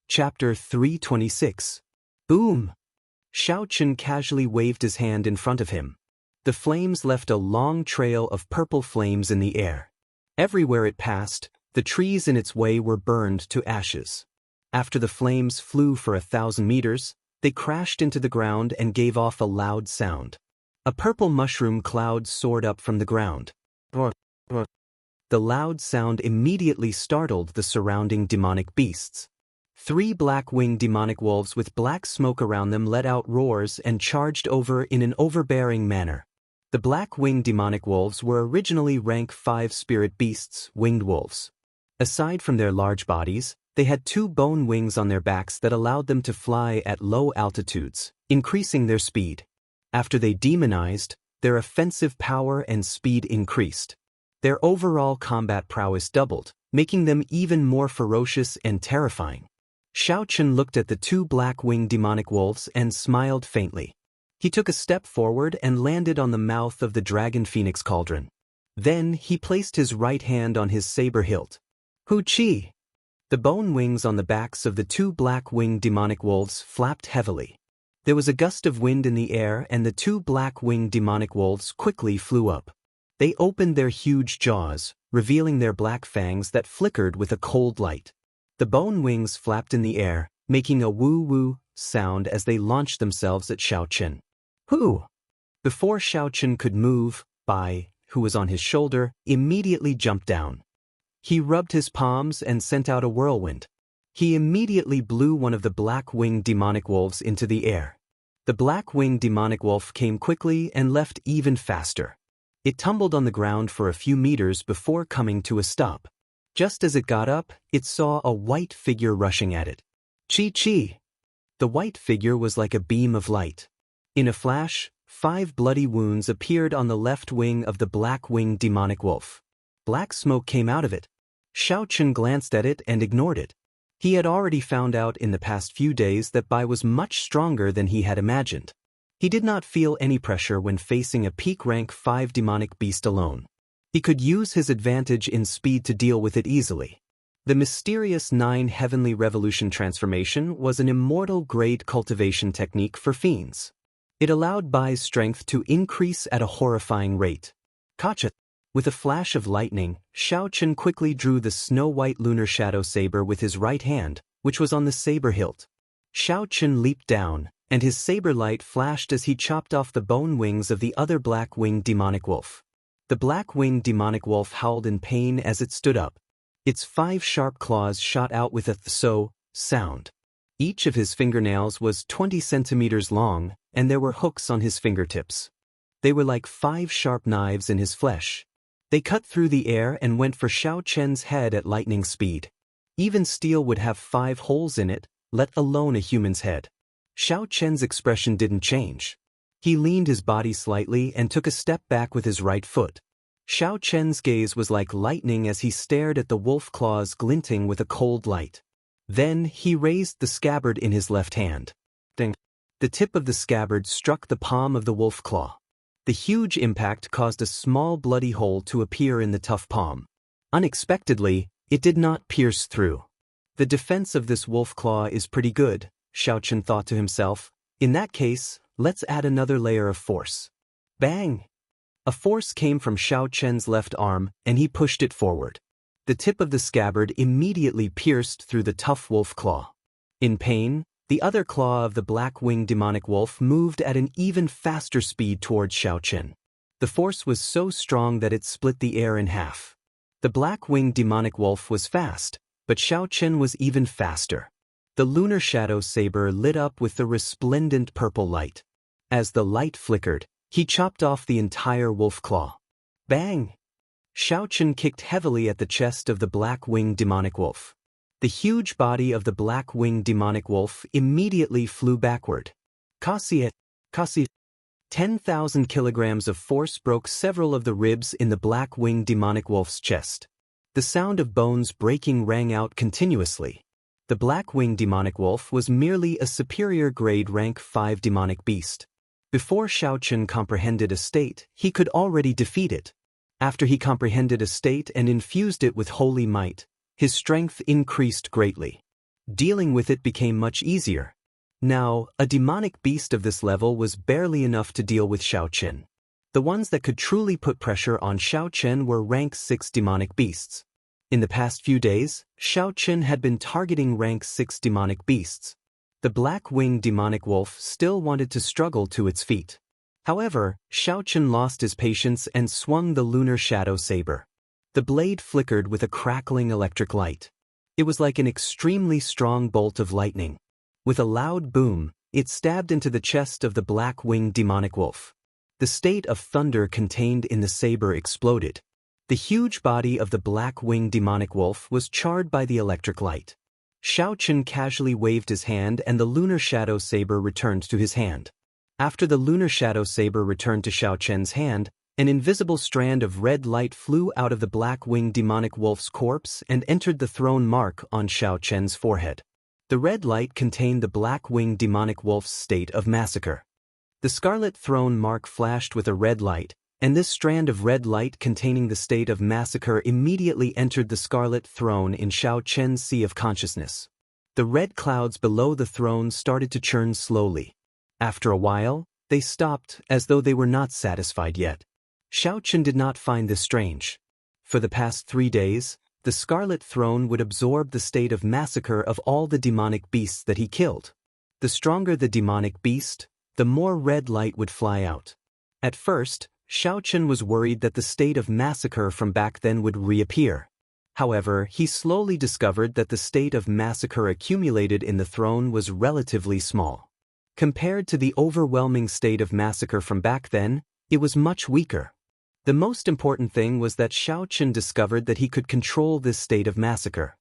Chapter 326. Boom! Xiao Chen casually waved his hand in front of him. The flames left a long trail of purple flames in the air. Everywhere it passed, the trees in its way were burned to ashes. After the flames flew for 1,000 meters, they crashed into the ground and gave off a loud sound. A purple mushroom cloud soared up from the ground. The loud sound immediately startled the surrounding demonic beasts. 3 black-winged demonic wolves with black smoke around them let out roars and charged over in an overbearing manner. The black-winged demonic wolves were originally rank 5 spirit beasts, winged wolves. Aside from their large bodies, they had 2 bone wings on their backs that allowed them to fly at low altitudes, increasing their speed. After they demonized, their offensive power and speed increased. Their overall combat prowess doubled, making them even more ferocious and terrifying. Xiao Chen looked at the 2 black-winged demonic wolves and smiled faintly. He took a step forward and landed on the mouth of the dragon phoenix cauldron. Then he placed his right hand on his saber hilt. Hu Chi! The bone wings on the backs of the 2 black-winged demonic wolves flapped heavily. There was a gust of wind in the air and the 2 black-winged demonic wolves quickly flew up. They opened their huge jaws, revealing their black fangs that flickered with a cold light. The bone wings flapped in the air, making a woo-woo sound as they launched themselves at Xiao Chen. Who? Before Xiao Chen could move, Bai, who was on his shoulder, immediately jumped down. He rubbed his palms and sent out a whirlwind. He immediately blew one of the black-winged demonic wolves into the air. The black-winged demonic wolf came quickly and left even faster. It tumbled on the ground for a few meters before coming to a stop. Just as it got up, it saw a white figure rushing at it. Chi-chi! The white figure was like a beam of light. In a flash, 5 bloody wounds appeared on the left wing of the black-winged demonic wolf. Black smoke came out of it. Xiao Chen glanced at it and ignored it. He had already found out in the past few days that Bai was much stronger than he had imagined. He did not feel any pressure when facing a peak rank 5 demonic beast alone. He could use his advantage in speed to deal with it easily. The mysterious 9 Heavenly Revolution transformation was an immortal-grade cultivation technique for fiends. It allowed Bai's strength to increase at a horrifying rate. Kacha! With a flash of lightning, Xiao Chen quickly drew the snow-white lunar shadow saber with his right hand, which was on the saber hilt. Xiao Chen leaped down, and his saber light flashed as he chopped off the bone wings of the other black-winged demonic wolf. The black-winged demonic wolf howled in pain as it stood up. Its 5 sharp claws shot out with a th-so sound. Each of his fingernails was 20 centimeters long, and there were hooks on his fingertips. They were like 5 sharp knives in his flesh. They cut through the air and went for Xiao Chen's head at lightning speed. Even steel would have 5 holes in it, let alone a human's head. Xiao Chen's expression didn't change. He leaned his body slightly and took a step back with his right foot. Xiao Chen's gaze was like lightning as he stared at the wolf claws glinting with a cold light. Then he raised the scabbard in his left hand. Ding! The tip of the scabbard struck the palm of the wolf claw. The huge impact caused a small bloody hole to appear in the tough palm. Unexpectedly, it did not pierce through. The defense of this wolf claw is pretty good, Xiao Chen thought to himself. In that case, let's add another layer of force. Bang! A force came from Xiao Chen's left arm, and he pushed it forward. The tip of the scabbard immediately pierced through the tough wolf claw. In pain, the other claw of the black-winged demonic wolf moved at an even faster speed towards Xiao Chen. The force was so strong that it split the air in half. The black-winged demonic wolf was fast, but Xiao Chen was even faster. The lunar shadow saber lit up with the resplendent purple light. As the light flickered, he chopped off the entire wolf claw. Bang! Xiao Chen kicked heavily at the chest of the black-winged demonic wolf. The huge body of the black-winged demonic wolf immediately flew backward. Kasi! 10,000 kilograms of force broke several of the ribs in the black-winged demonic wolf's chest. The sound of bones breaking rang out continuously. The black-winged demonic wolf was merely a superior grade rank 5 demonic beast. Before Xiao Chen comprehended a state, he could already defeat it. After he comprehended a state and infused it with holy might, his strength increased greatly. Dealing with it became much easier. Now, a demonic beast of this level was barely enough to deal with Xiaochen. The ones that could truly put pressure on Xiaochen were rank 6 demonic beasts. In the past few days, Xiaochen had been targeting rank 6 demonic beasts. The black-winged demonic wolf still wanted to struggle to its feet. However, Xiaochen lost his patience and swung the lunar shadow saber. The blade flickered with a crackling electric light. It was like an extremely strong bolt of lightning. With a loud boom, it stabbed into the chest of the black-winged demonic wolf. The state of thunder contained in the saber exploded. The huge body of the black-winged demonic wolf was charred by the electric light. Xiaochen casually waved his hand and the lunar shadow saber returned to his hand. After the lunar shadow saber returned to Xiaochen's hand, an invisible strand of red light flew out of the black-winged demonic wolf's corpse and entered the throne mark on Xiaochen's forehead. The red light contained the black-winged demonic wolf's state of massacre. The scarlet throne mark flashed with a red light, and this strand of red light containing the state of massacre immediately entered the scarlet throne in Xiaochen's sea of consciousness. The red clouds below the throne started to churn slowly. After a while, they stopped as though they were not satisfied yet. Xiaochen did not find this strange. For the past 3 days, the scarlet throne would absorb the state of massacre of all the demonic beasts that he killed. The stronger the demonic beast, the more red light would fly out. At first, Xiaochen was worried that the state of massacre from back then would reappear. However, he slowly discovered that the state of massacre accumulated in the throne was relatively small. Compared to the overwhelming state of massacre from back then, it was much weaker. The most important thing was that Xiaochen discovered that he could control this state of massacre.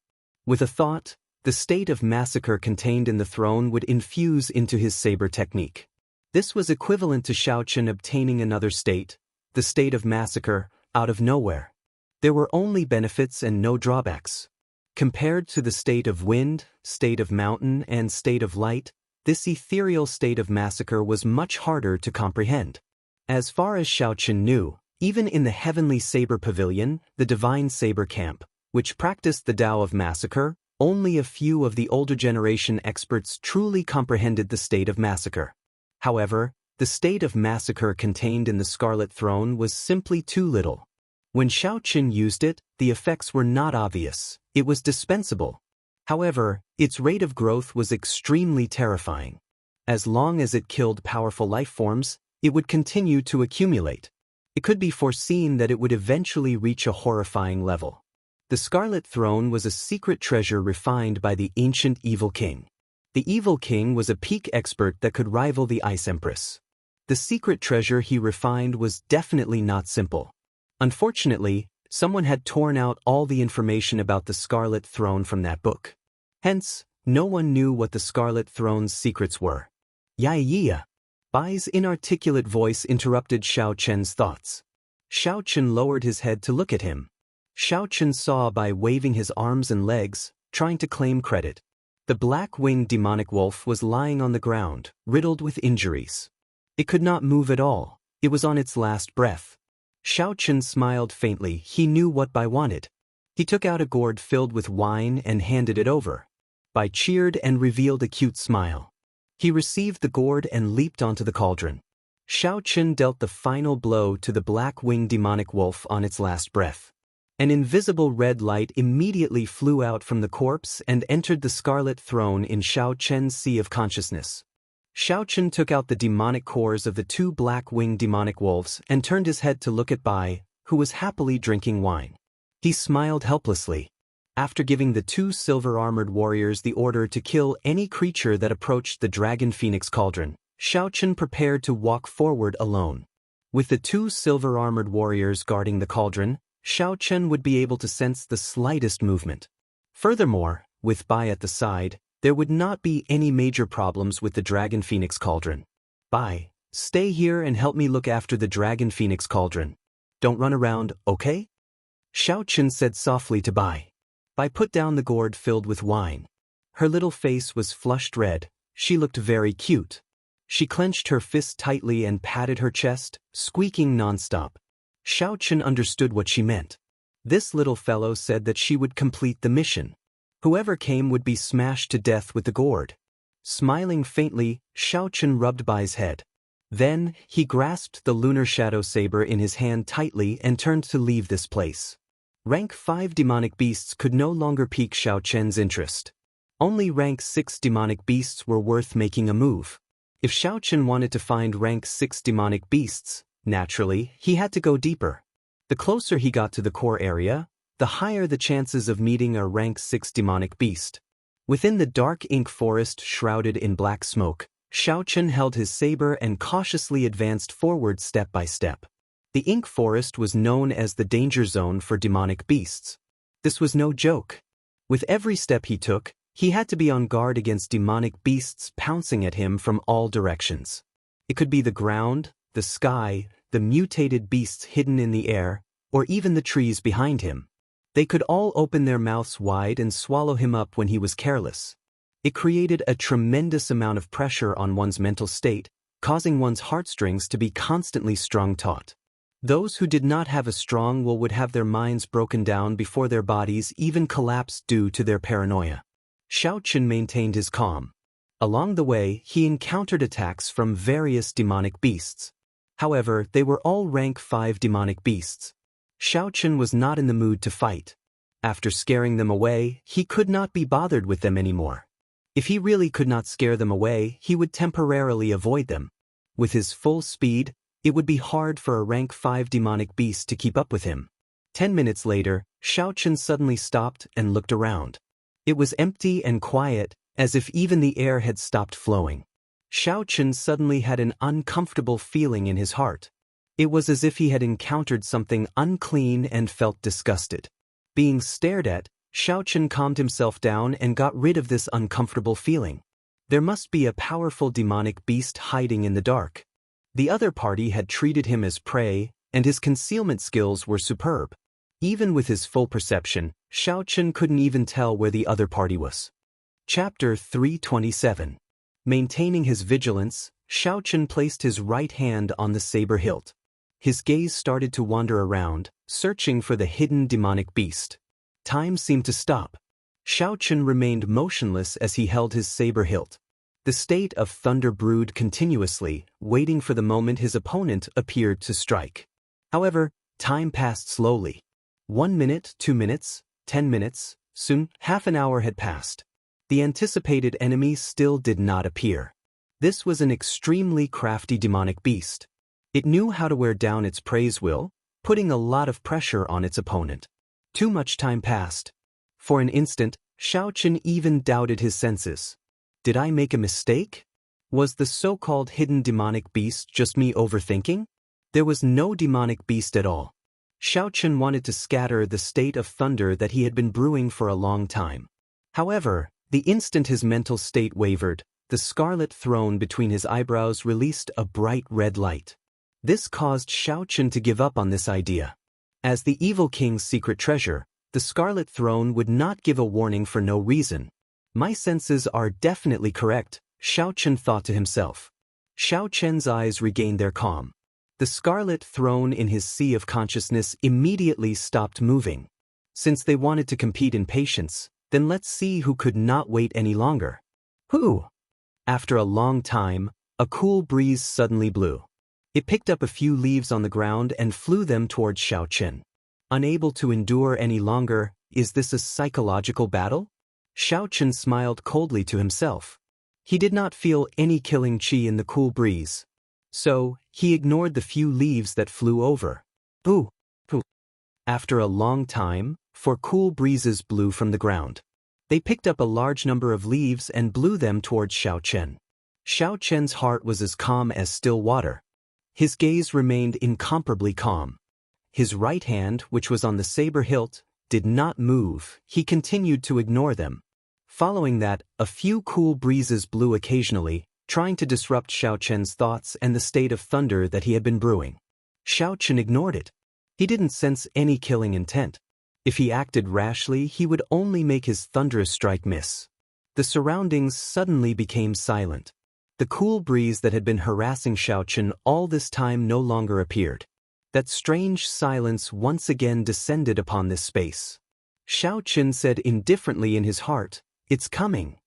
With a thought, the state of massacre contained in the throne would infuse into his saber technique. This was equivalent to Xiaochen obtaining another state, the state of massacre, out of nowhere. There were only benefits and no drawbacks. Compared to the state of wind, state of mountain, and state of light, this ethereal state of massacre was much harder to comprehend. As far as Xiaochen knew, even in the heavenly saber pavilion, the divine saber camp, which practiced the Tao of massacre, only a few of the older generation experts truly comprehended the state of massacre. However, the state of massacre contained in the Scarlet Throne was simply too little. When Xiaochen used it, the effects were not obvious. It was dispensable. However, its rate of growth was extremely terrifying. As long as it killed powerful life forms, it would continue to accumulate. It could be foreseen that it would eventually reach a horrifying level. The Scarlet Throne was a secret treasure refined by the ancient Evil King. The Evil King was a peak expert that could rival the Ice Empress. The secret treasure he refined was definitely not simple. Unfortunately, someone had torn out all the information about the Scarlet Throne from that book. Hence, no one knew what the Scarlet Throne's secrets were. Yeah. Bai's inarticulate voice interrupted Xiaochen's thoughts. Xiaochen lowered his head to look at him. Xiaochen saw Bai waving his arms and legs, trying to claim credit. The black-winged demonic wolf was lying on the ground, riddled with injuries. It could not move at all. It was on its last breath. Xiaochen smiled faintly. He knew what Bai wanted. He took out a gourd filled with wine and handed it over. Bai cheered and revealed a cute smile. He received the gourd and leaped onto the cauldron. Xiaochen dealt the final blow to the black-winged demonic wolf on its last breath. An invisible red light immediately flew out from the corpse and entered the Scarlet Throne in Xiaochen's sea of consciousness. Xiaochen took out the demonic cores of the 2 black-winged demonic wolves and turned his head to look at Bai, who was happily drinking wine. He smiled helplessly. After giving the 2 silver-armored warriors the order to kill any creature that approached the Dragon Phoenix Cauldron, Xiaochen prepared to walk forward alone. With the 2 silver-armored warriors guarding the cauldron, Xiaochen would be able to sense the slightest movement. Furthermore, with Bai at the side, there would not be any major problems with the Dragon Phoenix Cauldron. Bai, stay here and help me look after the Dragon Phoenix Cauldron. Don't run around, okay? Xiaochen said softly to Bai. Bai put down the gourd filled with wine. Her little face was flushed red. She looked very cute. She clenched her fist tightly and patted her chest, squeaking nonstop. Xiaochen understood what she meant. This little fellow said that she would complete the mission. Whoever came would be smashed to death with the gourd. Smiling faintly, Xiao Chen rubbed Bai's head. Then, he grasped the lunar shadow saber in his hand tightly and turned to leave this place. Rank 5 demonic beasts could no longer pique Xiao Chen's interest. Only rank 6 demonic beasts were worth making a move. If Xiao Chen wanted to find rank 6 demonic beasts, naturally, he had to go deeper. The closer he got to the core area, the higher the chances of meeting a rank 6 demonic beast. Within the dark ink forest shrouded in black smoke, Xiao Chen held his saber and cautiously advanced forward step by step. The ink forest was known as the danger zone for demonic beasts. This was no joke. With every step he took, he had to be on guard against demonic beasts pouncing at him from all directions. It could be the ground, the sky, the mutated beasts hidden in the air, or even the trees behind him. They could all open their mouths wide and swallow him up when he was careless. It created a tremendous amount of pressure on one's mental state, causing one's heartstrings to be constantly strung taut. Those who did not have a strong will would have their minds broken down before their bodies even collapsed due to their paranoia. Xiao Chen maintained his calm. Along the way, he encountered attacks from various demonic beasts. However, they were all rank 5 demonic beasts. Xiao Chen was not in the mood to fight. After scaring them away, he could not be bothered with them anymore. If he really could not scare them away, he would temporarily avoid them. With his full speed, it would be hard for a rank 5 demonic beast to keep up with him. 10 minutes later, Xiao Chen suddenly stopped and looked around. It was empty and quiet, as if even the air had stopped flowing. Xiao Chen suddenly had an uncomfortable feeling in his heart. It was as if he had encountered something unclean and felt disgusted. Being stared at, Xiao Chen calmed himself down and got rid of this uncomfortable feeling. There must be a powerful demonic beast hiding in the dark. The other party had treated him as prey, and his concealment skills were superb. Even with his full perception, Xiao Chen couldn't even tell where the other party was. Chapter 327. Maintaining his vigilance, Xiao Chen placed his right hand on the saber hilt. His gaze started to wander around, searching for the hidden demonic beast. Time seemed to stop. Xiao Chen remained motionless as he held his saber hilt. The state of thunder brewed continuously, waiting for the moment his opponent appeared to strike. However, time passed slowly. 1 minute, 2 minutes, 10 minutes, soon half an hour had passed. The anticipated enemy still did not appear. This was an extremely crafty demonic beast. It knew how to wear down its prey's will, putting a lot of pressure on its opponent. Too much time passed. For an instant, Xiao Chen even doubted his senses. Did I make a mistake? Was the so-called hidden demonic beast just me overthinking? There was no demonic beast at all. Xiao Chen wanted to scatter the state of thunder that he had been brewing for a long time. However, the instant his mental state wavered, the scarlet throne between his eyebrows released a bright red light. This caused Xiao Chen to give up on this idea. As the evil king's secret treasure, the scarlet throne would not give a warning for no reason. My senses are definitely correct, Xiao Chen thought to himself. Xiao Chen's eyes regained their calm. The scarlet throne in his sea of consciousness immediately stopped moving. Since they wanted to compete in patience, then let's see who could not wait any longer. Who? After a long time, a cool breeze suddenly blew. It picked up a few leaves on the ground and flew them towards Xiao Chen. Unable to endure any longer, is this a psychological battle? Xiao Chen smiled coldly to himself. He did not feel any killing qi in the cool breeze. So, he ignored the few leaves that flew over. Boo! Boo! After a long time, 4 cool breezes blew from the ground. They picked up a large number of leaves and blew them towards Xiao Chen. Xiao Chen's heart was as calm as still water. His gaze remained incomparably calm. His right hand, which was on the saber hilt, did not move. He continued to ignore them. Following that, a few cool breezes blew occasionally, trying to disrupt Xiao Chen's thoughts and the state of thunder that he had been brewing. Xiao Chen ignored it. He didn't sense any killing intent. If he acted rashly, he would only make his thunderous strike miss. The surroundings suddenly became silent. The cool breeze that had been harassing Xiao Chen all this time no longer appeared. That strange silence once again descended upon this space. Xiao Chen said indifferently in his heart, "It's coming."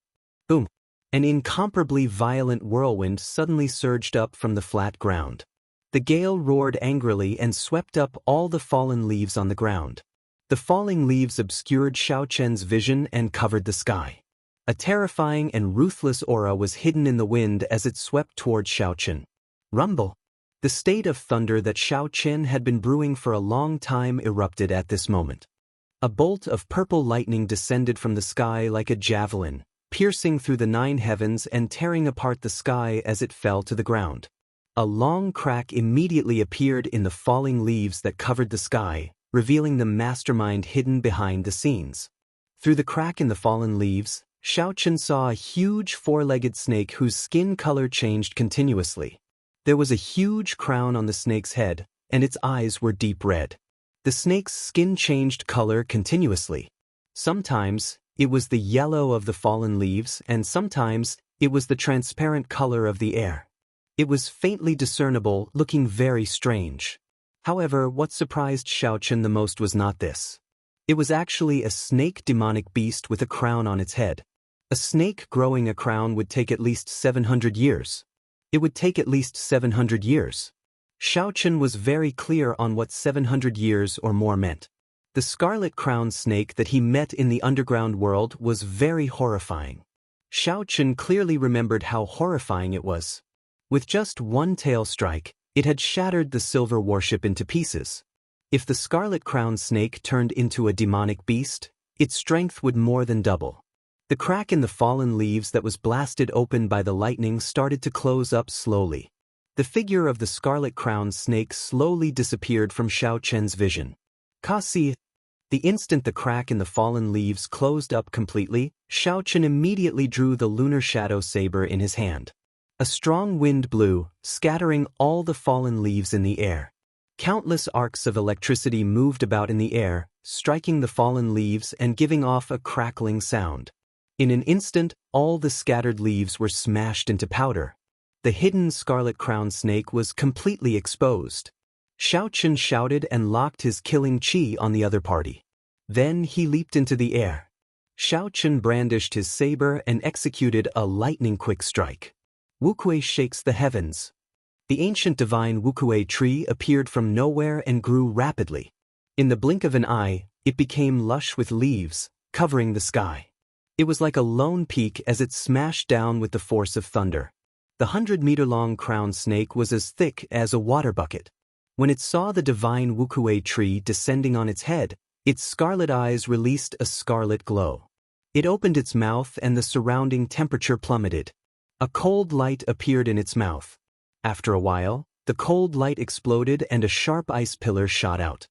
Boom! An incomparably violent whirlwind suddenly surged up from the flat ground. The gale roared angrily and swept up all the fallen leaves on the ground. The falling leaves obscured Xiao Chen's vision and covered the sky. A terrifying and ruthless aura was hidden in the wind as it swept toward Xiao Chen. Rumble! The state of thunder that Xiao Chen had been brewing for a long time erupted at this moment. A bolt of purple lightning descended from the sky like a javelin, piercing through the 9 heavens and tearing apart the sky as it fell to the ground. A long crack immediately appeared in the falling leaves that covered the sky, revealing the mastermind hidden behind the scenes. Through the crack in the fallen leaves, Xiao Chen saw a huge 4-legged snake whose skin color changed continuously. There was a huge crown on the snake's head, and its eyes were deep red. The snake's skin changed color continuously. Sometimes, it was the yellow of the fallen leaves, and sometimes, it was the transparent color of the air. It was faintly discernible, looking very strange. However, what surprised Xiao Chen the most was not this. It was actually a snake demonic beast with a crown on its head. A snake growing a crown would take at least 700 years. It would take at least 700 years. Xiao Chen was very clear on what 700 years or more meant. The scarlet crown snake that he met in the underground world was very horrifying. Xiao Chen clearly remembered how horrifying it was. With just one tail strike, it had shattered the silver warship into pieces. If the scarlet crown snake turned into a demonic beast, its strength would more than double. The crack in the fallen leaves that was blasted open by the lightning started to close up slowly. The figure of the scarlet crown snake slowly disappeared from Xiao Chen's vision. Kasi. The instant the crack in the fallen leaves closed up completely, Xiao Chen immediately drew the lunar shadow saber in his hand. A strong wind blew, scattering all the fallen leaves in the air. Countless arcs of electricity moved about in the air, striking the fallen leaves and giving off a crackling sound. In an instant, all the scattered leaves were smashed into powder. The hidden scarlet crown snake was completely exposed. Xiao Chen shouted and locked his killing chi on the other party. Then he leaped into the air. Xiao Chen brandished his saber and executed a lightning-quick strike. Wukuei shakes the heavens. The ancient divine Wukuei tree appeared from nowhere and grew rapidly. In the blink of an eye, it became lush with leaves, covering the sky. It was like a lone peak as it smashed down with the force of thunder. The 100-meter-long crown snake was as thick as a water bucket. When it saw the divine Wukuei tree descending on its head, its scarlet eyes released a scarlet glow. It opened its mouth and the surrounding temperature plummeted. A cold light appeared in its mouth. After a while, the cold light exploded and a sharp ice pillar shot out.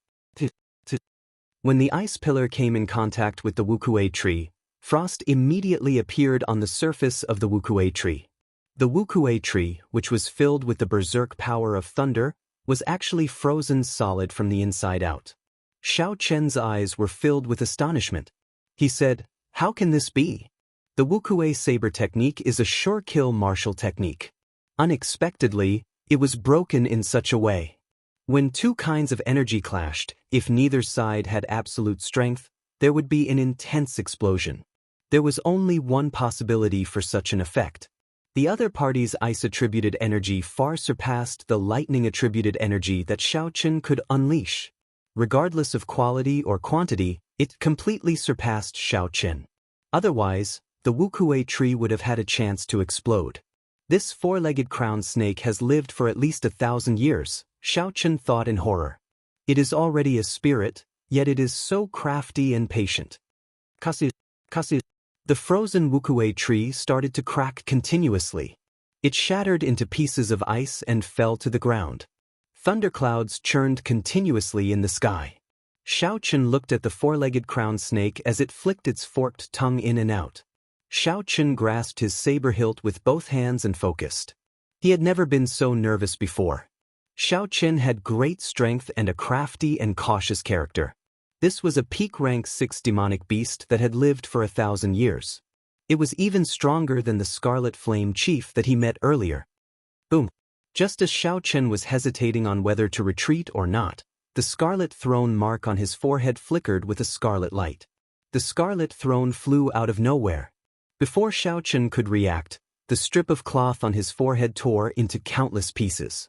When the ice pillar came in contact with the Wukuei tree, frost immediately appeared on the surface of the Wukuei tree. The Wukuei tree, which was filled with the berserk power of thunder, was actually frozen solid from the inside out. Xiao Chen's eyes were filled with astonishment. He said, "How can this be? The Wukuei saber technique is a sure-kill martial technique." Unexpectedly, it was broken in such a way. When two kinds of energy clashed, if neither side had absolute strength, there would be an intense explosion. There was only one possibility for such an effect. The other party's ice-attributed energy far surpassed the lightning-attributed energy that Xiao Chen could unleash. Regardless of quality or quantity, it completely surpassed Xiao Chen. Otherwise, the Wukuei tree would have had a chance to explode. This 4-legged crown snake has lived for at least 1,000 years, Xiao Chen thought in horror. It is already a spirit, yet it is so crafty and patient. Kasi. The frozen Wukuei tree started to crack continuously. It shattered into pieces of ice and fell to the ground. Thunderclouds churned continuously in the sky. Xiao Chen looked at the 4-legged crown snake as it flicked its forked tongue in and out. Xiao Chen grasped his saber hilt with both hands and focused. He had never been so nervous before. Xiao Chen had great strength and a crafty and cautious character. This was a peak rank 6 demonic beast that had lived for 1,000 years. It was even stronger than the Scarlet Flame Chief that he met earlier. Boom! Just as Xiao Chen was hesitating on whether to retreat or not, the scarlet throne mark on his forehead flickered with a scarlet light. The scarlet throne flew out of nowhere. Before Xiao Chen could react, the strip of cloth on his forehead tore into countless pieces.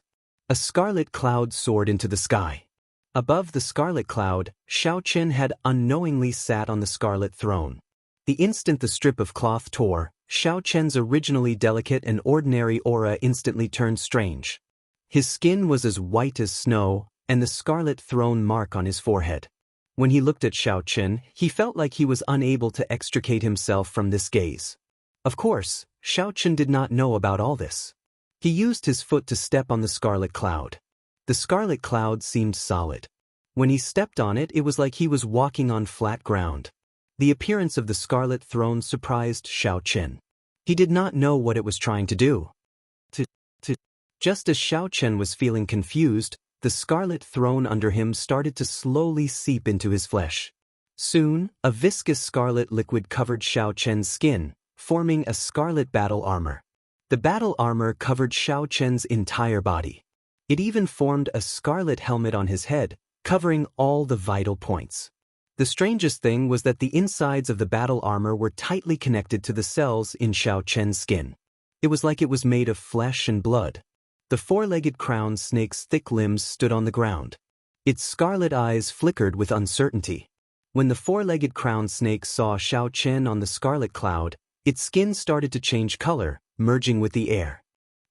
A scarlet cloud soared into the sky. Above the scarlet cloud, Xiao Chen had unknowingly sat on the scarlet throne. The instant the strip of cloth tore, Xiao Chen's originally delicate and ordinary aura instantly turned strange. His skin was as white as snow, and the scarlet throne mark on his forehead. When he looked at Xiao Chen, he felt like he was unable to extricate himself from this gaze. Of course, Xiao Chen did not know about all this. He used his foot to step on the scarlet cloud. The scarlet cloud seemed solid. When he stepped on it, it was like he was walking on flat ground. The appearance of the scarlet throne surprised Xiao Chen. He did not know what it was trying to do. Just as Xiao Chen was feeling confused, the scarlet throne under him started to slowly seep into his flesh. Soon, a viscous scarlet liquid covered Xiao Chen's skin, forming a scarlet battle armor. The battle armor covered Xiao Chen's entire body. It even formed a scarlet helmet on his head, covering all the vital points. The strangest thing was that the insides of the battle armor were tightly connected to the cells in Xiao Chen's skin. It was like it was made of flesh and blood. The four-legged crown snake's thick limbs stood on the ground. Its scarlet eyes flickered with uncertainty. When the four-legged crown snake saw Xiao Chen on the scarlet cloud, its skin started to change color, merging with the air.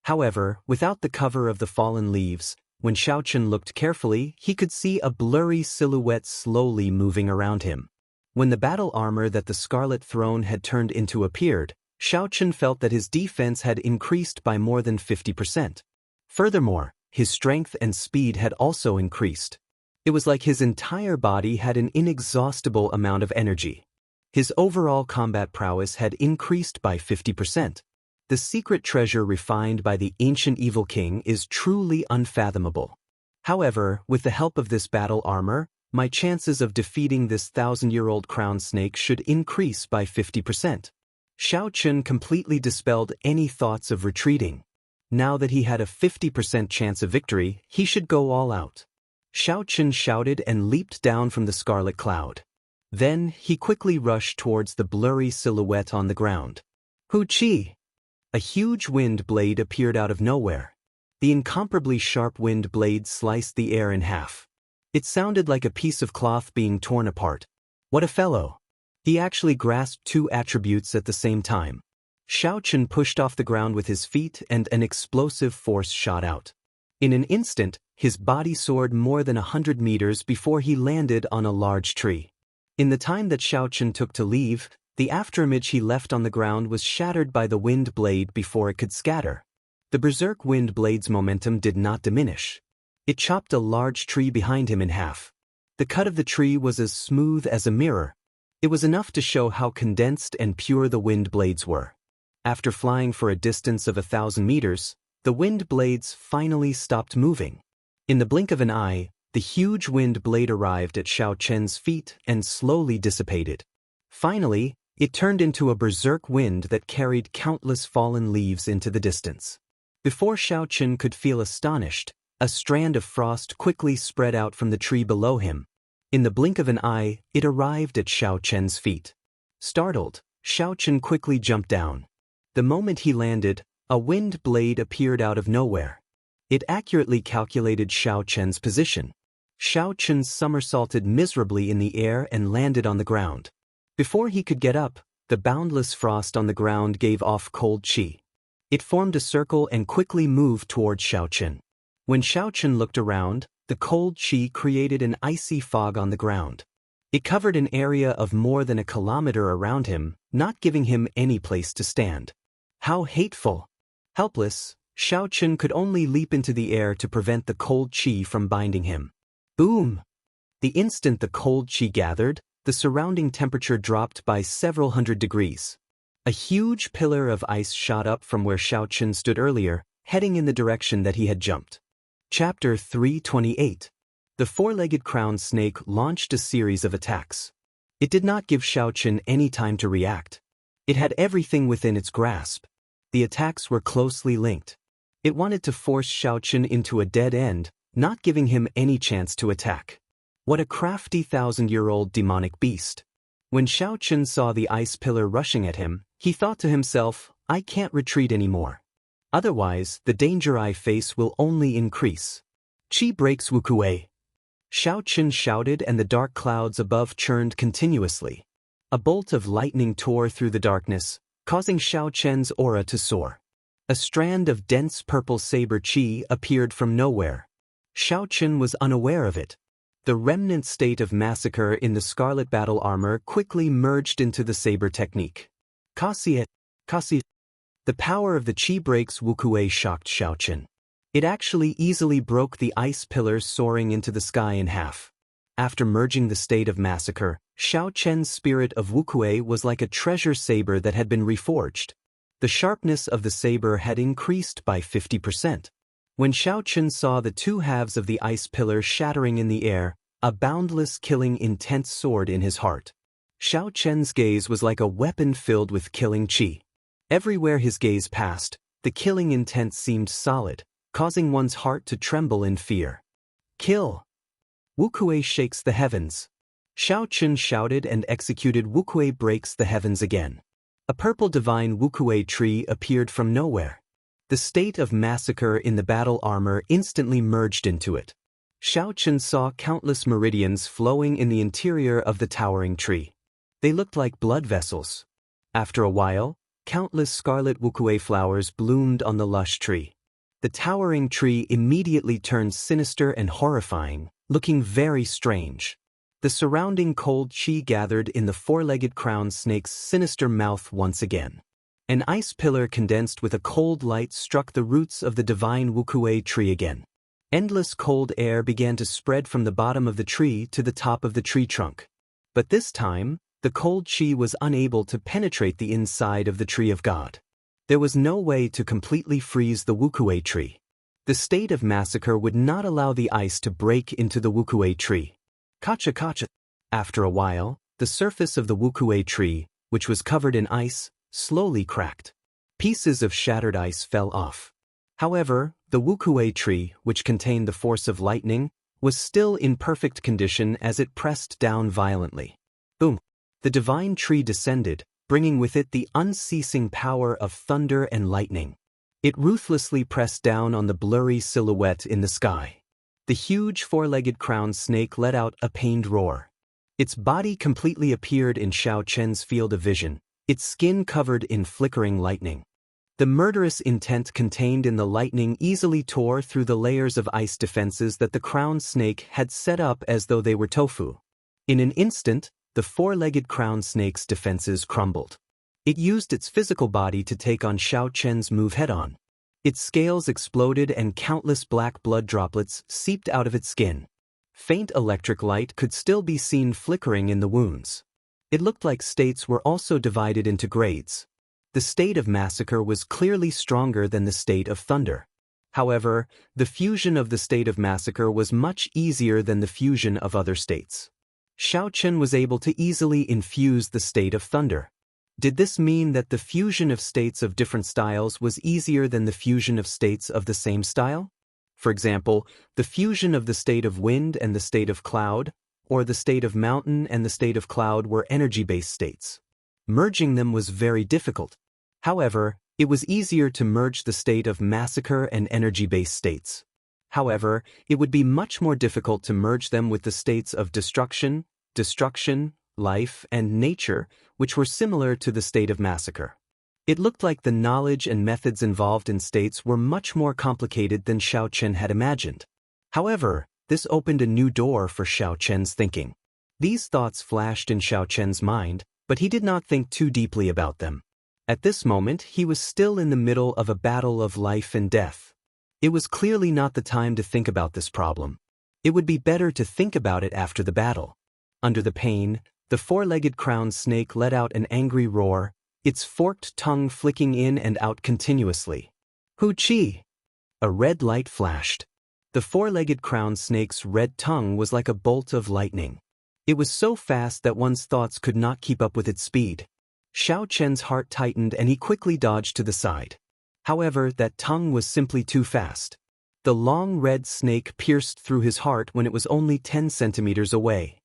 However, without the cover of the fallen leaves, when Xiao Chen looked carefully, he could see a blurry silhouette slowly moving around him. When the battle armor that the scarlet throne had turned into appeared, Xiao Chen felt that his defense had increased by more than 50%. Furthermore, his strength and speed had also increased. It was like his entire body had an inexhaustible amount of energy. His overall combat prowess had increased by 50%. The secret treasure refined by the ancient evil king is truly unfathomable. However, with the help of this battle armor, my chances of defeating this 1,000-year-old crown snake should increase by 50%. Xiao Chen completely dispelled any thoughts of retreating. Now that he had a 50% chance of victory, he should go all out. Xiao Chen shouted and leaped down from the scarlet cloud. Then, he quickly rushed towards the blurry silhouette on the ground. Hu Qi! A huge wind blade appeared out of nowhere. The incomparably sharp wind blade sliced the air in half. It sounded like a piece of cloth being torn apart. What a fellow! He actually grasped two attributes at the same time. Xiao Chen pushed off the ground with his feet and an explosive force shot out. In an instant, his body soared more than 100 meters before he landed on a large tree. In the time that Xiao Chen took to leave, the afterimage he left on the ground was shattered by the wind blade before it could scatter. The berserk wind blade's momentum did not diminish. It chopped a large tree behind him in half. The cut of the tree was as smooth as a mirror. It was enough to show how condensed and pure the wind blades were. After flying for a distance of 1,000 meters, the wind blades finally stopped moving. In the blink of an eye, the huge wind blade arrived at Xiao Chen's feet and slowly dissipated. Finally, it turned into a berserk wind that carried countless fallen leaves into the distance. Before Xiao Chen could feel astonished, a strand of frost quickly spread out from the tree below him. In the blink of an eye, it arrived at Xiao Chen's feet. Startled, Xiao Chen quickly jumped down. The moment he landed, a wind blade appeared out of nowhere. It accurately calculated Xiao Chen's position. Xiao Chen somersaulted miserably in the air and landed on the ground. Before he could get up, the boundless frost on the ground gave off cold qi. It formed a circle and quickly moved toward Xiao Chen. When Xiao Chen looked around, the cold qi created an icy fog on the ground. It covered an area of more than a kilometer around him, not giving him any place to stand. How hateful! Helpless, Xiao Chen could only leap into the air to prevent the cold qi from binding him. Boom! The instant the cold qi gathered, the surrounding temperature dropped by several hundred degrees. A huge pillar of ice shot up from where Xiao Chen stood earlier, heading in the direction that he had jumped. Chapter 328. The four-legged crown snake launched a series of attacks. It did not give Xiao Chen any time to react. It had everything within its grasp. The attacks were closely linked. It wanted to force Xiao Chen into a dead end, not giving him any chance to attack. What a crafty 1,000-year-old demonic beast. When Xiaochen saw the ice pillar rushing at him, he thought to himself, I can't retreat anymore. Otherwise, the danger I face will only increase. Qi breaks Wukuei. Xiaochen shouted and the dark clouds above churned continuously. A bolt of lightning tore through the darkness, causing Xiaochen's aura to soar. A strand of dense purple saber qi appeared from nowhere. Xiaochen was unaware of it. The remnant state of massacre in the scarlet battle armor quickly merged into the saber technique. Kasi. The power of the qi breaks Wukuei shocked Xiaochen. It actually easily broke the ice pillars soaring into the sky in half. After merging the state of massacre, Xiaochen's spirit of Wukuei was like a treasure saber that had been reforged. The sharpness of the saber had increased by 50%. When Xiaochen saw the two halves of the ice pillar shattering in the air, a boundless killing intent soared in his heart. Xiaochen's gaze was like a weapon filled with killing qi. Everywhere his gaze passed, the killing intent seemed solid, causing one's heart to tremble in fear. Kill! Wukuei shakes the heavens. Xiaochen shouted and executed Wukuei breaks the heavens again. A purple divine Wukuei tree appeared from nowhere. The state of massacre in the battle armor instantly merged into it. Xiaochen saw countless meridians flowing in the interior of the towering tree. They looked like blood vessels. After a while, countless scarlet Wukuei flowers bloomed on the lush tree. The towering tree immediately turned sinister and horrifying, looking very strange. The surrounding cold qi gathered in the four-legged crowned snake's sinister mouth once again. An ice pillar condensed with a cold light struck the roots of the divine Wukuei tree again. Endless cold air began to spread from the bottom of the tree to the top of the tree trunk. But this time, the cold qi was unable to penetrate the inside of the tree of God. There was no way to completely freeze the Wukuei tree. The state of massacre would not allow the ice to break into the Wukuei tree. Kacha. After a while, the surface of the Wukuei tree, which was covered in ice, slowly cracked. Pieces of shattered ice fell off. However, the Wukuei tree, which contained the force of lightning, was still in perfect condition as it pressed down violently. Boom! The divine tree descended, bringing with it the unceasing power of thunder and lightning. It ruthlessly pressed down on the blurry silhouette in the sky. The huge four-legged crowned snake let out a pained roar. Its body completely appeared in Xiaochen's field of vision, its skin covered in flickering lightning. The murderous intent contained in the lightning easily tore through the layers of ice defenses that the crowned snake had set up as though they were tofu. In an instant, the four-legged crowned snake's defenses crumbled. It used its physical body to take on Xiaochen's move head-on. Its scales exploded and countless black blood droplets seeped out of its skin. Faint electric light could still be seen flickering in the wounds. It looked like states were also divided into grades. The state of massacre was clearly stronger than the state of thunder. However, the fusion of the state of massacre was much easier than the fusion of other states. Xiaochen was able to easily infuse the state of thunder. Did this mean that the fusion of states of different styles was easier than the fusion of states of the same style? For example, the fusion of the state of wind and the state of cloud, or the state of mountain and the state of cloud were energy-based states. Merging them was very difficult. However, it was easier to merge the state of massacre and energy-based states. However, it would be much more difficult to merge them with the states of destruction, life, and nature, which were similar to the state of massacre. It looked like the knowledge and methods involved in states were much more complicated than Xiaochen had imagined. However, this opened a new door for Xiaochen's thinking. These thoughts flashed in Xiaochen's mind, but he did not think too deeply about them. At this moment, he was still in the middle of a battle of life and death. It was clearly not the time to think about this problem. It would be better to think about it after the battle. Under the pain, the four-legged crowned snake let out an angry roar, its forked tongue flicking in and out continuously. Hu Qi! A red light flashed. The four-legged crowned snake's red tongue was like a bolt of lightning. It was so fast that one's thoughts could not keep up with its speed. Xiaochen's heart tightened and he quickly dodged to the side. However, that tongue was simply too fast. The long red snake pierced through his heart when it was only 10 centimeters away.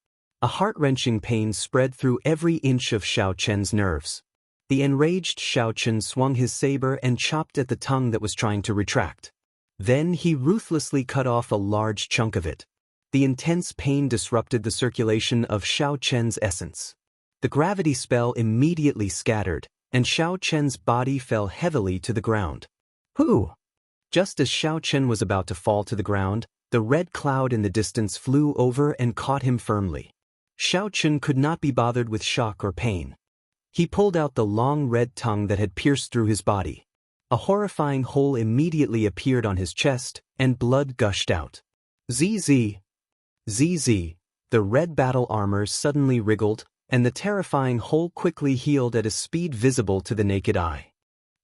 A heart-wrenching pain spread through every inch of Xiao Chen's nerves. The enraged Xiao Chen swung his saber and chopped at the tongue that was trying to retract. Then he ruthlessly cut off a large chunk of it. The intense pain disrupted the circulation of Xiao Chen's essence. The gravity spell immediately scattered, and Xiao Chen's body fell heavily to the ground. Hoo! Just as Xiao Chen was about to fall to the ground, the red cloud in the distance flew over and caught him firmly. Xiao Chen could not be bothered with shock or pain. He pulled out the long red tongue that had pierced through his body. A horrifying hole immediately appeared on his chest, and blood gushed out. ZZ. ZZ. The red battle armor suddenly wriggled, and the terrifying hole quickly healed at a speed visible to the naked eye.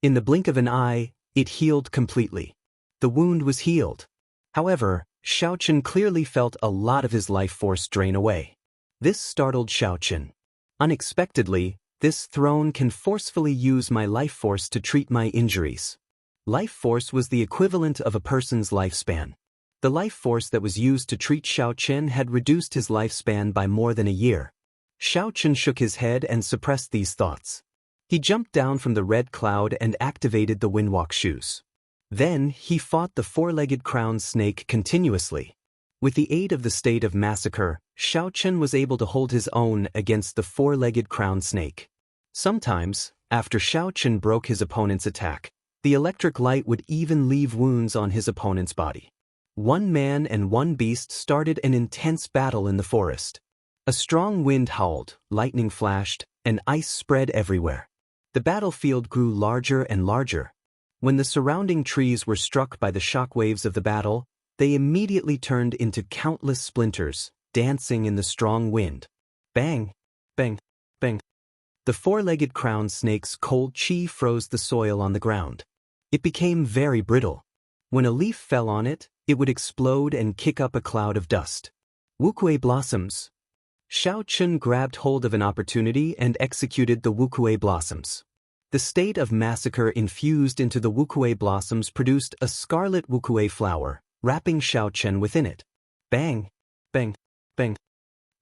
In the blink of an eye, it healed completely. The wound was healed. However, Xiao Chen clearly felt a lot of his life force drain away. This startled Xiao Chen. Unexpectedly, this throne can forcefully use my life force to treat my injuries. Life force was the equivalent of a person's lifespan. The life force that was used to treat Xiao Chen had reduced his lifespan by more than a year. Xiao Chen shook his head and suppressed these thoughts. He jumped down from the red cloud and activated the windwalk shoes. Then, he fought the four-legged crowned snake continuously. With the aid of the state of massacre, Xiao Chen was able to hold his own against the four-legged crowned snake. Sometimes, after Xiao Chen broke his opponent's attack, the electric light would even leave wounds on his opponent's body. One man and one beast started an intense battle in the forest. A strong wind howled, lightning flashed, and ice spread everywhere. The battlefield grew larger and larger. When the surrounding trees were struck by the shockwaves of the battle, they immediately turned into countless splinters, dancing in the strong wind. Bang! Bang! Bang! The four-legged crowned snake's cold chi froze the soil on the ground. It became very brittle. When a leaf fell on it, it would explode and kick up a cloud of dust. Wukue blossoms. Xiao Chen grabbed hold of an opportunity and executed the Wukue blossoms. The state of massacre infused into the Wukue blossoms produced a scarlet Wukue flower, wrapping Xiao Chen within it. Bang! Bang! Bang!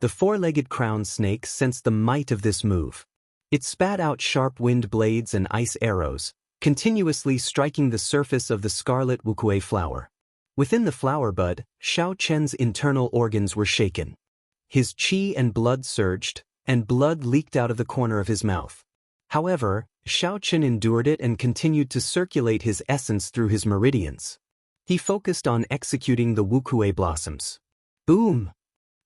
The four-legged crowned snake sensed the might of this move. It spat out sharp wind blades and ice arrows, continuously striking the surface of the scarlet Wukue flower. Within the flower bud, Xiao Chen's internal organs were shaken. His chi and blood surged, and blood leaked out of the corner of his mouth. However, Xiao Chen endured it and continued to circulate his essence through his meridians. He focused on executing the Wukue blossoms. Boom!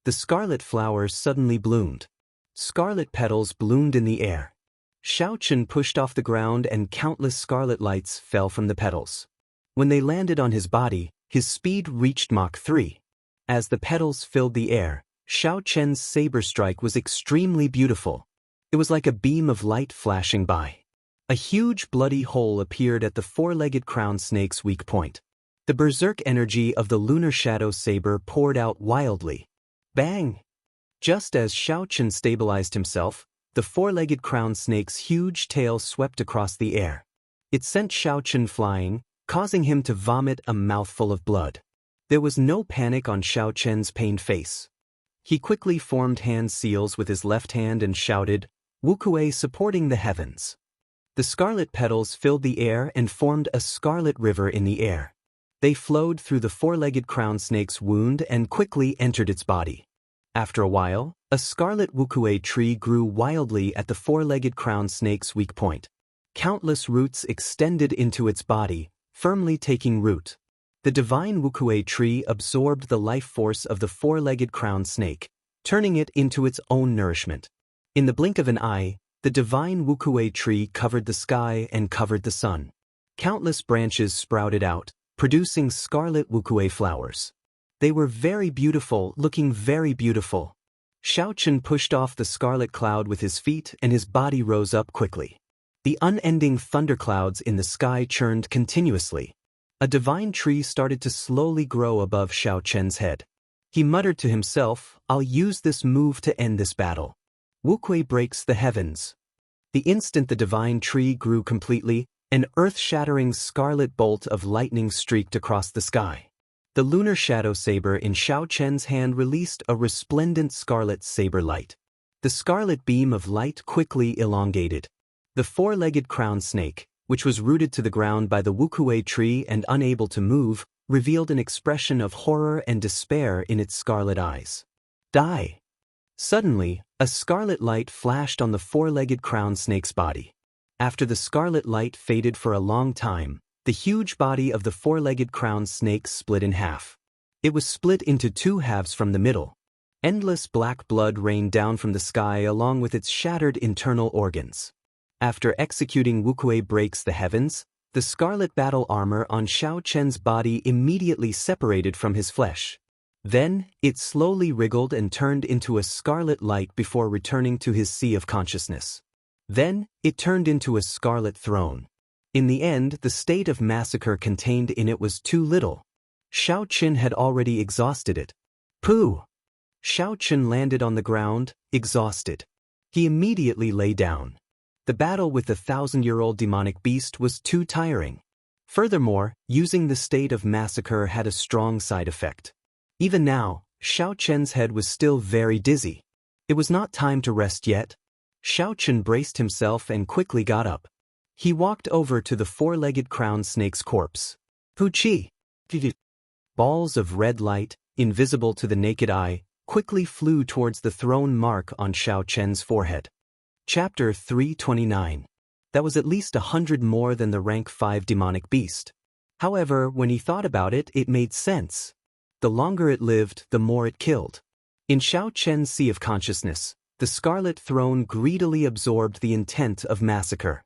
The scarlet flowers suddenly bloomed. Scarlet petals bloomed in the air. Xiao Chen pushed off the ground and countless scarlet lights fell from the petals. When they landed on his body, his speed reached Mach 3. As the petals filled the air, Xiao Chen's saber strike was extremely beautiful. It was like a beam of light flashing by. A huge bloody hole appeared at the four-legged crowned snake's weak point. The berserk energy of the lunar shadow saber poured out wildly. Bang! Just as Xiao Chen stabilized himself, the four-legged crowned snake's huge tail swept across the air. It sent Xiao Chen flying, causing him to vomit a mouthful of blood. There was no panic on Xiao Chen's pained face. He quickly formed hand seals with his left hand and shouted, "Wukue supporting the heavens." The scarlet petals filled the air and formed a scarlet river in the air. They flowed through the four-legged crowned snake's wound and quickly entered its body. After a while, a scarlet Wukue tree grew wildly at the four-legged crowned snake's weak point. Countless roots extended into its body, firmly taking root. The divine Wukue tree absorbed the life force of the four-legged crowned snake, turning it into its own nourishment. In the blink of an eye, the divine Wukue tree covered the sky and covered the sun. Countless branches sprouted out, producing scarlet Wukue flowers. They were very beautiful, looking very beautiful. Xiao Chen pushed off the scarlet cloud with his feet and his body rose up quickly. The unending thunderclouds in the sky churned continuously. A divine tree started to slowly grow above Xiao Chen's head. He muttered to himself, "I'll use this move to end this battle." Wukue breaks the heavens. The instant the divine tree grew completely, an earth-shattering scarlet bolt of lightning streaked across the sky. The lunar shadow saber in Xiao Chen's hand released a resplendent scarlet saber light. The scarlet beam of light quickly elongated. The four-legged crown snake, which was rooted to the ground by the wukue tree and unable to move, revealed an expression of horror and despair in its scarlet eyes. Die! Suddenly, a scarlet light flashed on the four-legged crown snake's body. After the scarlet light faded for a long time, the huge body of the four-legged crown snake split in half. It was split into two halves from the middle. Endless black blood rained down from the sky along with its shattered internal organs. After executing Wukue Breaks the Heavens, the scarlet battle armor on Xiao Chen's body immediately separated from his flesh. Then, it slowly wriggled and turned into a scarlet light before returning to his sea of consciousness. Then, it turned into a scarlet throne. In the end, the state of massacre contained in it was too little. Xiao Chen had already exhausted it. Pooh! Xiao Chen landed on the ground, exhausted. He immediately lay down. The battle with the 1,000-year-old demonic beast was too tiring. Furthermore, using the state of massacre had a strong side effect. Even now, Xiao Chen's head was still very dizzy. It was not time to rest yet. Xiao Chen braced himself and quickly got up. He walked over to the four-legged crown snake's corpse. Puchi! Balls of red light, invisible to the naked eye, quickly flew towards the throne mark on Xiao Chen's forehead. Chapter 329. That was at least 100 more than the rank 5 demonic beast. However, when he thought about it, it made sense. The longer it lived, the more it killed. In Xiao Chen's sea of consciousness, the scarlet throne greedily absorbed the intent of massacre.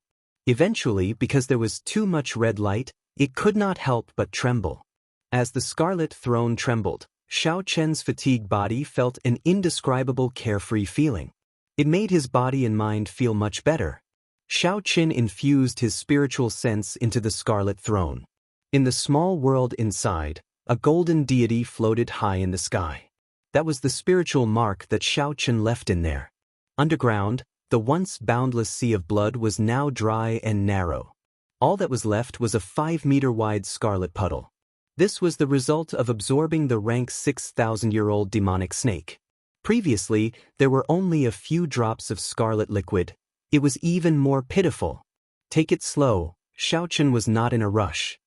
Eventually, because there was too much red light, it could not help but tremble. As the scarlet throne trembled, Xiao Chen's fatigued body felt an indescribable carefree feeling. It made his body and mind feel much better. Xiao Chen infused his spiritual sense into the scarlet throne. In the small world inside, a golden deity floated high in the sky. That was the spiritual mark that Xiao Chen left in there. Underground, the once boundless sea of blood was now dry and narrow. All that was left was a 5-meter-wide scarlet puddle. This was the result of absorbing the rank 6,000-year-old demonic snake. Previously, there were only a few drops of scarlet liquid. It was even more pitiful. Take it slow, Xiao Chen was not in a rush.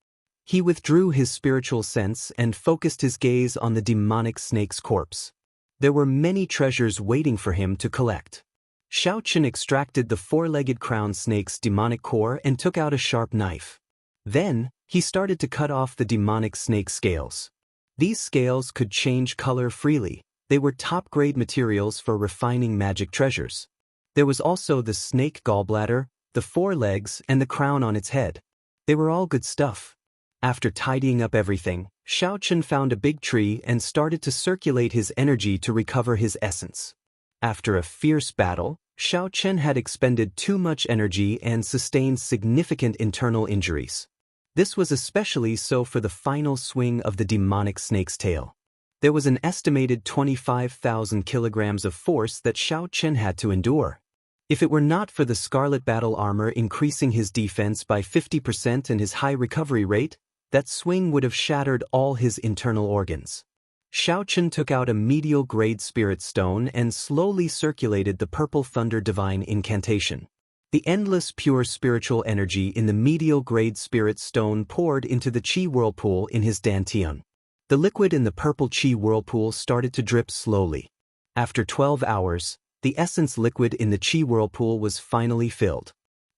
He withdrew his spiritual sense and focused his gaze on the demonic snake's corpse. There were many treasures waiting for him to collect. Xiao Chen extracted the four-legged crown snake's demonic core and took out a sharp knife. Then, he started to cut off the demonic snake's scales. These scales could change color freely. They were top-grade materials for refining magic treasures. There was also the snake gallbladder, the 4 legs, and the crown on its head. They were all good stuff. After tidying up everything, Xiao Chen found a big tree and started to circulate his energy to recover his essence. After a fierce battle, Xiao Chen had expended too much energy and sustained significant internal injuries. This was especially so for the final swing of the demonic snake's tail. There was an estimated 25,000 kilograms of force that Xiao Chen had to endure. If it were not for the scarlet battle armor increasing his defense by 50% and his high recovery rate, that swing would have shattered all his internal organs. Xiao Chen took out a medial-grade spirit stone and slowly circulated the purple thunder divine incantation. The endless pure spiritual energy in the medial-grade spirit stone poured into the qi whirlpool in his dantian. The liquid in the purple qi whirlpool started to drip slowly. After 12 hours, the essence liquid in the qi whirlpool was finally filled.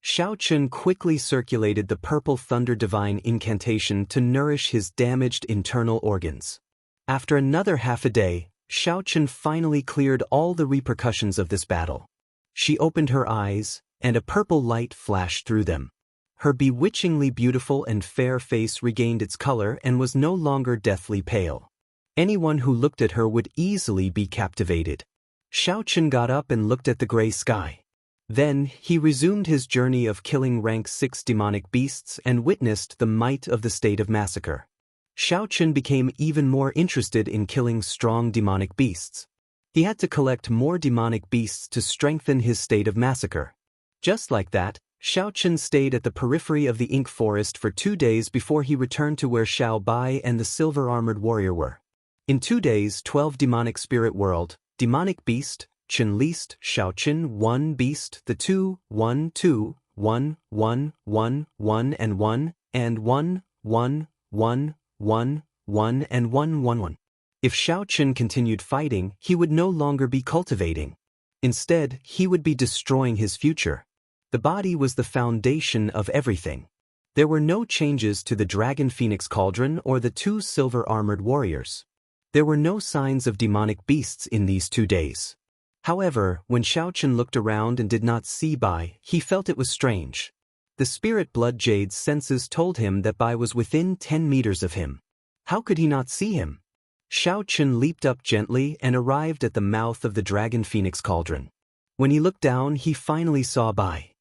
Xiao Chen quickly circulated the purple thunder divine incantation to nourish his damaged internal organs. After another half a day, Xiao Chen finally cleared all the repercussions of this battle. She opened her eyes, and a purple light flashed through them. Her bewitchingly beautiful and fair face regained its color and was no longer deathly pale. Anyone who looked at her would easily be captivated. Xiao Chen got up and looked at the gray sky. Then, he resumed his journey of killing rank 6 demonic beasts and witnessed the might of the state of massacre. Xiao Chen became even more interested in killing strong demonic beasts. He had to collect more demonic beasts to strengthen his state of massacre. Just like that, Xiao Chen stayed at the periphery of the ink forest for 2 days before he returned to where Xiao Bai and the silver-armored warrior were. In 2 days, 12 demonic spirit world, demonic beast, Chen List, Xiao Chen 1 beast, the 2, 1, 2, 1, 1, 1, 1 and 1, and 1, 1, 1, 1, 1 and 1, 1, 1. If Xiao Chen continued fighting, he would no longer be cultivating. Instead, he would be destroying his future. The body was the foundation of everything. There were no changes to the Dragon Phoenix Cauldron or the 2 silver-armored warriors. There were no signs of demonic beasts in these 2 days. However, when Xiao Chen looked around and did not see Bai, he felt it was strange. The spirit blood jade's senses told him that Bai was within 10 meters of him. How could he not see him? Xiao Chen leaped up gently and arrived at the mouth of the Dragon Phoenix Cauldron. When he looked down, he finally saw Bai.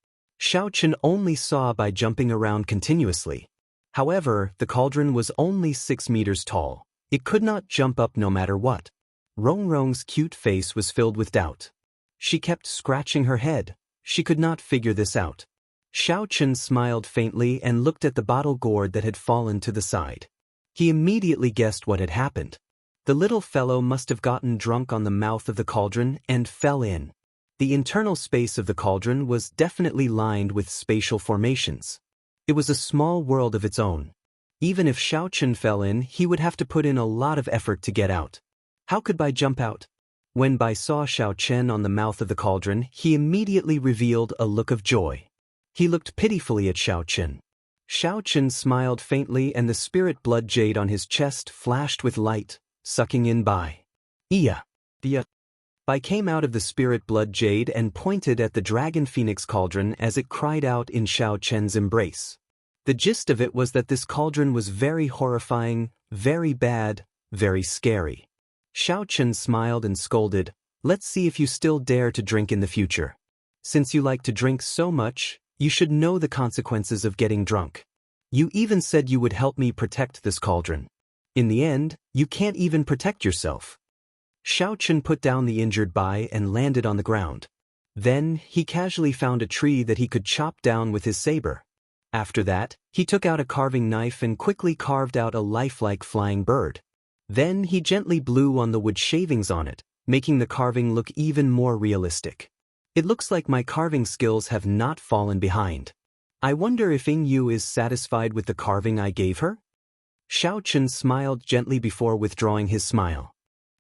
Xiao Chen only saw Bai jumping around continuously. However, the cauldron was only 6 meters tall. It could not jump up no matter what. Rongrong's cute face was filled with doubt. She kept scratching her head. She could not figure this out. Xiao Chen smiled faintly and looked at the bottle gourd that had fallen to the side. He immediately guessed what had happened. The little fellow must have gotten drunk on the mouth of the cauldron and fell in. The internal space of the cauldron was definitely lined with spatial formations. It was a small world of its own. Even if Xiao Chen fell in, he would have to put in a lot of effort to get out. How could Bai jump out? When Bai saw Xiao Chen on the mouth of the cauldron, he immediately revealed a look of joy. He looked pitifully at Xiao Chen. Xiao Chen smiled faintly and the spirit blood jade on his chest flashed with light, sucking in Bai. Iya. Bai came out of the spirit blood jade and pointed at the Dragon Phoenix Cauldron as it cried out in Xiao Chen's embrace. The gist of it was that this cauldron was very horrifying, very bad, very scary. Xiao Chen smiled and scolded, "Let's see if you still dare to drink in the future. Since you like to drink so much, you should know the consequences of getting drunk. You even said you would help me protect this cauldron. In the end, you can't even protect yourself." Xiao Chen put down the injured Bai and landed on the ground. Then, he casually found a tree that he could chop down with his saber. After that, he took out a carving knife and quickly carved out a lifelike flying bird. Then he gently blew on the wood shavings on it, making the carving look even more realistic. It looks like my carving skills have not fallen behind. I wonder if Ying Yu is satisfied with the carving I gave her? Xiao Chen smiled gently before withdrawing his smile.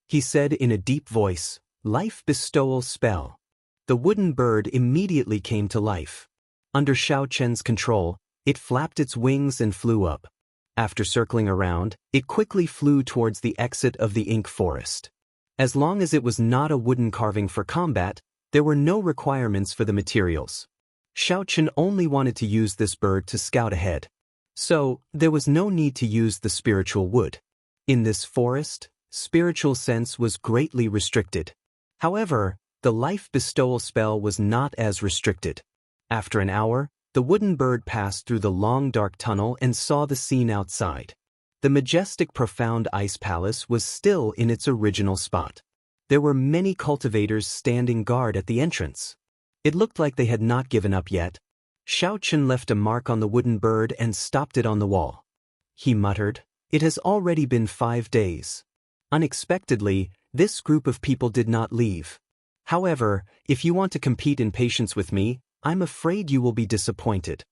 He said in a deep voice, "Life bestowal spell." The wooden bird immediately came to life. Under Xiao Chen's control, it flapped its wings and flew up. After circling around, it quickly flew towards the exit of the ink forest. As long as it was not a wooden carving for combat, there were no requirements for the materials. Xiao Chen only wanted to use this bird to scout ahead. So, there was no need to use the spiritual wood. In this forest, spiritual sense was greatly restricted. However, the life bestowal spell was not as restricted. After an hour, the wooden bird passed through the long dark tunnel and saw the scene outside. The majestic profound ice palace was still in its original spot. There were many cultivators standing guard at the entrance. It looked like they had not given up yet. Xiao Chen left a mark on the wooden bird and stopped it on the wall. He muttered, "It has already been 5 days. Unexpectedly, this group of people did not leave. However, if you want to compete in patience with me, I'm afraid you will be disappointed."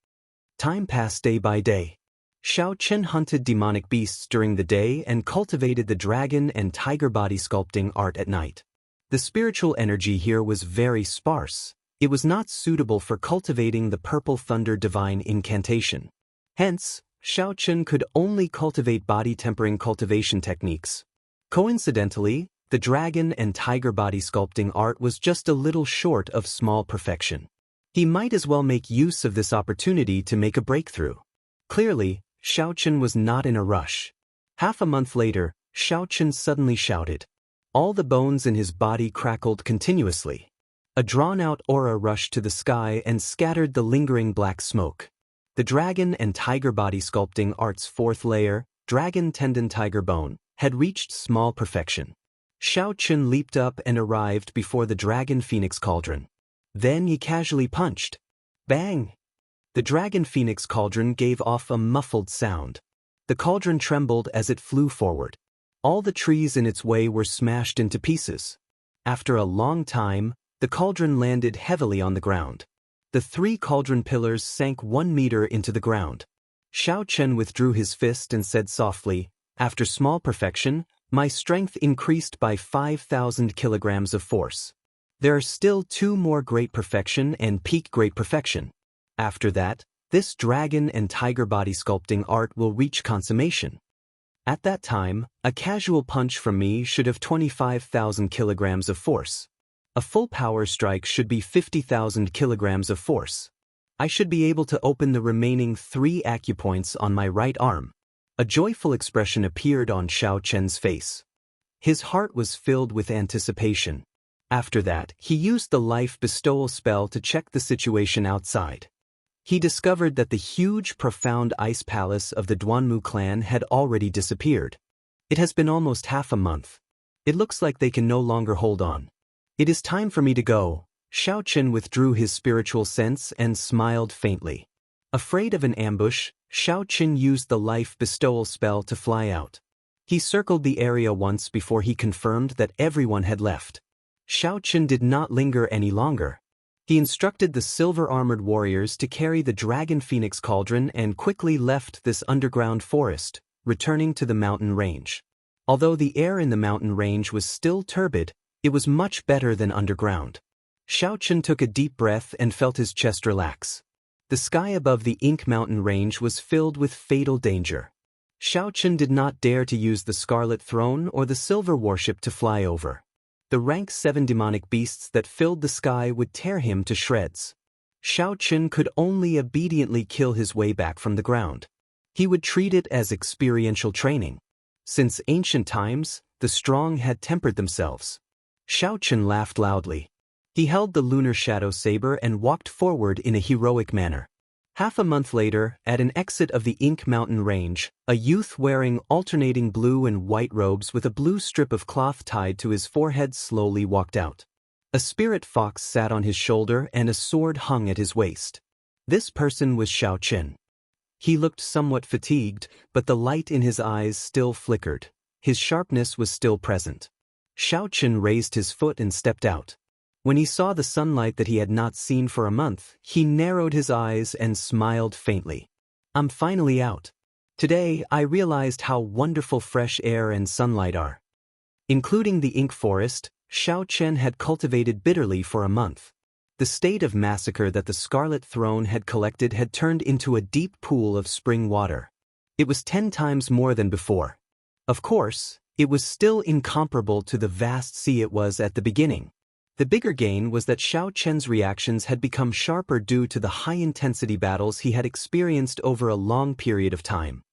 Time passed day by day. Xiao Chen hunted demonic beasts during the day and cultivated the dragon and tiger body sculpting art at night. The spiritual energy here was very sparse. It was not suitable for cultivating the purple thunder divine incantation. Hence, Xiao Chen could only cultivate body tempering cultivation techniques. Coincidentally, the dragon and tiger body sculpting art was just a little short of small perfection. He might as well make use of this opportunity to make a breakthrough. Clearly, Xiao Chen was not in a rush. Half a month later, Xiao Chen suddenly shouted. All the bones in his body crackled continuously. A drawn-out aura rushed to the sky and scattered the lingering black smoke. The dragon and tiger body sculpting art's 4th layer, dragon tendon tiger bone, had reached small perfection. Xiao Chen leaped up and arrived before the Dragon Phoenix Cauldron. Then he casually punched. Bang! The dragon phoenix cauldron gave off a muffled sound. The cauldron trembled as it flew forward. All the trees in its way were smashed into pieces. After a long time, the cauldron landed heavily on the ground. The 3 cauldron pillars sank 1 meter into the ground. Xiao Chen withdrew his fist and said softly, "After small perfection, my strength increased by 5,000 kilograms of force. There are still 2 more great perfection and peak great perfection. After that, this dragon and tiger body sculpting art will reach consummation. At that time, a casual punch from me should have 25,000 kilograms of force. A full power strike should be 50,000 kilograms of force. I should be able to open the remaining 3 acupoints on my right arm." A joyful expression appeared on Xiao Chen's face. His heart was filled with anticipation. After that, he used the life bestowal spell to check the situation outside. He discovered that the huge, profound ice palace of the Duanmu clan had already disappeared. It has been almost half a month. It looks like they can no longer hold on. "It is time for me to go." Xiao Chen withdrew his spiritual sense and smiled faintly. Afraid of an ambush, Xiao Chen used the life bestowal spell to fly out. He circled the area once before he confirmed that everyone had left. Xiao Chen did not linger any longer. He instructed the silver-armored warriors to carry the dragon phoenix cauldron and quickly left this underground forest, returning to the mountain range. Although the air in the mountain range was still turbid, it was much better than underground. Xiao Chen took a deep breath and felt his chest relax. The sky above the Ink Mountain range was filled with fatal danger. Xiao Chen did not dare to use the Scarlet Throne or the Silver Warship to fly over. The rank 7 demonic beasts that filled the sky would tear him to shreds. Xiao Chen could only obediently kill his way back from the ground. He would treat it as experiential training. Since ancient times, the strong had tempered themselves. Xiao Chen laughed loudly. He held the lunar shadow saber and walked forward in a heroic manner. Half a month later, at an exit of the Ink Mountain range, a youth wearing alternating blue and white robes with a blue strip of cloth tied to his forehead slowly walked out. A spirit fox sat on his shoulder and a sword hung at his waist. This person was Xiao Chen. He looked somewhat fatigued, but the light in his eyes still flickered. His sharpness was still present. Xiao Chen raised his foot and stepped out. When he saw the sunlight that he had not seen for a month, he narrowed his eyes and smiled faintly. "I'm finally out. Today, I realized how wonderful fresh air and sunlight are." Including the ink forest, Xiao Chen had cultivated bitterly for a month. The state of massacre that the Scarlet Throne had collected had turned into a deep pool of spring water. It was 10 times more than before. Of course, it was still incomparable to the vast sea it was at the beginning. The bigger gain was that Xiao Chen's reactions had become sharper due to the high-intensity battles he had experienced over a long period of time.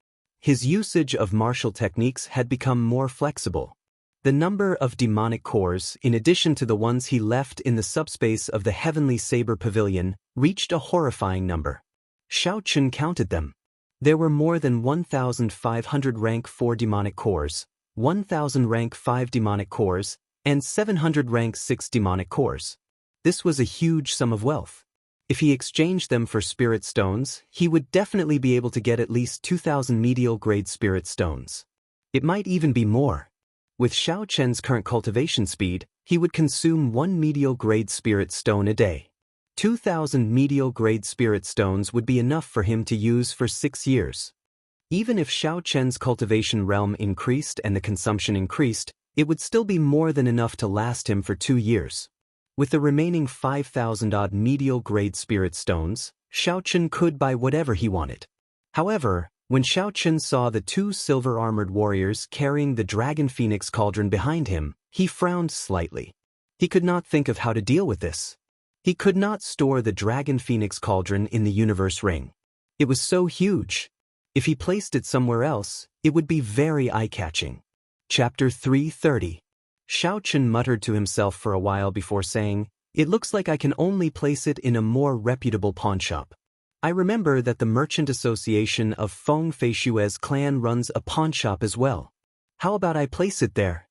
His usage of martial techniques had become more flexible. The number of demonic cores, in addition to the ones he left in the subspace of the Heavenly Saber Pavilion, reached a horrifying number. Xiao Chen counted them. There were more than 1,500 rank 4 demonic cores, 1,000 rank 5 demonic cores, and 700 rank 6 demonic cores. This was a huge sum of wealth. If he exchanged them for spirit stones, he would definitely be able to get at least 2,000 medial grade spirit stones. It might even be more. With Xiao Chen's current cultivation speed, he would consume 1 medial grade spirit stone a day. 2,000 medial grade spirit stones would be enough for him to use for 6 years. Even if Xiao Chen's cultivation realm increased and the consumption increased, it would still be more than enough to last him for 2 years. With the remaining 5,000-odd medial grade spirit stones, Xiao Chen could buy whatever he wanted. However, when Xiao Chen saw the 2 silver-armored warriors carrying the Dragon Phoenix cauldron behind him, he frowned slightly. He could not think of how to deal with this. He could not store the Dragon Phoenix cauldron in the universe ring. It was so huge. If he placed it somewhere else, it would be very eye-catching. Chapter 330. Xiao Chen muttered to himself for a while before saying, "It looks like I can only place it in a more reputable pawnshop. I remember that the Merchant Association of Feng Feishue's clan runs a pawnshop as well. How about I place it there?"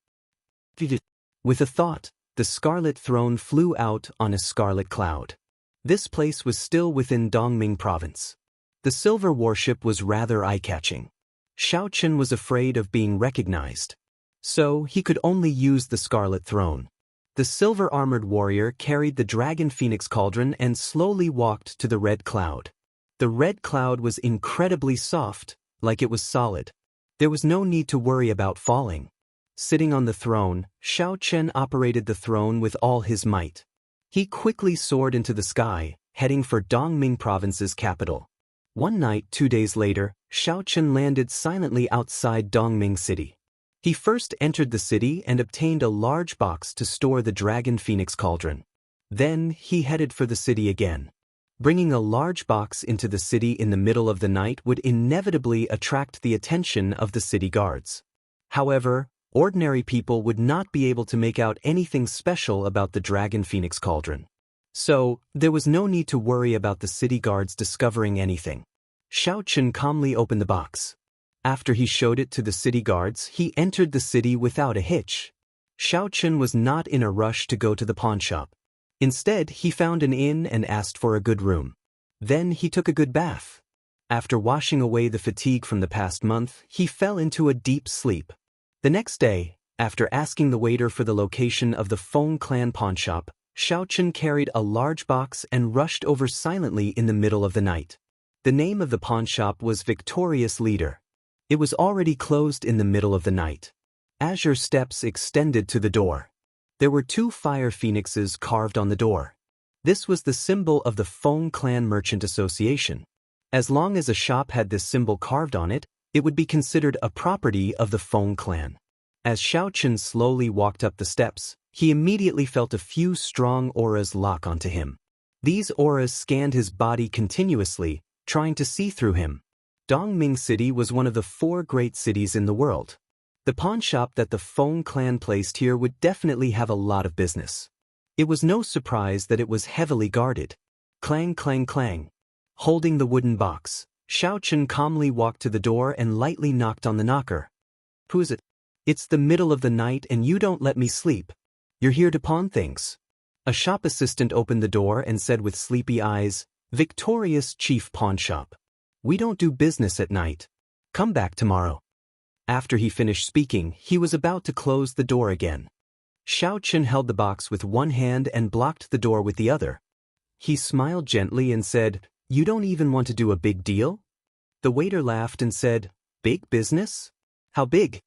With a thought, the Scarlet Throne flew out on a scarlet cloud. This place was still within Dongming province. The silver warship was rather eye-catching. Xiao Chen was afraid of being recognized. So, he could only use the Scarlet Throne. The silver-armored warrior carried the Dragon Phoenix Cauldron and slowly walked to the red cloud. The red cloud was incredibly soft, like it was solid. There was no need to worry about falling. Sitting on the throne, Xiao Chen operated the throne with all his might. He quickly soared into the sky, heading for Dongming province's capital. One night 2 days later, Xiao Chen landed silently outside Dongming city. He first entered the city and obtained a large box to store the Dragon Phoenix Cauldron. Then, he headed for the city again. Bringing a large box into the city in the middle of the night would inevitably attract the attention of the city guards. However, ordinary people would not be able to make out anything special about the Dragon Phoenix Cauldron. So, there was no need to worry about the city guards discovering anything. Xiao Chen calmly opened the box. After he showed it to the city guards, he entered the city without a hitch. Xiao Chen was not in a rush to go to the pawnshop. Instead, he found an inn and asked for a good room. Then he took a good bath. After washing away the fatigue from the past month, he fell into a deep sleep. The next day, after asking the waiter for the location of the Feng clan pawnshop, Xiao Chen carried a large box and rushed over silently in the middle of the night. The name of the pawnshop was Victorious Leader. It was already closed in the middle of the night. Azure steps extended to the door. There were 2 fire phoenixes carved on the door. This was the symbol of the Feng Clan Merchant Association. As long as a shop had this symbol carved on it, it would be considered a property of the Feng clan. As Xiao Chen slowly walked up the steps, he immediately felt a few strong auras lock onto him. These auras scanned his body continuously, trying to see through him. Dongming City was one of the 4 great cities in the world. The pawnshop that the Feng clan placed here would definitely have a lot of business. It was no surprise that it was heavily guarded. Clang, clang, clang. Holding the wooden box, Xiao Chen calmly walked to the door and lightly knocked on the knocker. Who is it? It's the middle of the night and you don't let me sleep. You're here to pawn things. A shop assistant opened the door and said with sleepy eyes, Victorious Chief Pawnshop. We don't do business at night. Come back tomorrow. After he finished speaking, he was about to close the door again. Xiao Chen held the box with one hand and blocked the door with the other. He smiled gently and said, You don't even want to do a big deal? The waiter laughed and said, Big business? How big?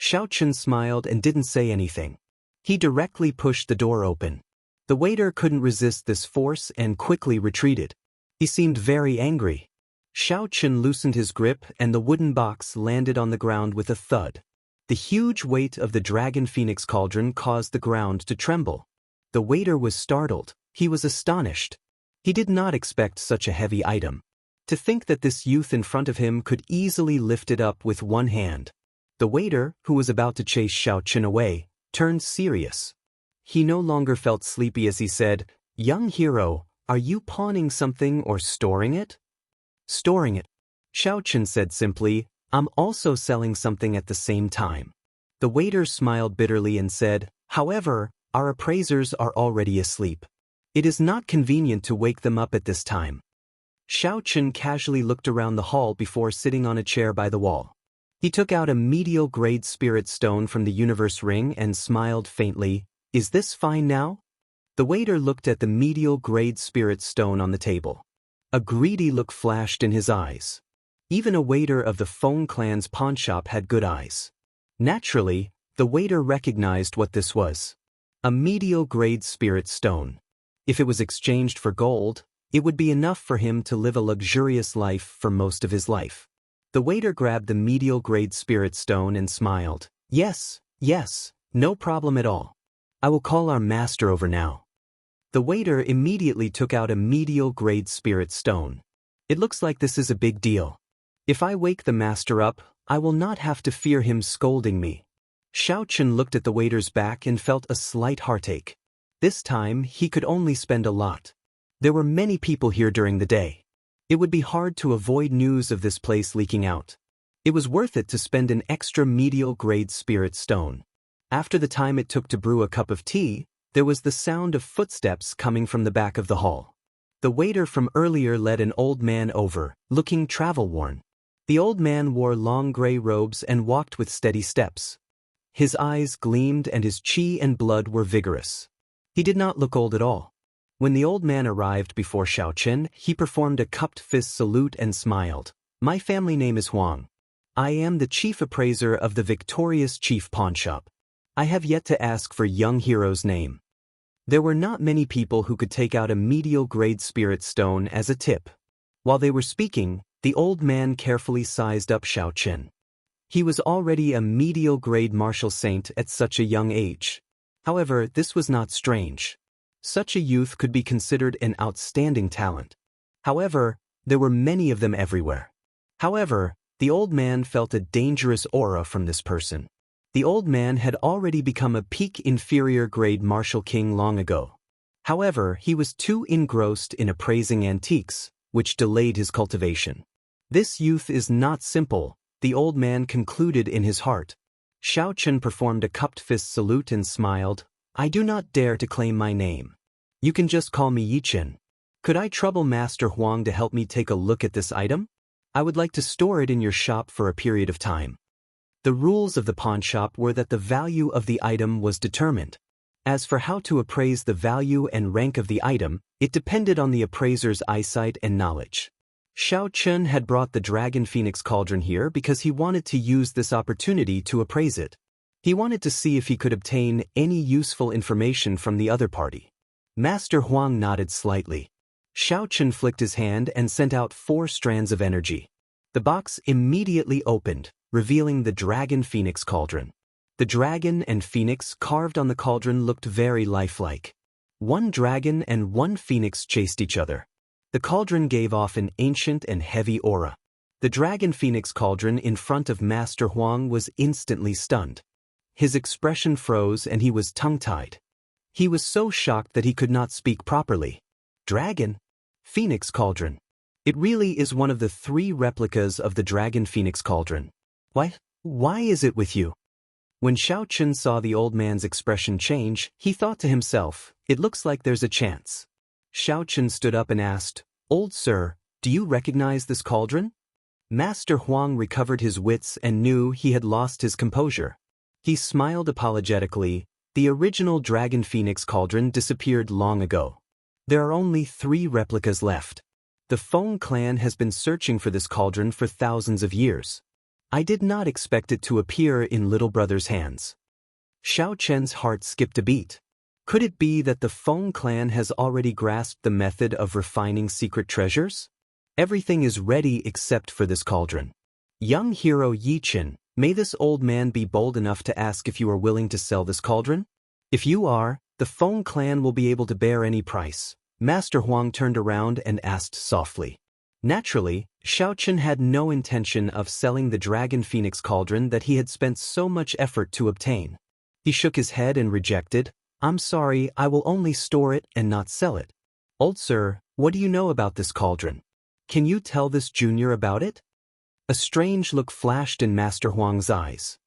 Xiao Chen smiled and didn't say anything. He directly pushed the door open. The waiter couldn't resist this force and quickly retreated. He seemed very angry. Xiao Chen loosened his grip and the wooden box landed on the ground with a thud. The huge weight of the Dragon Phoenix Cauldron caused the ground to tremble. The waiter was startled. He was astonished. He did not expect such a heavy item. To think that this youth in front of him could easily lift it up with one hand. The waiter, who was about to chase Xiao Chen away, turned serious. He no longer felt sleepy as he said, Young hero, are you pawning something or storing it? Storing it. Xiao Chen said simply, I'm also selling something at the same time. The waiter smiled bitterly and said, However, our appraisers are already asleep. It is not convenient to wake them up at this time. Xiao Chen casually looked around the hall before sitting on a chair by the wall. He took out a medial-grade spirit stone from the universe ring and smiled faintly, Is this fine now? The waiter looked at the medial-grade spirit stone on the table. A greedy look flashed in his eyes. Even a waiter of the Feng clan's pawnshop had good eyes. Naturally, the waiter recognized what this was. A medial-grade spirit stone. If it was exchanged for gold, it would be enough for him to live a luxurious life for most of his life. The waiter grabbed the medial-grade spirit stone and smiled. Yes, no problem at all. I will call our master over now. The waiter immediately took out a medial-grade spirit stone. It looks like this is a big deal. If I wake the master up, I will not have to fear him scolding me. Xiao Chen looked at the waiter's back and felt a slight heartache. This time, he could only spend a lot. There were many people here during the day. It would be hard to avoid news of this place leaking out. It was worth it to spend an extra medial-grade spirit stone. After the time it took to brew a cup of tea, there was the sound of footsteps coming from the back of the hall. The waiter from earlier led an old man over, looking travel-worn. The old man wore long gray robes and walked with steady steps. His eyes gleamed and his chi and blood were vigorous. He did not look old at all. When the old man arrived before Xiaochen, he performed a cupped fist salute and smiled. "My family name is Huang. I am the chief appraiser of the victorious chief pawnshop. I have yet to ask for young hero's name." There were not many people who could take out a medial-grade spirit stone as a tip. While they were speaking, the old man carefully sized up Xiaochen. He was already a medial-grade martial saint at such a young age. However, this was not strange. Such a youth could be considered an outstanding talent. However, there were many of them everywhere. However, the old man felt a dangerous aura from this person. The old man had already become a peak inferior grade martial king long ago. However, he was too engrossed in appraising antiques, which delayed his cultivation. This youth is not simple, the old man concluded in his heart. Xiaochen performed a cupped fist salute and smiled. "I do not dare to claim my name. You can just call me Yichen. Could I trouble Master Huang to help me take a look at this item? I would like to store it in your shop for a period of time." The rules of the pawnshop were that the value of the item was determined. As for how to appraise the value and rank of the item, it depended on the appraiser's eyesight and knowledge. Xiaochen had brought the Dragon Phoenix Cauldron here because he wanted to use this opportunity to appraise it. He wanted to see if he could obtain any useful information from the other party. Master Huang nodded slightly. Xiaochen flicked his hand and sent out 4 strands of energy. The box immediately opened, revealing the Dragon Phoenix Cauldron. The dragon and phoenix carved on the cauldron looked very lifelike. One dragon and one phoenix chased each other. The cauldron gave off an ancient and heavy aura. The Dragon Phoenix Cauldron in front of Master Huang was instantly stunned. His expression froze and he was tongue-tied. He was so shocked that he could not speak properly. Dragon Phoenix Cauldron. It really is one of the 3 replicas of the Dragon Phoenix Cauldron. Why is it with you? When Xiaochen saw the old man's expression change, he thought to himself, "It looks like there's a chance." Xiaochen stood up and asked, "Old sir, do you recognize this cauldron?" Master Huang recovered his wits and knew he had lost his composure. He smiled apologetically. The original Dragon Phoenix Cauldron disappeared long ago. There are only 3 replicas left. The Feng clan has been searching for this cauldron for thousands of years. I did not expect it to appear in little brother's hands. Xiaochen's heart skipped a beat. Could it be that the Feng clan has already grasped the method of refining secret treasures? Everything is ready except for this cauldron. Young hero Yichen, may this old man be bold enough to ask if you are willing to sell this cauldron? If you are, the Feng clan will be able to bear any price. Master Huang turned around and asked softly. Naturally, Xiaochen had no intention of selling the Dragon Phoenix Cauldron that he had spent so much effort to obtain. He shook his head and rejected. "I'm sorry, I will only store it and not sell it." "Old sir, what do you know about this cauldron? Can you tell this junior about it?" A strange look flashed in Master Huang's eyes.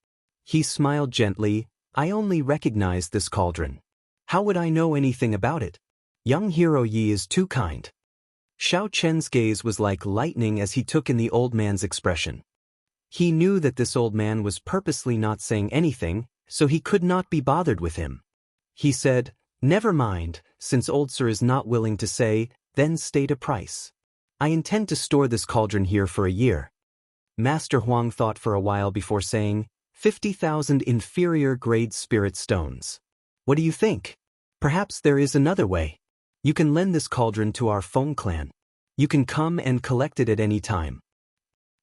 He smiled gently. "I only recognize this cauldron. How would I know anything about it? Young hero Yi is too kind." Xiaochen's gaze was like lightning as he took in the old man's expression. He knew that this old man was purposely not saying anything, so he could not be bothered with him. He said, "Never mind, since old sir is not willing to say, then state a price. I intend to store this cauldron here for a year." Master Huang thought for a while before saying, 50,000 inferior grade spirit stones. What do you think? Perhaps there is another way. You can lend this cauldron to our Feng clan. You can come and collect it at any time.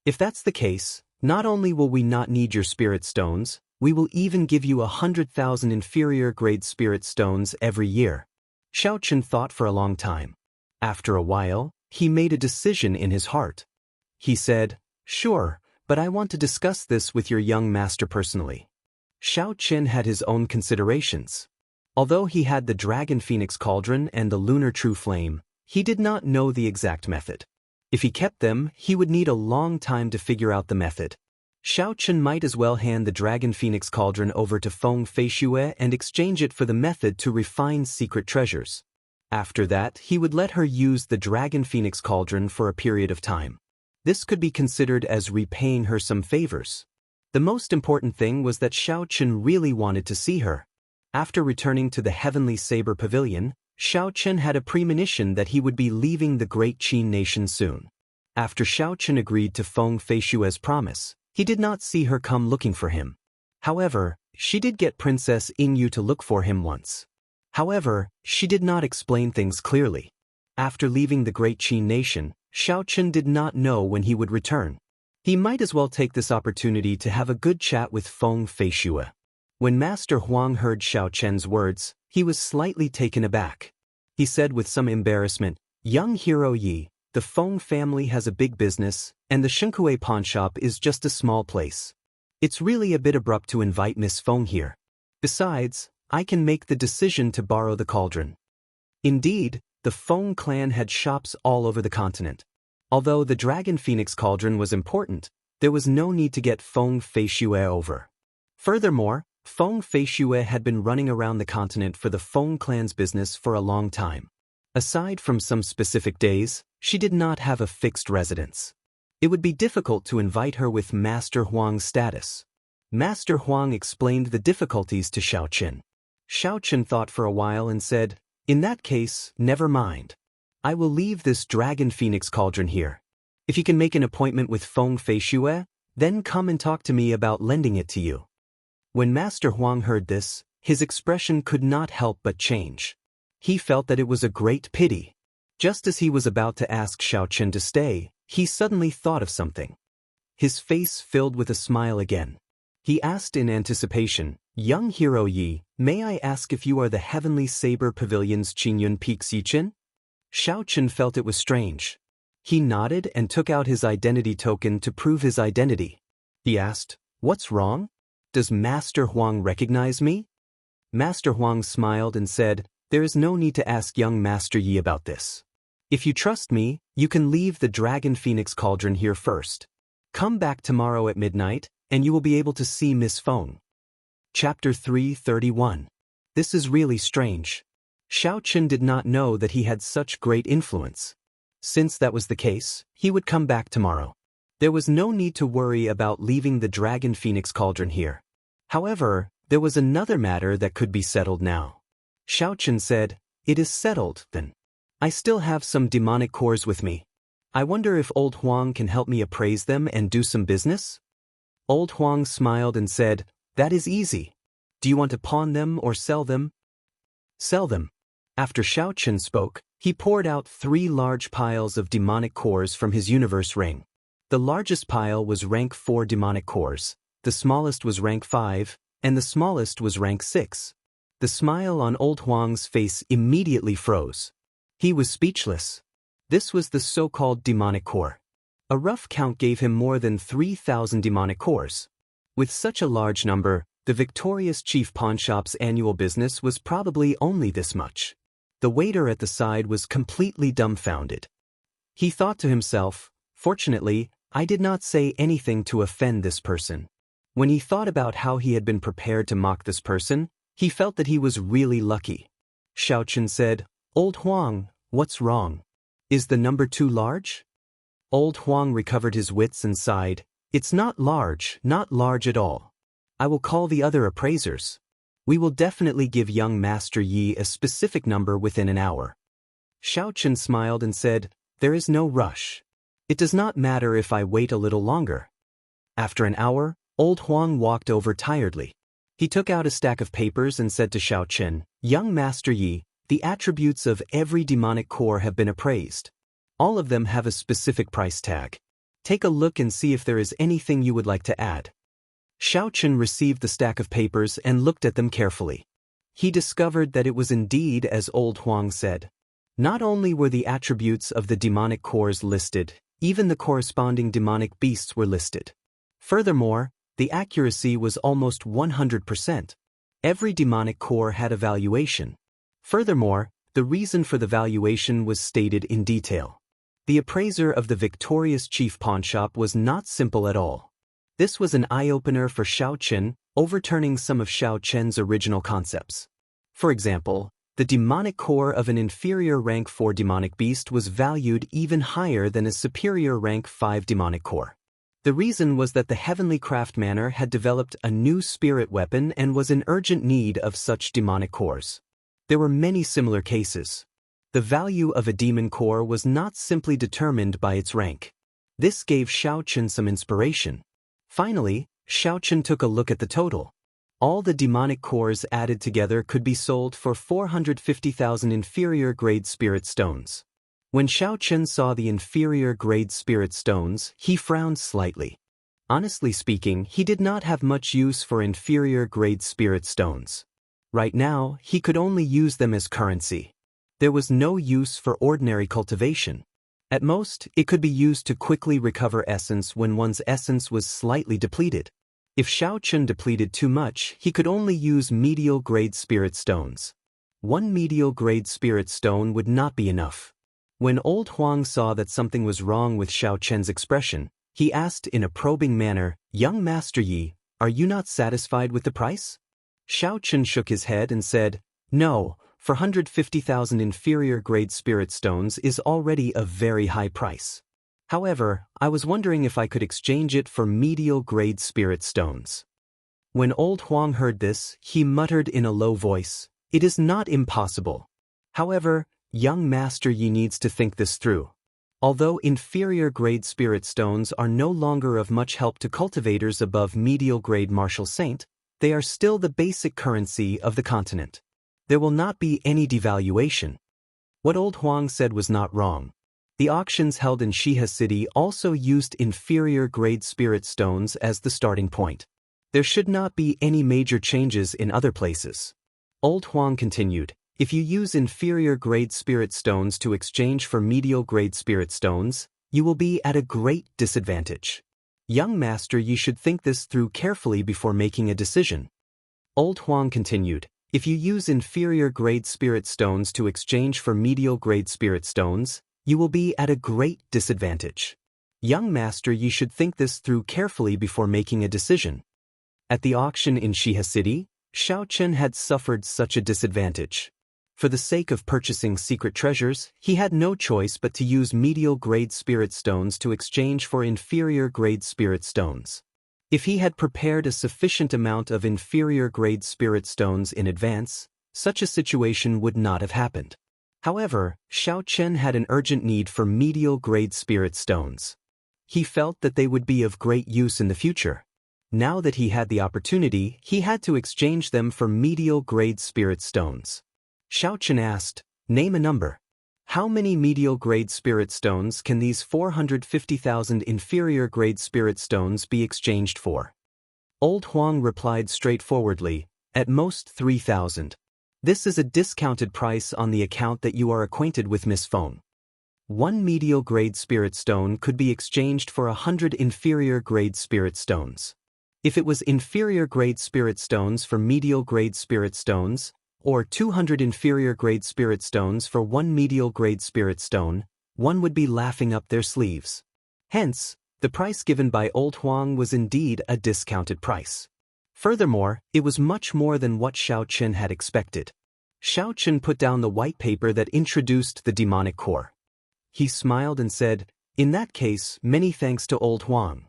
If that's the case, not only will we not need your spirit stones, we will even give you 100,000 inferior grade spirit stones every year. Xiaochen thought for a long time. After a while, he made a decision in his heart. He said, "Sure, but I want to discuss this with your young master personally." Xiaochen had his own considerations. Although he had the Dragon Phoenix Cauldron and the Lunar True Flame, he did not know the exact method. If he kept them, he would need a long time to figure out the method. Xiaochen might as well hand the Dragon Phoenix Cauldron over to Feng Feishue and exchange it for the method to refine secret treasures. After that, he would let her use the Dragon Phoenix Cauldron for a period of time. This could be considered as repaying her some favors. The most important thing was that Xiao Chen really wanted to see her. After returning to the Heavenly Saber Pavilion, Xiao Chen had a premonition that he would be leaving the Great Qin nation soon. After Xiao Chen agreed to Feng Feishue's promise, he did not see her come looking for him. However, she did get Princess Yingyu to look for him once. However, she did not explain things clearly. After leaving the Great Qin nation, Xiao Chen did not know when he would return. He might as well take this opportunity to have a good chat with Feng Feishue. When Master Huang heard Xiao Chen's words, he was slightly taken aback. He said with some embarrassment, "Young hero Yi, the Feng family has a big business, and the Shenkue pawnshop is just a small place. It's really a bit abrupt to invite Miss Feng here. Besides, I can make the decision to borrow the cauldron." Indeed, the Feng clan had shops all over the continent. Although the Dragon Phoenix Cauldron was important, there was no need to get Feng Feishue over. Furthermore, Feng Feishue had been running around the continent for the Feng clan's business for a long time. Aside from some specific days, she did not have a fixed residence. It would be difficult to invite her with Master Huang's status. Master Huang explained the difficulties to Xiao Chen. Xiao Chen thought for a while and said, "In that case, never mind. I will leave this Dragon Phoenix Cauldron here. If you can make an appointment with Feng Feishue, then come and talk to me about lending it to you." When Master Huang heard this, his expression could not help but change. He felt that it was a great pity. Just as he was about to ask Xiao Chen to stay, he suddenly thought of something. His face filled with a smile again. He asked in anticipation, "Young hero Yi, may I ask if you are the Heavenly Saber Pavilion's Qingyun Peak Xichen?" Xiao Chen felt it was strange. He nodded and took out his identity token to prove his identity. He asked, "What's wrong? Does Master Huang recognize me?" Master Huang smiled and said, "There is no need to ask young Master Yi about this. If you trust me, you can leave the Dragon Phoenix Cauldron here first. Come back tomorrow at midnight, and you will be able to see Miss Feng." Chapter 331. This is really strange. Xiao Chen did not know that he had such great influence. Since that was the case, he would come back tomorrow. There was no need to worry about leaving the Dragon Phoenix Cauldron here. However, there was another matter that could be settled now. Xiao Chen said, "It is settled, then. I still have some demonic cores with me. I wonder if Old Huang can help me appraise them and do some business?" Old Huang smiled and said, "That is easy. Do you want to pawn them or sell them?" "Sell them." After Xiao Chen spoke, he poured out 3 large piles of demonic cores from his universe ring. The largest pile was rank 4 demonic cores, the smallest was rank 5, and the smallest was rank 6. The smile on Old Huang's face immediately froze. He was speechless. This was the so-called demonic core. A rough count gave him more than 3,000 demonic cores. With such a large number, the victorious chief pawnshop's annual business was probably only this much. The waiter at the side was completely dumbfounded. He thought to himself, "Fortunately, I did not say anything to offend this person." When he thought about how he had been prepared to mock this person, he felt that he was really lucky. Xiao Chen said, "Old Huang, what's wrong? Is the number too large?" Old Huang recovered his wits and sighed, "It's not large at all. I will call the other appraisers. We will definitely give young Master Yi a specific number within an hour." Xiao Chen smiled and said, "There is no rush. It does not matter if I wait a little longer." After an hour, Old Huang walked over tiredly. He took out a stack of papers and said to Xiao Chen, "Young Master Yi, the attributes of every demonic core have been appraised. All of them have a specific price tag. Take a look and see if there is anything you would like to add." Xiao Chen received the stack of papers and looked at them carefully. He discovered that it was indeed as Old Huang said. Not only were the attributes of the demonic cores listed, even the corresponding demonic beasts were listed. Furthermore, the accuracy was almost 100%. Every demonic core had a valuation. Furthermore, the reason for the valuation was stated in detail. The appraiser of the victorious chief pawnshop was not simple at all. This was an eye-opener for Xiao Chen, overturning some of Xiao Chen's original concepts. For example, The demonic core of an inferior rank 4 demonic beast was valued even higher than a superior rank 5 demonic core. The reason was that the heavenly craftsman had developed a new spirit weapon and was in urgent need of such demonic cores. There were many similar cases. The value of a demon core was not simply determined by its rank. This gave Xiaochen some inspiration. Finally, Xiaochen took a look at the total. All the demonic cores added together could be sold for 450,000 inferior grade spirit stones. When Xiaochen saw the inferior grade spirit stones, he frowned slightly. Honestly speaking, he did not have much use for inferior grade spirit stones. Right now, he could only use them as currency. There was no use for ordinary cultivation. At most, it could be used to quickly recover essence when one's essence was slightly depleted. If Xiaochen depleted too much, he could only use medial grade spirit stones. One medial grade spirit stone would not be enough. When Old Huang saw that something was wrong with Xiaochen's expression, he asked in a probing manner, "Young Master Yi, are you not satisfied with the price?" Xiaochen shook his head and said, "No, 450,000 inferior grade spirit stones is already a very high price. However, I was wondering if I could exchange it for medial grade spirit stones." When Old Huang heard this, he muttered in a low voice, "It is not impossible. However, young Master Yi needs to think this through. Although inferior grade spirit stones are no longer of much help to cultivators above medial grade martial saint, they are still the basic currency of the continent. There will not be any devaluation." What Old Huang said was not wrong. The auctions held in Shihe City also used inferior grade spirit stones as the starting point. There should not be any major changes in other places. Old Huang continued, "If you use inferior grade spirit stones to exchange for medial grade spirit stones, you will be at a great disadvantage. Young Master, you should think this through carefully before making a decision." Old Huang continued, "If you use inferior grade spirit stones to exchange for medial grade spirit stones, you will be at a great disadvantage. Young Master, you should think this through carefully before making a decision." At the auction in Shihe City, Xiaochen had suffered such a disadvantage. For the sake of purchasing secret treasures, he had no choice but to use medial grade spirit stones to exchange for inferior grade spirit stones. If he had prepared a sufficient amount of inferior grade spirit stones in advance, such a situation would not have happened. However, Xiaochen had an urgent need for medial grade spirit stones. He felt that they would be of great use in the future. Now that he had the opportunity, he had to exchange them for medial grade spirit stones. Xiaochen asked, "Name a number. How many medial grade spirit stones can these 450,000 inferior grade spirit stones be exchanged for?" Old Huang replied straightforwardly, "At most 3,000. This is a discounted price on the account that you are acquainted with Miss Feng. One medial grade spirit stone could be exchanged for 100 inferior grade spirit stones. If it was inferior grade spirit stones for medial grade spirit stones, or 200 inferior grade spirit stones for one medial grade spirit stone, one would be laughing up their sleeves. Hence, the price given by Old Huang was indeed a discounted price. Furthermore, it was much more than what Xiaochen had expected. Xiaochen put down the white paper that introduced the demonic core. He smiled and said, "In that case, many thanks to Old Huang."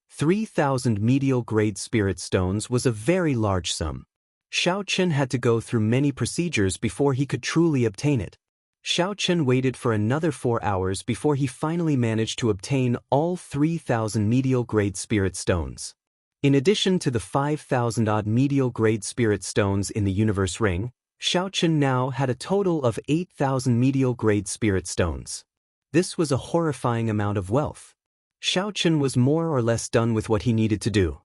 3,000 medial grade spirit stones was a very large sum. Xiaochen had to go through many procedures before he could truly obtain it. Xiaochen waited for another 4 hours before he finally managed to obtain all 3,000 medial grade spirit stones. In addition to the 5,000-odd medial grade spirit stones in the universe ring, Xiaochen now had a total of 8,000 medial grade spirit stones. This was a horrifying amount of wealth. Xiaochen was more or less done with what he needed to do.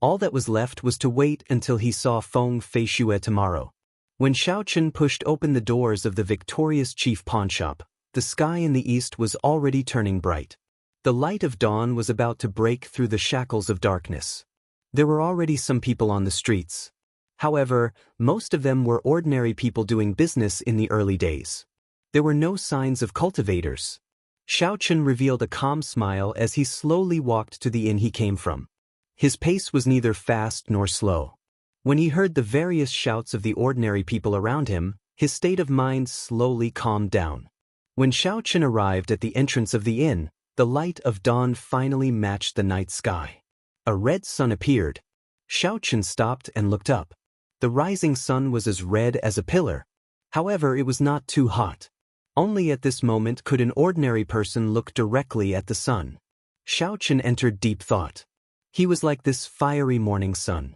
All that was left was to wait until he saw Feng Feishue tomorrow. When Xiaochen pushed open the doors of the victorious chief pawnshop, the sky in the east was already turning bright. The light of dawn was about to break through the shackles of darkness. There were already some people on the streets. However, most of them were ordinary people doing business in the early days. There were no signs of cultivators. Xiaochen revealed a calm smile as he slowly walked to the inn he came from. His pace was neither fast nor slow. When he heard the various shouts of the ordinary people around him, His state of mind slowly calmed down. When Xiao Chen arrived at the entrance of the inn, the light of dawn finally matched the night sky. A red sun appeared. Xiao Chen stopped and looked up. The rising sun was as red as a pillar. However, it was not too hot. Only at this moment could an ordinary person look directly at the sun. Xiao Chen entered deep thought. He was like this fiery morning sun.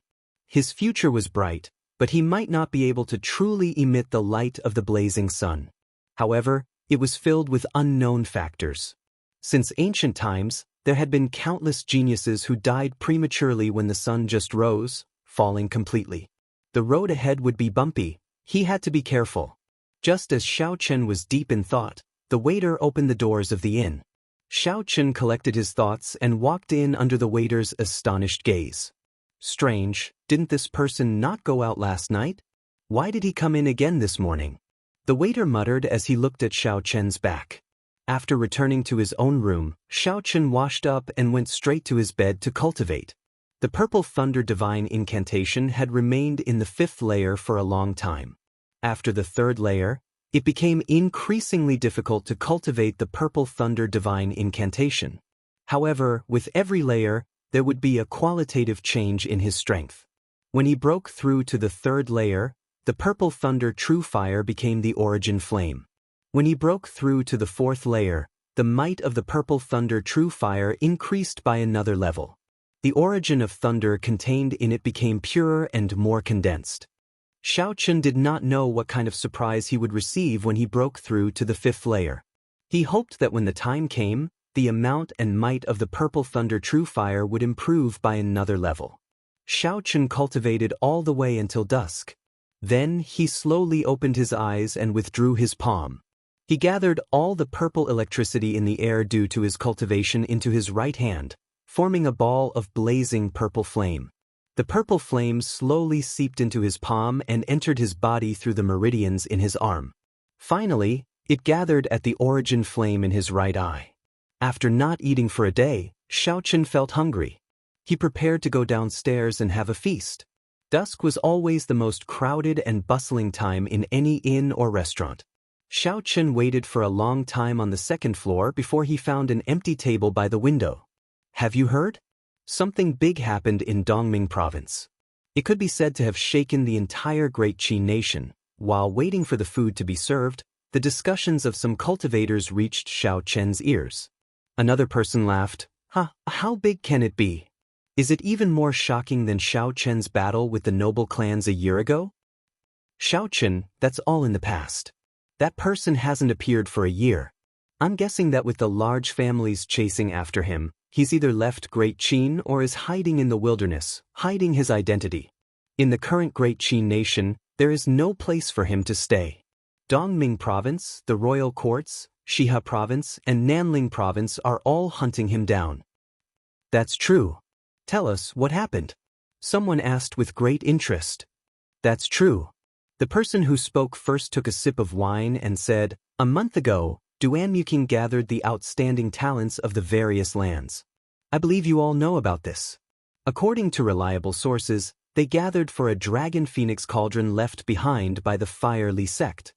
His future was bright, but he might not be able to truly emit the light of the blazing sun. However, it was filled with unknown factors. Since ancient times, there had been countless geniuses who died prematurely when the sun just rose, falling completely. The road ahead would be bumpy. He had to be careful. Just as Xiao Chen was deep in thought, the waiter opened the doors of the inn. Xiao Chen collected his thoughts and walked in under the waiter's astonished gaze. Strange, didn't this person not go out last night? Why did he come in again this morning? The waiter muttered as he looked at Xiao Chen's back. After returning to his own room, Xiao Chen washed up and went straight to his bed to cultivate. The Purple Thunder Divine Incantation had remained in the 5th layer for a long time. After the 3rd layer, it became increasingly difficult to cultivate the Purple Thunder Divine Incantation. However, with every layer, there would be a qualitative change in his strength. When he broke through to the 3rd layer, the Purple Thunder True Fire became the Origin Flame. When he broke through to the 4th layer, the might of the Purple Thunder True Fire increased by another level. The origin of thunder contained in it became purer and more condensed. Xiao Chen did not know what kind of surprise he would receive when he broke through to the 5th layer. He hoped that when the time came, the amount and might of the Purple Thunder True Fire would improve by another level. Xiao Chen cultivated all the way until dusk. Then he slowly opened his eyes and withdrew his palm. He gathered all the purple electricity in the air due to his cultivation into his right hand, forming a ball of blazing purple flame. The purple flame slowly seeped into his palm and entered his body through the meridians in his arm. Finally, it gathered at the origin flame in his right eye. After not eating for a day, Xiao Chen felt hungry. He prepared to go downstairs and have a feast. Dusk was always the most crowded and bustling time in any inn or restaurant. Xiao Chen waited for a long time on the 2nd floor before he found an empty table by the window. Have you heard? Something big happened in Dongming province. It could be said to have shaken the entire Great Qin nation. While waiting for the food to be served, the discussions of some cultivators reached Xiao Chen's ears. Another person laughed. How big can it be? Is it even more shocking than Xiao Chen's battle with the noble clans a year ago? Xiao Chen, that's all in the past. That person hasn't appeared for a year. I'm guessing that with the large families chasing after him, he's either left Great Qin or is hiding in the wilderness, hiding his identity. In the current Great Qin nation, there is no place for him to stay. Dongming province, the royal courts, Shihe province, and Nanling province are all hunting him down. That's true. Tell us what happened. Someone asked with great interest. That's true. The person who spoke first took a sip of wine and said, "A month ago, Duanmuking gathered the outstanding talents of the various lands. I believe you all know about this. According to reliable sources, they gathered for a dragon phoenix cauldron left behind by the Fire Li sect.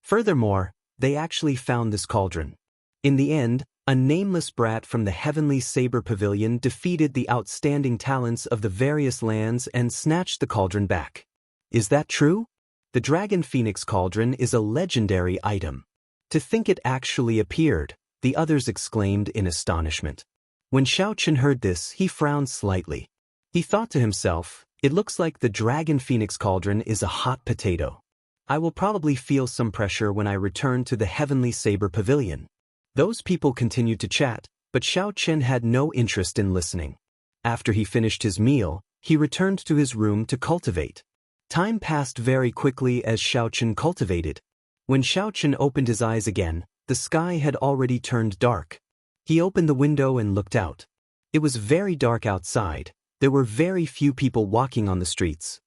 Furthermore, they actually found this cauldron. In the end, a nameless brat from the Heavenly Saber Pavilion defeated the outstanding talents of the various lands and snatched the cauldron back. Is that true? The Dragon Phoenix Cauldron is a legendary item. To think it actually appeared, the others exclaimed in astonishment. When Xiao Chen heard this, he frowned slightly. He thought to himself, it looks like the Dragon Phoenix Cauldron is a hot potato. I will probably feel some pressure when I return to the Heavenly Saber Pavilion. Those people continued to chat, but Xiao Chen had no interest in listening. After he finished his meal, he returned to his room to cultivate. Time passed very quickly as Xiao Chen cultivated. When Xiao Chen opened his eyes again, the sky had already turned dark. He opened the window and looked out. It was very dark outside. There were very few people walking on the streets.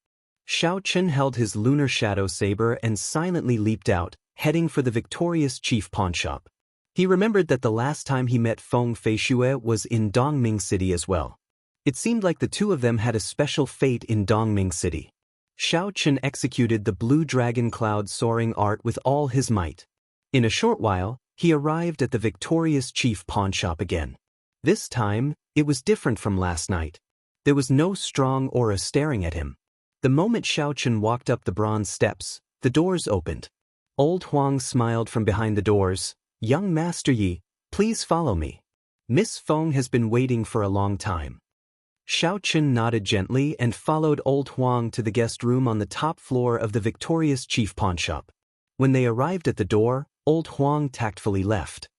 Xiao Chen held his lunar shadow saber and silently leaped out, heading for the victorious chief pawnshop. He remembered that the last time he met Feng Feishue was in Dongming City as well. It seemed like the two of them had a special fate in Dongming City. Xiao Chen executed the blue dragon cloud soaring art with all his might. In a short while, he arrived at the victorious chief pawnshop again. This time, it was different from last night. There was no strong aura staring at him. The moment Xiao Chen walked up the bronze steps, the doors opened. Old Huang smiled from behind the doors. "Young Master Yi, please follow me. Miss Feng has been waiting for a long time." Xiao Chen nodded gently and followed Old Huang to the guest room on the top floor of the victorious chief pawnshop. When they arrived at the door, Old Huang tactfully left.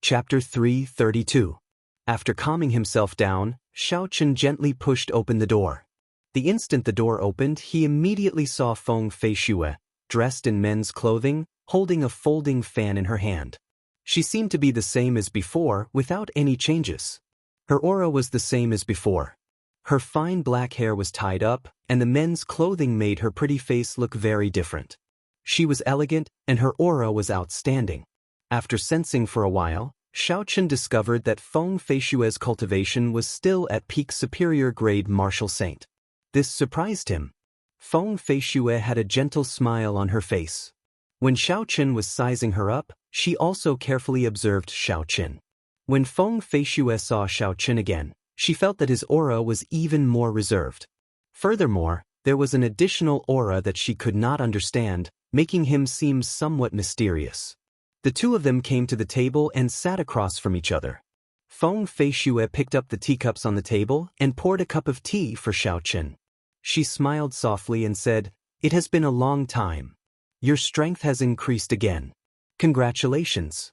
Chapter 332. After calming himself down, Xiao Chen gently pushed open the door. The instant the door opened, he immediately saw Feng Feishue, dressed in men's clothing, holding a folding fan in her hand. She seemed to be the same as before, without any changes. Her aura was the same as before. Her fine black hair was tied up, and the men's clothing made her pretty face look very different. She was elegant, and her aura was outstanding. After sensing for a while, Xiao Chen discovered that Feng Feishue's cultivation was still at peak superior grade martial saint. This surprised him. Feng Feishue had a gentle smile on her face. When Xiao Chen was sizing her up, she also carefully observed Xiao Chen. When Feng Feishue saw Xiao Chen again, she felt that his aura was even more reserved. Furthermore, there was an additional aura that she could not understand, making him seem somewhat mysterious. The two of them came to the table and sat across from each other. Feng Feishue picked up the teacups on the table and poured a cup of tea for Xiao Chen. She smiled softly and said, "It has been a long time. Your strength has increased again. Congratulations."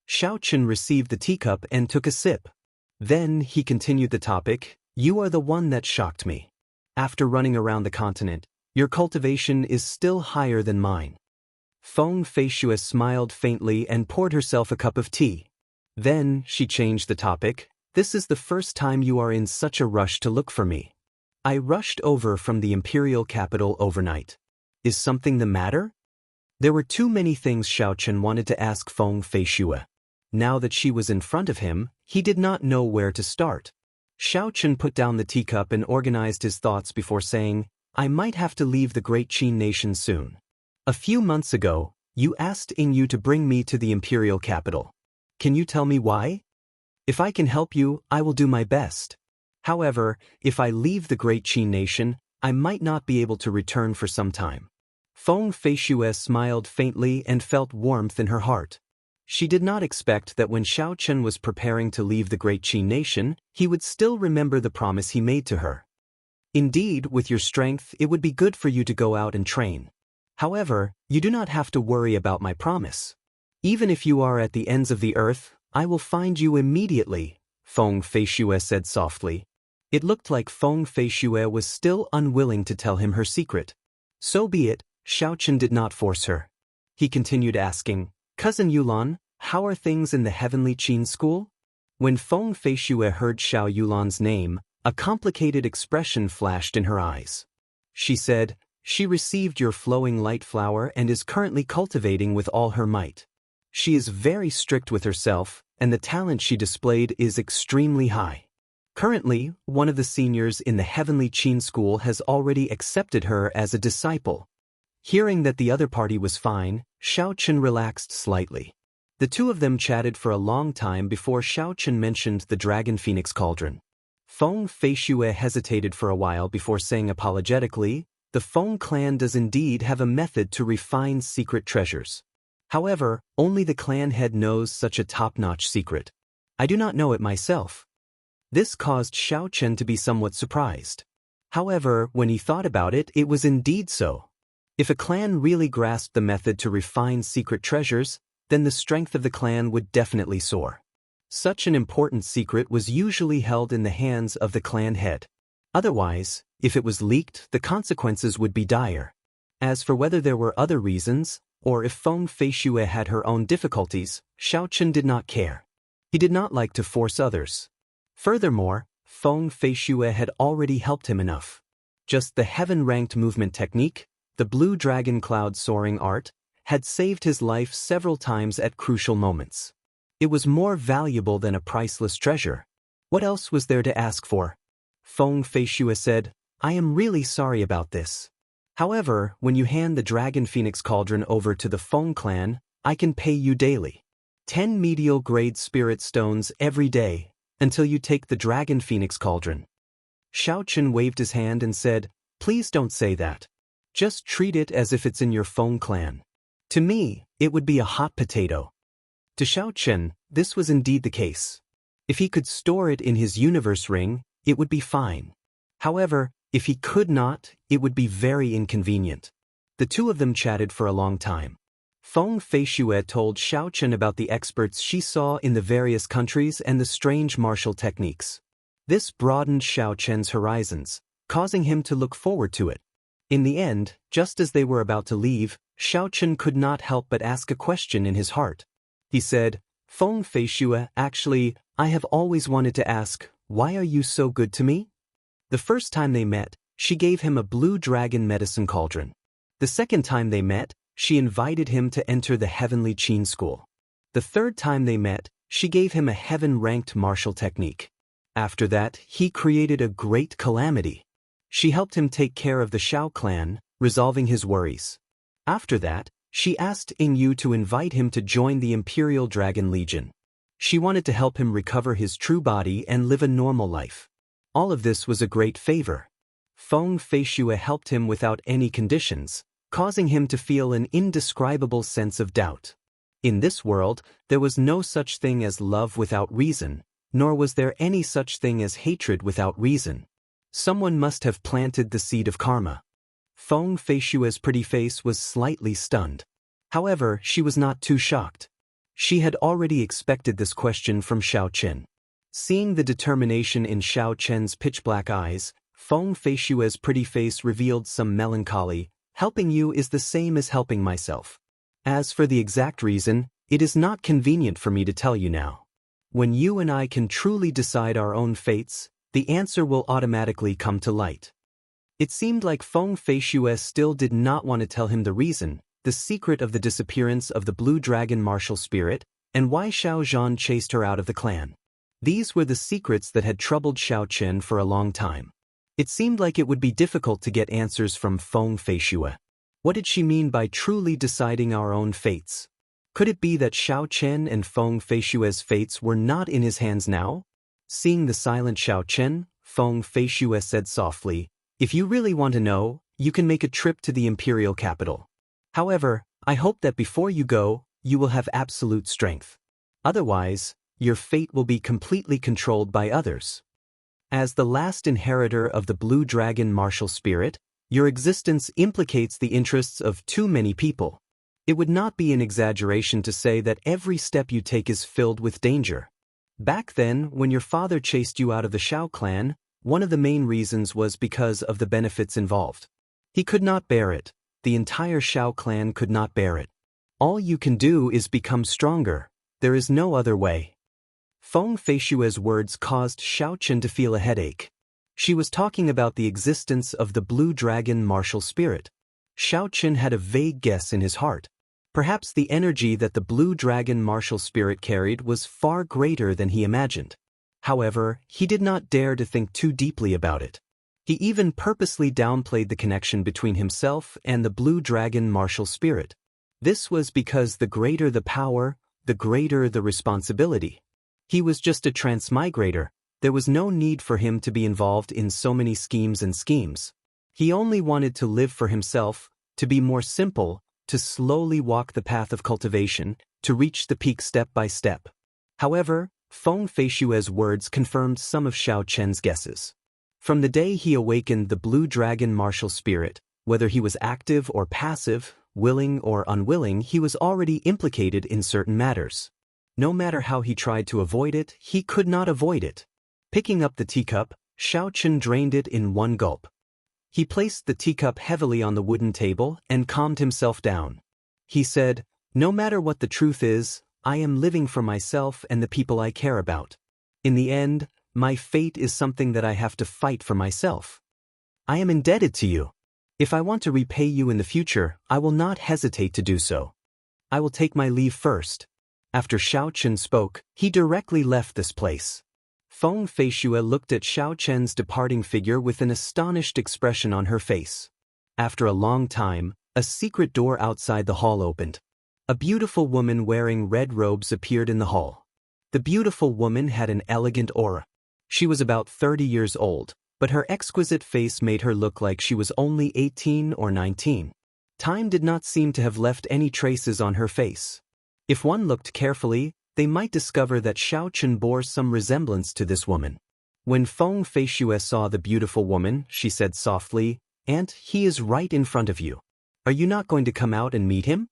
Xiao Chen received the teacup and took a sip. Then he continued the topic, "You are the one that shocked me. After running around the continent, your cultivation is still higher than mine." Feng Feishue smiled faintly and poured herself a cup of tea. Then she changed the topic, "This is the first time you are in such a rush to look for me. I rushed over from the imperial capital overnight. Is something the matter?" There were too many things Xiao Chen wanted to ask Feng Feishue. Now that she was in front of him, he did not know where to start. Xiao Chen put down the teacup and organized his thoughts before saying, "I might have to leave the great Qin nation soon. A few months ago, you asked Yu to bring me to the imperial capital. Can you tell me why? If I can help you, I will do my best. However, if I leave the great Qin nation, I might not be able to return for some time." Feng Feishue smiled faintly and felt warmth in her heart. She did not expect that when Xiao Chen was preparing to leave the great Qin nation, he would still remember the promise he made to her. "Indeed, with your strength, it would be good for you to go out and train. However, you do not have to worry about my promise. Even if you are at the ends of the earth, I will find you immediately," Feng Feishue said softly. It looked like Feng Feishue was still unwilling to tell him her secret. So be it, Xiao Chen did not force her. He continued asking, "Cousin Yulan, how are things in the heavenly Qin school?" When Feng Feishue heard Xiao Yulan's name, a complicated expression flashed in her eyes. She said, "She received your flowing light flower and is currently cultivating with all her might. She is very strict with herself, and the talent she displayed is extremely high. Currently, one of the seniors in the heavenly Qin school has already accepted her as a disciple." Hearing that the other party was fine, Xiao Chen relaxed slightly. The two of them chatted for a long time before Xiao Chen mentioned the Dragon Phoenix Cauldron. Feng Feishue hesitated for a while before saying apologetically, "The Feng clan does indeed have a method to refine secret treasures. However, only the clan head knows such a top-notch secret. I do not know it myself." This caused Xiao Chen to be somewhat surprised. However, when he thought about it, it was indeed so. If a clan really grasped the method to refine secret treasures, then the strength of the clan would definitely soar. Such an important secret was usually held in the hands of the clan head. Otherwise, if it was leaked, the consequences would be dire. As for whether there were other reasons, or if Feng Feishue had her own difficulties, Xiao Chen did not care. He did not like to force others. Furthermore, Feng Feishue had already helped him enough. Just the heaven-ranked movement technique, the blue dragon cloud soaring art, had saved his life several times at crucial moments. It was more valuable than a priceless treasure. What else was there to ask for? Feng Feishue said, "I am really sorry about this. However, when you hand the Dragon Phoenix Cauldron over to the Feng clan, I can pay you daily. 10 medial-grade spirit stones every day, until you take the Dragon Phoenix Cauldron. Xiao Chen waved his hand and said, "Please don't say that. Just treat it as if it's in your Feng clan. To me, it would be a hot potato." To Xiao Chen, this was indeed the case. If he could store it in his universe ring, it would be fine. However, if he could not, it would be very inconvenient. The two of them chatted for a long time. Feng Feishue told Xiao Chen about the experts she saw in the various countries and the strange martial techniques. This broadened Xiao Chen's horizons, causing him to look forward to it. In the end, just as they were about to leave, Xiao Chen could not help but ask a question in his heart. He said, "Feng Feishue, actually, I have always wanted to ask, why are you so good to me?" The first time they met, she gave him a blue dragon medicine cauldron. The second time they met, she invited him to enter the Heavenly Qin School. The third time they met, she gave him a heaven-ranked martial technique. After that, he created a great calamity. She helped him take care of the Shao clan, resolving his worries. After that, she asked Yu to invite him to join the Imperial Dragon Legion. She wanted to help him recover his true body and live a normal life. All of this was a great favor. Feng Feishue helped him without any conditions, causing him to feel an indescribable sense of doubt. In this world, there was no such thing as love without reason, nor was there any such thing as hatred without reason. Someone must have planted the seed of karma. Feng Feishue's pretty face was slightly stunned. However, she was not too shocked. She had already expected this question from Xiao Chen. Seeing the determination in Xiao Chen's pitch-black eyes, Feng Feishue's pretty face revealed some melancholy. "Helping you is the same as helping myself. As for the exact reason, it is not convenient for me to tell you now. When you and I can truly decide our own fates, the answer will automatically come to light." It seemed like Feng Feishue still did not want to tell him the reason, the secret of the disappearance of the Blue Dragon martial spirit, and why Xiao Zhan chased her out of the clan. These were the secrets that had troubled Xiao Chen for a long time. It seemed like it would be difficult to get answers from Feng Feishue. What did she mean by truly deciding our own fates? Could it be that Xiao Chen and Feng Feishue's fates were not in his hands now? Seeing the silent Xiao Chen, Feng Feishue said softly, "If you really want to know, you can make a trip to the imperial capital. However, I hope that before you go, you will have absolute strength. Otherwise, your fate will be completely controlled by others. As the last inheritor of the Blue Dragon martial spirit, your existence implicates the interests of too many people. It would not be an exaggeration to say that every step you take is filled with danger. Back then, when your father chased you out of the Shao clan, one of the main reasons was because of the benefits involved. He could not bear it. The entire Shao clan could not bear it. All you can do is become stronger. There is no other way." Feng Feishue's words caused Xiao Chen to feel a headache. She was talking about the existence of the Blue Dragon martial spirit. Xiao Chen had a vague guess in his heart. Perhaps the energy that the Blue Dragon martial spirit carried was far greater than he imagined. However, he did not dare to think too deeply about it. He even purposely downplayed the connection between himself and the Blue Dragon martial spirit. This was because the greater the power, the greater the responsibility. He was just a transmigrator. There was no need for him to be involved in so many schemes. He only wanted to live for himself, to be more simple, to slowly walk the path of cultivation, to reach the peak step by step. However, Feng Feishue's words confirmed some of Xiao Chen's guesses. From the day he awakened the Blue Dragon martial spirit, whether he was active or passive, willing or unwilling, he was already implicated in certain matters. No matter how he tried to avoid it, he could not avoid it. Picking up the teacup, Xiao Chen drained it in one gulp. He placed the teacup heavily on the wooden table and calmed himself down. He said, "No matter what the truth is, I am living for myself and the people I care about. In the end, my fate is something that I have to fight for myself. I am indebted to you. If I want to repay you in the future, I will not hesitate to do so. I will take my leave first." After Xiao Chen spoke, he directly left this place. Feng Feishue looked at Xiao Chen's departing figure with an astonished expression on her face. After a long time, a secret door outside the hall opened. A beautiful woman wearing red robes appeared in the hall. The beautiful woman had an elegant aura. She was about 30 years old, but her exquisite face made her look like she was only 18 or 19. Time did not seem to have left any traces on her face. If one looked carefully, they might discover that Xiaochen bore some resemblance to this woman. When Feng Feishue saw the beautiful woman, she said softly, "Aunt, he is right in front of you. Are you not going to come out and meet him?"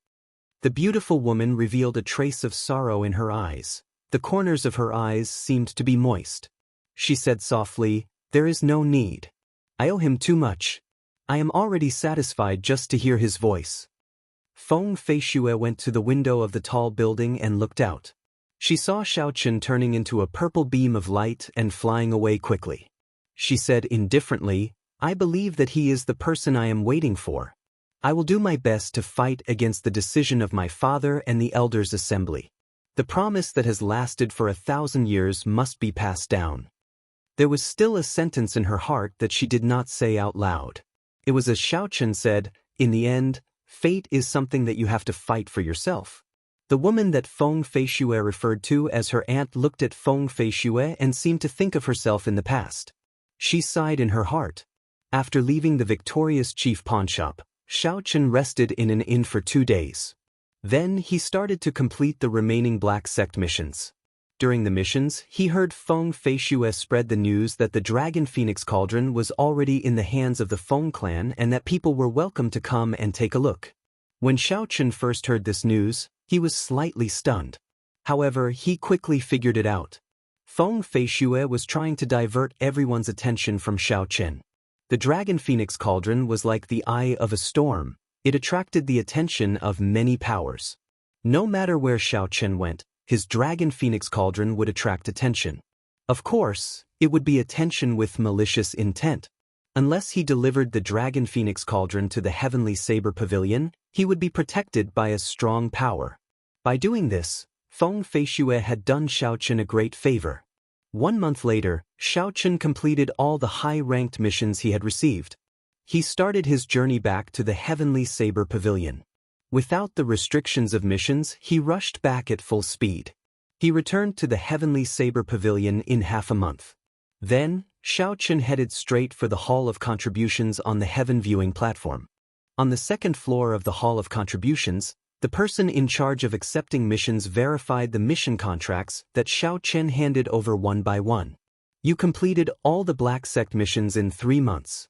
The beautiful woman revealed a trace of sorrow in her eyes. The corners of her eyes seemed to be moist. She said softly, "There is no need. I owe him too much. I am already satisfied just to hear his voice." Feng Feishue went to the window of the tall building and looked out. She saw Xiaochen turning into a purple beam of light and flying away quickly. She said indifferently, "I believe that he is the person I am waiting for. I will do my best to fight against the decision of my father and the elders' assembly. The promise that has lasted for 1,000 years must be passed down." There was still a sentence in her heart that she did not say out loud. It was as Xiaochen said, "In the end, fate is something that you have to fight for yourself." The woman that Feng Feishue referred to as her aunt looked at Feng Feishue and seemed to think of herself in the past. She sighed in her heart. After leaving the victorious chief pawnshop, Xiaochen rested in an inn for 2 days. Then he started to complete the remaining Black Sect missions. During the missions, he heard Feng Feishue spread the news that the Dragon Phoenix Cauldron was already in the hands of the Feng clan and that people were welcome to come and take a look. When Xiaochen first heard this news, he was slightly stunned. However, he quickly figured it out. Feng Feishue was trying to divert everyone's attention from Xiaochen. The Dragon Phoenix Cauldron was like the eye of a storm. It attracted the attention of many powers. No matter where Xiaochen went, his Dragon Phoenix Cauldron would attract attention. Of course, it would be attention with malicious intent. Unless he delivered the Dragon Phoenix Cauldron to the Heavenly Saber Pavilion, he would be protected by a strong power. By doing this, Feng Feishue had done Xiaochen a great favor. 1 month later, Xiaochen completed all the high-ranked missions he had received. He started his journey back to the Heavenly Saber Pavilion. Without the restrictions of missions, he rushed back at full speed. He returned to the Heavenly Saber Pavilion in half a month. Then, Xiaochen headed straight for the Hall of Contributions on the Heaven Viewing platform. On the second floor of the Hall of Contributions, the person in charge of accepting missions verified the mission contracts that Xiaochen handed over one by one. "You completed all the Black Sect missions in 3 months.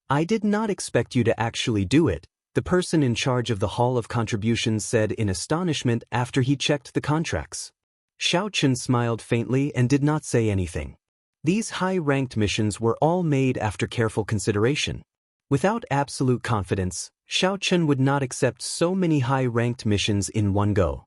I did not expect you to actually do it," the person in charge of the Hall of Contributions said in astonishment after he checked the contracts. Xiaochen smiled faintly and did not say anything. These high-ranked missions were all made after careful consideration. Without absolute confidence, Xiaochen would not accept so many high-ranked missions in one go.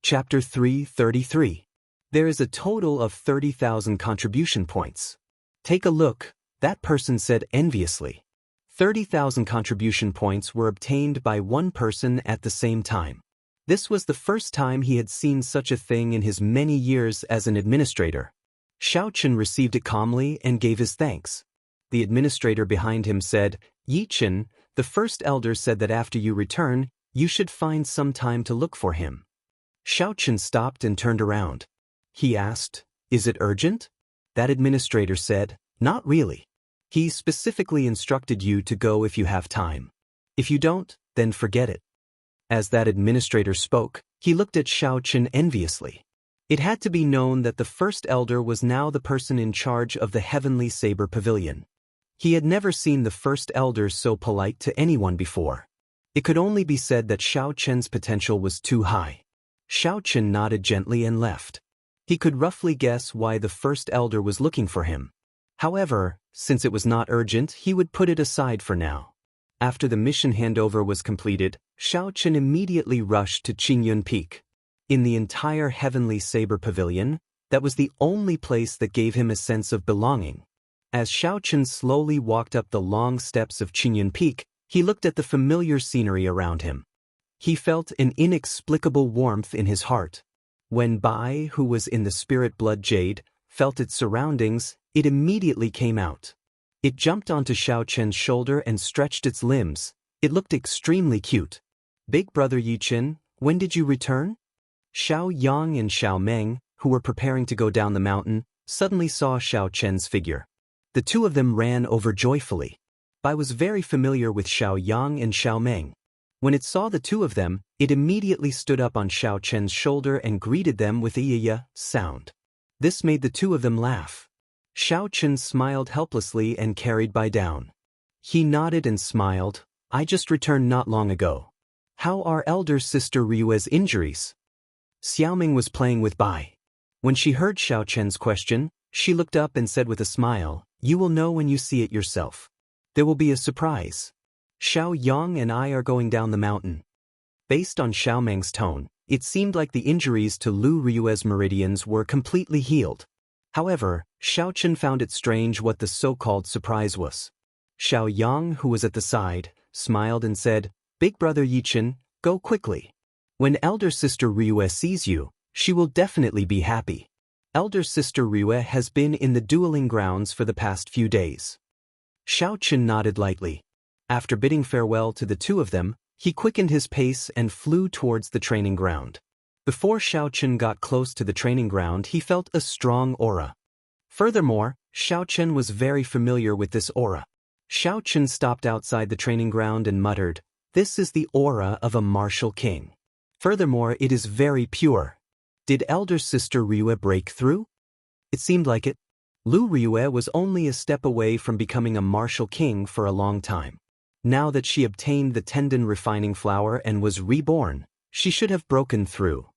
Chapter 333. There is a total of 30,000 contribution points. "Take a look," that person said enviously. 30,000 contribution points were obtained by one person at the same time. This was the first time he had seen such a thing in his many years as an administrator. Xiaochen received it calmly and gave his thanks. The administrator behind him said, "Yichen, the first elder said that after you return, you should find some time to look for him." Xiaochen stopped and turned around. He asked, "Is it urgent?" That administrator said, "Not really. He specifically instructed you to go if you have time. If you don't, then forget it." As that administrator spoke, he looked at Xiaochen enviously. It had to be known that the first elder was now the person in charge of the Heavenly Saber Pavilion. He had never seen the first elder so polite to anyone before. It could only be said that Xiaochen's potential was too high. Xiaochen nodded gently and left. He could roughly guess why the first elder was looking for him. However, since it was not urgent, he would put it aside for now. After the mission handover was completed, Xiaochen immediately rushed to Qingyun Peak. In the entire Heavenly Saber Pavilion, that was the only place that gave him a sense of belonging. As Xiaochen slowly walked up the long steps of Qingyun Peak, he looked at the familiar scenery around him. He felt an inexplicable warmth in his heart. When Bai, who was in the spirit blood jade, felt its surroundings, it immediately came out. It jumped onto Xiaochen's shoulder and stretched its limbs. It looked extremely cute. Big brother Yichen, when did you return? Xiao Yang and Xiao Meng, who were preparing to go down the mountain, suddenly saw Xiao Chen's figure. The two of them ran over joyfully. I was very familiar with Xiao Yang and Xiao Meng. When it saw the two of them, it immediately stood up on Xiao Chen's shoulder and greeted them with a ya sound. This made the two of them laugh. Xiao Chen smiled helplessly and carried Bai down. He nodded and smiled. I just returned not long ago. How are elder sister Ryue's injuries? Xiaoming was playing with Bai. When she heard Xiao Chen's question, she looked up and said with a smile, you will know when you see it yourself. There will be a surprise. Xiao Yang and I are going down the mountain. Based on Xiaomeng's tone, it seemed like the injuries to Lu Ryue's meridians were completely healed. However, Xiao Chen found it strange what the so-called surprise was. Xiao Yang, who was at the side, smiled and said, Big brother Yichen, go quickly. When elder sister Ryue sees you, she will definitely be happy. Elder sister Ryue has been in the dueling grounds for the past few days. Xiao Chen nodded lightly. After bidding farewell to the two of them, he quickened his pace and flew towards the training ground. Before Xiao Chen got close to the training ground, he felt a strong aura. Furthermore, Xiao Chen was very familiar with this aura. Xiao Chen stopped outside the training ground and muttered, This is the aura of a martial king. Furthermore, it is very pure. Did elder sister Ryue break through? It seemed like it. Lu Ryue was only a step away from becoming a martial king for a long time. Now that she obtained the tendon refining flower and was reborn, she should have broken through.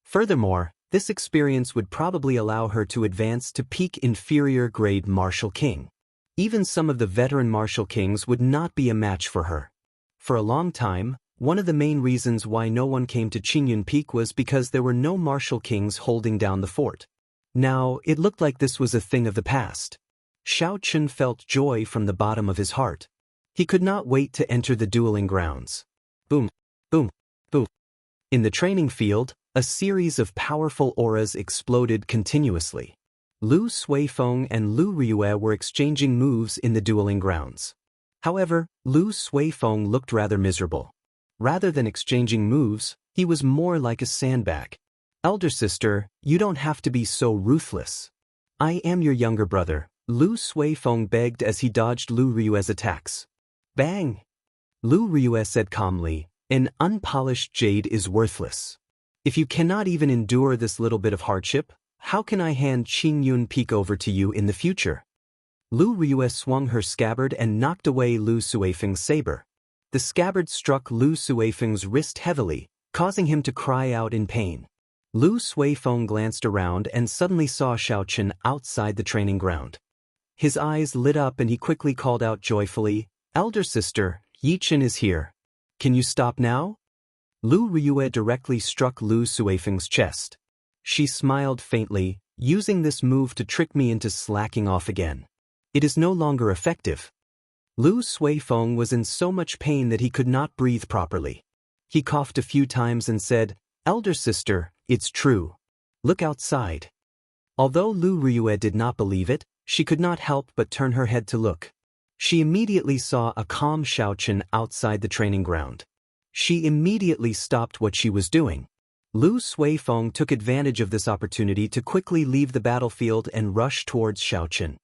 Furthermore, this experience would probably allow her to advance to peak inferior grade martial king. Even some of the veteran martial kings would not be a match for her. For a long time, one of the main reasons why no one came to Qingyun Peak was because there were no martial kings holding down the fort. Now, it looked like this was a thing of the past. Xiao Chen felt joy from the bottom of his heart. He could not wait to enter the dueling grounds. Boom, boom, boom. In the training field, a series of powerful auras exploded continuously. Lu Suifeng and Lu Ryue were exchanging moves in the dueling grounds. However, Lu Suifeng looked rather miserable. Rather than exchanging moves, he was more like a sandbag. Elder sister, you don't have to be so ruthless. I am your younger brother, Lu Suifeng begged as he dodged Lu Ryue's attacks. Bang! Lu Ryue said calmly, an unpolished jade is worthless. If you cannot even endure this little bit of hardship, how can I hand Qingyun Peak over to you in the future? Lu Ryue swung her scabbard and knocked away Lu Suifeng's saber. The scabbard struck Lu Suifeng's wrist heavily, causing him to cry out in pain. Lu Suifeng glanced around and suddenly saw Xiao Chen outside the training ground. His eyes lit up and he quickly called out joyfully, Elder sister, Yichen is here. Can you stop now? Lu Ryue directly struck Lu Suifeng's chest. She smiled faintly, using this move to trick me into slacking off again. It is no longer effective. Lu Suifeng was in so much pain that he could not breathe properly. He coughed a few times and said, Elder sister, it's true. Look outside. Although Lu Ryue did not believe it, she could not help but turn her head to look. She immediately saw a calm Xiao Chen outside the training ground. She immediately stopped what she was doing. Lu Suifeng took advantage of this opportunity to quickly leave the battlefield and rush towards Xiao Chen.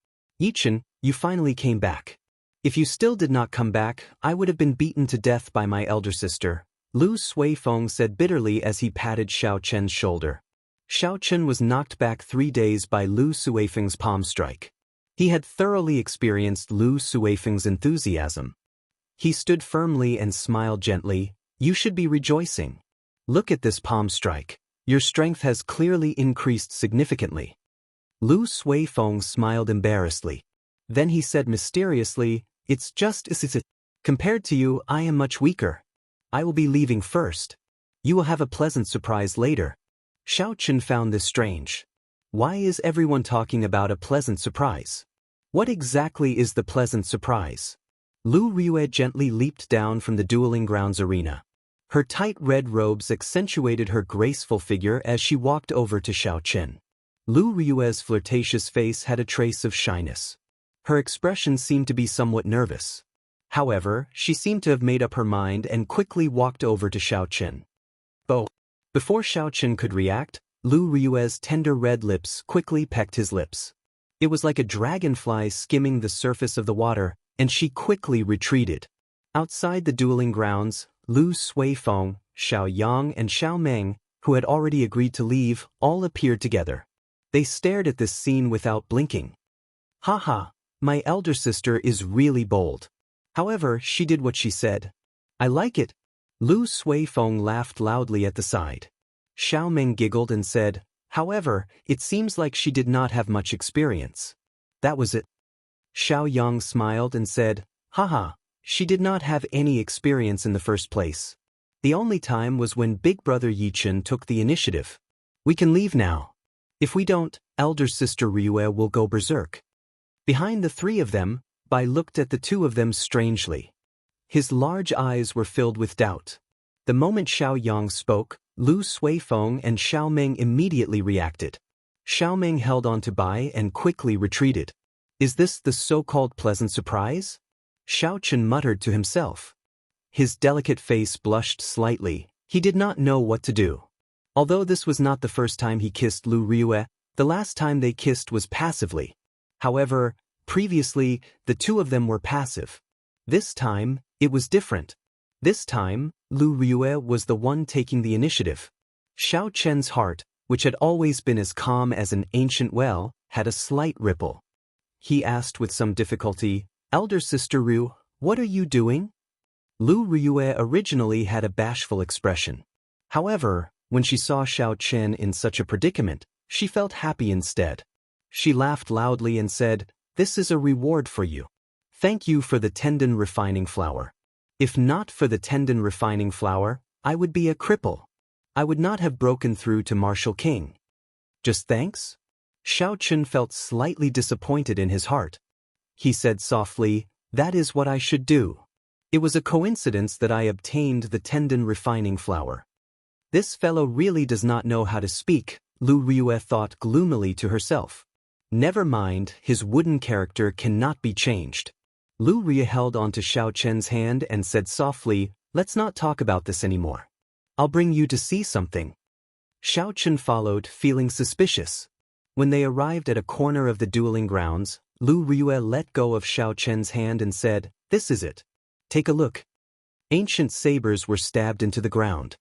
Yichen, you finally came back. If you still did not come back, I would have been beaten to death by my elder sister, Lu Suifeng said bitterly as he patted Xiao Chen's shoulder. Xiao Chen was knocked back 3 days by Lu Suifeng's palm strike. He had thoroughly experienced Lu Suifeng's enthusiasm. He stood firmly and smiled gently, you should be rejoicing. Look at this palm strike. Your strength has clearly increased significantly. Lu Suifeng smiled embarrassedly. Then he said mysteriously, It's just compared to you, I am much weaker. I will be leaving first. You will have a pleasant surprise later. Xiao Chen found this strange. Why is everyone talking about a pleasant surprise? What exactly is the pleasant surprise? Lu Ryue gently leaped down from the dueling grounds arena. Her tight red robes accentuated her graceful figure as she walked over to Xiao Chen. Lu Ryue's flirtatious face had a trace of shyness. Her expression seemed to be somewhat nervous. However, she seemed to have made up her mind and quickly walked over to Xiao Chen. Oh! Before Xiao Chen could react, Lu Ryue's tender red lips quickly pecked his lips. It was like a dragonfly skimming the surface of the water, and she quickly retreated. Outside the dueling grounds, Lu Suifeng, Xiao Yang and Xiao Meng, who had already agreed to leave, all appeared together. They stared at this scene without blinking. Haha, my elder sister is really bold. However, she did what she said. I like it. Lu Suifeng laughed loudly at the side. Xiao Meng giggled and said, however, it seems like she did not have much experience. That was it. Xiao Yang smiled and said, haha, she did not have any experience in the first place. The only time was when big brother Yichen took the initiative. We can leave now. If we don't, elder sister Ryue will go berserk. Behind the three of them, Bai looked at the two of them strangely. His large eyes were filled with doubt. The moment Xiao Yang spoke, Lu Suifeng and Xiao Meng immediately reacted. Xiao Meng held on to Bai and quickly retreated. Is this the so-called pleasant surprise? Xiao Chen muttered to himself. His delicate face blushed slightly. He did not know what to do. Although this was not the first time he kissed Lu Ryue, the last time they kissed was passively. However, previously, the two of them were passive. This time, it was different. This time, Lu Ryue was the one taking the initiative. Xiao Chen's heart, which had always been as calm as an ancient well, had a slight ripple. He asked with some difficulty, Elder Sister Ryu, what are you doing? Lu Ryue originally had a bashful expression. However, when she saw Xiao Chen in such a predicament, she felt happy instead. She laughed loudly and said, this is a reward for you. Thank you for the tendon refining flour. If not for the tendon refining flour, I would be a cripple. I would not have broken through to Martial King. Just thanks? Xiao Chen felt slightly disappointed in his heart. He said softly, that is what I should do. It was a coincidence that I obtained the tendon refining flour. This fellow really does not know how to speak, Lu Ryue thought gloomily to herself. Never mind, his wooden character cannot be changed. Lu Ryue held onto Xiao Chen's hand and said softly, let's not talk about this anymore. I'll bring you to see something. Xiao Chen followed, feeling suspicious. When they arrived at a corner of the dueling grounds, Lu Ryue let go of Xiao Chen's hand and said, this is it. Take a look. Ancient sabers were stabbed into the ground.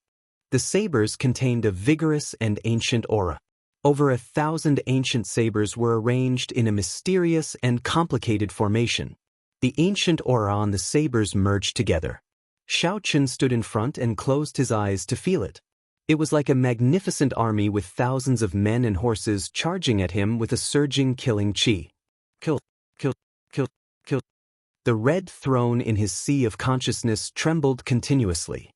The sabers contained a vigorous and ancient aura. Over 1,000 ancient sabers were arranged in a mysterious and complicated formation. The ancient aura on the sabers merged together. Xiao Chen stood in front and closed his eyes to feel it. It was like a magnificent army with thousands of men and horses charging at him with a surging killing chi. Kill, kill, kill, kill. The red throne in his sea of consciousness trembled continuously.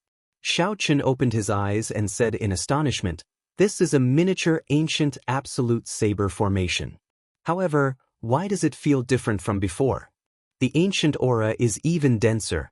Xiao Chen opened his eyes and said in astonishment, this is a miniature ancient absolute saber formation. However, why does it feel different from before? The ancient aura is even denser.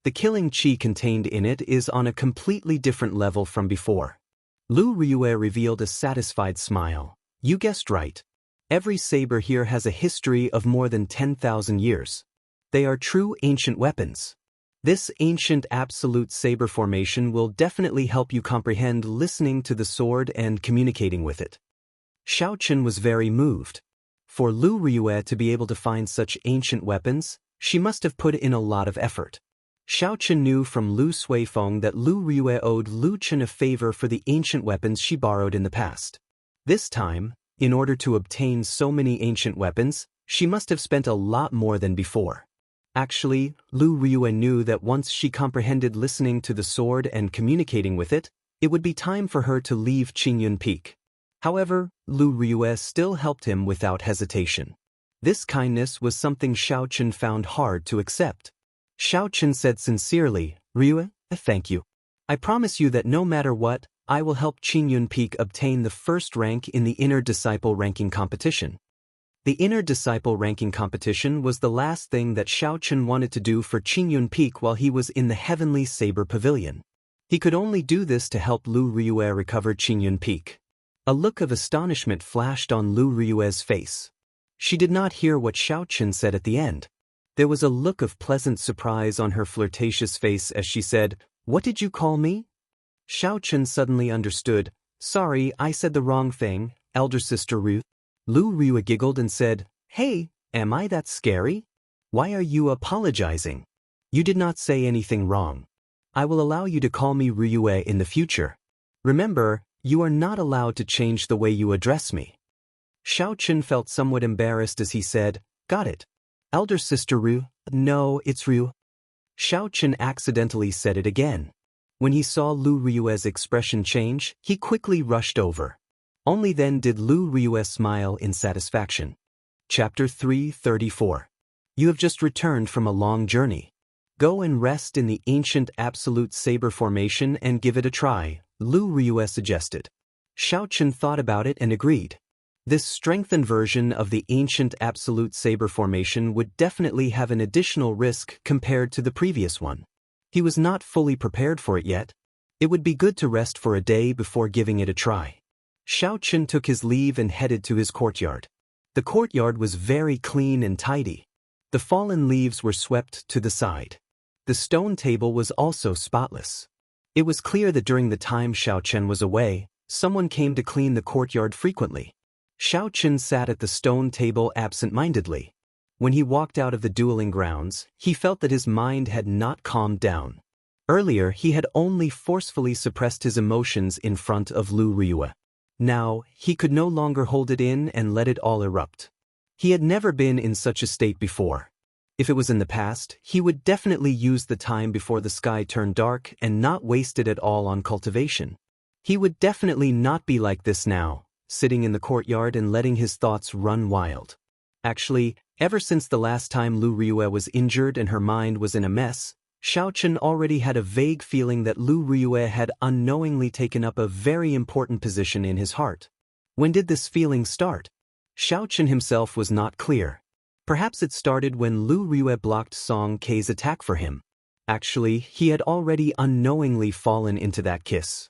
The killing chi contained in it is on a completely different level from before. Lu Ryue revealed a satisfied smile. You guessed right. Every saber here has a history of more than 10,000 years. They are true ancient weapons. This ancient absolute saber formation will definitely help you comprehend listening to the sword and communicating with it. Xiao Chen was very moved. For Lu Ryue to be able to find such ancient weapons, she must have put in a lot of effort. Xiao Chen knew from Lu Suifeng that Lu Ryue owed Lu Chen a favor for the ancient weapons she borrowed in the past. This time, in order to obtain so many ancient weapons, she must have spent a lot more than before. Actually, Lu Ryue knew that once she comprehended listening to the sword and communicating with it, it would be time for her to leave Qingyun Peak. However, Lu Ryue still helped him without hesitation. This kindness was something Xiao Chen found hard to accept. Xiao Chen said sincerely, Ryue, thank you. I promise you that no matter what, I will help Qingyun Peak obtain the first rank in the Inner Disciple ranking competition. The Inner Disciple ranking competition was the last thing that Xiao Chen wanted to do for Qingyun Peak while he was in the Heavenly Saber Pavilion. He could only do this to help Lu Ryue recover Qingyun Peak. A look of astonishment flashed on Lu Ryue's face. She did not hear what Xiao Chen said at the end. There was a look of pleasant surprise on her flirtatious face as she said, "What did you call me?" Xiao Chen suddenly understood. "Sorry, I said the wrong thing, elder sister Ru." Lu Rua giggled and said, "Hey, am I that scary? Why are you apologizing? You did not say anything wrong. I will allow you to call me Ruyue in the future. Remember, you are not allowed to change the way you address me." Xiao Chen felt somewhat embarrassed as he said, "Got it. Elder sister Ru." "No, it's Ru." Xiao Chen accidentally said it again. When he saw Lu Ryue's expression change, he quickly rushed over. Only then did Lu Ryue smile in satisfaction. Chapter 334. You have just returned from a long journey. Go and rest in the ancient absolute saber formation and give it a try, Lu Ryue suggested. Xiao Chen thought about it and agreed. This strengthened version of the ancient absolute saber formation would definitely have an additional risk compared to the previous one. He was not fully prepared for it yet. It would be good to rest for a day before giving it a try. Xiao Chen took his leave and headed to his courtyard. The courtyard was very clean and tidy. The fallen leaves were swept to the side. The stone table was also spotless. It was clear that during the time Xiao Chen was away, someone came to clean the courtyard frequently. Xiao Chen sat at the stone table absent-mindedly. When he walked out of the dueling grounds, he felt that his mind had not calmed down. Earlier, he had only forcefully suppressed his emotions in front of Lu Ryue. Now, he could no longer hold it in and let it all erupt. He had never been in such a state before. If it was in the past, he would definitely use the time before the sky turned dark and not waste it at all on cultivation. He would definitely not be like this now, sitting in the courtyard and letting his thoughts run wild. Actually, ever since the last time Lu Ryue was injured and her mind was in a mess, Xiao Chen already had a vague feeling that Lu Ryue had unknowingly taken up a very important position in his heart. When did this feeling start? Xiao Chen himself was not clear. Perhaps it started when Lu Ryue blocked Song Kei's attack for him. Actually, he had already unknowingly fallen into that kiss.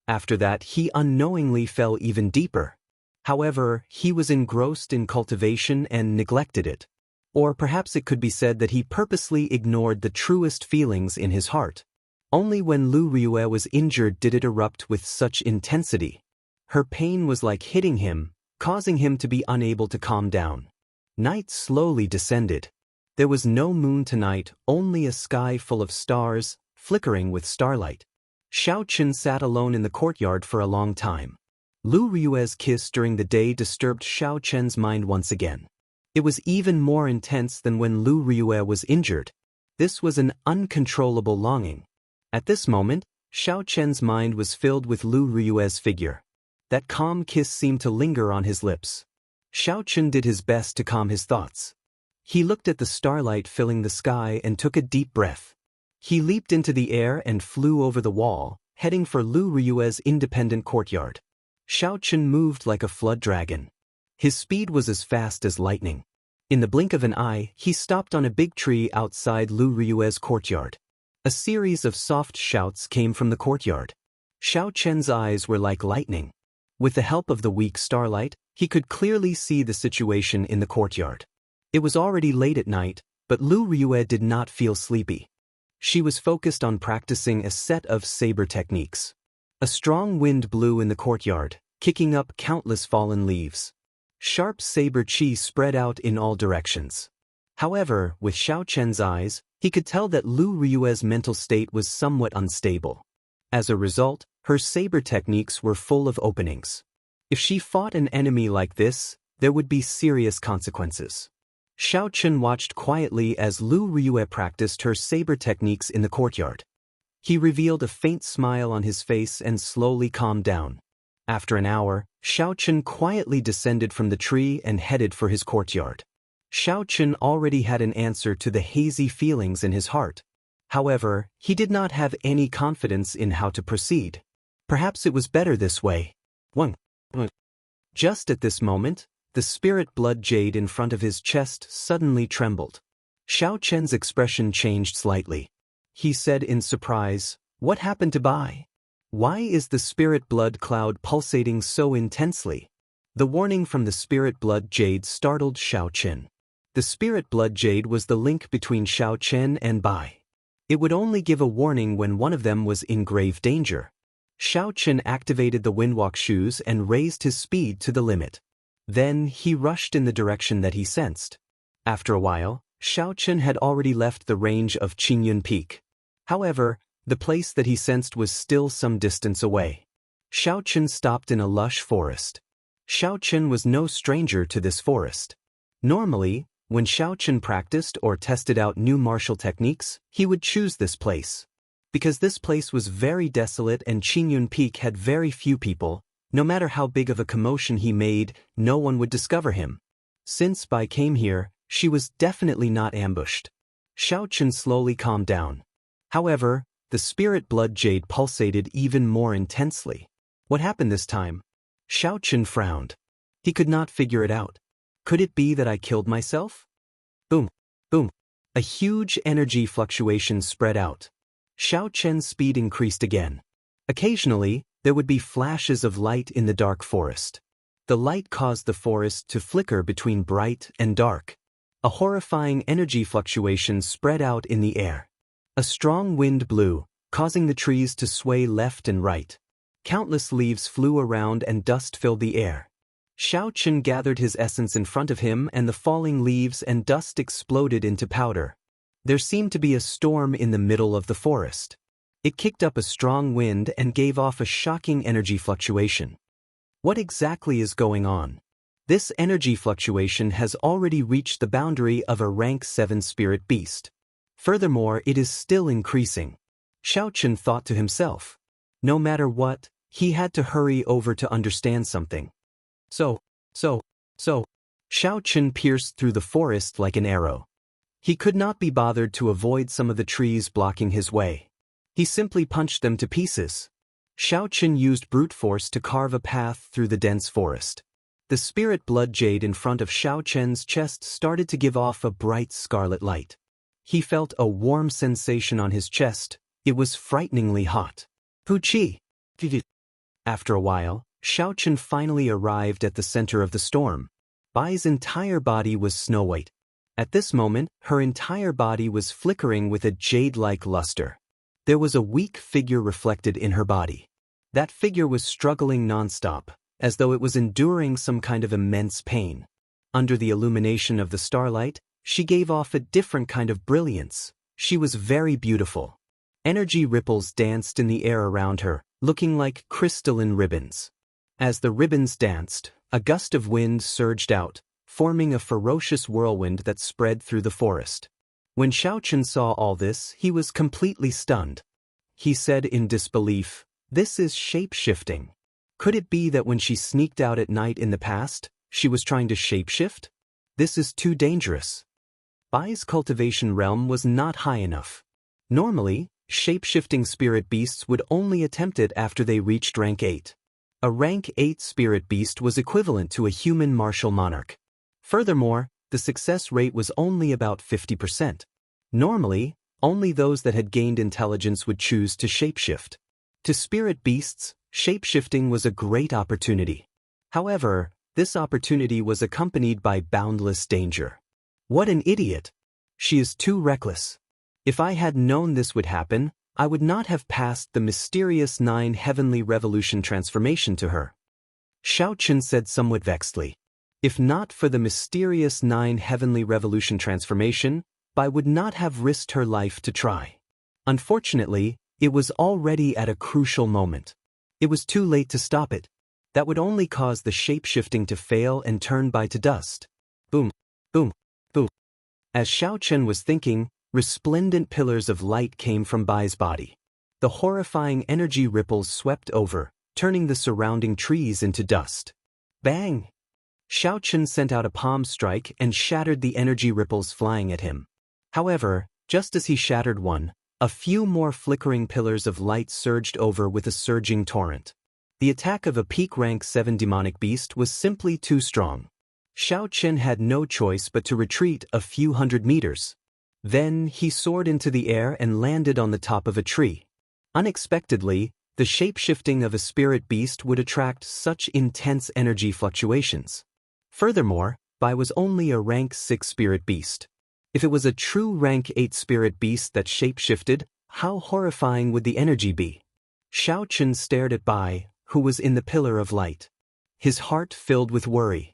After that, he unknowingly fell even deeper. However, he was engrossed in cultivation and neglected it. Or perhaps it could be said that he purposely ignored the truest feelings in his heart. Only when Lu Ryue was injured did it erupt with such intensity. Her pain was like hitting him, causing him to be unable to calm down. Night slowly descended. There was no moon tonight, only a sky full of stars, flickering with starlight. Xiao Chen sat alone in the courtyard for a long time. Lu Ryue's kiss during the day disturbed Xiao Chen's mind once again. It was even more intense than when Lu Ryue was injured. This was an uncontrollable longing. At this moment, Xiao Chen's mind was filled with Lu Ryue's figure. That calm kiss seemed to linger on his lips. Xiao Chen did his best to calm his thoughts. He looked at the starlight filling the sky and took a deep breath. He leaped into the air and flew over the wall, heading for Lu Ryue's independent courtyard. Xiao Chen moved like a flood dragon. His speed was as fast as lightning. In the blink of an eye, he stopped on a big tree outside Lu Ryue's courtyard. A series of soft shouts came from the courtyard. Xiao Chen's eyes were like lightning. With the help of the weak starlight, he could clearly see the situation in the courtyard. It was already late at night, but Lu Ryue did not feel sleepy. She was focused on practicing a set of saber techniques. A strong wind blew in the courtyard, kicking up countless fallen leaves. Sharp saber chi spread out in all directions. However, with Xiao Chen's eyes, he could tell that Lu Ryue's mental state was somewhat unstable. As a result, her saber techniques were full of openings. If she fought an enemy like this, there would be serious consequences. Xiao Chen watched quietly as Lu Ryue practiced her saber techniques in the courtyard. He revealed a faint smile on his face and slowly calmed down. After an hour, Xiao Chen quietly descended from the tree and headed for his courtyard. Xiao Chen already had an answer to the hazy feelings in his heart. However, he did not have any confidence in how to proceed. Perhaps it was better this way. 1. Just at this moment, the spirit blood jade in front of his chest suddenly trembled. Xiao Chen's expression changed slightly. He said in surprise, "What happened to Bai? Why is the spirit blood cloud pulsating so intensely?" The warning from the spirit blood jade startled Xiao Chen. The spirit blood jade was the link between Xiao Chen and Bai. It would only give a warning when one of them was in grave danger. Xiao Chen activated the windwalk shoes and raised his speed to the limit. Then he rushed in the direction that he sensed. After a while, Xiao Chen had already left the range of Qingyun Peak. However, the place that he sensed was still some distance away. Xiao Chen stopped in a lush forest. Xiao Chen was no stranger to this forest. Normally, when Xiao Chen practiced or tested out new martial techniques, he would choose this place. Because this place was very desolate and Qingyun Peak had very few people, no matter how big of a commotion he made, no one would discover him. Since Bai came here, she was definitely not ambushed. Xiao Chen slowly calmed down. However, the spirit blood jade pulsated even more intensely. What happened this time? Xiao Chen frowned. He could not figure it out. Could it be that I killed myself? Boom, boom. A huge energy fluctuation spread out. Xiao Chen's speed increased again. Occasionally, there would be flashes of light in the dark forest. The light caused the forest to flicker between bright and dark. A horrifying energy fluctuation spread out in the air. A strong wind blew, causing the trees to sway left and right. Countless leaves flew around and dust filled the air. Xiao Chen gathered his essence in front of him and the falling leaves and dust exploded into powder. There seemed to be a storm in the middle of the forest. It kicked up a strong wind and gave off a shocking energy fluctuation. What exactly is going on? This energy fluctuation has already reached the boundary of a rank 7 spirit beast. Furthermore, it is still increasing. Xiao Chen thought to himself. No matter what, he had to hurry over to understand something. So. Xiao Chen pierced through the forest like an arrow. He could not be bothered to avoid some of the trees blocking his way. He simply punched them to pieces. Xiao Chen used brute force to carve a path through the dense forest. The spirit blood jade in front of Xiao Chen's chest started to give off a bright scarlet light. He felt a warm sensation on his chest. It was frighteningly hot. Puchi! After a while, Xiao Chen finally arrived at the center of the storm. Bai's entire body was snow-white. At this moment, her entire body was flickering with a jade-like luster. There was a weak figure reflected in her body. That figure was struggling non-stop, as though it was enduring some kind of immense pain. Under the illumination of the starlight, she gave off a different kind of brilliance. She was very beautiful. Energy ripples danced in the air around her, looking like crystalline ribbons. As the ribbons danced, a gust of wind surged out, forming a ferocious whirlwind that spread through the forest. When Xiao Chen saw all this, he was completely stunned. He said in disbelief, "This is shape-shifting. Could it be that when she sneaked out at night in the past, she was trying to shape-shift? This is too dangerous." Bai's cultivation realm was not high enough. Normally, shape-shifting spirit beasts would only attempt it after they reached rank 8. A rank 8 spirit beast was equivalent to a human martial monarch. Furthermore, the success rate was only about 50%. Normally, only those that had gained intelligence would choose to shapeshift. To spirit beasts, shapeshifting was a great opportunity. However, this opportunity was accompanied by boundless danger. What an idiot! She is too reckless. If I had known this would happen, I would not have passed the mysterious 9 heavenly revolution transformation to her. Xiao Chen said somewhat vexedly. If not for the mysterious 9 heavenly revolution transformation, Bai would not have risked her life to try. Unfortunately, it was already at a crucial moment. It was too late to stop it. That would only cause the shape-shifting to fail and turn Bai to dust. Boom, boom, boom. As Xiao Chen was thinking, resplendent pillars of light came from Bai's body. The horrifying energy ripples swept over, turning the surrounding trees into dust. Bang! Xiao Chen sent out a palm strike and shattered the energy ripples flying at him. However, just as he shattered one, a few more flickering pillars of light surged over with a surging torrent. The attack of a peak rank 7 demonic beast was simply too strong. Xiao Chen had no choice but to retreat a few hundred meters. Then he soared into the air and landed on the top of a tree. Unexpectedly, the shape-shifting of a spirit beast would attract such intense energy fluctuations. Furthermore, Bai was only a rank 6 spirit beast. If it was a true rank 8 spirit beast that shapeshifted, how horrifying would the energy be? Xiao Chen stared at Bai, who was in the pillar of light. His heart filled with worry.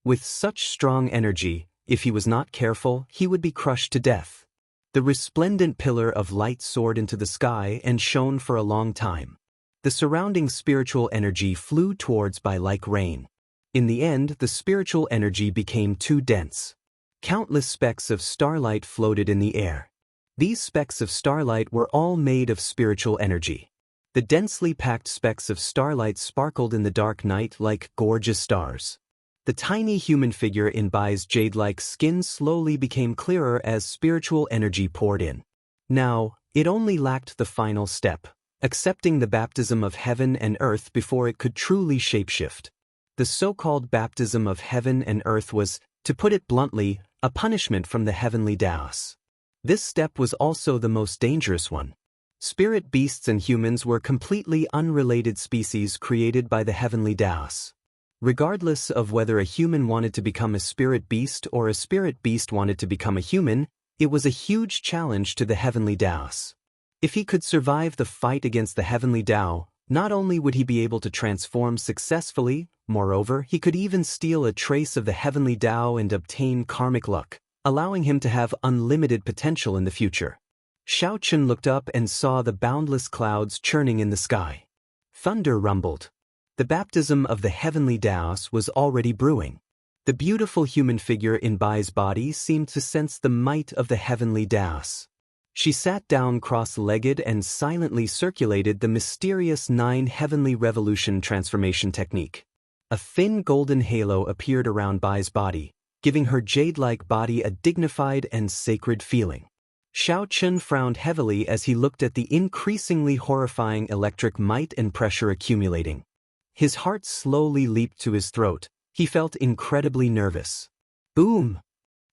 With such strong energy, if he was not careful, he would be crushed to death. The resplendent pillar of light soared into the sky and shone for a long time. The surrounding spiritual energy flew towards Bai like rain. In the end, the spiritual energy became too dense. Countless specks of starlight floated in the air. These specks of starlight were all made of spiritual energy. The densely packed specks of starlight sparkled in the dark night like gorgeous stars. The tiny human figure in Bai's jade-like skin slowly became clearer as spiritual energy poured in. Now, it only lacked the final step, accepting the baptism of heaven and earth before it could truly shapeshift. The so-called baptism of heaven and earth was, to put it bluntly, a punishment from the heavenly Daos. This step was also the most dangerous one. Spirit beasts and humans were completely unrelated species created by the heavenly Daos. Regardless of whether a human wanted to become a spirit beast or a spirit beast wanted to become a human, it was a huge challenge to the heavenly Daos. If he could survive the fight against the heavenly Dao, not only would he be able to transform successfully, moreover, he could even steal a trace of the heavenly Dao and obtain karmic luck, allowing him to have unlimited potential in the future. Xiao Chen looked up and saw the boundless clouds churning in the sky. Thunder rumbled. The baptism of the heavenly Daos was already brewing. The beautiful human figure in Bai's body seemed to sense the might of the heavenly Daos. She sat down cross-legged and silently circulated the mysterious 9 heavenly revolution transformation technique. A thin golden halo appeared around Bai's body, giving her jade-like body a dignified and sacred feeling. Xiao Chen frowned heavily as he looked at the increasingly horrifying electric might and pressure accumulating. His heart slowly leaped to his throat. He felt incredibly nervous. Boom!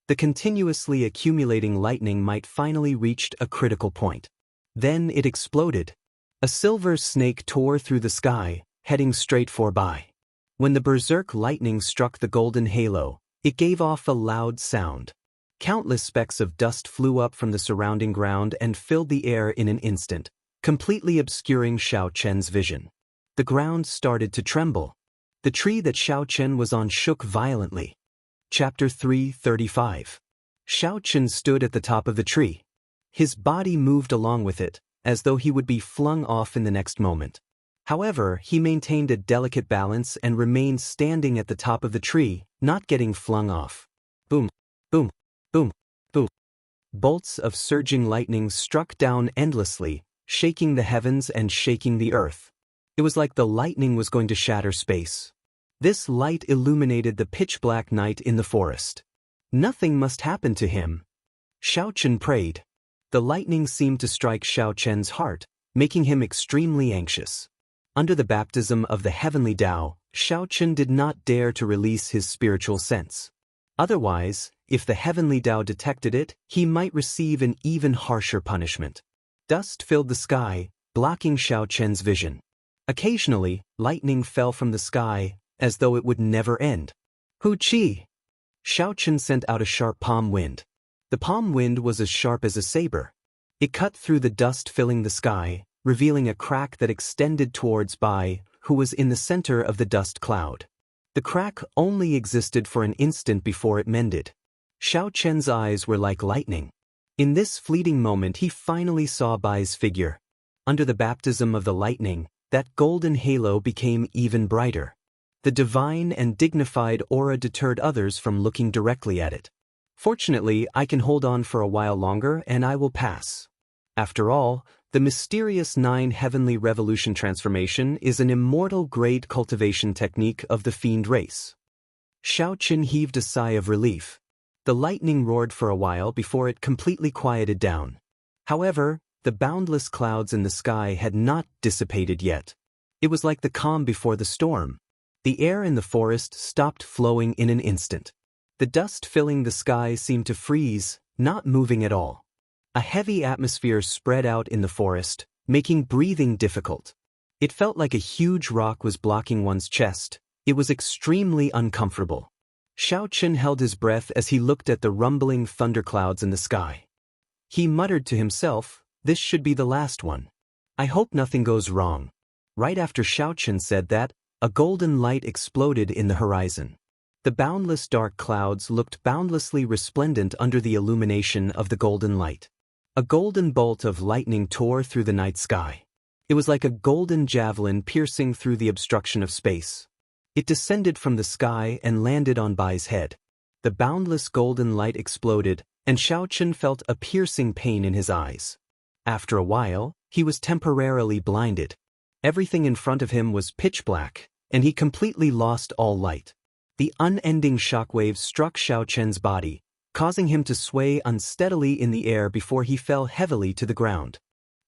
The continuously accumulating lightning might finally reached a critical point. Then it exploded. A silver snake tore through the sky, heading straight for Bai. When the berserk lightning struck the golden halo, it gave off a loud sound. Countless specks of dust flew up from the surrounding ground and filled the air in an instant, completely obscuring Xiao Chen's vision. The ground started to tremble. The tree that Xiao Chen was on shook violently. Chapter 3:35. Xiao Chen stood at the top of the tree. His body moved along with it, as though he would be flung off in the next moment. However, he maintained a delicate balance and remained standing at the top of the tree, not getting flung off. Boom, boom, boom, boom. Bolts of surging lightning struck down endlessly, shaking the heavens and shaking the earth. It was like the lightning was going to shatter space. This light illuminated the pitch-black night in the forest. Nothing must happen to him. Xiao Chen prayed. The lightning seemed to strike Xiao Chen's heart, making him extremely anxious. Under the baptism of the heavenly Dao, Xiao Chen did not dare to release his spiritual sense. Otherwise, if the heavenly Dao detected it, he might receive an even harsher punishment. Dust filled the sky, blocking Xiao Chen's vision. Occasionally, lightning fell from the sky, as though it would never end. Hu Qi! Xiao Chen sent out a sharp palm wind. The palm wind was as sharp as a saber. It cut through the dust filling the sky, revealing a crack that extended towards Bai, who was in the center of the dust cloud. The crack only existed for an instant before it mended. Xiao Chen's eyes were like lightning. In this fleeting moment he finally saw Bai's figure. Under the baptism of the lightning, that golden halo became even brighter. The divine and dignified aura deterred others from looking directly at it. Fortunately, I can hold on for a while longer and I will pass. After all, the mysterious 9 heavenly revolution transformation is an immortal grade cultivation technique of the fiend race. Xiao Chen heaved a sigh of relief. The lightning roared for a while before it completely quieted down. However, the boundless clouds in the sky had not dissipated yet. It was like the calm before the storm. The air in the forest stopped flowing in an instant. The dust filling the sky seemed to freeze, not moving at all. A heavy atmosphere spread out in the forest, making breathing difficult. It felt like a huge rock was blocking one's chest. It was extremely uncomfortable. Xiao Chen held his breath as he looked at the rumbling thunderclouds in the sky. He muttered to himself, "This should be the last one. I hope nothing goes wrong." Right after Xiao Chen said that, a golden light exploded in the horizon. The boundless dark clouds looked boundlessly resplendent under the illumination of the golden light. A golden bolt of lightning tore through the night sky. It was like a golden javelin piercing through the obstruction of space. It descended from the sky and landed on Bai's head. The boundless golden light exploded, and Xiao Chen felt a piercing pain in his eyes. After a while, he was temporarily blinded. Everything in front of him was pitch black, and he completely lost all light. The unending shockwaves struck Xiao Chen's body, causing him to sway unsteadily in the air before he fell heavily to the ground.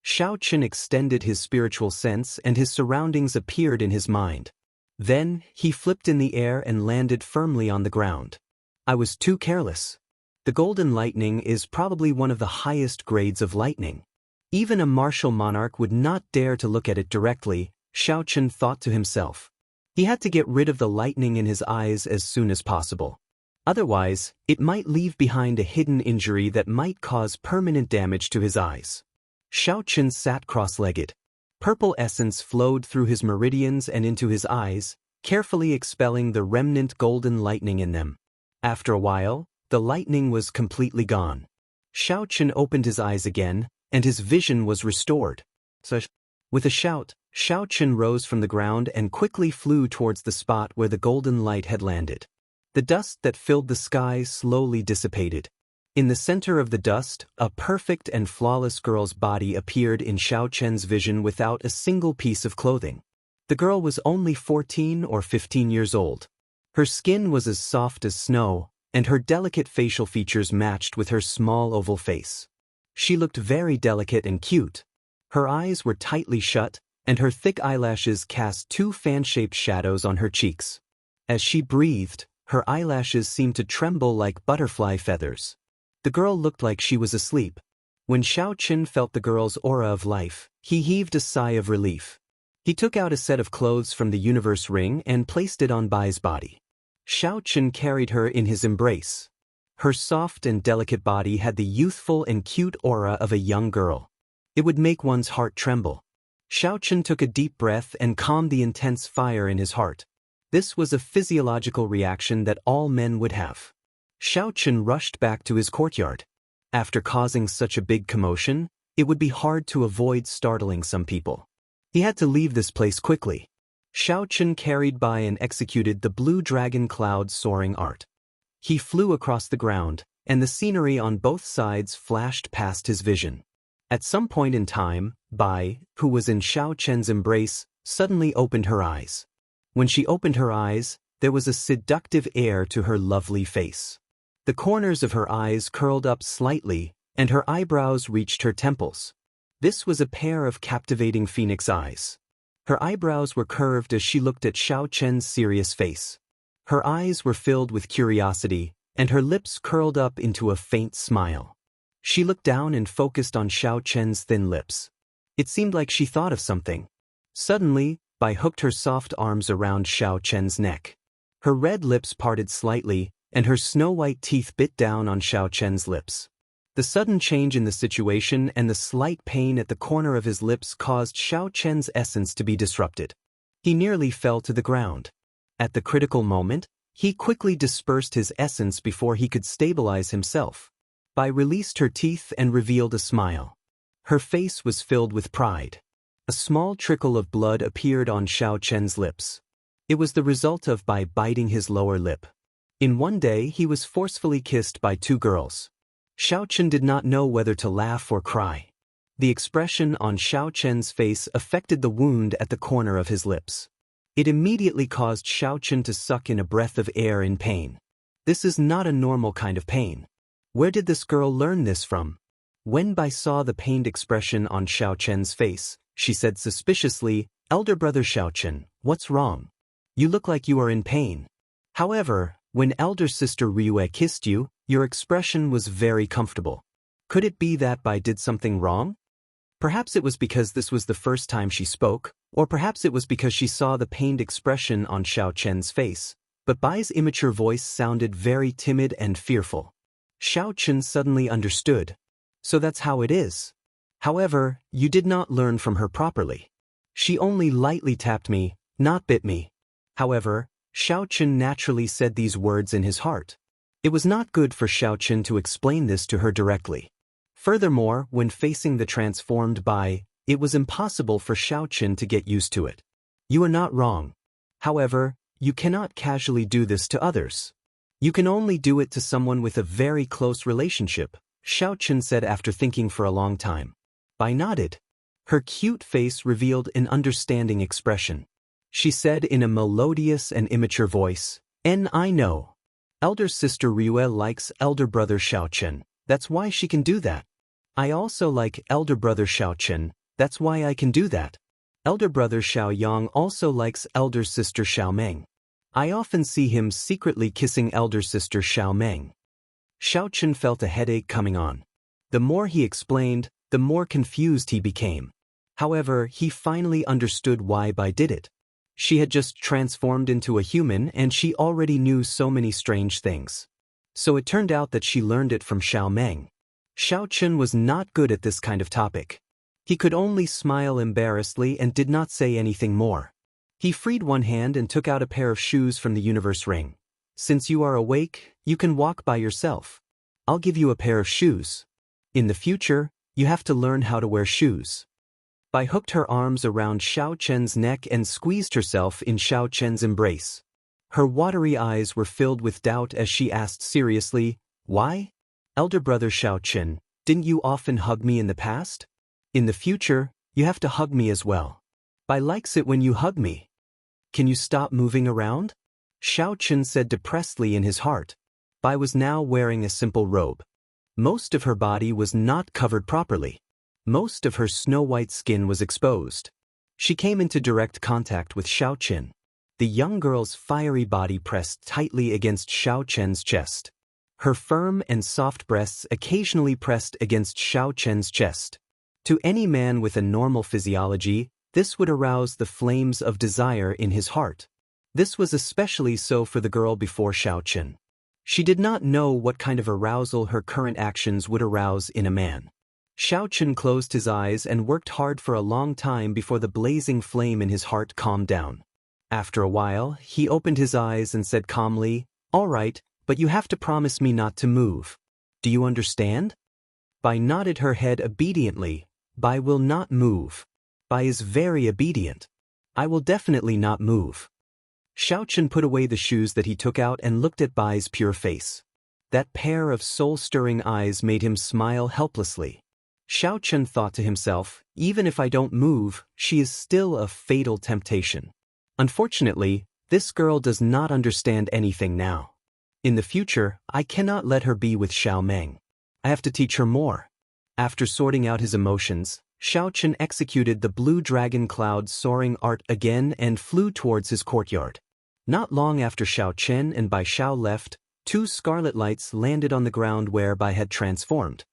Xiao Chen extended his spiritual sense and his surroundings appeared in his mind. Then, he flipped in the air and landed firmly on the ground. I was too careless. The golden lightning is probably one of the highest grades of lightning. Even a martial monarch would not dare to look at it directly, Xiao Chen thought to himself. He had to get rid of the lightning in his eyes as soon as possible. Otherwise, it might leave behind a hidden injury that might cause permanent damage to his eyes. Xiao Chen sat cross-legged. Purple essence flowed through his meridians and into his eyes, carefully expelling the remnant golden lightning in them. After a while, the lightning was completely gone. Xiao Chen opened his eyes again, and his vision was restored. With a shout, Xiao Chen rose from the ground and quickly flew towards the spot where the golden light had landed. The dust that filled the sky slowly dissipated. In the center of the dust, a perfect and flawless girl's body appeared in Xiao Chen's vision without a single piece of clothing. The girl was only 14 or 15 years old. Her skin was as soft as snow, and her delicate facial features matched with her small oval face. She looked very delicate and cute. Her eyes were tightly shut, and her thick eyelashes cast two fan-shaped shadows on her cheeks. As she breathed, her eyelashes seemed to tremble like butterfly feathers. The girl looked like she was asleep. When Xiao Chen felt the girl's aura of life, he heaved a sigh of relief. He took out a set of clothes from the universe ring and placed it on Bai's body. Xiao Chen carried her in his embrace. Her soft and delicate body had the youthful and cute aura of a young girl. It would make one's heart tremble. Xiao Chen took a deep breath and calmed the intense fire in his heart. This was a physiological reaction that all men would have. Xiao Chen rushed back to his courtyard. After causing such a big commotion, it would be hard to avoid startling some people. He had to leave this place quickly. Xiao Chen carried by and executed the blue dragon cloud soaring art. He flew across the ground, and the scenery on both sides flashed past his vision. At some point in time, Bai, who was in Xiao Chen's embrace, suddenly opened her eyes. When she opened her eyes, there was a seductive air to her lovely face. The corners of her eyes curled up slightly, and her eyebrows reached her temples. This was a pair of captivating phoenix eyes. Her eyebrows were curved as she looked at Xiao Chen's serious face. Her eyes were filled with curiosity, and her lips curled up into a faint smile. She looked down and focused on Xiao Chen's thin lips. It seemed like she thought of something. Suddenly, Bai hooked her soft arms around Xiao Chen's neck. Her red lips parted slightly, and her snow-white teeth bit down on Xiao Chen's lips. The sudden change in the situation and the slight pain at the corner of his lips caused Xiao Chen's essence to be disrupted. He nearly fell to the ground. At the critical moment, he quickly dispersed his essence before he could stabilize himself. Bai released her teeth and revealed a smile. Her face was filled with pride. A small trickle of blood appeared on Xiao Chen's lips. It was the result of Bai biting his lower lip. In one day, he was forcefully kissed by two girls. Xiao Chen did not know whether to laugh or cry. The expression on Xiao Chen's face affected the wound at the corner of his lips. It immediately caused Xiao Chen to suck in a breath of air in pain. This is not a normal kind of pain. Where did this girl learn this from? When Bai saw the pained expression on Xiao Chen's face, she said suspiciously, "Elder brother Xiao Chen, what's wrong? You look like you are in pain." However, when elder sister Ryue kissed you, your expression was very comfortable. Could it be that Bai did something wrong? Perhaps it was because this was the first time she spoke, or perhaps it was because she saw the pained expression on Xiao Chen's face. But Bai's immature voice sounded very timid and fearful. Xiao Chen suddenly understood. So that's how it is. However, you did not learn from her properly. She only lightly tapped me, not bit me. However, Xiao Chen naturally said these words in his heart. It was not good for Xiao Chen to explain this to her directly. Furthermore, when facing the transformed Bai, it was impossible for Xiao Chen to get used to it. You are not wrong. However, you cannot casually do this to others. You can only do it to someone with a very close relationship, Xiao Chen said after thinking for a long time. Bai nodded. Her cute face revealed an understanding expression. She said in a melodious and immature voice, I know. Elder sister Rue likes elder brother Xiao Chen, that's why she can do that. I also like elder brother Xiao Chen, that's why I can do that. Elder brother Xiao Yang also likes elder sister Xiao Meng. I often see him secretly kissing elder sister Xiao Meng. Xiao Chen felt a headache coming on. The more he explained, the more confused he became. However, he finally understood why Bai did it. She had just transformed into a human and she already knew so many strange things. So it turned out that she learned it from Xiao Meng. Xiao Chen was not good at this kind of topic. He could only smile embarrassedly and did not say anything more. He freed one hand and took out a pair of shoes from the universe ring. Since you are awake, you can walk by yourself. I'll give you a pair of shoes. In the future, you have to learn how to wear shoes. Bai hooked her arms around Xiao Chen's neck and squeezed herself in Xiao Chen's embrace. Her watery eyes were filled with doubt as she asked seriously, Why? Elder brother Xiao Chen, didn't you often hug me in the past? In the future, you have to hug me as well. Bai likes it when you hug me. Can you stop moving around? Xiao Chen said depressedly in his heart. Bai was now wearing a simple robe. Most of her body was not covered properly. Most of her snow-white skin was exposed. She came into direct contact with Xiao Chen. The young girl's fiery body pressed tightly against Xiao Chen's chest. Her firm and soft breasts occasionally pressed against Xiao Chen's chest. To any man with a normal physiology, this would arouse the flames of desire in his heart. This was especially so for the girl before Xiao Chen. She did not know what kind of arousal her current actions would arouse in a man. Xiao Chen closed his eyes and worked hard for a long time before the blazing flame in his heart calmed down. After a while, he opened his eyes and said calmly, All right, but you have to promise me not to move. Do you understand? Bai nodded her head obediently. Bai will not move. Bai is very obedient. I will definitely not move. Xiao Chen put away the shoes that he took out and looked at Bai's pure face. That pair of soul-stirring eyes made him smile helplessly. Xiao Chen thought to himself, even if I don't move, she is still a fatal temptation. Unfortunately, this girl does not understand anything now. In the future, I cannot let her be with Xiao Meng. I have to teach her more. After sorting out his emotions, Xiao Chen executed the blue dragon cloud soaring art again and flew towards his courtyard. Not long after Xiao Chen and Bai Xiao left, two scarlet lights landed on the ground where Bai had transformed.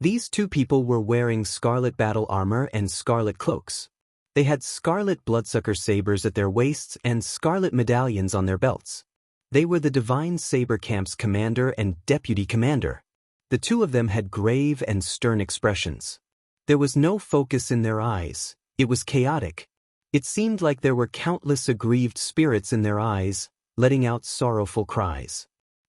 These two people were wearing scarlet battle armor and scarlet cloaks. They had scarlet bloodsucker sabers at their waists and scarlet medallions on their belts. They were the Divine Saber Camp's commander and deputy commander. The two of them had grave and stern expressions. There was no focus in their eyes. It was chaotic. It seemed like there were countless aggrieved spirits in their eyes, letting out sorrowful cries.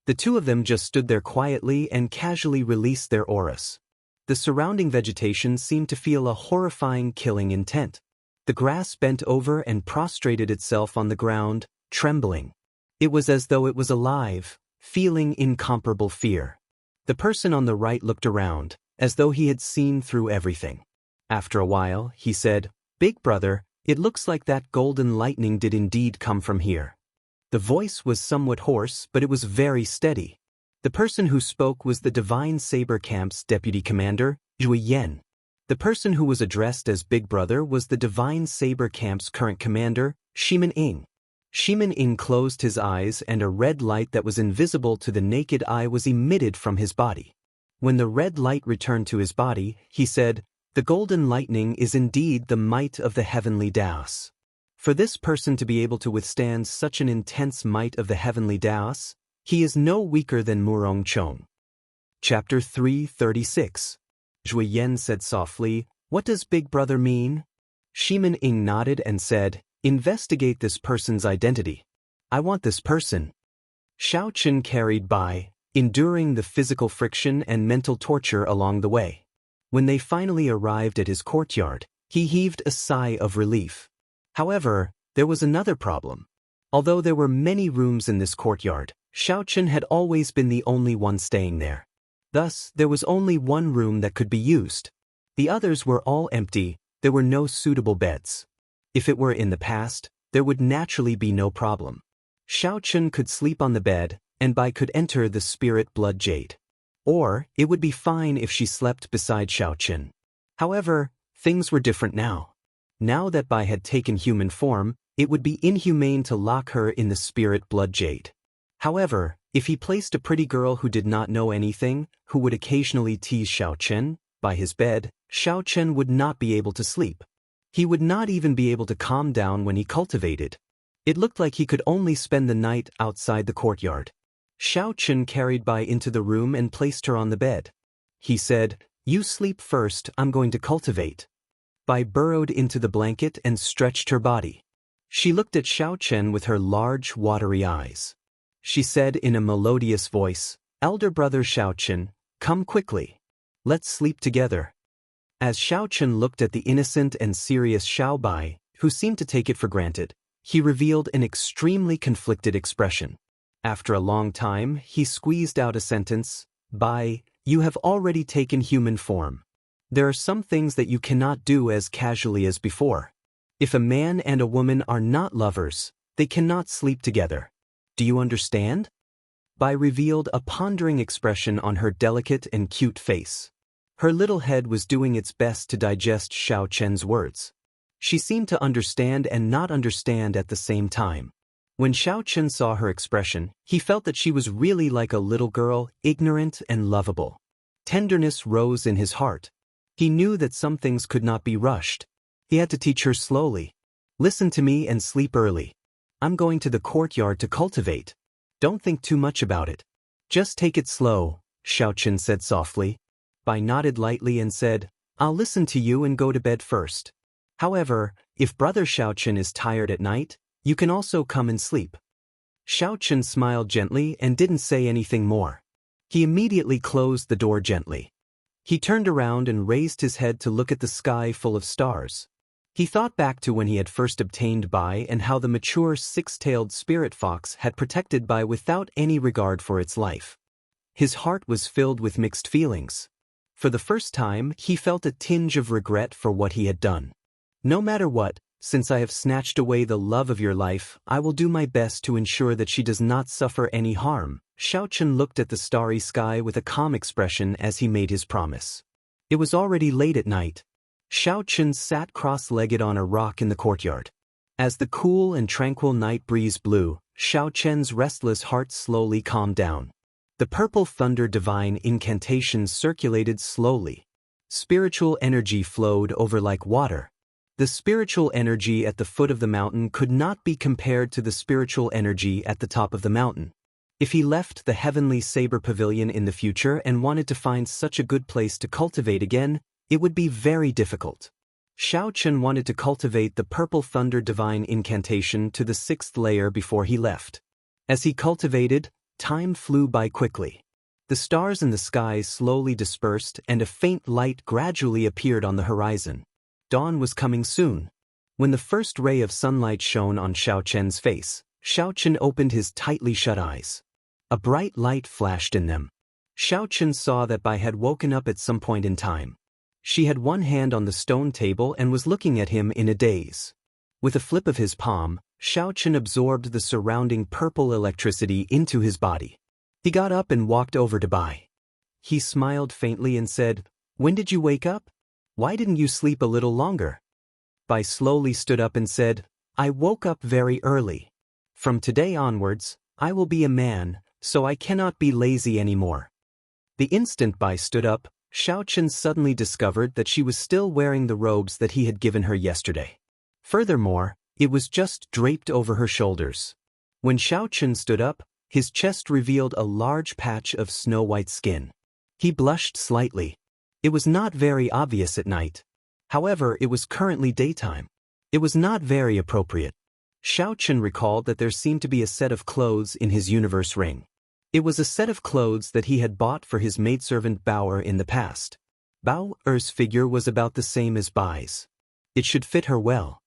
The two of them just stood there quietly and casually released their auras. The surrounding vegetation seemed to feel a horrifying killing intent. The grass bent over and prostrated itself on the ground, trembling. It was as though it was alive, feeling incomparable fear. The person on the right looked around, as though he had seen through everything. After a while, he said, Big brother, it looks like that golden lightning did indeed come from here. The voice was somewhat hoarse, but it was very steady. The person who spoke was the Divine Saber Camp's deputy commander, Zhui Yan. The person who was addressed as Big Brother was the Divine Saber Camp's current commander, Shimin Ing. Shimin Ing closed his eyes and a red light that was invisible to the naked eye was emitted from his body. When the red light returned to his body, he said, The golden lightning is indeed the might of the heavenly Daos. For this person to be able to withstand such an intense might of the heavenly Daos, he is no weaker than Murong Chong. Chapter 336. Zhui Yan said softly, "What does Big Brother mean?" Shimin Ing nodded and said, "Investigate this person's identity. I want this person." Xiao Chen carried by, enduring the physical friction and mental torture along the way. When they finally arrived at his courtyard, he heaved a sigh of relief. However, there was another problem. Although there were many rooms in this courtyard, Xiao Chen had always been the only one staying there. Thus, there was only one room that could be used. The others were all empty, there were no suitable beds. If it were in the past, there would naturally be no problem. Xiao Chen could sleep on the bed, and Bai could enter the spirit blood jade. Or, it would be fine if she slept beside Xiao Chen. However, things were different now. Now that Bai had taken human form, it would be inhumane to lock her in the spirit blood jade. However, if he placed a pretty girl who did not know anything, who would occasionally tease Xiao Chen, by his bed, Xiao Chen would not be able to sleep. He would not even be able to calm down when he cultivated. It looked like he could only spend the night outside the courtyard. Xiao Chen carried Bai into the room and placed her on the bed. He said, "You sleep first, I'm going to cultivate." Bai burrowed into the blanket and stretched her body. She looked at Xiao Chen with her large, watery eyes. She said in a melodious voice, "Elder brother Xiao Chen, come quickly. Let's sleep together." As Xiao Chen looked at the innocent and serious Xiao Bai, who seemed to take it for granted, he revealed an extremely conflicted expression. After a long time, he squeezed out a sentence, "Bai, you have already taken human form. There are some things that you cannot do as casually as before. If a man and a woman are not lovers, they cannot sleep together. Do you understand?" Bai revealed a pondering expression on her delicate and cute face. Her little head was doing its best to digest Xiao Chen's words. She seemed to understand and not understand at the same time. When Xiao Chen saw her expression, he felt that she was really like a little girl, ignorant and lovable. Tenderness rose in his heart. He knew that some things could not be rushed. He had to teach her slowly. "Listen to me and sleep early. I'm going to the courtyard to cultivate. Don't think too much about it. Just take it slow," Xiao Chen said softly. Bai nodded lightly and said, "I'll listen to you and go to bed first. However, if brother Xiao Chen is tired at night, you can also come and sleep." Xiao Chen smiled gently and didn't say anything more. He immediately closed the door gently. He turned around and raised his head to look at the sky full of stars. He thought back to when he had first obtained Bai and how the mature six-tailed spirit fox had protected Bai without any regard for its life. His heart was filled with mixed feelings. For the first time, he felt a tinge of regret for what he had done. "No matter what, since I have snatched away the love of your life, I will do my best to ensure that she does not suffer any harm." Xiao Chen looked at the starry sky with a calm expression as he made his promise. It was already late at night. Xiao Chen sat cross-legged on a rock in the courtyard. As the cool and tranquil night breeze blew, Xiao Chen's restless heart slowly calmed down. The purple thunder divine incantations circulated slowly. Spiritual energy flowed over like water. The spiritual energy at the foot of the mountain could not be compared to the spiritual energy at the top of the mountain. If he left the heavenly saber pavilion in the future and wanted to find such a good place to cultivate again, it would be very difficult. Xiao Chen wanted to cultivate the purple thunder divine incantation to the 6th layer before he left. As he cultivated, time flew by quickly. The stars in the sky slowly dispersed and a faint light gradually appeared on the horizon. Dawn was coming soon. When the first ray of sunlight shone on Xiao Chen's face, Xiao Chen opened his tightly shut eyes. A bright light flashed in them. Xiao Chen saw that Bai had woken up at some point in time. She had one hand on the stone table and was looking at him in a daze. With a flip of his palm, Xiao Chen absorbed the surrounding purple electricity into his body. He got up and walked over to Bai. He smiled faintly and said, "When did you wake up? Why didn't you sleep a little longer?" Bai slowly stood up and said, "I woke up very early. From today onwards, I will be a man, so I cannot be lazy anymore." The instant Bai stood up, Xiao Chen suddenly discovered that she was still wearing the robes that he had given her yesterday. Furthermore, It was just draped over her shoulders. When Xiao Chen stood up, his chest revealed a large patch of snow-white skin. He blushed slightly. It was not very obvious at night. However, it was currently daytime. It was not very appropriate. Xiao Chen recalled that there seemed to be a set of clothes in his universe ring. It was a set of clothes that he had bought for his maidservant Bao in the past. Bao's figure was about the same as Bai's. It should fit her well.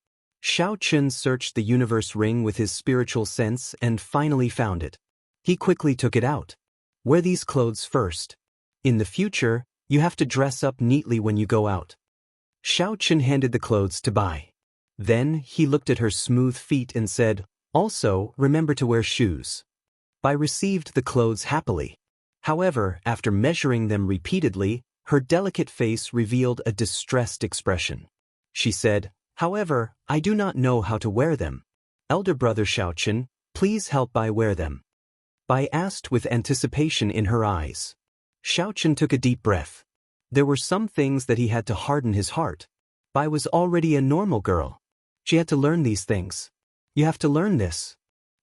Xiao Chen searched the universe ring with his spiritual sense and finally found it. He quickly took it out. Wear these clothes first. In the future, you have to dress up neatly when you go out. Xiao Chen handed the clothes to Bai. Then he looked at her smooth feet and said, "Also, remember to wear shoes." Bai received the clothes happily. However, after measuring them repeatedly, her delicate face revealed a distressed expression. She said, "However, I do not know how to wear them. Elder brother Xiao Chen, please help Bai wear them." Bai asked with anticipation in her eyes. Xiao Chen took a deep breath. There were some things that he had to harden his heart. Bai was already a normal girl. She had to learn these things. You have to learn this.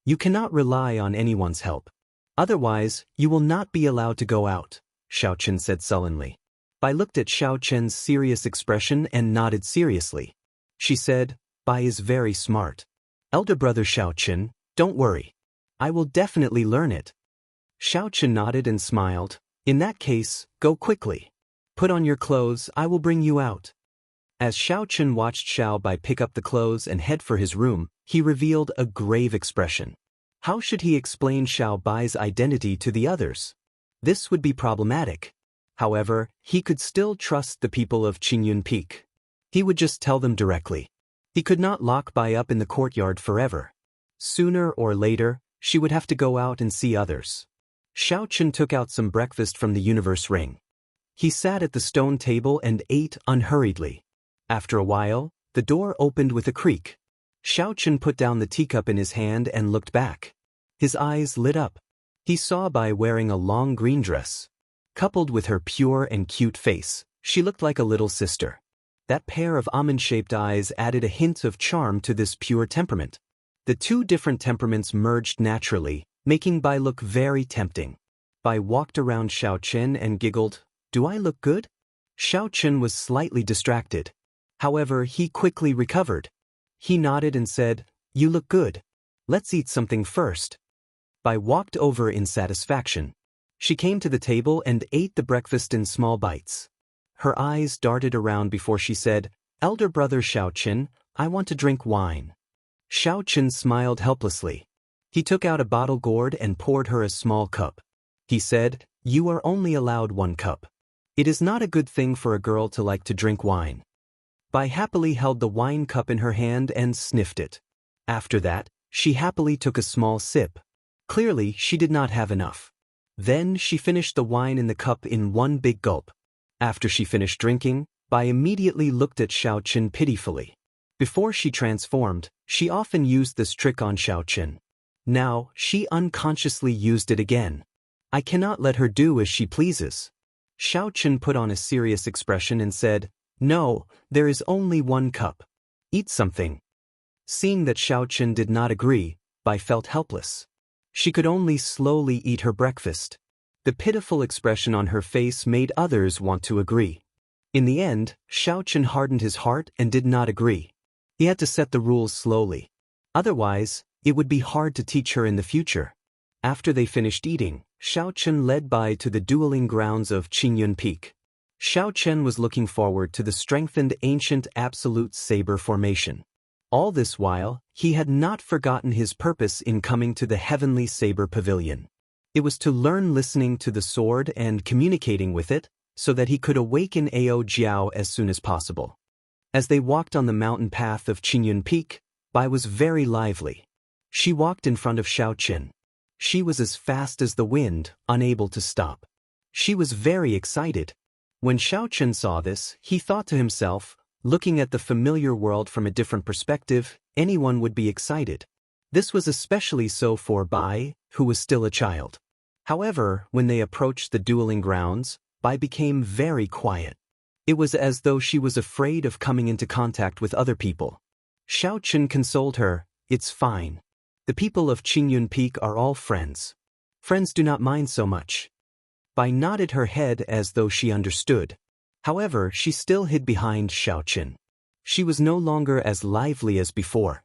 You cannot rely on anyone's help. Otherwise, you will not be allowed to go out, Xiao Chen said sullenly. Bai looked at Xiao Chen's serious expression and nodded seriously. She said, "Bai is very smart. Elder brother Xiao Chen, don't worry. I will definitely learn it." Xiao Chen nodded and smiled. "In that case, go quickly. Put on your clothes, I will bring you out." As Xiao Chen watched Xiao Bai pick up the clothes and head for his room, he revealed a grave expression. How should he explain Xiao Bai's identity to the others? This would be problematic. However, he could still trust the people of Qingyun Peak. He would just tell them directly. He could not lock Bai up in the courtyard forever. Sooner or later, she would have to go out and see others. Xiao Chen took out some breakfast from the universe ring. He sat at the stone table and ate unhurriedly. After a while, the door opened with a creak. Xiao Chen put down the teacup in his hand and looked back. His eyes lit up. He saw Bai wearing a long green dress. Coupled with her pure and cute face, she looked like a little sister. That pair of almond-shaped eyes added a hint of charm to this pure temperament. The two different temperaments merged naturally, making Bai look very tempting. Bai walked around Xiao Chen and giggled, "Do I look good?" Xiao Chen was slightly distracted. However, he quickly recovered. He nodded and said, "You look good. Let's eat something first." Bai walked over in satisfaction. She came to the table and ate the breakfast in small bites. Her eyes darted around before she said, "Elder brother Xiao Chen, I want to drink wine." Xiao Chen smiled helplessly. He took out a bottle gourd and poured her a small cup. He said, "You are only allowed one cup. It is not a good thing for a girl to like to drink wine." Bai happily held the wine cup in her hand and sniffed it. After that, she happily took a small sip. Clearly, she did not have enough. Then she finished the wine in the cup in one big gulp. After she finished drinking, Bai immediately looked at Xiao Chen pitifully. Before she transformed, she often used this trick on Xiao Chen. Now, she unconsciously used it again. I cannot let her do as she pleases. Xiao Chen put on a serious expression and said, "No, there is only one cup. Eat something." Seeing that Xiao Chen did not agree, Bai felt helpless. She could only slowly eat her breakfast. The pitiful expression on her face made others want to agree. In the end, Xiao Chen hardened his heart and did not agree. He had to set the rules slowly. Otherwise, it would be hard to teach her in the future. After they finished eating, Xiao Chen led Bai to the dueling grounds of Qingyun Peak. Xiao Chen was looking forward to the strengthened ancient absolute saber formation. All this while, he had not forgotten his purpose in coming to the Heavenly Saber Pavilion. It was to learn listening to the sword and communicating with it, so that he could awaken Ao Jiao as soon as possible. As they walked on the mountain path of Qingyun Peak, Bai was very lively. She walked in front of Xiao Chen. She was as fast as the wind, unable to stop. She was very excited. When Xiao Chen saw this, he thought to himself, looking at the familiar world from a different perspective, anyone would be excited. This was especially so for Bai, who was still a child. However, when they approached the dueling grounds, Bai became very quiet. It was as though she was afraid of coming into contact with other people. Xiao Chen consoled her, "It's fine. The people of Qingyun Peak are all friends. Friends do not mind so much." Bai nodded her head as though she understood. However, she still hid behind Xiao Chen. She was no longer as lively as before.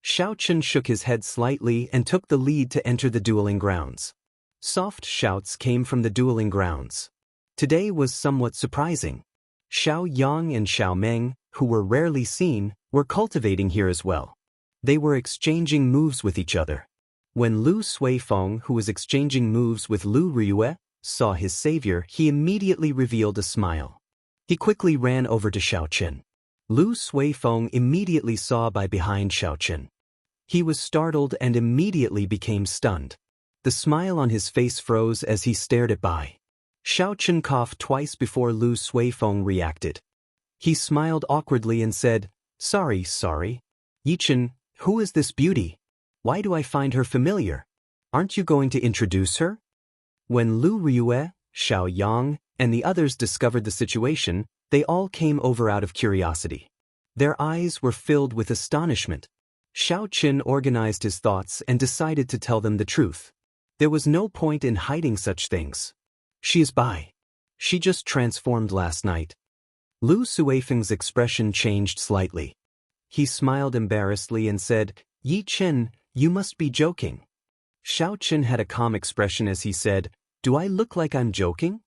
Xiao Chen shook his head slightly and took the lead to enter the dueling grounds. Soft shouts came from the dueling grounds. Today was somewhat surprising. Xiao Yang and Xiao Meng, who were rarely seen, were cultivating here as well. They were exchanging moves with each other. When Lu Suifeng, who was exchanging moves with Lu Riyue, saw his savior, he immediately revealed a smile. He quickly ran over to Xiao Chen. Lu Suifeng immediately saw Bai behind Xiao Chen. He was startled and immediately became stunned. The smile on his face froze as he stared at Bai. Xiao Chen coughed twice before Lu Suifeng reacted. He smiled awkwardly and said, Sorry. Yi Chen, who is this beauty? Why do I find her familiar? Aren't you going to introduce her?" When Lu Riyue, Xiao Yang, and the others discovered the situation, they all came over out of curiosity. Their eyes were filled with astonishment. Xiao Chen organized his thoughts and decided to tell them the truth. There was no point in hiding such things. "She is Bai. She just transformed last night." Lu Suifeng's expression changed slightly. He smiled embarrassedly and said, "Yi Chen, you must be joking." Xiao Chen had a calm expression as he said, "Do I look like I'm joking?"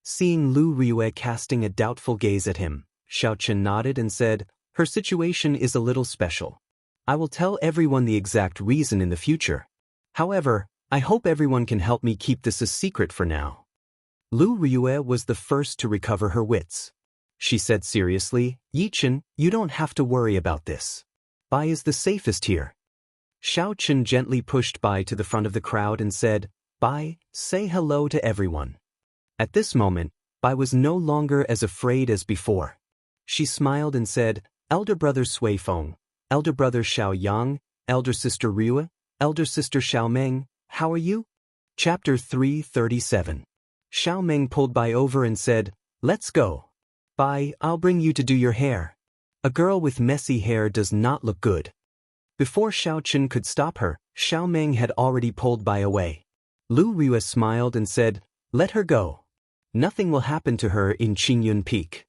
Seeing Lu Riyue casting a doubtful gaze at him, Xiao Chen nodded and said, "Her situation is a little special. I will tell everyone the exact reason in the future. However, I hope everyone can help me keep this a secret for now." Lu Riyue was the first to recover her wits. She said seriously, "Yi Chen, you don't have to worry about this. Bai is the safest here." Xiao Chen gently pushed Bai to the front of the crowd and said, "Bai, say hello to everyone." At this moment, Bai was no longer as afraid as before. She smiled and said, "Elder brother Suifeng, elder brother Xiao Yang, elder sister Riyue, elder sister Xiao Meng, how are you?" Chapter 337. Xiao Meng pulled Bai over and said, "Let's go. Bai, I'll bring you to do your hair. A girl with messy hair does not look good." Before Xiao Chen could stop her, Xiao Meng had already pulled Bai away. Lu Riyue smiled and said, "Let her go. Nothing will happen to her in Qingyun Peak."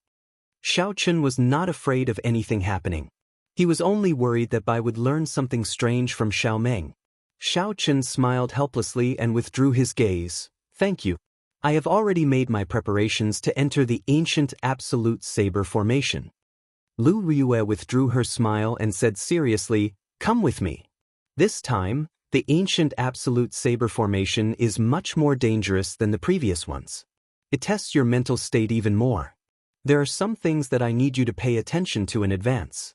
Xiao Chen was not afraid of anything happening. He was only worried that Bai would learn something strange from Xiao Meng. Xiao Chen smiled helplessly and withdrew his gaze. "Thank you. I have already made my preparations to enter the ancient absolute saber formation." Lu Riyue withdrew her smile and said seriously, "Come with me. This time, the ancient absolute saber formation is much more dangerous than the previous ones. It tests your mental state even more. There are some things that I need you to pay attention to in advance."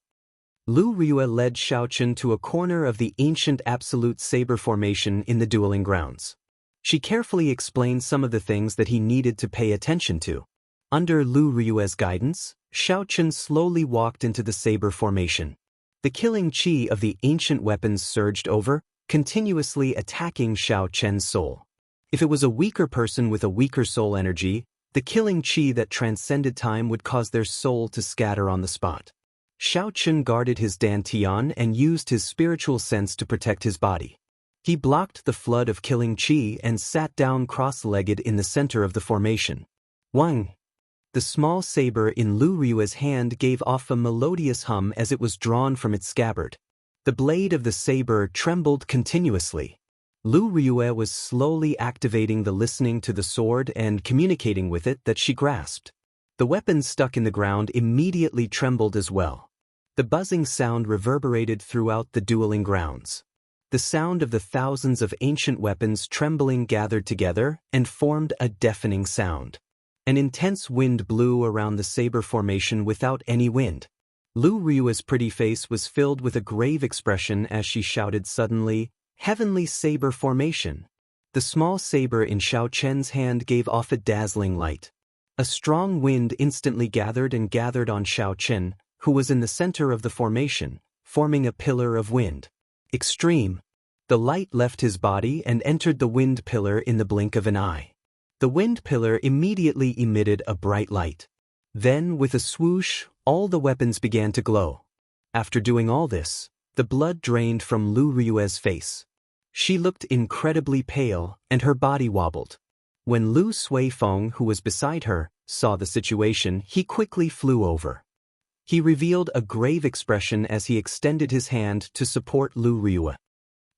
Lu Riyue led Xiao Chen to a corner of the ancient absolute saber formation in the dueling grounds. She carefully explained some of the things that he needed to pay attention to. Under Lu Riyue's guidance, Xiao Chen slowly walked into the saber formation. The killing qi of the ancient weapons surged over, continuously attacking Xiao Chen's soul. If it was a weaker person with a weaker soul energy, the killing qi that transcended time would cause their soul to scatter on the spot. Xiao Chen guarded his dantian and used his spiritual sense to protect his body. He blocked the flood of killing qi and sat down cross-legged in the center of the formation. Wang! The small saber in Lu Riyue's hand gave off a melodious hum as it was drawn from its scabbard. The blade of the saber trembled continuously. Lu Riyue was slowly activating the listening to the sword and communicating with it that she grasped. The weapon stuck in the ground immediately trembled as well. The buzzing sound reverberated throughout the dueling grounds. The sound of the thousands of ancient weapons trembling gathered together and formed a deafening sound. An intense wind blew around the saber formation without any wind. Lu Riyue's pretty face was filled with a grave expression as she shouted suddenly, "Heavenly saber formation!" The small saber in Xiao Chen's hand gave off a dazzling light. A strong wind instantly gathered on Xiao Chen, who was in the center of the formation, forming a pillar of wind. Extreme. The light left his body and entered the wind pillar in the blink of an eye. The wind pillar immediately emitted a bright light. Then, with a swoosh, all the weapons began to glow. After doing all this, the blood drained from Lu Ryue's face. She looked incredibly pale, and her body wobbled. When Lu Suifeng, who was beside her, saw the situation, he quickly flew over. He revealed a grave expression as he extended his hand to support Lu Ryue.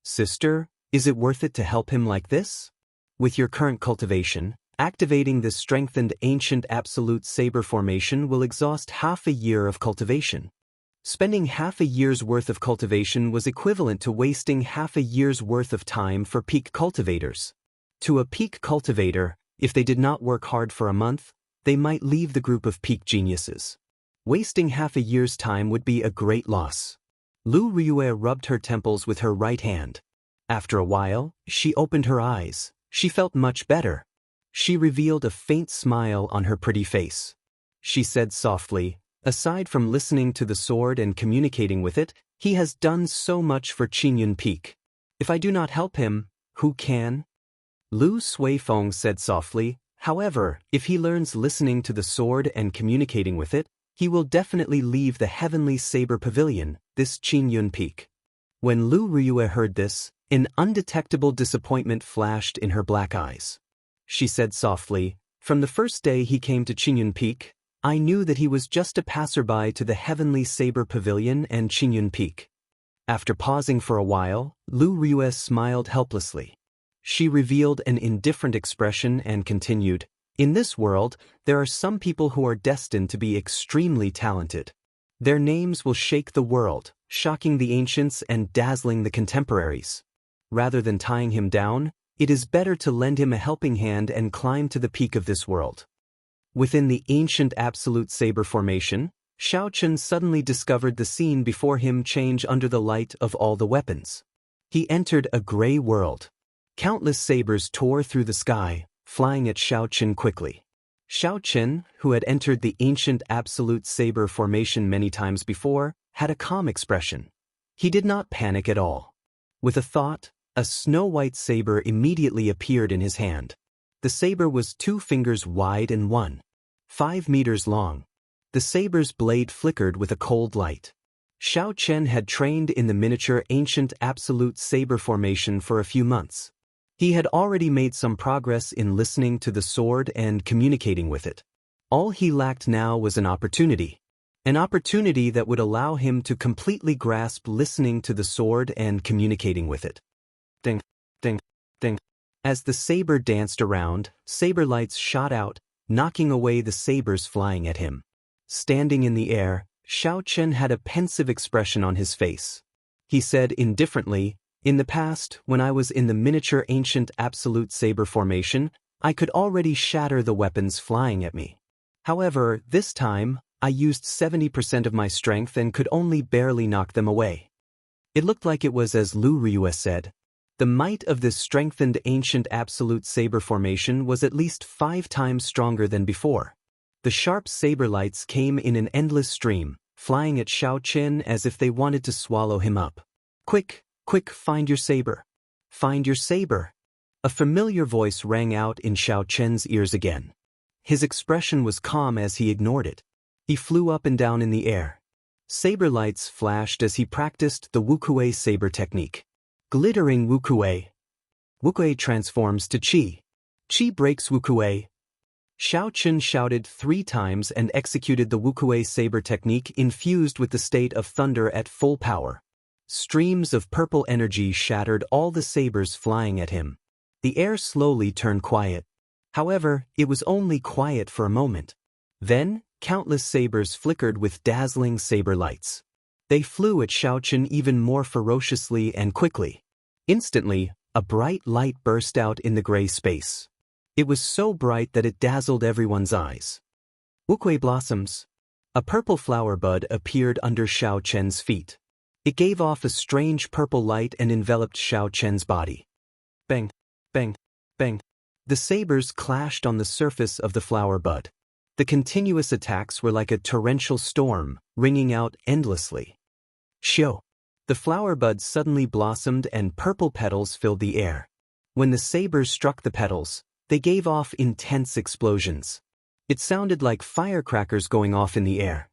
"Sister, is it worth it to help him like this? With your current cultivation, activating this strengthened ancient absolute saber formation will exhaust half a year of cultivation. Spending half a year's worth of cultivation was equivalent to wasting half a year's worth of time for peak cultivators. To a peak cultivator, if they did not work hard for a month, they might leave the group of peak geniuses. Wasting half a year's time would be a great loss." Lu Ryue rubbed her temples with her right hand. After a while, she opened her eyes. She felt much better. She revealed a faint smile on her pretty face. She said softly, "Aside from listening to the sword and communicating with it, he has done so much for Qingyun Peak. If I do not help him, who can?" Lu Suifeng said softly, "However, if he learns listening to the sword and communicating with it, he will definitely leave the Heavenly Saber Pavilion, this Qingyun Peak." When Lu Ryue heard this, an undetectable disappointment flashed in her black eyes. She said softly, "From the first day he came to Qingyun Peak, I knew that he was just a passerby to the Heavenly Saber Pavilion and Qingyun Peak." After pausing for a while, Lu Ryue smiled helplessly. She revealed an indifferent expression and continued, "In this world, there are some people who are destined to be extremely talented. Their names will shake the world, shocking the ancients and dazzling the contemporaries. Rather than tying him down, it is better to lend him a helping hand and climb to the peak of this world." Within the ancient absolute saber formation, Shao Chun suddenly discovered the scene before him change under the light of all the weapons. He entered a gray world. Countless sabers tore through the sky, flying at Shao Chun quickly. Shao Chun, who had entered the ancient absolute saber formation many times before, had a calm expression. He did not panic at all. With a thought, a snow-white saber immediately appeared in his hand. The saber was 2 fingers wide and 1.5 meters long. The saber's blade flickered with a cold light. Shao Chun had trained in the miniature ancient absolute saber formation for a few months. He had already made some progress in listening to the sword and communicating with it. All he lacked now was an opportunity that would allow him to completely grasp listening to the sword and communicating with it. Ding, ding, ding. As the saber danced around, saber lights shot out, knocking away the sabers flying at him. Standing in the air, Shao Chun had a pensive expression on his face. He said indifferently, "In the past, when I was in the miniature ancient absolute saber formation, I could already shatter the weapons flying at me. However, this time, I used 70% of my strength and could only barely knock them away." It looked like it was as Lu Ryue said. The might of this strengthened ancient absolute saber formation was at least 5 times stronger than before. The sharp saber lights came in an endless stream, flying at Shao Chun as if they wanted to swallow him up. "Quick! Quick, find your saber! Find your saber!" A familiar voice rang out in Shao Chun's ears again. His expression was calm as he ignored it. He flew up and down in the air. Saber lights flashed as he practiced the Wukue saber technique. Glittering Wukue. Wukue transforms to Qi. Qi breaks Wukue. Shao Chun shouted 3 times and executed the Wukue saber technique infused with the state of thunder at full power. Streams of purple energy shattered all the sabers flying at him. The air slowly turned quiet. However, it was only quiet for a moment. Then, countless sabers flickered with dazzling saber lights. They flew at Shao Chun even more ferociously and quickly. Instantly, a bright light burst out in the gray space. It was so bright that it dazzled everyone's eyes. Wukue blossoms. A purple flower bud appeared under Shao Chun's feet. It gave off a strange purple light and enveloped Shao Chun's body. Bang, bang, bang. The sabers clashed on the surface of the flower bud. The continuous attacks were like a torrential storm, ringing out endlessly. Shio. The flower bud suddenly blossomed and purple petals filled the air. When the sabers struck the petals, they gave off intense explosions. It sounded like firecrackers going off in the air.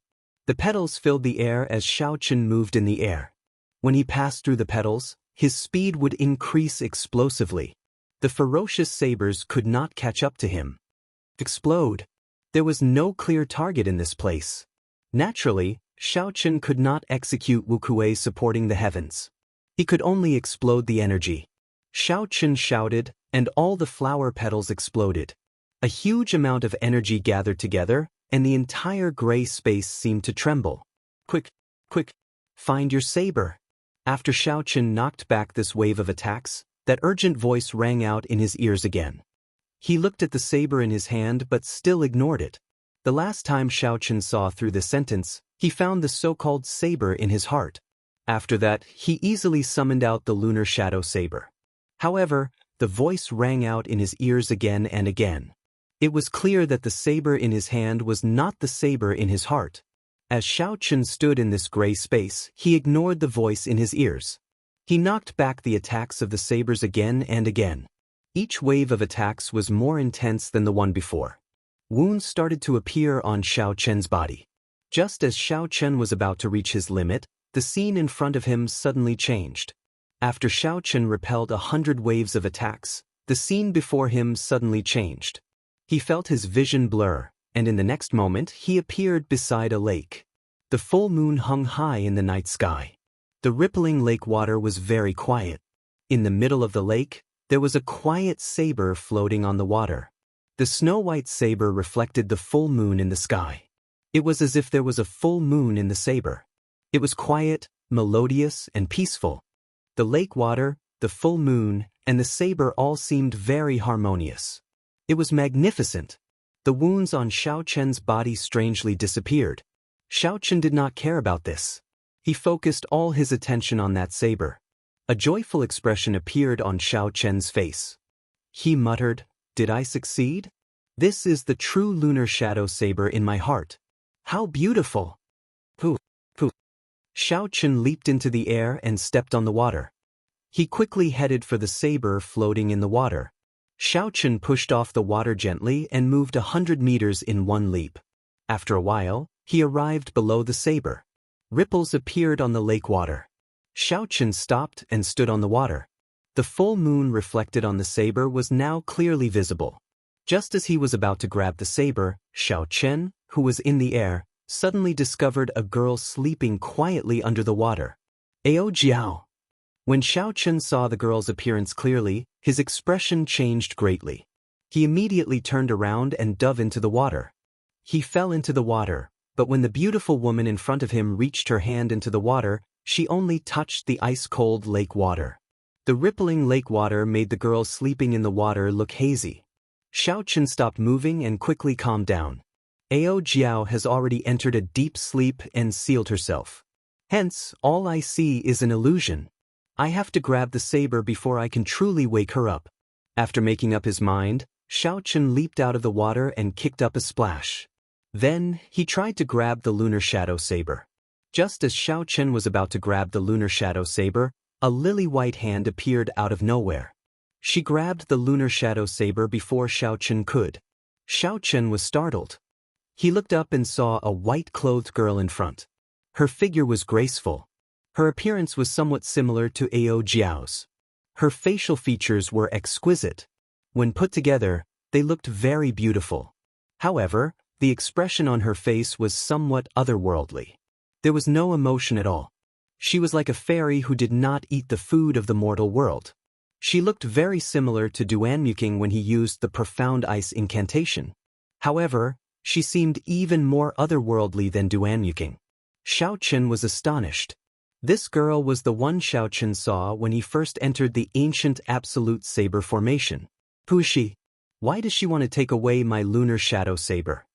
The petals filled the air as Xiao Chen moved in the air. When he passed through the petals, his speed would increase explosively. The ferocious sabers could not catch up to him. Explode. There was no clear target in this place. Naturally, Xiao Chen could not execute Wukuei supporting the heavens. He could only explode the energy. Xiao Chen shouted, and all the flower petals exploded. A huge amount of energy gathered together, and the entire gray space seemed to tremble. Quick, quick, find your saber. After Xiao Chen knocked back this wave of attacks, that urgent voice rang out in his ears again. He looked at the saber in his hand but still ignored it. The last time Xiao Chen saw through the sentence, he found the so-called saber in his heart. After that, he easily summoned out the lunar shadow saber. However, the voice rang out in his ears again and again. It was clear that the saber in his hand was not the saber in his heart. As Xiao Chen stood in this gray space, he ignored the voice in his ears. He knocked back the attacks of the sabers again and again. Each wave of attacks was more intense than the one before. Wounds started to appear on Xiao Chen's body. Just as Xiao Chen was about to reach his limit, the scene in front of him suddenly changed. After Xiao Chen repelled 100 waves of attacks, the scene before him suddenly changed. He felt his vision blur, and in the next moment he appeared beside a lake. The full moon hung high in the night sky. The rippling lake water was very quiet. In the middle of the lake, there was a quiet saber floating on the water. The snow-white saber reflected the full moon in the sky. It was as if there was a full moon in the saber. It was quiet, melodious, and peaceful. The lake water, the full moon, and the saber all seemed very harmonious. It was magnificent. The wounds on Xiao Chen's body strangely disappeared. Xiao Chen did not care about this. He focused all his attention on that saber. A joyful expression appeared on Xiao Chen's face. He muttered, "Did I succeed? This is the true lunar shadow saber in my heart. How beautiful!" Pooh, pooh. Xiao Chen leaped into the air and stepped on the water. He quickly headed for the saber floating in the water. Xiao Chen pushed off the water gently and moved 100 meters in one leap. After a while, he arrived below the saber. Ripples appeared on the lake water. Xiao Chen stopped and stood on the water. The full moon reflected on the saber was now clearly visible. Just as he was about to grab the saber, Xiao Chen, who was in the air, suddenly discovered a girl sleeping quietly under the water. Ao Jiao. When Xiao Chen saw the girl's appearance clearly, his expression changed greatly. He immediately turned around and dove into the water. He fell into the water, but when the beautiful woman in front of him reached her hand into the water, she only touched the ice-cold lake water. The rippling lake water made the girl sleeping in the water look hazy. Xiao Chen stopped moving and quickly calmed down. Ao Jiao has already entered a deep sleep and sealed herself. Hence, all I see is an illusion. I have to grab the saber before I can truly wake her up. After making up his mind, Xiao Chen leaped out of the water and kicked up a splash. Then, he tried to grab the lunar shadow saber. Just as Xiao Chen was about to grab the lunar shadow saber, a lily-white hand appeared out of nowhere. She grabbed the lunar shadow saber before Xiao Chen could. Xiao Chen was startled. He looked up and saw a white-clothed girl in front. Her figure was graceful. Her appearance was somewhat similar to Ao Jiao's. Her facial features were exquisite. When put together, they looked very beautiful. However, the expression on her face was somewhat otherworldly. There was no emotion at all. She was like a fairy who did not eat the food of the mortal world. She looked very similar to Duanmuking when he used the profound ice incantation. However, she seemed even more otherworldly than Duanmuking. Xiao Chen was astonished. This girl was the one Xiao Chen saw when he first entered the ancient absolute saber formation. Who is she? Why does she want to take away my lunar shadow saber?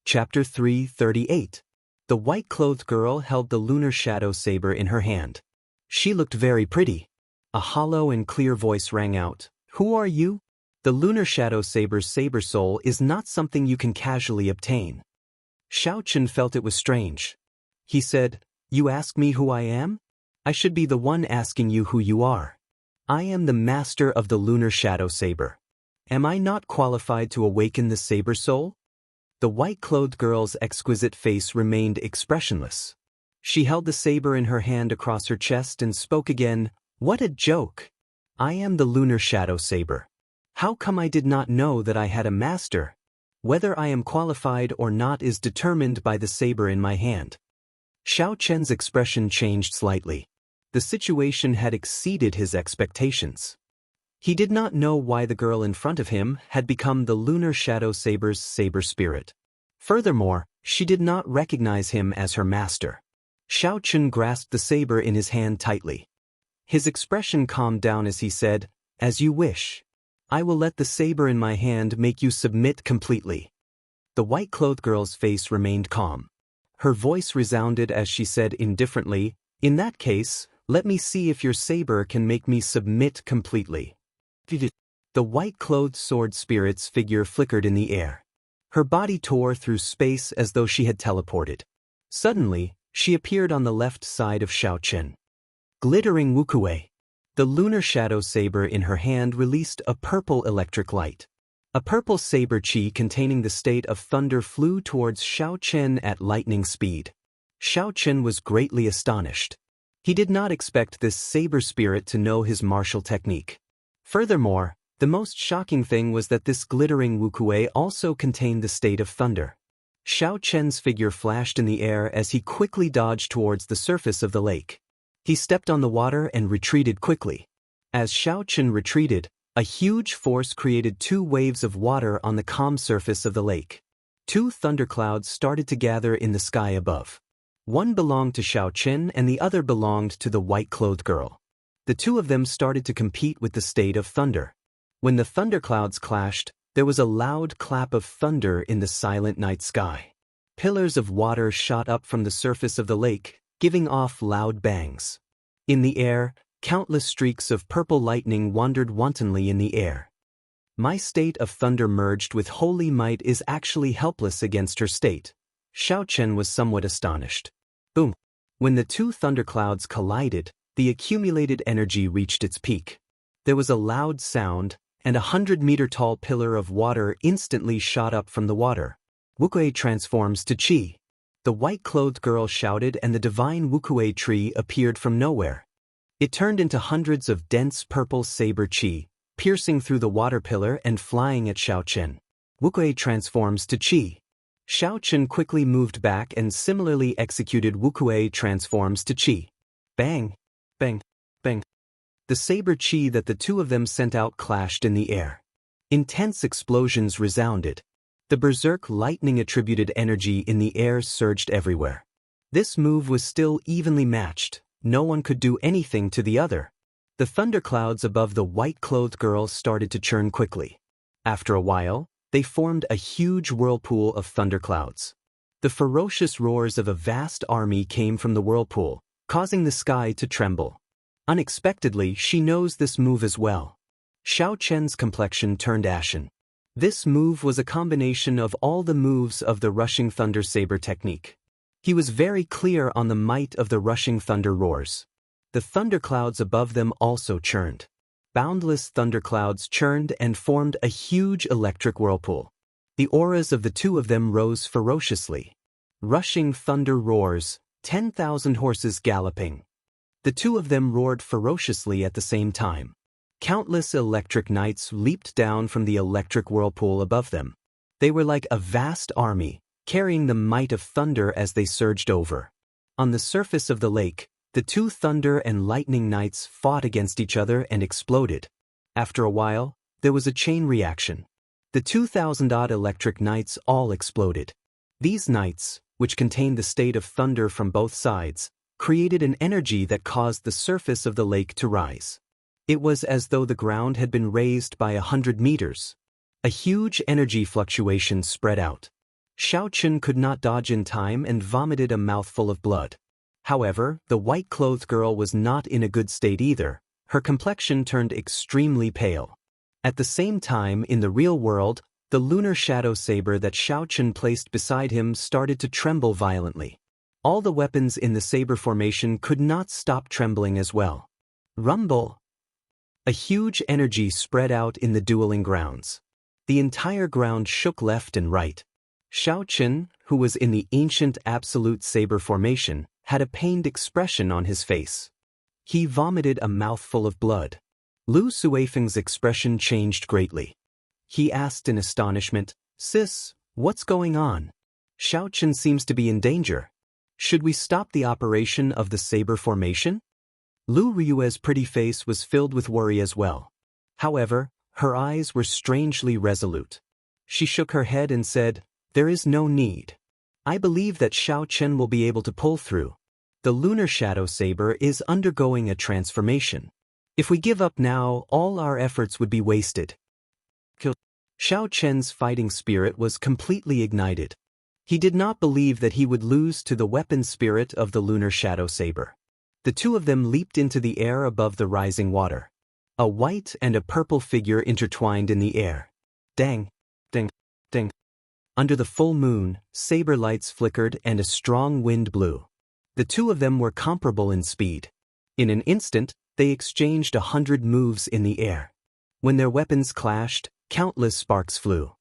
Chapter 338. The white-clothed girl held the lunar shadow saber in her hand. She looked very pretty. A hollow and clear voice rang out. Who are you? The lunar shadow saber's saber soul is not something you can casually obtain. Xiao Chen felt it was strange. He said, "You ask me who I am? I should be the one asking you who you are. I am the master of the lunar shadow saber. Am I not qualified to awaken the saber soul?" The white-clothed girl's exquisite face remained expressionless. She held the saber in her hand across her chest and spoke again. What a joke! I am the lunar shadow saber. How come I did not know that I had a master? Whether I am qualified or not is determined by the saber in my hand. Xiao Chen's expression changed slightly. The situation had exceeded his expectations. He did not know why the girl in front of him had become the lunar shadow saber's saber spirit. Furthermore, she did not recognize him as her master. Xiao Chen grasped the saber in his hand tightly. His expression calmed down as he said, "As you wish. I will let the saber in my hand make you submit completely." The white-clothed girl's face remained calm. Her voice resounded as she said indifferently, "In that case, let me see if your saber can make me submit completely." The white-clothed sword spirit's figure flickered in the air. Her body tore through space as though she had teleported. Suddenly, she appeared on the left side of Xiao Chen. Glittering Wukuei. The lunar shadow saber in her hand released a purple electric light. A purple saber chi containing the state of thunder flew towards Xiao Chen at lightning speed. Xiao Chen was greatly astonished. He did not expect this saber spirit to know his martial technique. Furthermore, the most shocking thing was that this glittering Wukuei also contained the state of thunder. Xiao Chen's figure flashed in the air as he quickly dodged towards the surface of the lake. He stepped on the water and retreated quickly. As Xiao Chen retreated, a huge force created two waves of water on the calm surface of the lake. Two thunderclouds started to gather in the sky above. One belonged to Xiao Chen and the other belonged to the white-clothed girl. The two of them started to compete with the state of thunder. When the thunderclouds clashed, there was a loud clap of thunder in the silent night sky. Pillars of water shot up from the surface of the lake, giving off loud bangs. In the air, countless streaks of purple lightning wandered wantonly in the air. My state of thunder merged with holy might is actually helpless against her state. Xiao Chen was somewhat astonished. Boom! When the two thunderclouds collided, the accumulated energy reached its peak. There was a loud sound, and a 100-meter-tall pillar of water instantly shot up from the water. Wukuei transforms to Qi. The white-clothed girl shouted and the divine Wukuei tree appeared from nowhere. It turned into hundreds of dense purple saber Qi, piercing through the water pillar and flying at Xiao Chen. Wukuei transforms to Qi. Xiao Chen quickly moved back and similarly executed Wukuei transforms to Qi. Bang! Bang! Bang! The saber Qi that the two of them sent out clashed in the air. Intense explosions resounded. The berserk lightning-attributed energy in the air surged everywhere. This move was still evenly matched. No one could do anything to the other. The thunderclouds above the white-clothed girl started to churn quickly. After a while, they formed a huge whirlpool of thunderclouds. The ferocious roars of a vast army came from the whirlpool, causing the sky to tremble. Unexpectedly, she knows this move as well. Xiao Chen's complexion turned ashen. This move was a combination of all the moves of the rushing thunder saber technique. He was very clear on the might of the rushing thunder roars. The thunderclouds above them also churned. Boundless thunderclouds churned and formed a huge electric whirlpool. The auras of the two of them rose ferociously. Rushing thunder roars, 10,000 horses galloping. The two of them roared ferociously at the same time. Countless electric knights leaped down from the electric whirlpool above them. They were like a vast army, carrying the might of thunder as they surged over. On the surface of the lake, the two thunder and lightning knights fought against each other and exploded. After a while, there was a chain reaction. The 2,000-odd electric knights all exploded. These knights, which contained the state of thunder from both sides, created an energy that caused the surface of the lake to rise. It was as though the ground had been raised by 100 meters. A huge energy fluctuation spread out. Xiao Chen could not dodge in time and vomited a mouthful of blood. However, the white-clothed girl was not in a good state either. Her complexion turned extremely pale. At the same time, in the real world, the lunar shadow saber that Xiao Chen placed beside him started to tremble violently. All the weapons in the saber formation could not stop trembling as well. Rumble! A huge energy spread out in the dueling grounds. The entire ground shook left and right. Xiao Qin, who was in the ancient absolute saber formation, had a pained expression on his face. He vomited a mouthful of blood. Lu Suifeng's expression changed greatly. He asked in astonishment, "Sis, what's going on? Xiao Qin seems to be in danger. Should we stop the operation of the saber formation?" Lu Ryue's pretty face was filled with worry as well. However, her eyes were strangely resolute. She shook her head and said, "There is no need. I believe that Xiao Qin will be able to pull through. The lunar shadow saber is undergoing a transformation. If we give up now, all our efforts would be wasted." Xiao Qin's fighting spirit was completely ignited. He did not believe that he would lose to the weapon spirit of the lunar shadow saber. The two of them leaped into the air above the rising water. A white and a purple figure intertwined in the air. Dang, ding, ding. Under the full moon, saber lights flickered and a strong wind blew. The two of them were comparable in speed. In an instant, they exchanged 100 moves in the air. When their weapons clashed, countless sparks flew.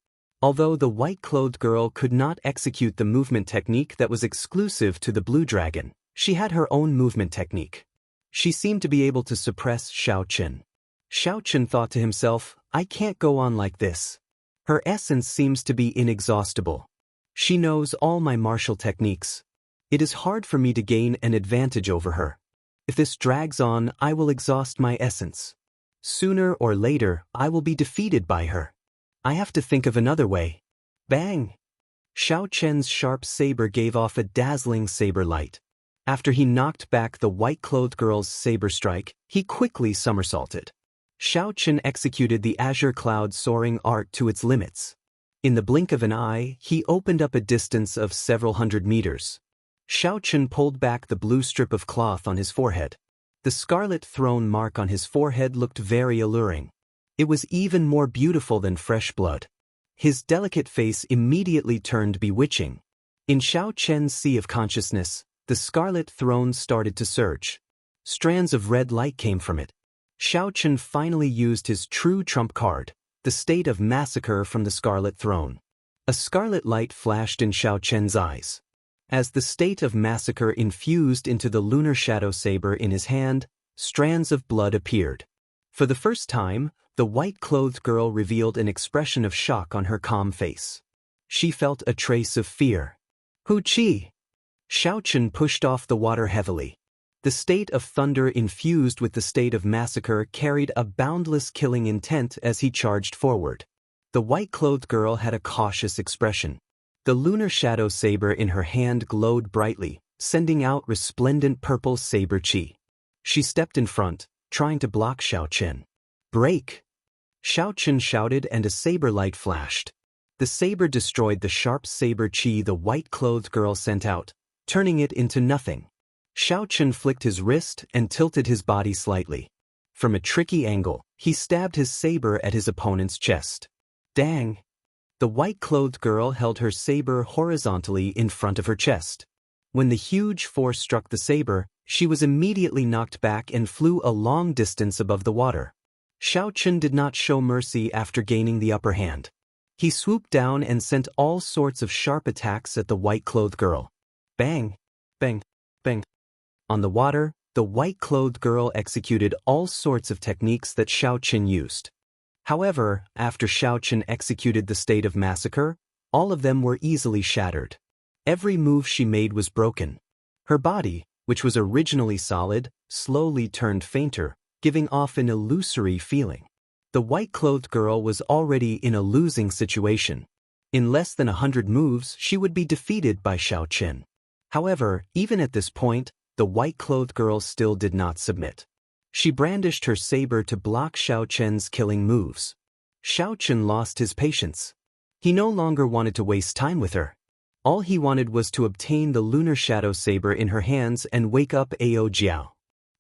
Although the white-clothed girl could not execute the movement technique that was exclusive to the blue dragon, she had her own movement technique. She seemed to be able to suppress Xiao Qin. Xiao Qin thought to himself, "I can't go on like this. Her essence seems to be inexhaustible. She knows all my martial techniques. It is hard for me to gain an advantage over her. If this drags on, I will exhaust my essence. Sooner or later, I will be defeated by her. I have to think of another way." Bang! Xiao Qin's sharp saber gave off a dazzling saber light. After he knocked back the white-clothed girl's saber strike, he quickly somersaulted. Xiao Qin executed the azure cloud soaring art to its limits. In the blink of an eye, he opened up a distance of several hundred meters. Xiao Qin pulled back the blue strip of cloth on his forehead. The scarlet throne mark on his forehead looked very alluring. It was even more beautiful than fresh blood. His delicate face immediately turned bewitching. In Xiao Qin's sea of consciousness, the scarlet throne started to surge. Strands of red light came from it. Xiao Qin finally used his true trump card, the state of massacre from the scarlet throne. A scarlet light flashed in Xiao Qin's eyes. As the state of massacre infused into the lunar shadow saber in his hand, strands of blood appeared. For the first time, the white-clothed girl revealed an expression of shock on her calm face. She felt a trace of fear. "Hu Qi!" Xiao Qin pushed off the water heavily. The state of thunder infused with the state of massacre carried a boundless killing intent as he charged forward. The white-clothed girl had a cautious expression. The lunar shadow saber in her hand glowed brightly, sending out resplendent purple saber chi. She stepped in front, trying to block Xiao Qin. "Break!" Xiao Qin shouted and a saber light flashed. The saber destroyed the sharp saber chi the white-clothed girl sent out, turning it into nothing. Xiao Qin flicked his wrist and tilted his body slightly. From a tricky angle, he stabbed his saber at his opponent's chest. Dang! The white-clothed girl held her saber horizontally in front of her chest. When the huge force struck the saber, she was immediately knocked back and flew a long distance above the water. Xiao Qin did not show mercy after gaining the upper hand. He swooped down and sent all sorts of sharp attacks at the white-clothed girl. Bang! Bang! Bang! On the water, the white-clothed girl executed all sorts of techniques that Xiao Qin used. However, after Xiao Qin executed the state of massacre, all of them were easily shattered. Every move she made was broken. Her body, which was originally solid, slowly turned fainter, giving off an illusory feeling. The white-clothed girl was already in a losing situation. In less than 100 moves, she would be defeated by Xiao Qin. However, even at this point, the white-clothed girl still did not submit. She brandished her saber to block Xiao Qin's killing moves. Xiao Qin lost his patience. He no longer wanted to waste time with her. All he wanted was to obtain the lunar shadow saber in her hands and wake up Ao Jiao.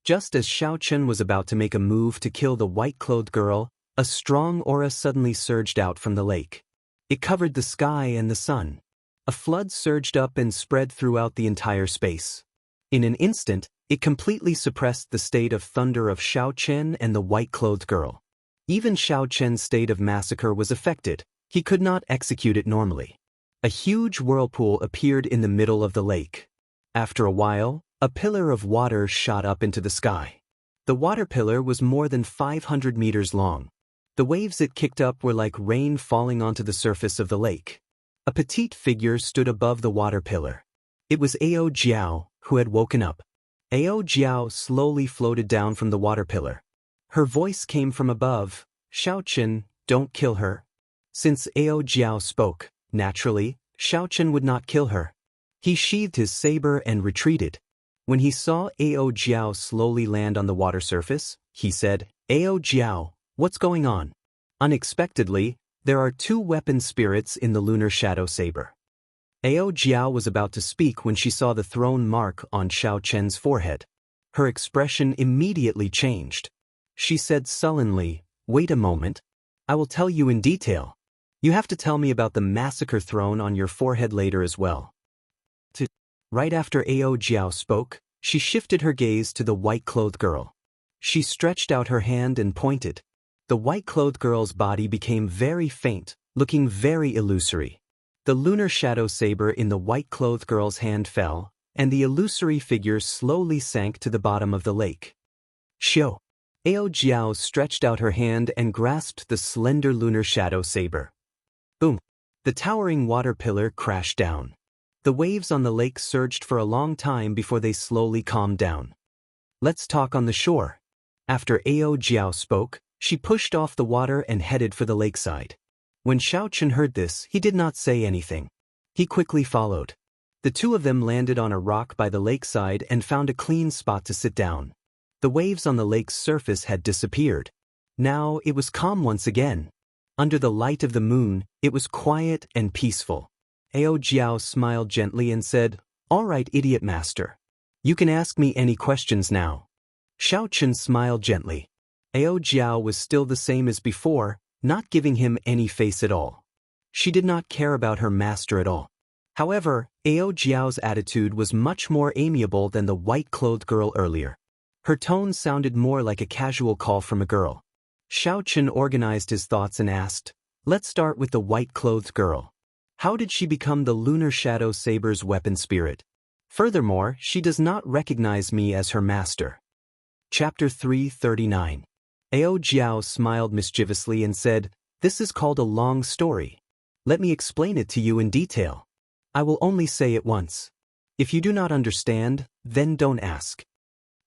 Just as Xiao Qin was about to make a move to kill the white-clothed girl, a strong aura suddenly surged out from the lake. It covered the sky and the sun. A flood surged up and spread throughout the entire space. In an instant, it completely suppressed the state of thunder of Xiao Qin and the white-clothed girl. Even Xiao Qin's state of massacre was affected. He could not execute it normally. A huge whirlpool appeared in the middle of the lake. After a while, a pillar of water shot up into the sky. The water pillar was more than 500 meters long. The waves it kicked up were like rain falling onto the surface of the lake. A petite figure stood above the water pillar. It was Ao Jiao, who had woken up. Ao Jiao slowly floated down from the water pillar. Her voice came from above, "Xiaochen, don't kill her." Since Ao Jiao spoke, naturally, Xiaochen would not kill her. He sheathed his saber and retreated. When he saw Ao Jiao slowly land on the water surface, he said, "Ao Jiao, what's going on?" Unexpectedly, there are two weapon spirits in the lunar shadow saber. Ao Jiao was about to speak when she saw the thrown mark on Xiaochen's forehead. Her expression immediately changed. She said sullenly, "Wait a moment. I will tell you in detail. You have to tell me about the massacre thrown on your forehead later as well." Right after Ao Jiao spoke, she shifted her gaze to the white-clothed girl. She stretched out her hand and pointed. The white-clothed girl's body became very faint, looking very illusory. The lunar shadow saber in the white-clothed girl's hand fell, and the illusory figure slowly sank to the bottom of the lake. Xiao. Ao Jiao stretched out her hand and grasped the slender lunar shadow saber. Boom! The towering water pillar crashed down. The waves on the lake surged for a long time before they slowly calmed down. "Let's talk on the shore." After Ao Jiao spoke, she pushed off the water and headed for the lakeside. When Xiaochen heard this, he did not say anything. He quickly followed. The two of them landed on a rock by the lakeside and found a clean spot to sit down. The waves on the lake's surface had disappeared. Now it was calm once again. Under the light of the moon, it was quiet and peaceful. Ao Jiao smiled gently and said, "All right, idiot master. You can ask me any questions now." Xiaochen smiled gently. Ao Jiao was still the same as before, not giving him any face at all. She did not care about her master at all. However, Ao Jiao's attitude was much more amiable than the white-clothed girl earlier. Her tone sounded more like a casual call from a girl. Xiaochen organized his thoughts and asked, "Let's start with the white-clothed girl. How did she become the lunar shadow saber's weapon spirit? Furthermore, she does not recognize me as her master." Chapter 339. Ao Jiao smiled mischievously and said, "This is called a long story. Let me explain it to you in detail. I will only say it once. If you do not understand, then don't ask."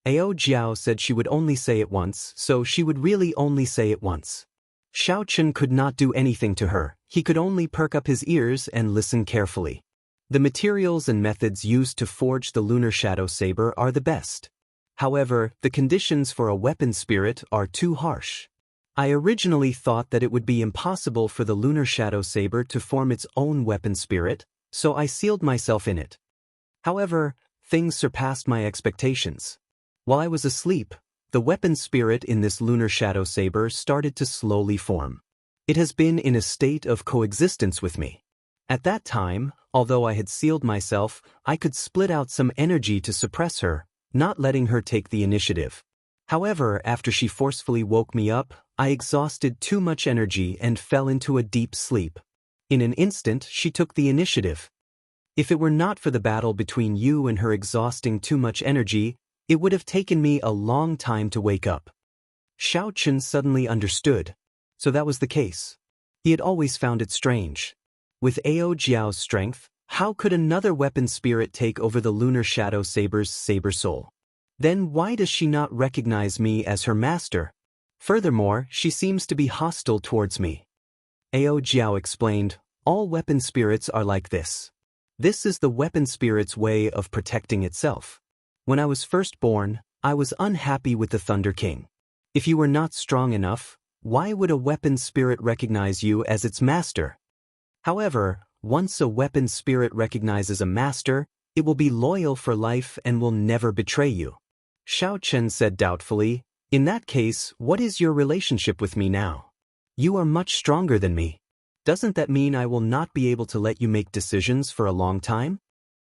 Ao Jiao said she would only say it once, so she would really only say it once. Xiaochen could not do anything to her, he could only perk up his ears and listen carefully. The materials and methods used to forge the lunar shadow saber are the best. However, the conditions for a weapon spirit are too harsh. I originally thought that it would be impossible for the lunar shadow saber to form its own weapon spirit, so I sealed myself in it. However, things surpassed my expectations. While I was asleep, the weapon spirit in this lunar shadow saber started to slowly form. It has been in a state of coexistence with me. At that time, although I had sealed myself, I could split out some energy to suppress her, not letting her take the initiative. However, after she forcefully woke me up, I exhausted too much energy and fell into a deep sleep. In an instant, she took the initiative. If it were not for the battle between you and her exhausting too much energy, it would have taken me a long time to wake up. Xiaochen suddenly understood. So that was the case. He had always found it strange. With Ao Jiao's strength, how could another weapon spirit take over the lunar shadow saber's saber soul? Then why does she not recognize me as her master? Furthermore, she seems to be hostile towards me. Ao Jiao explained, "All weapon spirits are like this. This is the weapon spirit's way of protecting itself. When I was first born, I was unhappy with the Thunder King. If you were not strong enough, why would a weapon spirit recognize you as its master? However, once a weapon spirit recognizes a master, it will be loyal for life and will never betray you." Xiaochen said doubtfully, "In that case, what is your relationship with me now? You are much stronger than me. Doesn't that mean I will not be able to let you make decisions for a long time?"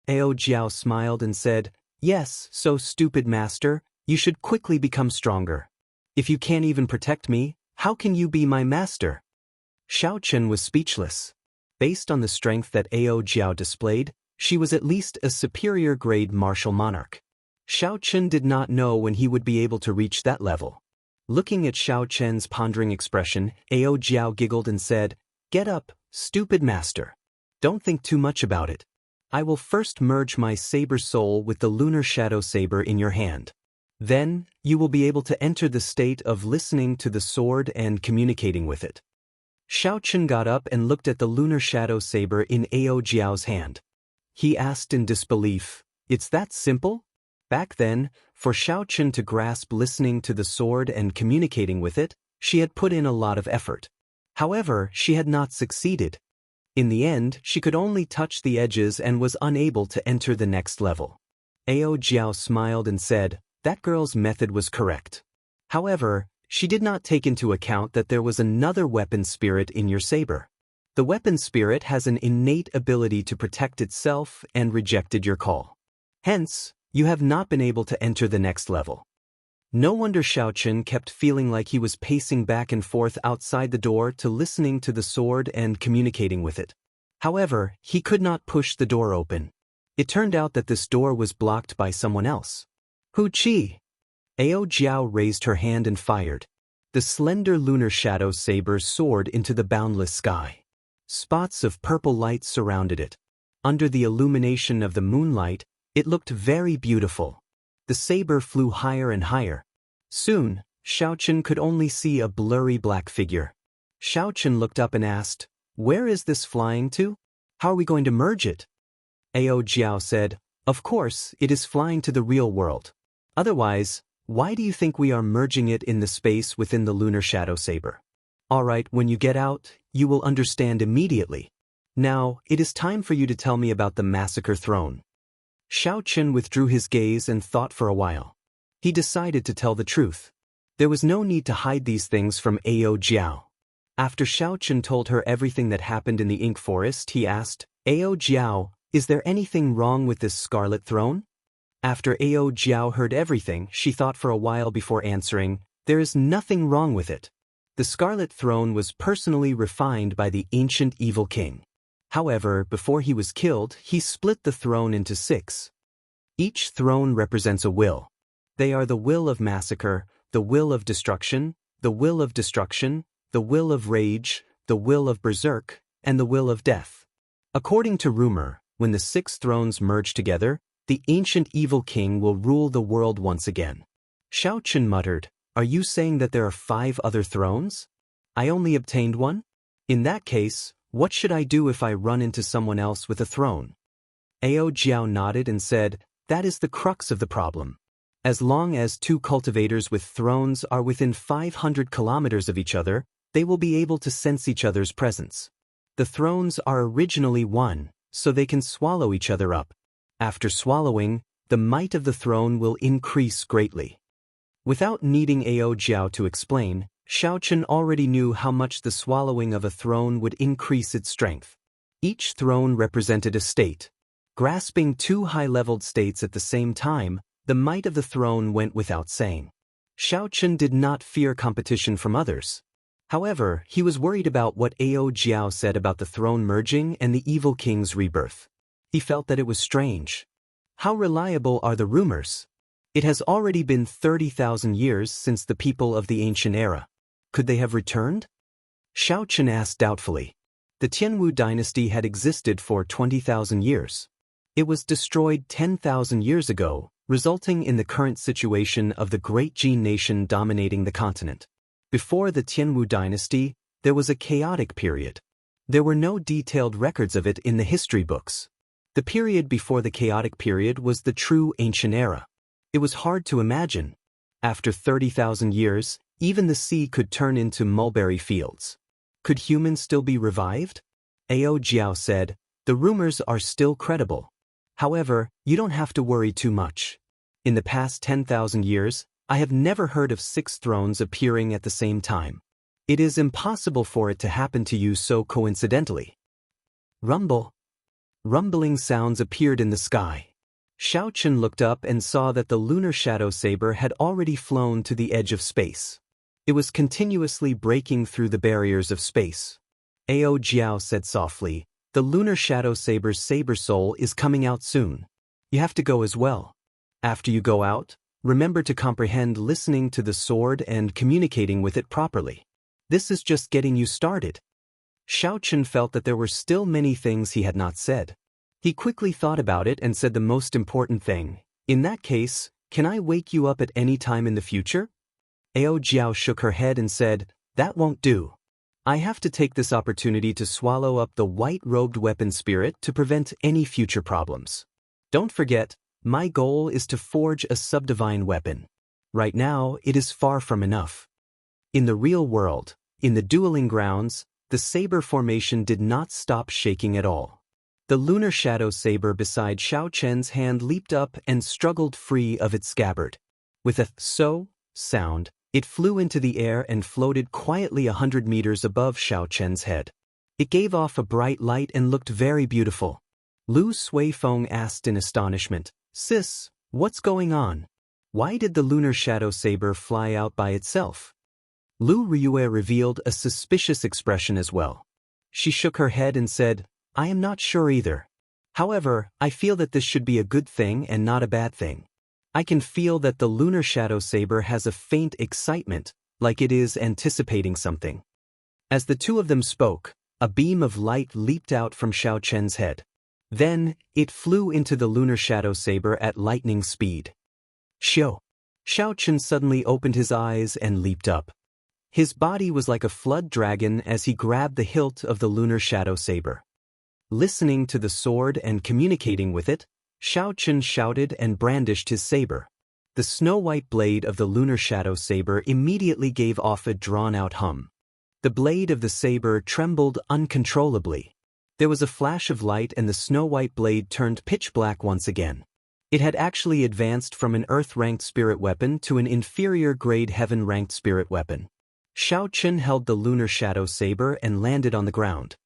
Ao Jiao smiled and said, "Yes, so stupid master, you should quickly become stronger. If you can't even protect me, how can you be my master?" Xiaochen was speechless. Based on the strength that Ao Jiao displayed, she was at least a superior-grade martial monarch. Xiao Chen did not know when he would be able to reach that level. Looking at Xiao Chen's pondering expression, Ao Jiao giggled and said, "Get up, stupid master. Don't think too much about it. I will first merge my saber soul with the lunar shadow saber in your hand. Then, you will be able to enter the state of listening to the sword and communicating with it." Xiao Chen got up and looked at the lunar shadow saber in Ao Jiao's hand. He asked in disbelief, "It's that simple?" Back then, for Xiao Chen to grasp listening to the sword and communicating with it, she had put in a lot of effort. However, she had not succeeded. In the end, she could only touch the edges and was unable to enter the next level. Ao Jiao smiled and said, "That girl's method was correct. However, she did not take into account that there was another weapon spirit in your saber. The weapon spirit has an innate ability to protect itself and rejected your call. Hence, you have not been able to enter the next level." No wonder Xiao Chen kept feeling like he was pacing back and forth outside the door to listening to the sword and communicating with it. However, he could not push the door open. It turned out that this door was blocked by someone else. "Hu Qi!" Ao Jiao raised her hand and fired. The slender lunar shadow saber soared into the boundless sky. Spots of purple light surrounded it. Under the illumination of the moonlight, it looked very beautiful. The saber flew higher and higher. Soon, Xiao Chen could only see a blurry black figure. Xiao Chen looked up and asked, "Where is this flying to? How are we going to merge it?" Ao Jiao said, "Of course, it is flying to the real world. Otherwise, why do you think we are merging it in the space within the lunar shadow saber? Alright, when you get out, you will understand immediately. Now, it is time for you to tell me about the massacre throne." Xiao Chen withdrew his gaze and thought for a while. He decided to tell the truth. There was no need to hide these things from Ao Jiao. After Xiao Chen told her everything that happened in the ink forest, he asked, "Ao Jiao, is there anything wrong with this scarlet throne?" After Ao Jiao heard everything, she thought for a while before answering, "There is nothing wrong with it. The scarlet throne was personally refined by the ancient evil king. However, before he was killed, he split the throne into 6. Each throne represents a will. They are the will of massacre, the will of destruction, the will of destruction, the will of rage, the will of berserk, and the will of death. According to rumor, when the 6 thrones merge together, the ancient evil king will rule the world once again." Xiao Chen muttered, "Are you saying that there are 5 other thrones? I only obtained 1? In that case, what should I do if I run into someone else with a throne?" Ao Jiao nodded and said, "That is the crux of the problem. As long as 2 cultivators with thrones are within 500 kilometers of each other, they will be able to sense each other's presence. The thrones are originally one, so they can swallow each other up. After swallowing, the might of the throne will increase greatly." Without needing Ao Jiao to explain, Xiao Chen already knew how much the swallowing of a throne would increase its strength. Each throne represented a state. Grasping 2 high-leveled states at the same time, the might of the throne went without saying. Xiao Chen did not fear competition from others. However, he was worried about what Ao Jiao said about the throne merging and the evil king's rebirth. He felt that it was strange. How reliable are the rumors? It has already been 30,000 years since the people of the ancient era. Could they have returned? Xiao Chen asked doubtfully. The Tianwu dynasty had existed for 20,000 years. It was destroyed 10,000 years ago, resulting in the current situation of the Great Jin nation dominating the continent. Before the Tianwu dynasty, there was a chaotic period. There were no detailed records of it in the history books. The period before the chaotic period was the true ancient era. It was hard to imagine. After 30,000 years, even the sea could turn into mulberry fields. Could humans still be revived? Ao Jiao said, "The rumors are still credible. However, you don't have to worry too much. In the past 10,000 years, I have never heard of 6 thrones appearing at the same time. It is impossible for it to happen to you so coincidentally." Rumble. Rumbling sounds appeared in the sky. Xiao Chen looked up and saw that the lunar shadow saber had already flown to the edge of space. It was continuously breaking through the barriers of space. Ao Jiao said softly, the Lunar Shadow Saber's saber soul is coming out soon. You have to go as well. After you go out, remember to comprehend listening to the sword and communicating with it properly. This is just getting you started. Xiaochen felt that there were still many things he had not said. He quickly thought about it and said the most important thing. In that case, can I wake you up at any time in the future? Ao Jiao shook her head and said, that won't do. I have to take this opportunity to swallow up the white-robed weapon spirit to prevent any future problems. Don't forget, my goal is to forge a subdivine weapon. Right now, it is far from enough. In the real world, in the dueling grounds, the saber formation did not stop shaking at all. The Lunar Shadow Saber beside Xiaochen's hand leaped up and struggled free of its scabbard. With a so sound, it flew into the air and floated quietly 100 meters above Xiaochen's head. It gave off a bright light and looked very beautiful. Lu Suifeng asked in astonishment, Sis, what's going on? Why did the Lunar Shadow Saber fly out by itself? Lu Riyue revealed a suspicious expression as well. She shook her head and said, I am not sure either. However, I feel that this should be a good thing and not a bad thing. I can feel that the Lunar Shadow Saber has a faint excitement, like it is anticipating something. As the two of them spoke, a beam of light leaped out from Xiaochen's head. Then, it flew into the Lunar Shadow Saber at lightning speed. Xiaochen suddenly opened his eyes and leaped up. His body was like a flood dragon as he grabbed the hilt of the Lunar Shadow Saber. Listening to the sword and communicating with it, Xiaochen shouted and brandished his saber. The snow-white blade of the Lunar Shadow Saber immediately gave off a drawn-out hum. The blade of the saber trembled uncontrollably. There was a flash of light and the snow-white blade turned pitch black once again. It had actually advanced from an earth-ranked spirit weapon to an inferior-grade heaven-ranked spirit weapon. Xiaochen held the Lunar Shadow Saber and landed on the ground.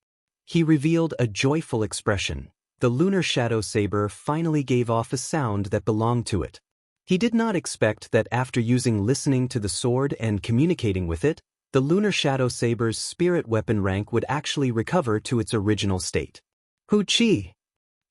He revealed a joyful expression. The Lunar Shadow Saber finally gave off a sound that belonged to it. He did not expect that after using listening to the sword and communicating with it, the Lunar Shadow Saber's spirit weapon rank would actually recover to its original state. Hu Qi!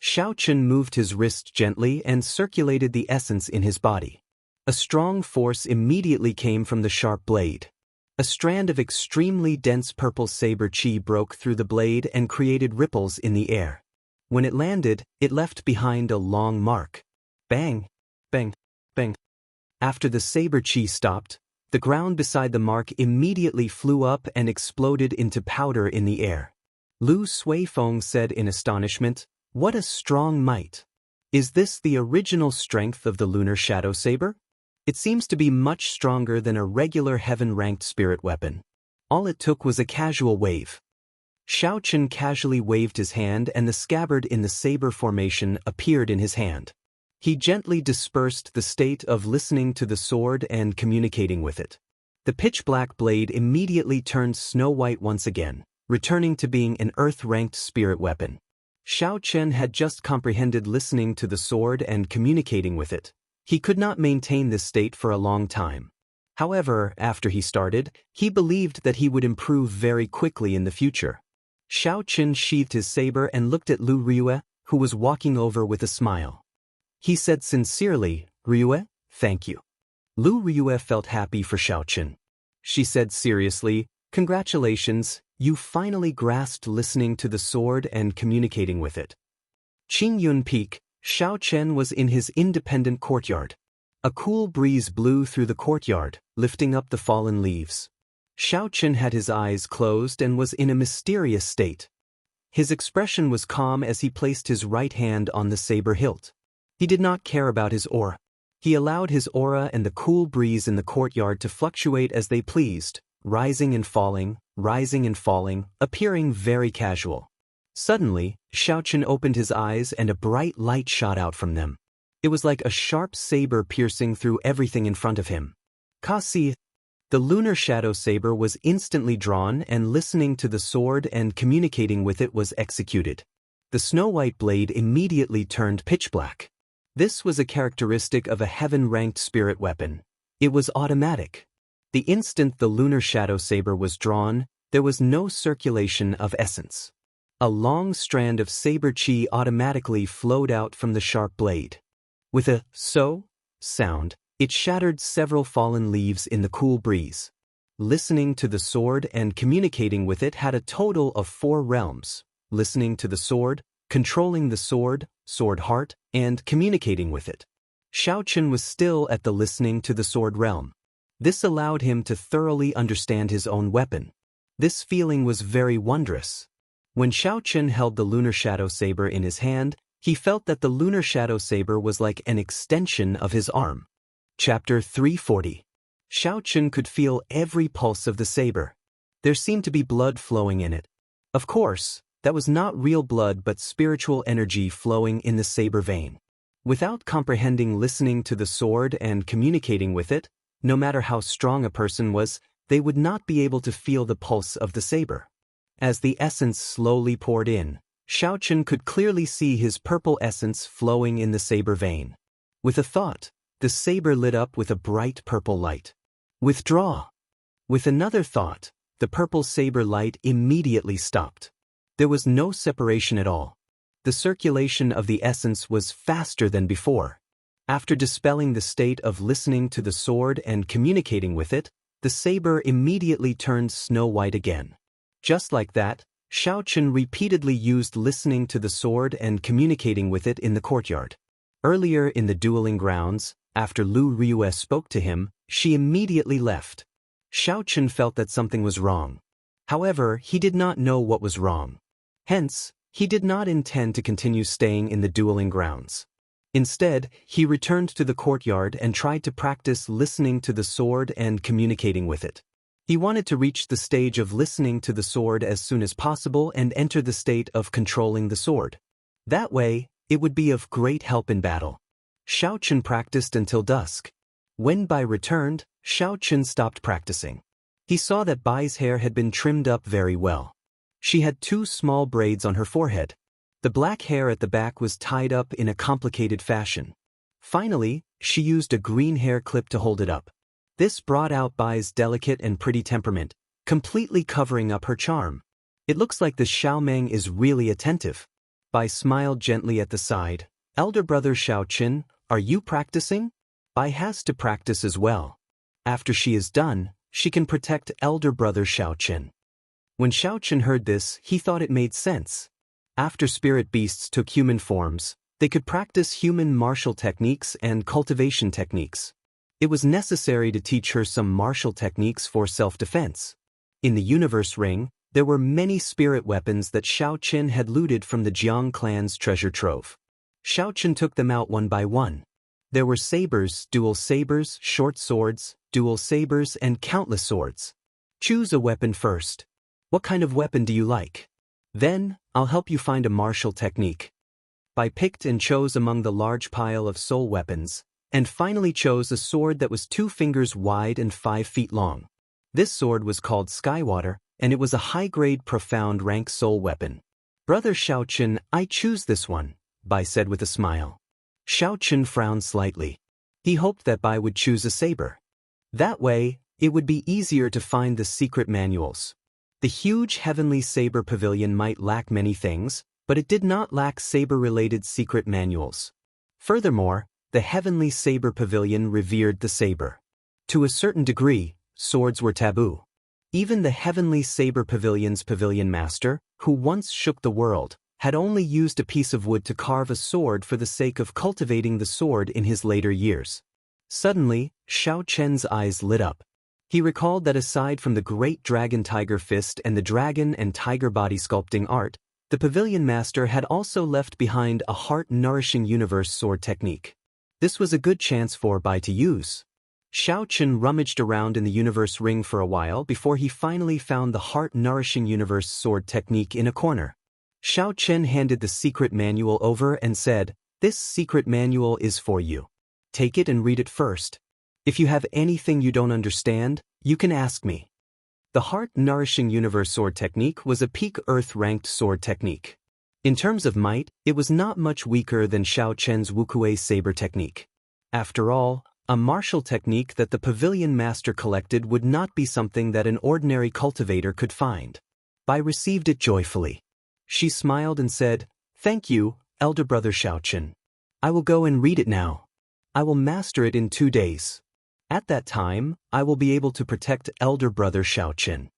Xiaochen moved his wrist gently and circulated the essence in his body. A strong force immediately came from the sharp blade. A strand of extremely dense purple saber qi broke through the blade and created ripples in the air. When it landed, it left behind a long mark. Bang! Bang! Bang! After the saber qi stopped, the ground beside the mark immediately flew up and exploded into powder in the air. Lu Suifeng said in astonishment, What a strong might! Is this the original strength of the Lunar Shadow Saber? It seems to be much stronger than a regular heaven-ranked spirit weapon. All it took was a casual wave. Xiaochen casually waved his hand and the scabbard in the saber formation appeared in his hand. He gently dispersed the state of listening to the sword and communicating with it. The pitch-black blade immediately turned snow-white once again, returning to being an earth-ranked spirit weapon. Xiaochen had just comprehended listening to the sword and communicating with it. He could not maintain this state for a long time. However, after he started, he believed that he would improve very quickly in the future. Xiaochen sheathed his saber and looked at Lu Riyue, who was walking over with a smile. He said sincerely, Riyue, thank you. Lu Riyue felt happy for Xiaochen. She said seriously, Congratulations, you finally grasped listening to the sword and communicating with it. Qingyun Peak, Xiaochen was in his independent courtyard. A cool breeze blew through the courtyard, lifting up the fallen leaves. Xiaochen had his eyes closed and was in a mysterious state. His expression was calm as he placed his right hand on the saber hilt. He did not care about his aura. He allowed his aura and the cool breeze in the courtyard to fluctuate as they pleased, rising and falling, appearing very casual. Suddenly, Xiaochen opened his eyes and a bright light shot out from them. It was like a sharp saber piercing through everything in front of him. Kasi! The Lunar Shadow Saber was instantly drawn and listening to the sword and communicating with it was executed. The snow-white blade immediately turned pitch black. This was a characteristic of a heaven-ranked spirit weapon. It was automatic. The instant the Lunar Shadow Saber was drawn, There was no circulation of essence. A long strand of saber chi automatically flowed out from the sharp blade. With a so sound, it shattered several fallen leaves in the cool breeze. Listening to the sword and communicating with it had a total of 4 realms. Listening to the sword, controlling the sword, sword heart, and communicating with it. Xiaochen was still at the listening to the sword realm. This allowed him to thoroughly understand his own weapon. This feeling was very wondrous. When Xiaochen held the lunar shadow saber in his hand, he felt that the lunar shadow saber was like an extension of his arm. Chapter 340. Xiaochen could feel every pulse of the saber. There seemed to be blood flowing in it. Of course, that was not real blood but spiritual energy flowing in the saber vein. Without comprehending listening to the sword and communicating with it, no matter how strong a person was, they would not be able to feel the pulse of the saber. As the essence slowly poured in, Xiaochen could clearly see his purple essence flowing in the saber vein. With a thought, the saber lit up with a bright purple light. Withdraw! With another thought, the purple saber light immediately stopped. There was no separation at all. The circulation of the essence was faster than before. After dispelling the state of listening to the sword and communicating with it, the saber immediately turned snow-white again. Just like that, Xiaochen repeatedly used listening to the sword and communicating with it in the courtyard. Earlier in the dueling grounds, after Lu Ryue spoke to him, she immediately left. Xiaochen felt that something was wrong. However, he did not know what was wrong. Hence, he did not intend to continue staying in the dueling grounds. Instead, he returned to the courtyard and tried to practice listening to the sword and communicating with it. He wanted to reach the stage of listening to the sword as soon as possible and enter the state of controlling the sword. That way, it would be of great help in battle. Xiaochen practiced until dusk. When Bai returned, Xiaochen stopped practicing. He saw that Bai's hair had been trimmed up very well. She had 2 small braids on her forehead. The black hair at the back was tied up in a complicated fashion. Finally, she used a green hair clip to hold it up. This brought out Bai's delicate and pretty temperament, completely covering up her charm. It looks like the Xiaomeng is really attentive. Bai smiled gently at the side. Elder brother Xiaochen, are you practicing? Bai has to practice as well. After she is done, she can protect elder brother Xiaochen. When Xiaochen heard this, he thought it made sense. After spirit beasts took human forms, they could practice human martial techniques and cultivation techniques. It was necessary to teach her some martial techniques for self-defense. In the universe ring, there were many spirit weapons that Xiaochen had looted from the Jiang clan's treasure trove. Xiaochen took them out one by one. There were sabers, dual sabers, short swords, dual sabers, and countless swords. Choose a weapon first. What kind of weapon do you like? Then, I'll help you find a martial technique. Bai picked and chose among the large pile of soul weapons, and finally chose a sword that was 2 fingers wide and 5 feet long. This sword was called Skywater, and it was a high-grade profound rank soul weapon. Brother Xiaochen, I choose this one, Bai said with a smile. Xiaochen frowned slightly. He hoped that Bai would choose a saber. That way, it would be easier to find the secret manuals. The huge heavenly saber pavilion might lack many things, but it did not lack saber-related secret manuals. Furthermore, the heavenly saber pavilion revered the saber. To a certain degree, swords were taboo. Even the heavenly saber pavilion's pavilion master, who once shook the world, had only used a piece of wood to carve a sword for the sake of cultivating the sword in his later years. Suddenly, Xiaochen's eyes lit up. He recalled that aside from the great dragon tiger fist and the dragon and tiger body sculpting art, the pavilion master had also left behind a heart-nourishing universe sword technique. This was a good chance for Bai to use. Xiaochen rummaged around in the universe ring for a while before he finally found the heart-nourishing universe sword technique in a corner. Xiaochen handed the secret manual over and said, "This secret manual is for you. Take it and read it first. If you have anything you don't understand, you can ask me." The heart-nourishing universe sword technique was a peak earth-ranked sword technique. In terms of might, it was not much weaker than Xiaochen's Wukue saber technique. After all, A martial technique that the pavilion master collected would not be something that an ordinary cultivator could find. Bai received it joyfully. She smiled and said, "Thank you, elder brother Xiaochen. I will go and read it now. I will master it in 2 days. At that time, I will be able to protect elder brother Xiaochen."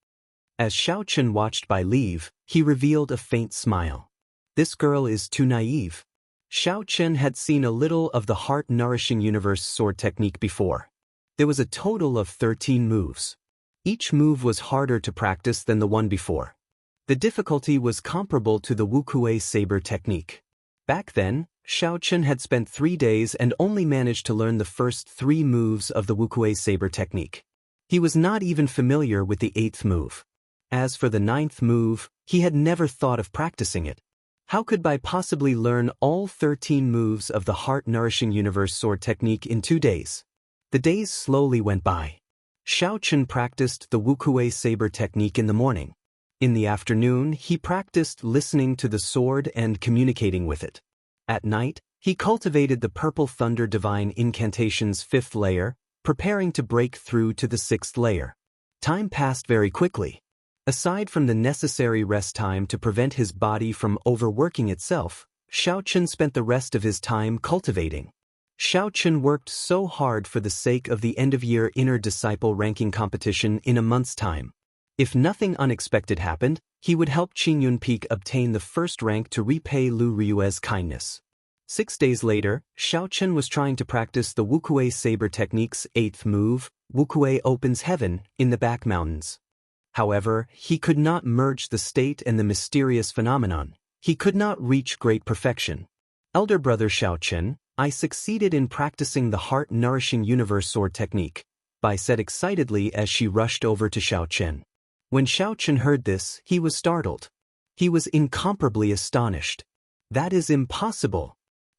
As Xiaochen watched Bai leave, he revealed a faint smile. This girl is too naive. Xiaochen had seen a little of the heart-nourishing universe sword technique before. There was a total of 13 moves. Each move was harder to practice than the one before. The difficulty was comparable to the Wukuei saber technique. Back then, Xiaochen had spent 3 days and only managed to learn the first 3 moves of the Wukuei saber technique. He was not even familiar with the 8th move. As for the 9th move, he had never thought of practicing it. How could Bai possibly learn all 13 moves of the heart-nourishing universe sword technique in 2 days? The days slowly went by. Xiaochen practiced the Wukuei saber technique in the morning. In the afternoon, he practiced listening to the sword and communicating with it. At night, he cultivated the Purple Thunder Divine Incantation's 5th layer, preparing to break through to the 6th layer. Time passed very quickly. Aside from the necessary rest time to prevent his body from overworking itself, Xiaochen spent the rest of his time cultivating. Xiaochen worked so hard for the sake of the end-of-year inner disciple ranking competition in a month's time. If nothing unexpected happened, he would help Qing Yunpeak obtain the first rank to repay Lu Ryue's kindness. 6 days later, Xiaochen was trying to practice the Wukuei saber technique's 8th move, Wukuei opens heaven, in the back mountains. However, he could not merge the state and the mysterious phenomenon. He could not reach great perfection. Elder brother Xiaochen, I succeeded in practicing the heart-nourishing universe sword technique, Bai said excitedly as she rushed over to Xiaochen. When Xiaochen heard this, he was startled. He was incomparably astonished. That is impossible.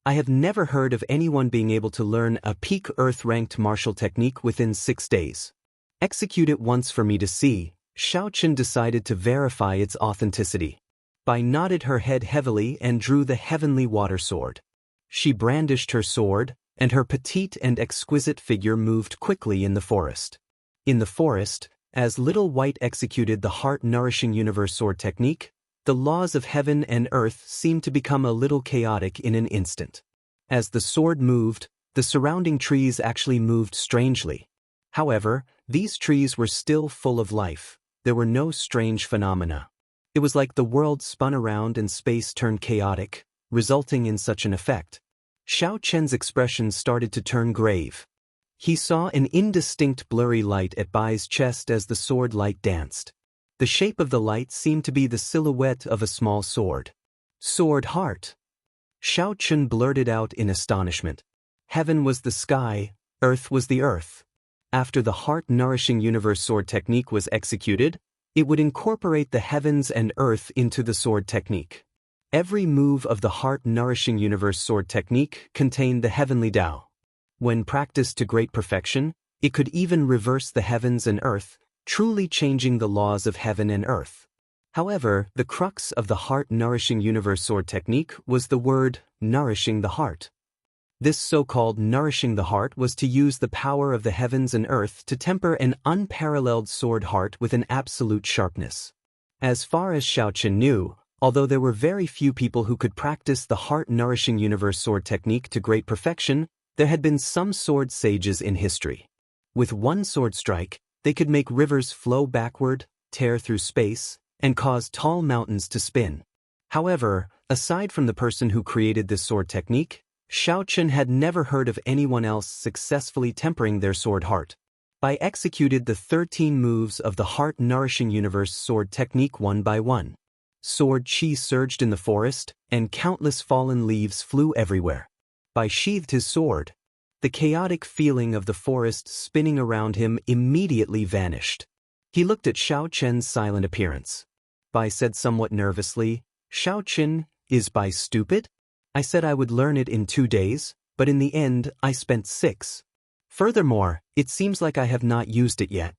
I have never heard of anyone being able to learn a peak earth-ranked martial technique within 6 days. Execute it once for me to see. Xiaochen decided to verify its authenticity. Bai nodded her head heavily and drew the heavenly water sword. She brandished her sword, and her petite and exquisite figure moved quickly in the forest. In the forest, as Little White executed the heart-nourishing universe sword technique, the laws of heaven and earth seemed to become a little chaotic in an instant. As the sword moved, the surrounding trees actually moved strangely. However, these trees were still full of life. There were no strange phenomena. It was like the world spun around and space turned chaotic, resulting in such an effect. Xiaochen's expression started to turn grave. He saw an indistinct blurry light at Bai's chest as the sword light danced. The shape of the light seemed to be the silhouette of a small sword. Sword heart. Xiaochen blurted out in astonishment. Heaven was the sky, earth was the earth. After the heart-nourishing universe sword technique was executed, it would incorporate the heavens and earth into the sword technique. Every move of the heart-nourishing universe sword technique contained the heavenly Tao. When practiced to great perfection, it could even reverse the heavens and earth, truly changing the laws of heaven and earth. However, the crux of the heart-nourishing universe sword technique was the word, nourishing the heart. This so-called nourishing the heart was to use the power of the heavens and earth to temper an unparalleled sword heart with an absolute sharpness. As far as Xiaochen knew, although there were very few people who could practice the heart-nourishing universe sword technique to great perfection, there had been some sword sages in history. With one sword strike, they could make rivers flow backward, tear through space, and cause tall mountains to spin. However, aside from the person who created this sword technique, Xiaochen had never heard of anyone else successfully tempering their sword heart. Bai executed the 13 moves of the heart-nourishing universe sword technique one by one. Sword chi surged in the forest, and countless fallen leaves flew everywhere. Bai sheathed his sword. The chaotic feeling of the forest spinning around him immediately vanished. He looked at Xiaochen's silent appearance. Bai said somewhat nervously, "Xiaochen, is Bai stupid? I said I would learn it in 2 days, but in the end I spent 6. Furthermore, it seems like I have not used it yet."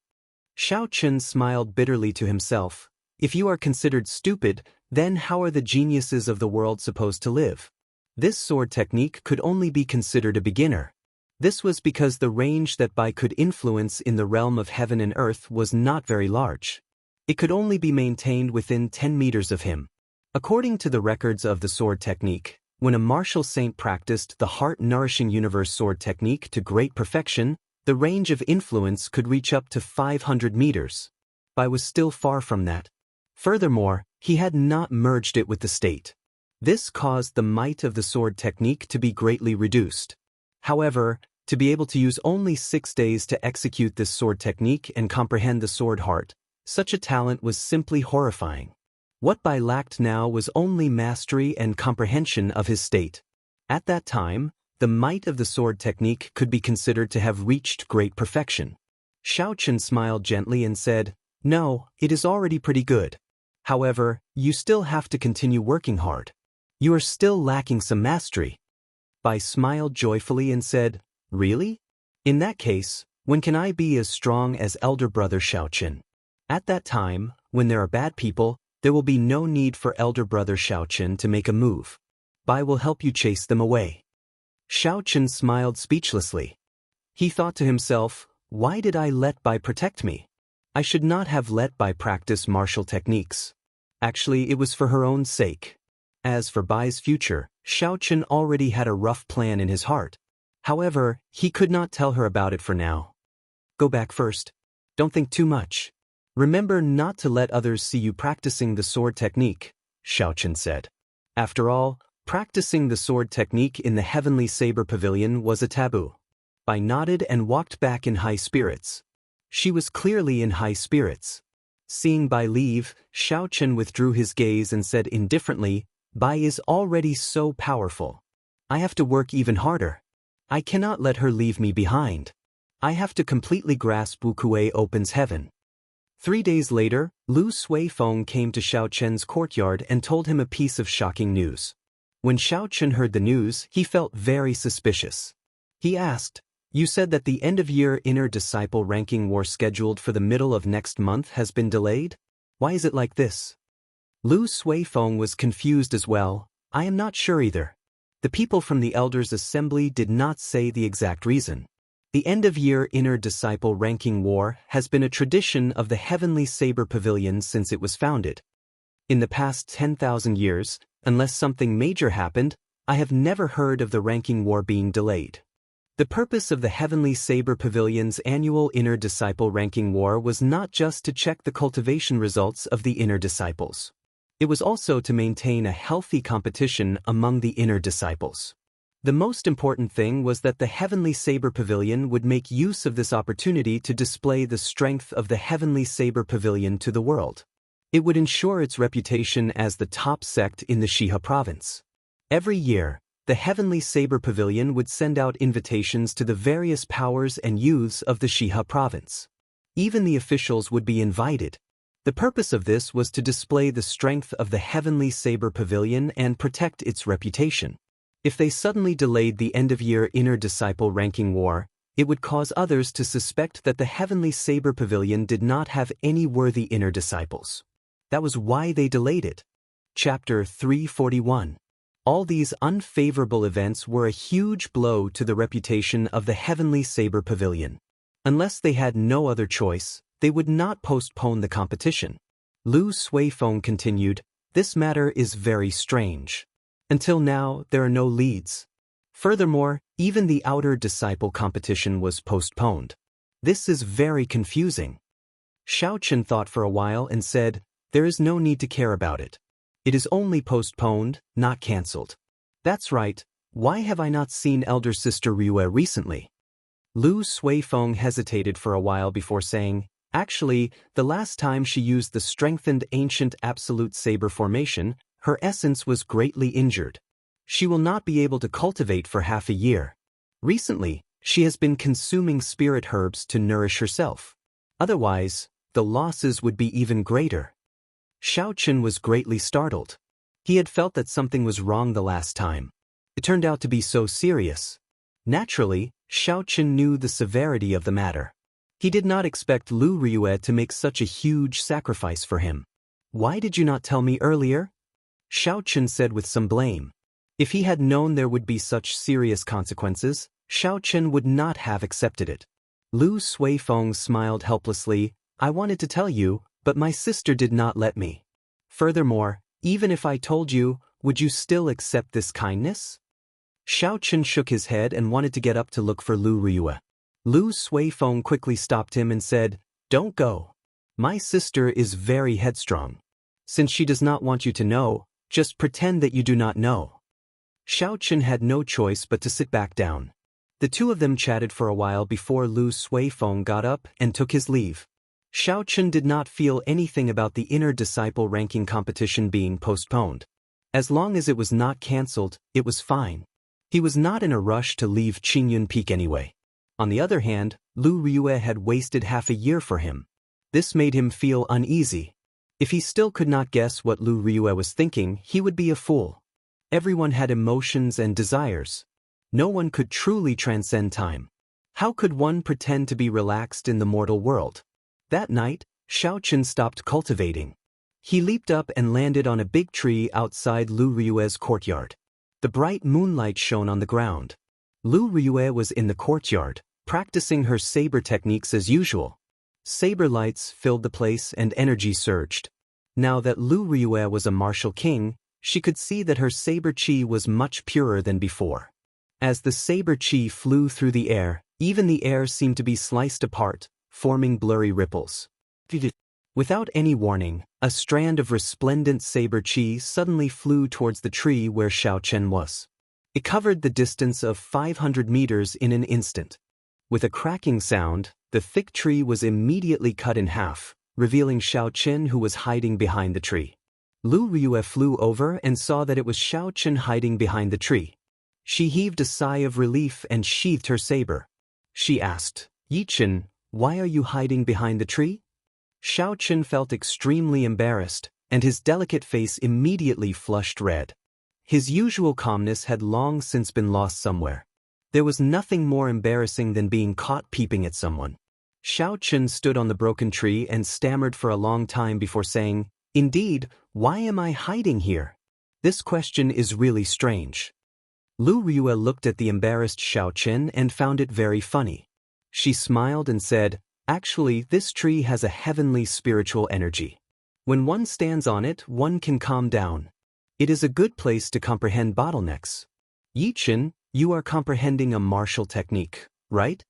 Xiaochen smiled bitterly to himself. If you are considered stupid, then how are the geniuses of the world supposed to live? This sword technique could only be considered a beginner. This was because the range that Bai could influence in the realm of heaven and earth was not very large. It could only be maintained within 10 meters of him. According to the records of the sword technique, when a martial saint practiced the heart-nourishing universe sword technique to great perfection, the range of influence could reach up to 500 meters. Bai was still far from that. Furthermore, he had not merged it with the state. This caused the might of the sword technique to be greatly reduced. However, to be able to use only 6 days to execute this sword technique and comprehend the sword heart, such a talent was simply horrifying. What Bai lacked now was only mastery and comprehension of his state. At that time, the might of the sword technique could be considered to have reached great perfection. Xiaochen smiled gently and said, "No, it is already pretty good. However, you still have to continue working hard. You are still lacking some mastery." Bai smiled joyfully and said, "Really? In that case, when can I be as strong as elder brother Xiaochen?" At that time, when there are bad people, there will be no need for elder brother Xiaochen to make a move. Bai will help you chase them away. Xiaochen smiled speechlessly. He thought to himself, why did I let Bai protect me? I should not have let Bai practice martial techniques. Actually, it was for her own sake. As for Bai's future, Xiaochen already had a rough plan in his heart. However, he could not tell her about it for now. Go back first. Don't think too much. Remember not to let others see you practicing the sword technique, Xiaochen said. After all, practicing the sword technique in the heavenly saber pavilion was a taboo. Bai nodded and walked back in high spirits. She was clearly in high spirits. Seeing Bai leave, Xiaochen withdrew his gaze and said indifferently, "Bai is already so powerful. I have to work even harder. I cannot let her leave me behind. I have to completely grasp Wu Kuei opens heaven." 3 days later, Lu Suifeng came to Xiaochen's courtyard and told him a piece of shocking news. When Xiaochen heard the news, he felt very suspicious. He asked, "You said that the end-of-year inner disciple ranking war scheduled for the middle of next month has been delayed? Why is it like this?" Lu Suifeng was confused as well. "I am not sure either. The people from the Elders' Assembly did not say the exact reason. The end-of-year inner disciple ranking war has been a tradition of the Heavenly Saber Pavilion since it was founded. In the past 10,000 years, unless something major happened, I have never heard of the ranking war being delayed. The purpose of the Heavenly Saber Pavilion's annual Inner Disciple Ranking War was not just to check the cultivation results of the inner disciples. It was also to maintain a healthy competition among the inner disciples. The most important thing was that the Heavenly Saber Pavilion would make use of this opportunity to display the strength of the Heavenly Saber Pavilion to the world. It would ensure its reputation as the top sect in the Shiha province. Every year, the Heavenly Saber Pavilion would send out invitations to the various powers and youths of the Shiha province. Even the officials would be invited. The purpose of this was to display the strength of the Heavenly Saber Pavilion and protect its reputation. If they suddenly delayed the end-of-year inner disciple ranking war, it would cause others to suspect that the Heavenly Saber Pavilion did not have any worthy inner disciples. That was why they delayed it. Chapter 341. All these unfavorable events were a huge blow to the reputation of the Heavenly Saber Pavilion. Unless they had no other choice, they would not postpone the competition. Lu Suifeng continued, "This matter is very strange. Until now, there are no leads. Furthermore, even the outer disciple competition was postponed. This is very confusing." Xiaochen thought for a while and said, "There is no need to care about it. It is only postponed, not cancelled." "That's right. Why have I not seen elder sister Ryue recently?" Lu Suifeng hesitated for a while before saying, "Actually, the last time she used the strengthened ancient absolute saber formation, her essence was greatly injured. She will not be able to cultivate for half a year. Recently, she has been consuming spirit herbs to nourish herself. Otherwise, the losses would be even greater." Xiaochen was greatly startled. He had felt that something was wrong the last time. It turned out to be so serious. Naturally, Xiaochen knew the severity of the matter. He did not expect Lu Ryue to make such a huge sacrifice for him. "Why did you not tell me earlier?" Xiaochen said with some blame. If he had known there would be such serious consequences, Xiao Chen would not have accepted it. Lu Suifeng smiled helplessly. I wanted to tell you, but my sister did not let me. Furthermore, even if I told you, would you still accept this kindness? Xiao Chen shook his head and wanted to get up to look for Lu Riyue. Lu Suifeng quickly stopped him and said, Don't go. My sister is very headstrong. Since she does not want you to know, just pretend that you do not know. Xiao Chen had no choice but to sit back down. The two of them chatted for a while before Lu Suifeng got up and took his leave. Xiao Chen did not feel anything about the inner disciple ranking competition being postponed. As long as it was not cancelled, it was fine. He was not in a rush to leave Qingyun Peak anyway. On the other hand, Lu Riyue had wasted half a year for him. This made him feel uneasy. If he still could not guess what Lu Riyue was thinking, he would be a fool. Everyone had emotions and desires. No one could truly transcend time. How could one pretend to be relaxed in the mortal world? That night, Xiao Chen stopped cultivating. He leaped up and landed on a big tree outside Lu Riyue's courtyard. The bright moonlight shone on the ground. Lu Riyue was in the courtyard, practicing her saber techniques as usual. Saber lights filled the place and energy surged. Now that Lu Riyue was a martial king, she could see that her saber chi was much purer than before. As the saber chi flew through the air, even the air seemed to be sliced apart, forming blurry ripples. Without any warning, a strand of resplendent saber chi suddenly flew towards the tree where Xiao Chen was. It covered the distance of 500 meters in an instant. With a cracking sound, the thick tree was immediately cut in half, revealing Xiao Chen who was hiding behind the tree. Lu Riyue flew over and saw that it was Xiao Chen hiding behind the tree. She heaved a sigh of relief and sheathed her saber. She asked, Yi Chen, why are you hiding behind the tree? Xiao Chen felt extremely embarrassed, and his delicate face immediately flushed red. His usual calmness had long since been lost somewhere. There was nothing more embarrassing than being caught peeping at someone. Xiao Chen stood on the broken tree and stammered for a long time before saying, Indeed, why am I hiding here? This question is really strange. Lu Riyue looked at the embarrassed Xiao Chen and found it very funny. She smiled and said, Actually, this tree has a heavenly spiritual energy. When one stands on it, one can calm down. It is a good place to comprehend bottlenecks. Yi Chen, you are comprehending a martial technique, right?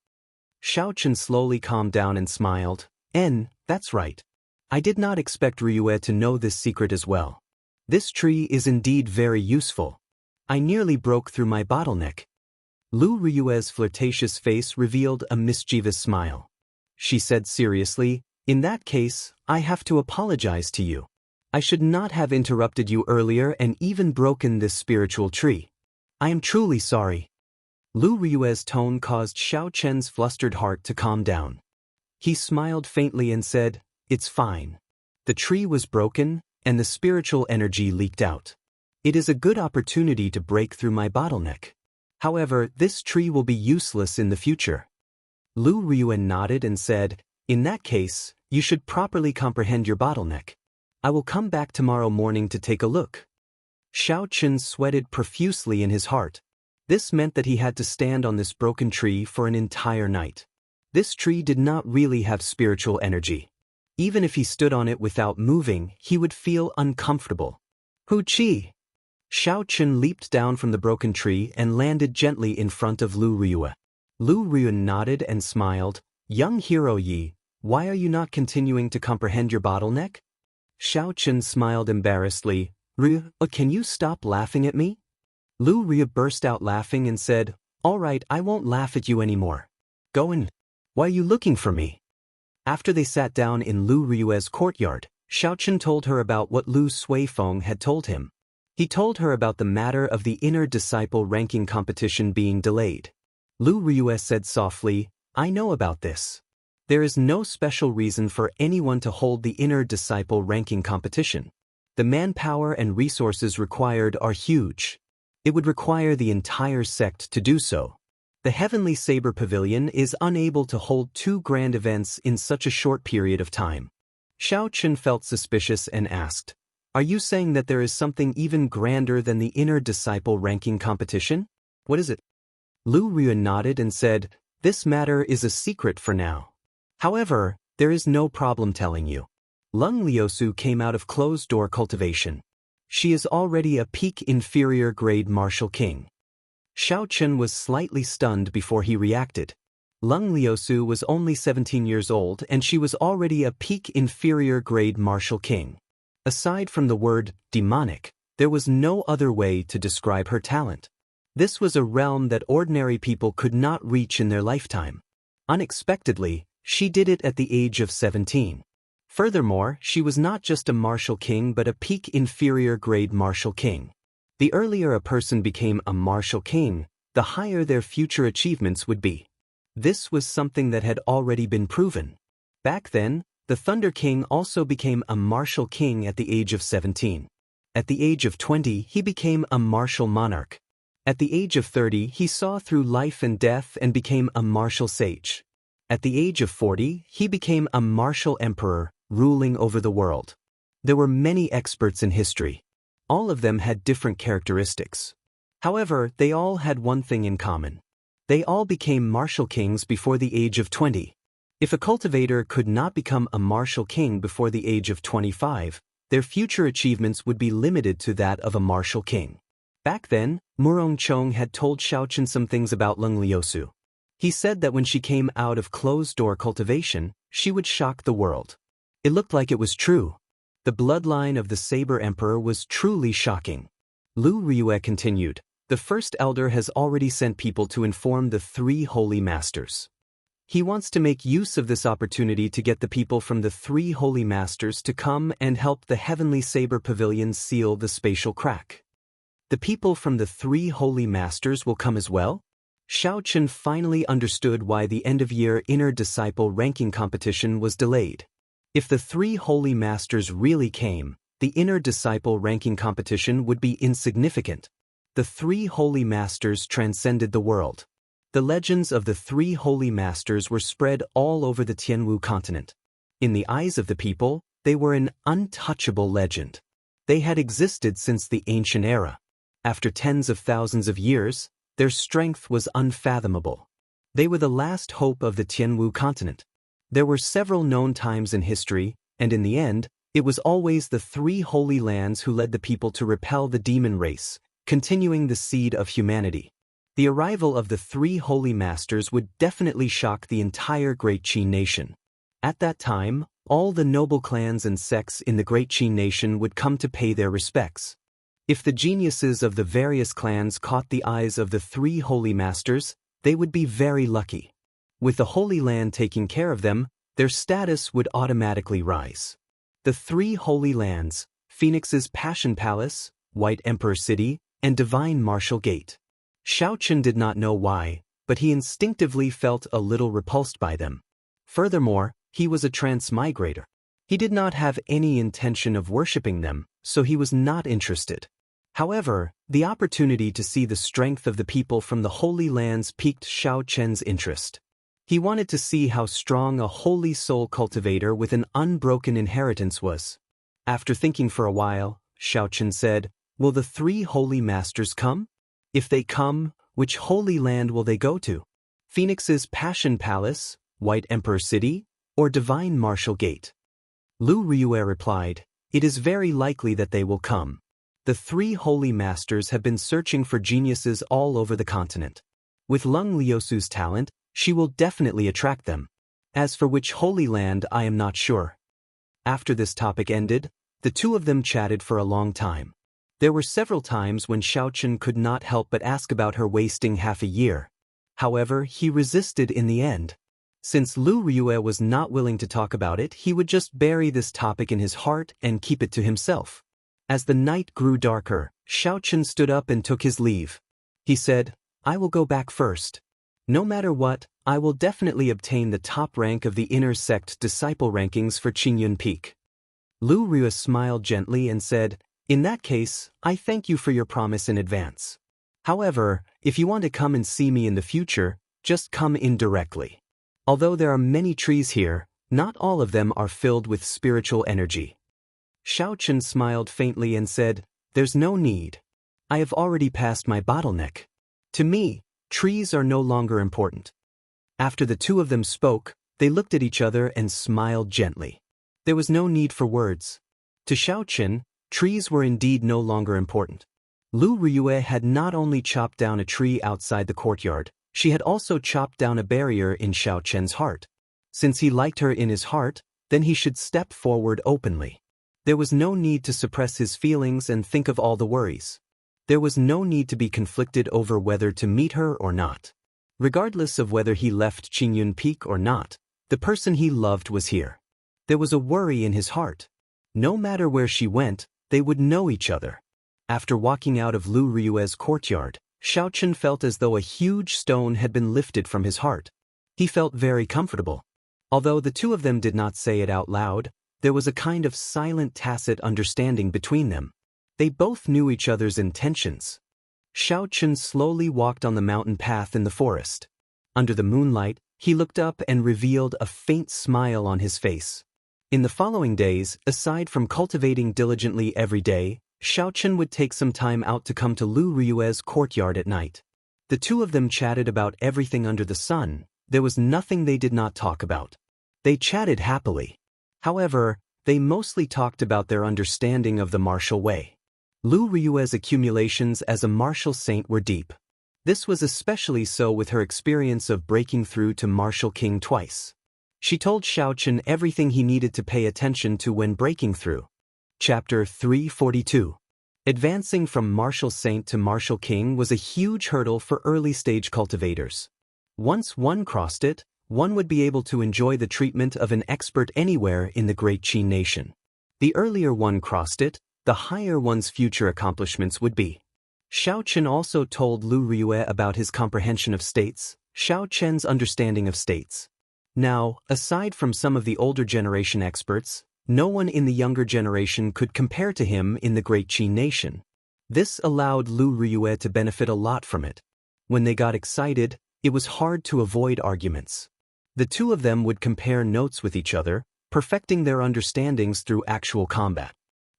Xiao Chen slowly calmed down and smiled. That's right. I did not expect Riyue to know this secret as well. This tree is indeed very useful. I nearly broke through my bottleneck. Lu Riyue's flirtatious face revealed a mischievous smile. She said seriously, In that case, I have to apologize to you. I should not have interrupted you earlier and even broken this spiritual tree. I am truly sorry. Lu Riyue's tone caused Xiao Chen's flustered heart to calm down. He smiled faintly and said, It's fine. The tree was broken, and the spiritual energy leaked out. It is a good opportunity to break through my bottleneck. However, this tree will be useless in the future. Lu Riyue nodded and said, In that case, you should properly comprehend your bottleneck. I will come back tomorrow morning to take a look. Xiao Chen sweated profusely in his heart. This meant that he had to stand on this broken tree for an entire night. This tree did not really have spiritual energy. Even if he stood on it without moving, he would feel uncomfortable. Hu Qi! Xiao Chen leaped down from the broken tree and landed gently in front of Lu Riyue. Lu Riyue nodded and smiled. Young hero Yi, why are you not continuing to comprehend your bottleneck? Xiao Chen smiled embarrassedly. Riyue, can you stop laughing at me? Lu Riyue burst out laughing and said, All right, I won't laugh at you anymore. Go in. Why are you looking for me? After they sat down in Lu Riyue's courtyard, Xiao Chen told her about what Lu Suifeng had told him. He told her about the matter of the inner disciple ranking competition being delayed. Lu Riyue said softly, I know about this. There is no special reason for anyone to hold the inner disciple ranking competition. The manpower and resources required are huge. It would require the entire sect to do so. The Heavenly Saber Pavilion is unable to hold two grand events in such a short period of time. Xiao Chen felt suspicious and asked, Are you saying that there is something even grander than the inner disciple ranking competition? What is it? Lu Ryu nodded and said, "This matter is a secret for now. However, there is no problem telling you. Lung Liusu came out of closed-door cultivation. She is already a peak inferior grade martial king." Xiao Chen was slightly stunned before he reacted. Lung Liusu was only 17 years old and she was already a peak inferior grade martial king. Aside from the word demonic, there was no other way to describe her talent. This was a realm that ordinary people could not reach in their lifetime. Unexpectedly, she did it at the age of 17. Furthermore, she was not just a martial king but a peak inferior grade martial king. The earlier a person became a martial king, the higher their future achievements would be. This was something that had already been proven. Back then, the Thunder King also became a martial king at the age of 17. At the age of 20, he became a martial monarch. At the age of 30, he saw through life and death and became a martial sage. At the age of 40, he became a martial emperor, ruling over the world. There were many experts in history. All of them had different characteristics. However, they all had one thing in common. They all became martial kings before the age of 20. If a cultivator could not become a martial king before the age of 25, their future achievements would be limited to that of a martial king. Back then, Murong Chong had told Xiao Chen some things about Lung Liusu. He said that when she came out of closed-door cultivation, she would shock the world. It looked like it was true. The bloodline of the Saber Emperor was truly shocking. Lu Riyue continued, "The First Elder has already sent people to inform the three Holy Masters. He wants to make use of this opportunity to get the people from the three Holy Masters to come and help the Heavenly Saber Pavilion seal the spatial crack." The people from the three Holy Masters will come as well? Xiao Chen finally understood why the end-of-year Inner Disciple ranking competition was delayed. If the three Holy Masters really came, the Inner Disciple ranking competition would be insignificant. The three Holy Masters transcended the world. The legends of the three Holy Masters were spread all over the Tianwu continent. In the eyes of the people, they were an untouchable legend. They had existed since the ancient era. After tens of thousands of years, their strength was unfathomable. They were the last hope of the Tianwu continent. There were several known times in history, and in the end, it was always the three Holy Lands who led the people to repel the demon race, continuing the seed of humanity. The arrival of the three Holy Masters would definitely shock the entire Great Qin nation. At that time, all the noble clans and sects in the Great Qin nation would come to pay their respects. If the geniuses of the various clans caught the eyes of the three Holy Masters, they would be very lucky. With the Holy Land taking care of them, their status would automatically rise. The three Holy Lands, Phoenix's Passion Palace, White Emperor City, and Divine Martial Gate. Xiao Chen did not know why, but he instinctively felt a little repulsed by them. Furthermore, he was a transmigrator. He did not have any intention of worshipping them, so he was not interested. However, the opportunity to see the strength of the people from the Holy Lands piqued Xiao Chen's interest. He wanted to see how strong a holy soul cultivator with an unbroken inheritance was. After thinking for a while, Xiao Chen said, "Will the three Holy Masters come? If they come, which Holy Land will they go to? Phoenix's Passion Palace, White Emperor City, or Divine Martial Gate?" Lu Riyue replied, "It is very likely that they will come. The three Holy Masters have been searching for geniuses all over the continent. With Lung Liusu's talent, she will definitely attract them. As for which Holy Land, I am not sure." After this topic ended, the two of them chatted for a long time. There were several times when Xiao Chen could not help but ask about her wasting half a year. However, he resisted in the end. Since Lu Riyue was not willing to talk about it, he would just bury this topic in his heart and keep it to himself. As the night grew darker, Xiao Chen stood up and took his leave. He said, "I will go back first. No matter what, I will definitely obtain the top rank of the inner sect disciple rankings for Qingyun Peak." Lu Riyue smiled gently and said, "In that case, I thank you for your promise in advance. However, if you want to come and see me in the future, just come in directly. Although there are many trees here, not all of them are filled with spiritual energy." Xiao Chen smiled faintly and said, "There's no need. I have already passed my bottleneck. To me, trees are no longer important. After the two of them spoke, they looked at each other and smiled gently. There was no need for words. To Xiaochen, trees were indeed no longer important. Lu Riyue had not only chopped down a tree outside the courtyard, she had also chopped down a barrier in Xiaochen's heart. Since he liked her in his heart, then he should step forward openly. There was no need to suppress his feelings and think of all the worries. There was no need to be conflicted over whether to meet her or not. Regardless of whether he left Qingyun Peak or not, the person he loved was here. There was a worry in his heart. No matter where she went, they would know each other. After walking out of Lu Riyue's courtyard, Xiaochen felt as though a huge stone had been lifted from his heart. He felt very comfortable. Although the two of them did not say it out loud, there was a kind of silent tacit understanding between them. They both knew each other's intentions. Xiaochen slowly walked on the mountain path in the forest. Under the moonlight, he looked up and revealed a faint smile on his face. In the following days, aside from cultivating diligently every day, Xiaochen would take some time out to come to Lu Riyue's courtyard at night. The two of them chatted about everything under the sun. There was nothing they did not talk about. They chatted happily. However, they mostly talked about their understanding of the martial way. Lu Riyue's accumulations as a martial saint were deep. This was especially so with her experience of breaking through to Martial King twice. She told Xiaochen everything he needed to pay attention to when breaking through. Chapter 342. Advancing from Martial Saint to Martial King was a huge hurdle for early-stage cultivators. Once one crossed it, one would be able to enjoy the treatment of an expert anywhere in the Great Qin nation. The earlier one crossed it, the higher one's future accomplishments would be. Xiaochen also told Lu Riyue about his comprehension of states, Xiaochen's understanding of states. Now, aside from some of the older generation experts, no one in the younger generation could compare to him in the Great Qin nation. This allowed Lu Riyue to benefit a lot from it. When they got excited, it was hard to avoid arguments. The two of them would compare notes with each other, perfecting their understandings through actual combat.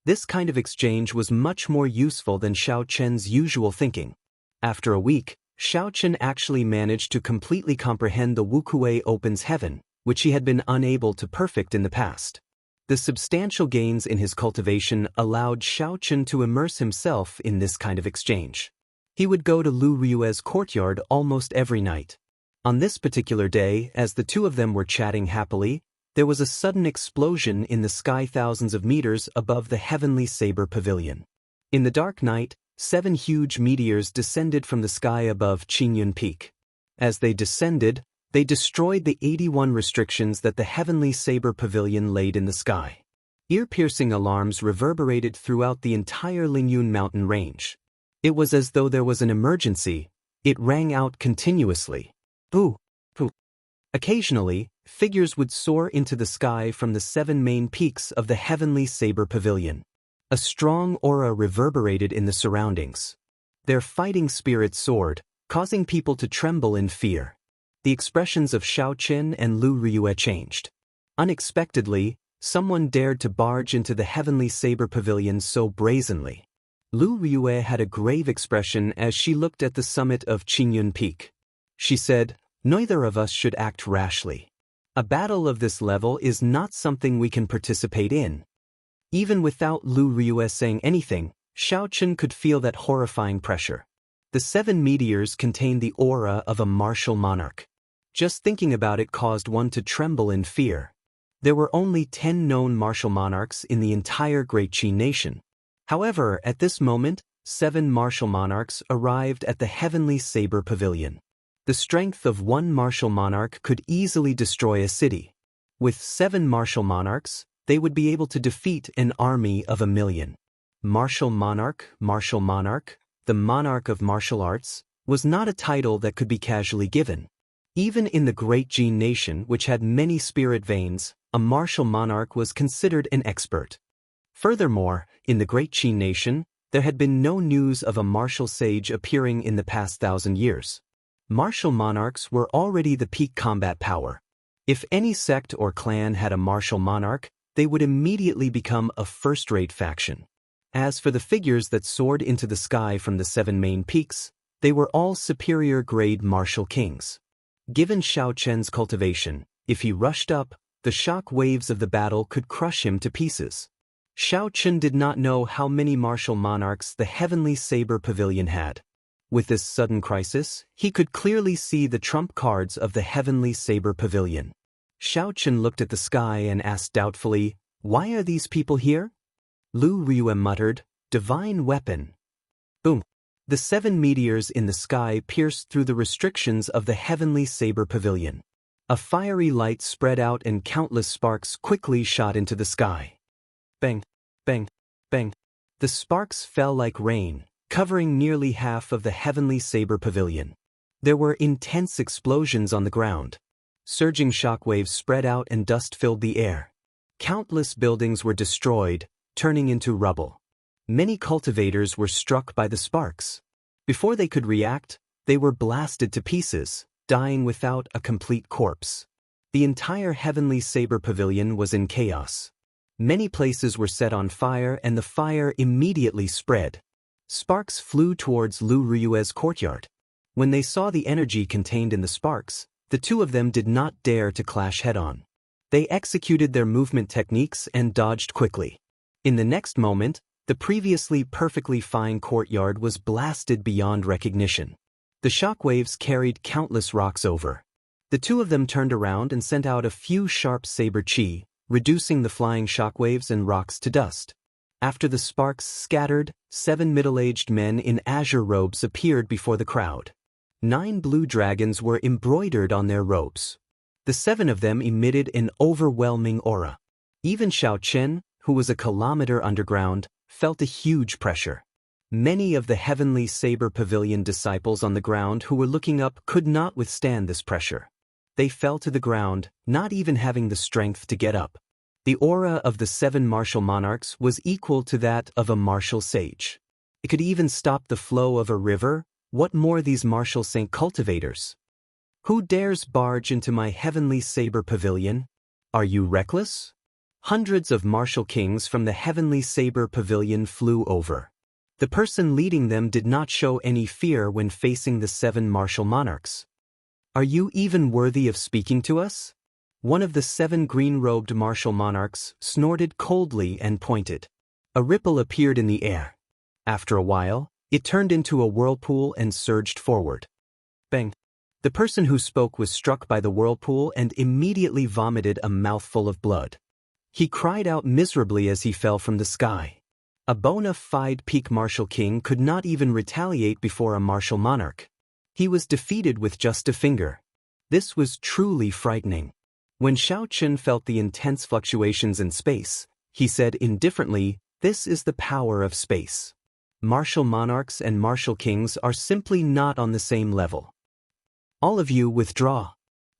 This kind of exchange was much more useful than Xiaochen's usual thinking. After a week, Xiaochen actually managed to completely comprehend the Wukuei opens heaven, which he had been unable to perfect in the past. The substantial gains in his cultivation allowed Xiaochen to immerse himself in this kind of exchange. He would go to Lu Riyue's courtyard almost every night. On this particular day, as the two of them were chatting happily, there was a sudden explosion in the sky thousands of meters above the heavenly saber pavilion. In the dark night, 7 huge meteors descended from the sky above Qingyun Peak. As they descended, they destroyed the 81 restrictions that the heavenly saber pavilion laid in the sky. Ear-piercing alarms reverberated throughout the entire Lingyun mountain range. It was as though there was an emergency. It rang out continuously. Boo! Boo! Occasionally, figures would soar into the sky from the 7 main peaks of the heavenly saber pavilion. A strong aura reverberated in the surroundings. Their fighting spirit soared, causing people to tremble in fear. The expressions of Xiaochen and Lu Riyue changed. Unexpectedly, someone dared to barge into the heavenly saber pavilion so brazenly. Lu Riyue had a grave expression as she looked at the summit of Qingyun Peak. She said, "Neither of us should act rashly. A battle of this level is not something we can participate in." Even without Lu Riyue saying anything, Xiaochen could feel that horrifying pressure. The 7 meteors contained the aura of a martial monarch. Just thinking about it caused one to tremble in fear. There were only 10 known martial monarchs in the entire Great Qin nation. However, at this moment, 7 martial monarchs arrived at the heavenly saber pavilion. The strength of one martial monarch could easily destroy a city. With 7 martial monarchs, they would be able to defeat an army of 1,000,000. Martial monarch, the monarch of martial arts, was not a title that could be casually given. Even in the Great Qin nation, which had many spirit veins, a martial monarch was considered an expert. Furthermore, in the Great Qin nation, there had been no news of a martial sage appearing in the past 1,000 years. Martial monarchs were already the peak combat power. If any sect or clan had a martial monarch, they would immediately become a first-rate faction. As for the figures that soared into the sky from the 7 main peaks, They were all superior-grade martial kings. Given Xiao Chen's cultivation, if he rushed up, the shock waves of the battle could crush him to pieces. Xiao Chen did not know how many martial monarchs the Heavenly Saber Pavilion had. With this sudden crisis, he could clearly see the trump cards of the Heavenly Saber Pavilion. Xiao Chen looked at the sky and asked doubtfully, "Why are these people here?" Lu Ryue muttered, "Divine weapon." Boom! The 7 meteors in the sky pierced through the restrictions of the Heavenly Saber Pavilion. A fiery light spread out and countless sparks quickly shot into the sky. Bang! Bang! Bang! The sparks fell like rain, covering nearly half of the Heavenly Saber Pavilion. There were intense explosions on the ground. Surging shockwaves spread out and dust filled the air. Countless buildings were destroyed, turning into rubble. Many cultivators were struck by the sparks. Before they could react, they were blasted to pieces, dying without a complete corpse. The entire Heavenly Saber Pavilion was in chaos. Many places were set on fire and the fire immediately spread. Sparks flew towards Lu Ryue's courtyard. When they saw the energy contained in the sparks, the two of them did not dare to clash head-on. They executed their movement techniques and dodged quickly. In the next moment, the previously perfectly fine courtyard was blasted beyond recognition. The shockwaves carried countless rocks over. The two of them turned around and sent out a few sharp saber chi, reducing the flying shockwaves and rocks to dust. After the sparks scattered, 7 middle-aged men in azure robes appeared before the crowd. 9 blue dragons were embroidered on their robes. The 7 of them emitted an overwhelming aura. Even Xiao Chen, who was a kilometer underground, felt a huge pressure. Many of the Heavenly Saber Pavilion disciples on the ground who were looking up could not withstand this pressure. They fell to the ground, not even having the strength to get up. The aura of the 7 martial monarchs was equal to that of a martial sage. It could even stop the flow of a river. What more these martial saint cultivators? Who dares barge into my Heavenly Saber Pavilion? Are you reckless? Hundreds of martial kings from the Heavenly Saber Pavilion flew over. The person leading them did not show any fear when facing the 7 martial monarchs. Are you even worthy of speaking to us? One of the 7 green-robed martial monarchs snorted coldly and pointed. A ripple appeared in the air. After a while, it turned into a whirlpool and surged forward. Bang! The person who spoke was struck by the whirlpool and immediately vomited a mouthful of blood. He cried out miserably as he fell from the sky. A bona fide peak martial king could not even retaliate before a martial monarch. He was defeated with just a finger. This was truly frightening. When Xiao Chen felt the intense fluctuations in space, he said indifferently, "This is the power of space. Martial monarchs and martial kings are simply not on the same level. All of you withdraw."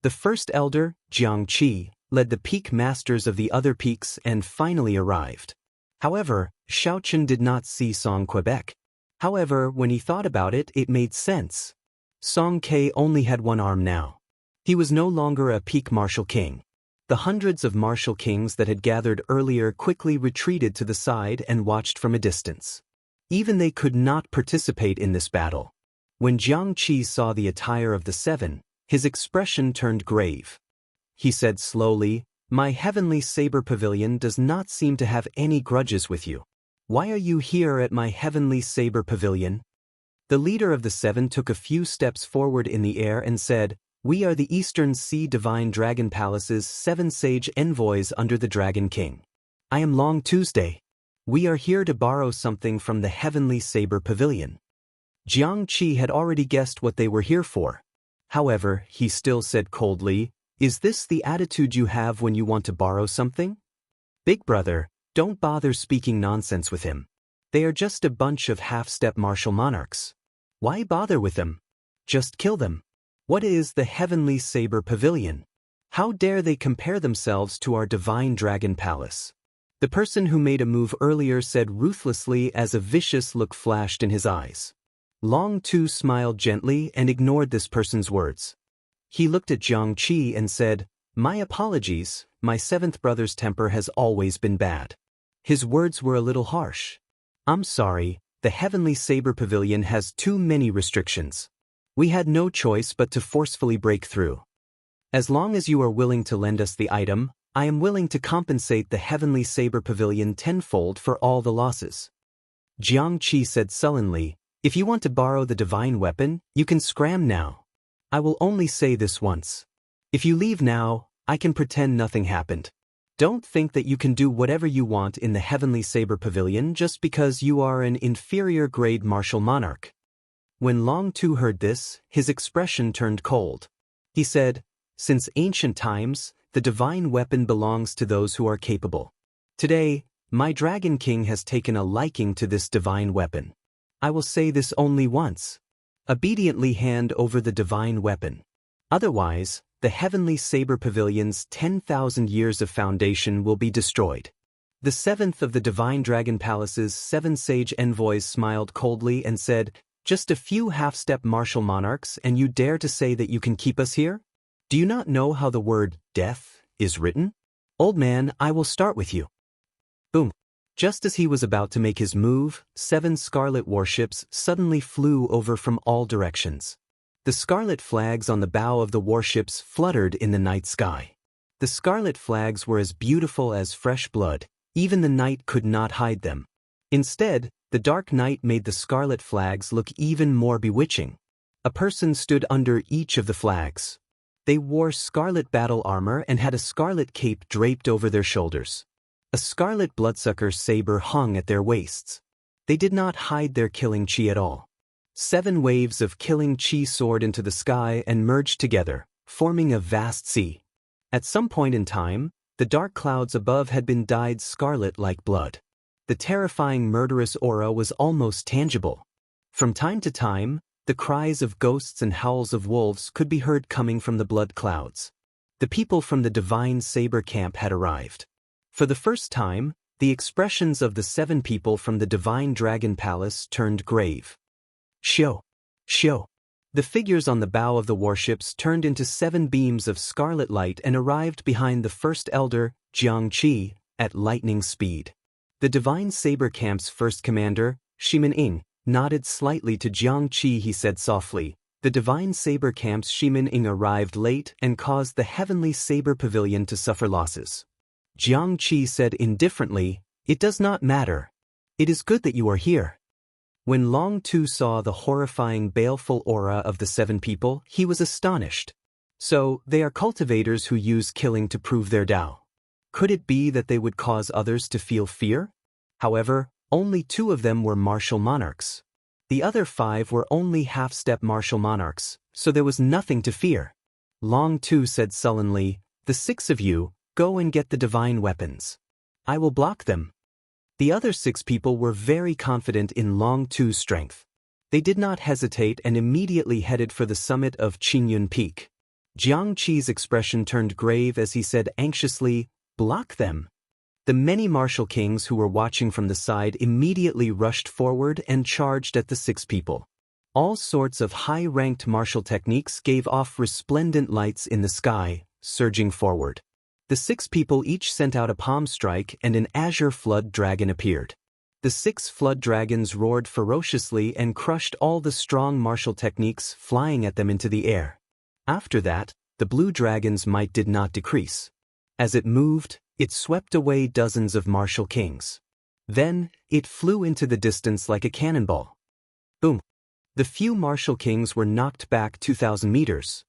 The first elder, Jiang Qi, led the peak masters of the other peaks and finally arrived. However, Xiao Chen did not see Song Quebec. However, when he thought about it, it made sense. Song Ke only had one arm now. He was no longer a peak martial king. The hundreds of martial kings that had gathered earlier quickly retreated to the side and watched from a distance. Even they could not participate in this battle. When Jiang Qi saw the attire of the 7, his expression turned grave. He said slowly, "My Heavenly Saber Pavilion does not seem to have any grudges with you. Why are you here at my Heavenly Saber Pavilion?" The leader of the 7 took a few steps forward in the air and said, "We are the Eastern Sea Divine Dragon Palace's 7 sage envoys under the Dragon King. I am Long Tuesday. We are here to borrow something from the Heavenly Saber Pavilion." Jiang Qi had already guessed what they were here for. However, he still said coldly, "Is this the attitude you have when you want to borrow something? Big brother, don't bother speaking nonsense with him. They are just a bunch of half-step martial monarchs. Why bother with them? Just kill them. What is the Heavenly Saber Pavilion? How dare they compare themselves to our Divine Dragon Palace?" The person who made a move earlier said ruthlessly as a vicious look flashed in his eyes. Long Tu smiled gently and ignored this person's words. He looked at Jiang Qi and said, "My apologies, my 7th brother's temper has always been bad." His words were a little harsh. "I'm sorry, the Heavenly Saber Pavilion has too many restrictions. We had no choice but to forcefully break through. As long as you are willing to lend us the item, I am willing to compensate the Heavenly Saber Pavilion tenfold for all the losses. Jiang Qi said sullenly, if you want to borrow the divine weapon, you can scram now. I will only say this once. If you leave now, I can pretend nothing happened. Don't think that you can do whatever you want in the Heavenly Saber Pavilion just because you are an inferior grade martial monarch. When Long Tu heard this, his expression turned cold. He said, since ancient times, the divine weapon belongs to those who are capable. Today, my Dragon King has taken a liking to this divine weapon. I will say this only once. Obediently hand over the divine weapon. Otherwise, the Heavenly Saber Pavilion's 10,000 years of foundation will be destroyed. The 7th of the Divine Dragon Palace's 7 sage envoys smiled coldly and said, just a few half-step martial monarchs and you dare to say that you can keep us here? Do you not know how the word death is written? Old man, I will start with you. Boom. Just as he was about to make his move, 7 scarlet warships suddenly flew over from all directions. The scarlet flags on the bow of the warships fluttered in the night sky. The scarlet flags were as beautiful as fresh blood, even the night could not hide them. Instead, the dark night made the scarlet flags look even more bewitching. A person stood under each of the flags. They wore scarlet battle armor and had a scarlet cape draped over their shoulders. A scarlet bloodsucker saber hung at their waists. They did not hide their killing chi at all. 7 waves of killing chi soared into the sky and merged together, forming a vast sea. At some point in time, the dark clouds above had been dyed scarlet like blood. The terrifying murderous aura was almost tangible. From time to time, the cries of ghosts and howls of wolves could be heard coming from the blood clouds. The people from the Divine Saber camp had arrived. For the first time, the expressions of the 7 people from the Divine Dragon Palace turned grave. Shio! Shio! The figures on the bow of the warships turned into 7 beams of scarlet light and arrived behind the first elder, Jiang Qi, at lightning speed. The Divine Saber camp's first commander, Shimin Ing, nodded slightly to Jiang Qi. He said softly, the Divine Saber camp's Shimin Ing arrived late and caused the Heavenly Saber Pavilion to suffer losses. Jiang Qi said indifferently, it does not matter. It is good that you are here. When Long Tu saw the horrifying baleful aura of the 7 people, he was astonished. So, they are cultivators who use killing to prove their Tao. Could it be that they would cause others to feel fear? However, only 2 of them were martial monarchs. The other 5 were only half-step martial monarchs, so there was nothing to fear. Long Tu said sullenly, the 6 of you, go and get the divine weapons. I will block them. The other 6 people were very confident in Long Tu's strength. They did not hesitate and immediately headed for the summit of Qingyun Peak. Jiang Qi's expression turned grave as he said anxiously, block them. The many martial kings who were watching from the side immediately rushed forward and charged at the 6 people. All sorts of high-ranked martial techniques gave off resplendent lights in the sky, surging forward. The 6 people each sent out a palm strike and an azure flood dragon appeared. The 6 flood dragons roared ferociously and crushed all the strong martial techniques flying at them into the air. After that, the blue dragon's might did not decrease. As it moved, it swept away dozens of martial kings. Then, it flew into the distance like a cannonball. Boom! The few martial kings were knocked back 2,000 meters.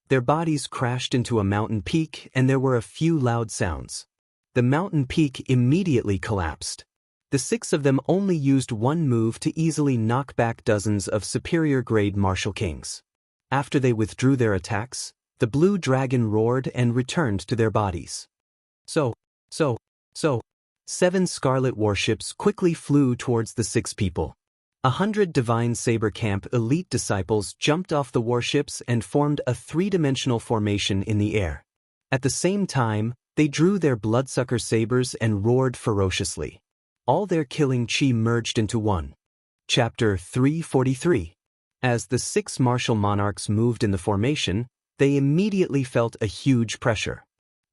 Their bodies crashed into a mountain peak and there were a few loud sounds. The mountain peak immediately collapsed. The 6 of them only used one move to easily knock back dozens of superior-grade martial kings. After they withdrew their attacks, the blue dragon roared and returned to their bodies. So. 7 scarlet warships quickly flew towards the 6 people. 100 Divine Saber Camp elite disciples jumped off the warships and formed a 3-dimensional formation in the air. At the same time, they drew their bloodsucker sabers and roared ferociously. All their killing chi merged into one. Chapter 343. As the 6 martial monarchs moved in the formation, they immediately felt a huge pressure.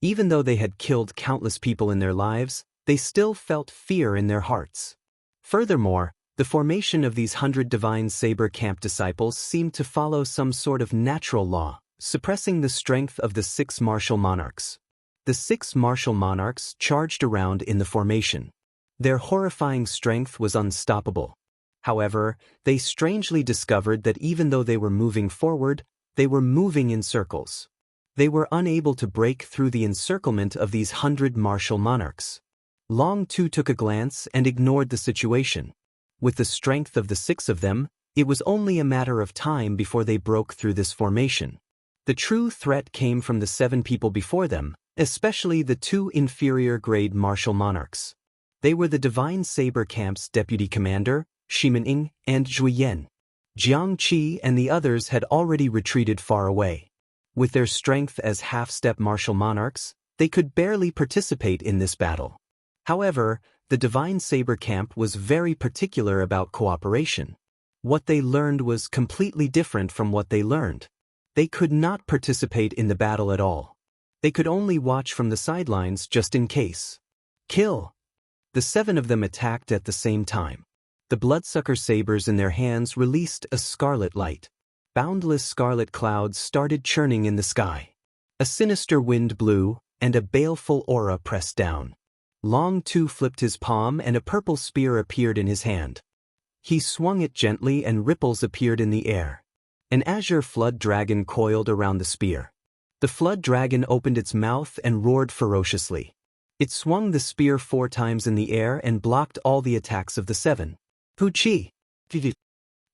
Even though they had killed countless people in their lives, they still felt fear in their hearts. Furthermore, The formation of these 100 divine saber camp disciples seemed to follow some sort of natural law, suppressing the strength of the 6 martial monarchs. The 6 martial monarchs charged around in the formation. Their horrifying strength was unstoppable. However, they strangely discovered that even though they were moving forward, they were moving in circles. They were unable to break through the encirclement of these 100 martial monarchs. Long Tu took a glance and ignored the situation. With the strength of the 6 of them, it was only a matter of time before they broke through this formation. The true threat came from the 7 people before them, especially the 2 inferior-grade martial monarchs. They were the Divine Saber Camp's deputy commander, Shimening, and Zhuyen. Jiang Qi and the others had already retreated far away. With their strength as half-step martial monarchs, they could barely participate in this battle. However, the Divine Saber Camp was very particular about cooperation. What they learned was completely different from what they learned. They could not participate in the battle at all. They could only watch from the sidelines just in case. Kill! The 7 of them attacked at the same time. The bloodsucker sabers in their hands released a scarlet light. Boundless scarlet clouds started churning in the sky. A sinister wind blew, and a baleful aura pressed down. Long Tu flipped his palm and a purple spear appeared in his hand. He swung it gently and ripples appeared in the air. An azure flood dragon coiled around the spear. The flood dragon opened its mouth and roared ferociously. It swung the spear 4 times in the air and blocked all the attacks of the 7. Puchi!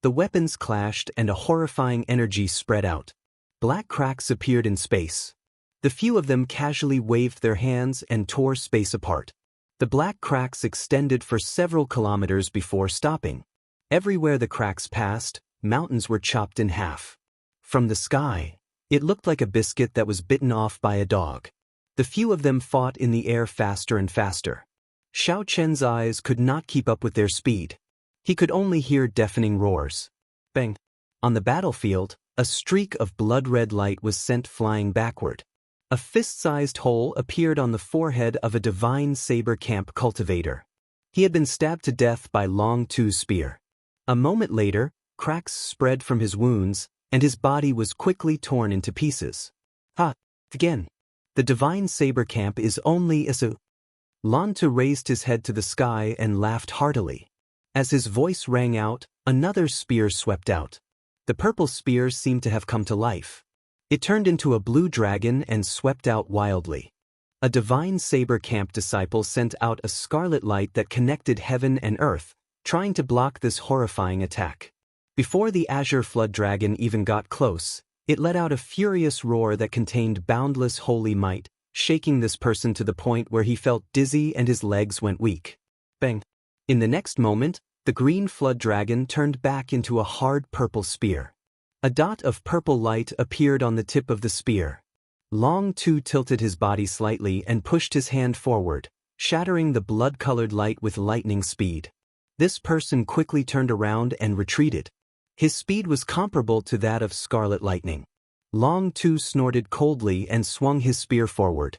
The weapons clashed and a horrifying energy spread out. Black cracks appeared in space. The few of them casually waved their hands and tore space apart. The black cracks extended for several kilometers before stopping. Everywhere the cracks passed, mountains were chopped in half. From the sky, it looked like a biscuit that was bitten off by a dog. The few of them fought in the air faster and faster. Xiao Chen's eyes could not keep up with their speed. He could only hear deafening roars. Bang! On the battlefield, a streak of blood-red light was sent flying backward. A fist-sized hole appeared on the forehead of a Divine Saber Camp cultivator. He had been stabbed to death by Long Tu's spear. A moment later, cracks spread from his wounds, and his body was quickly torn into pieces. Ha! Again! The Divine Saber Camp is only as a... Long Tu raised his head to the sky and laughed heartily. As his voice rang out, another spear swept out. The purple spear seemed to have come to life. It turned into a blue dragon and swept out wildly. A Divine Saber Camp disciple sent out a scarlet light that connected heaven and earth, trying to block this horrifying attack. Before the azure flood dragon even got close, it let out a furious roar that contained boundless holy might, shaking this person to the point where he felt dizzy and his legs went weak. Bang! In the next moment, the green flood dragon turned back into a hard purple spear. A dot of purple light appeared on the tip of the spear. Long Tu tilted his body slightly and pushed his hand forward, shattering the blood-colored light with lightning speed. This person quickly turned around and retreated. His speed was comparable to that of scarlet lightning. Long Tu snorted coldly and swung his spear forward.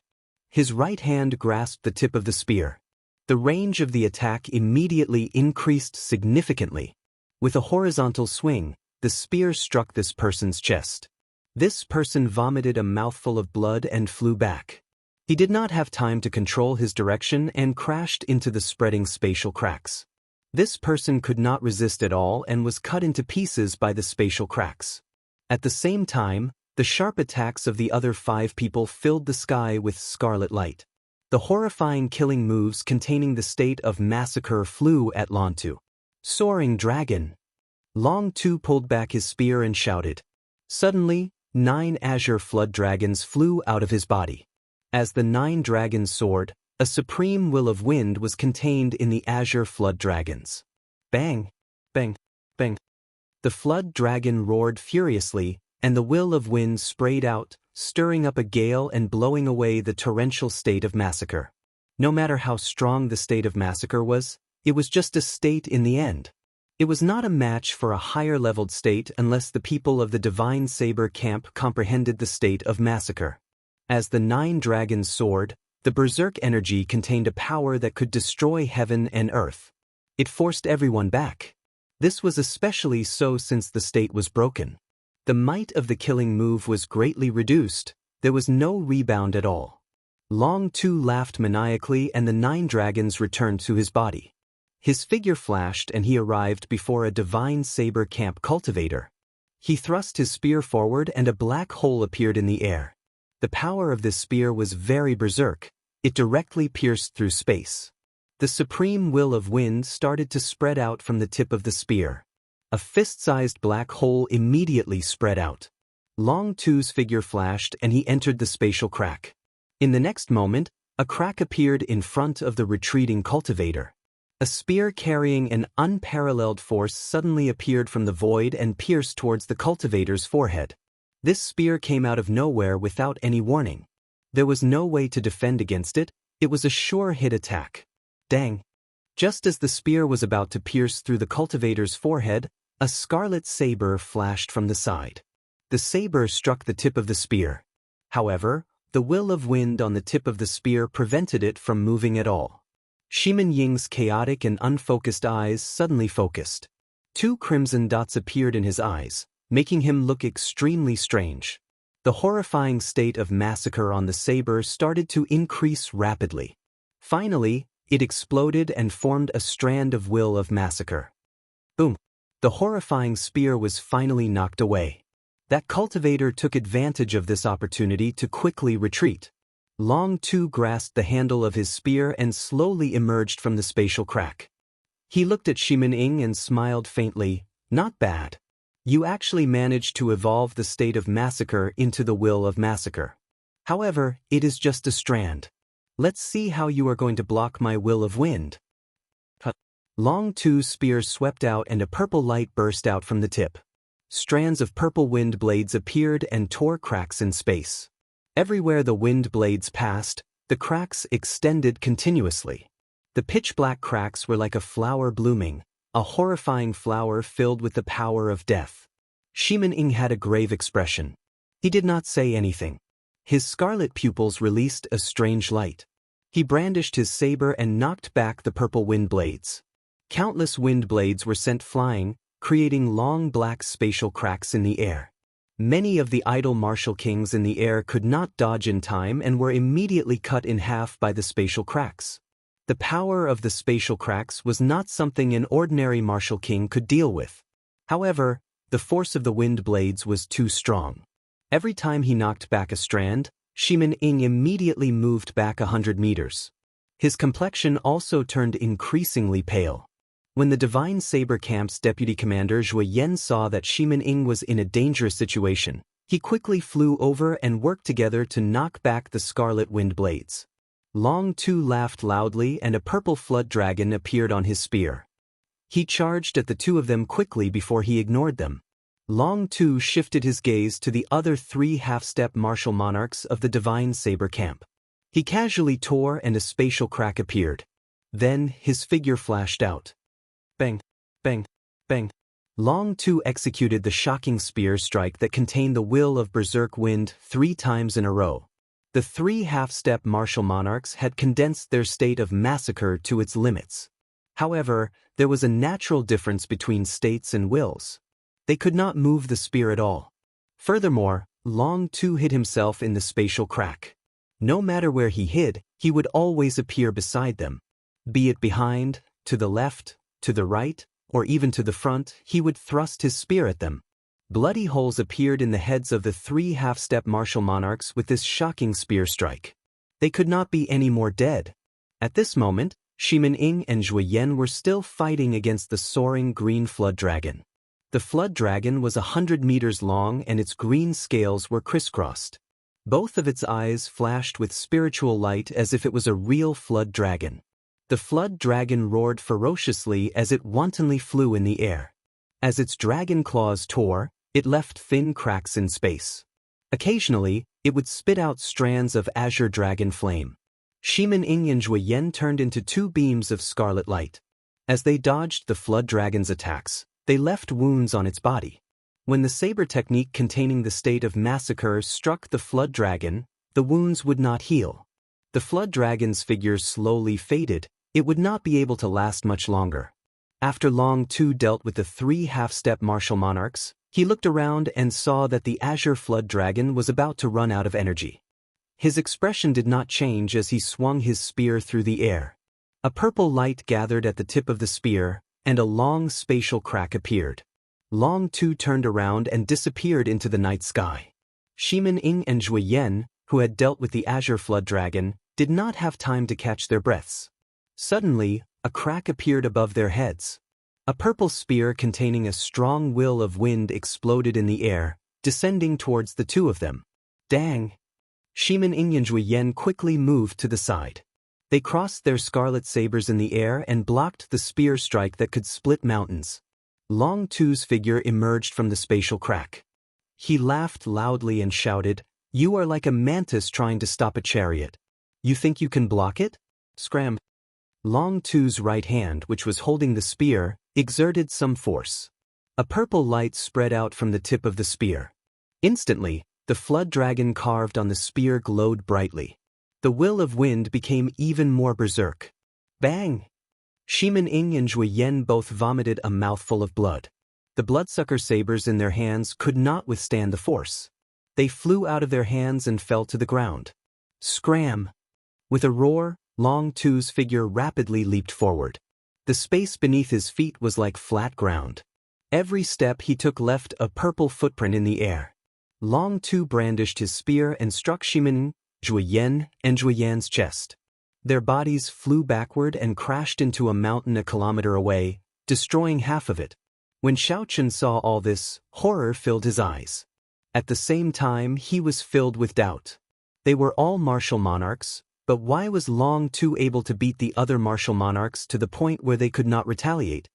His right hand grasped the tip of the spear. The range of the attack immediately increased significantly. With a horizontal swing, the spear struck this person's chest. This person vomited a mouthful of blood and flew back. He did not have time to control his direction and crashed into the spreading spatial cracks. This person could not resist at all and was cut into pieces by the spatial cracks. At the same time, the sharp attacks of the other 5 people filled the sky with scarlet light. The horrifying killing moves containing the state of massacre flew at Long Tu. Soaring dragon! Long Tu pulled back his spear and shouted. Suddenly, 9 azure flood dragons flew out of his body. As the 9 dragons soared, a supreme will of wind was contained in the azure flood dragons. Bang! Bang! Bang! The flood dragon roared furiously, and the will of wind sprayed out, stirring up a gale and blowing away the torrential state of massacre. No matter how strong the state of massacre was, it was just a state in the end. It was not a match for a higher-leveled state unless the people of the Divine Saber Camp comprehended the state of massacre. As the 9 dragons soared, the berserk energy contained a power that could destroy heaven and earth. It forced everyone back. This was especially so since the state was broken. The might of the killing move was greatly reduced. There was no rebound at all. Long Tu laughed maniacally and the 9 dragons returned to his body. His figure flashed and he arrived before a divine saber camp cultivator. He thrust his spear forward and a black hole appeared in the air. The power of this spear was very berserk. It directly pierced through space. The supreme will of wind started to spread out from the tip of the spear. A fist-sized black hole immediately spread out. Long Tu's figure flashed and he entered the spatial crack. In the next moment, a crack appeared in front of the retreating cultivator. A spear carrying an unparalleled force suddenly appeared from the void and pierced towards the cultivator's forehead. This spear came out of nowhere without any warning. There was no way to defend against it. It was a sure hit attack. Dang! Just as the spear was about to pierce through the cultivator's forehead, a scarlet saber flashed from the side. The saber struck the tip of the spear. However, the will of wind on the tip of the spear prevented it from moving at all. Shimin Ying's chaotic and unfocused eyes suddenly focused. 2 crimson dots appeared in his eyes, making him look extremely strange. The horrifying state of massacre on the saber started to increase rapidly. Finally, it exploded and formed a strand of will of massacre. Boom! The horrifying spear was finally knocked away. That cultivator took advantage of this opportunity to quickly retreat. Long Tu grasped the handle of his spear and slowly emerged from the spatial crack. He looked at Shimin Ying and smiled faintly. Not bad. You actually managed to evolve the state of massacre into the will of massacre. However, it is just a strand. Let's see how you are going to block my will of wind. Long Tu's spear swept out and a purple light burst out from the tip. Strands of purple wind blades appeared and tore cracks in space. Everywhere the wind blades passed, the cracks extended continuously. The pitch-black cracks were like a flower blooming, a horrifying flower filled with the power of death. Shimin Ying had a grave expression. He did not say anything. His scarlet pupils released a strange light. He brandished his saber and knocked back the purple wind blades. Countless wind blades were sent flying, creating long black spatial cracks in the air. Many of the idle martial kings in the air could not dodge in time and were immediately cut in half by the spatial cracks. The power of the spatial cracks was not something an ordinary martial king could deal with. However, the force of the wind blades was too strong. Every time he knocked back a strand, Shimin Ying immediately moved back 100 meters. His complexion also turned increasingly pale. When the Divine Saber Camp's deputy commander Zhuo Yan saw that Shimin Ying was in a dangerous situation, he quickly flew over and worked together to knock back the scarlet wind blades. Long Tu laughed loudly and a purple flood dragon appeared on his spear. He charged at the 2 of them quickly before he ignored them. Long Tu shifted his gaze to the other 3 half-step martial monarchs of the Divine Saber Camp. He casually tore and a spatial crack appeared. Then his figure flashed out. Bang, bang, bang. Long Tu executed the shocking spear strike that contained the will of berserk wind 3 times in a row. The 3 half-step martial monarchs had condensed their state of massacre to its limits. However, there was a natural difference between states and wills. They could not move the spear at all. Furthermore, Long Tu hid himself in the spatial crack. No matter where he hid, he would always appear beside them. Be it behind, to the left, to the right, or even to the front, he would thrust his spear at them. Bloody holes appeared in the heads of the 3 half-step martial monarchs with this shocking spear strike. They could not be any more dead. At this moment, Shimin Ying and Zhuo Yan were still fighting against the soaring green flood dragon. The flood dragon was 100 meters long and its green scales were crisscrossed. Both of its eyes flashed with spiritual light as if it was a real flood dragon. The flood dragon roared ferociously as it wantonly flew in the air. As its dragon claws tore, it left thin cracks in space. Occasionally, it would spit out strands of azure dragon flame. Shimin Ying and Zhuo Yan turned into 2 beams of scarlet light. As they dodged the flood dragon's attacks, they left wounds on its body. When the saber technique containing the state of massacre struck the flood dragon, the wounds would not heal. The flood dragon's figure slowly faded. It would not be able to last much longer. After Long Tu dealt with the 3 half-step martial monarchs, he looked around and saw that the Azure Flood Dragon was about to run out of energy. His expression did not change as he swung his spear through the air. A purple light gathered at the tip of the spear, and a long spatial crack appeared. Long Tu turned around and disappeared into the night sky. Shimin Ing and Zhui Yan, who had dealt with the Azure Flood Dragon, did not have time to catch their breaths. Suddenly, a crack appeared above their heads. A purple spear containing a strong will of wind exploded in the air, descending towards the 2 of them. Dang! Shimin Ing and Zhui Yan quickly moved to the side. They crossed their scarlet sabers in the air and blocked the spear strike that could split mountains. Long Tu's figure emerged from the spatial crack. He laughed loudly and shouted, "You are like a mantis trying to stop a chariot. You think you can block it?" Scram! Long Tu's right hand, which was holding the spear, exerted some force. A purple light spread out from the tip of the spear. Instantly, the flood dragon carved on the spear glowed brightly. The will of wind became even more berserk. Bang! Shimin Ing and Zhui Yan both vomited a mouthful of blood. The bloodsucker sabers in their hands could not withstand the force. They flew out of their hands and fell to the ground. Scram! With a roar, Long Tu's figure rapidly leaped forward. The space beneath his feet was like flat ground. Every step he took left a purple footprint in the air. Long Tu brandished his spear and struck Shimin, Zhui Yan, and Zhui Yan's chest. Their bodies flew backward and crashed into a mountain a kilometer away, destroying half of it. When Xiaochen saw all this, horror filled his eyes. At the same time, he was filled with doubt. They were all martial monarchs, but why was Long Tu able to beat the other martial monarchs to the point where they could not retaliate?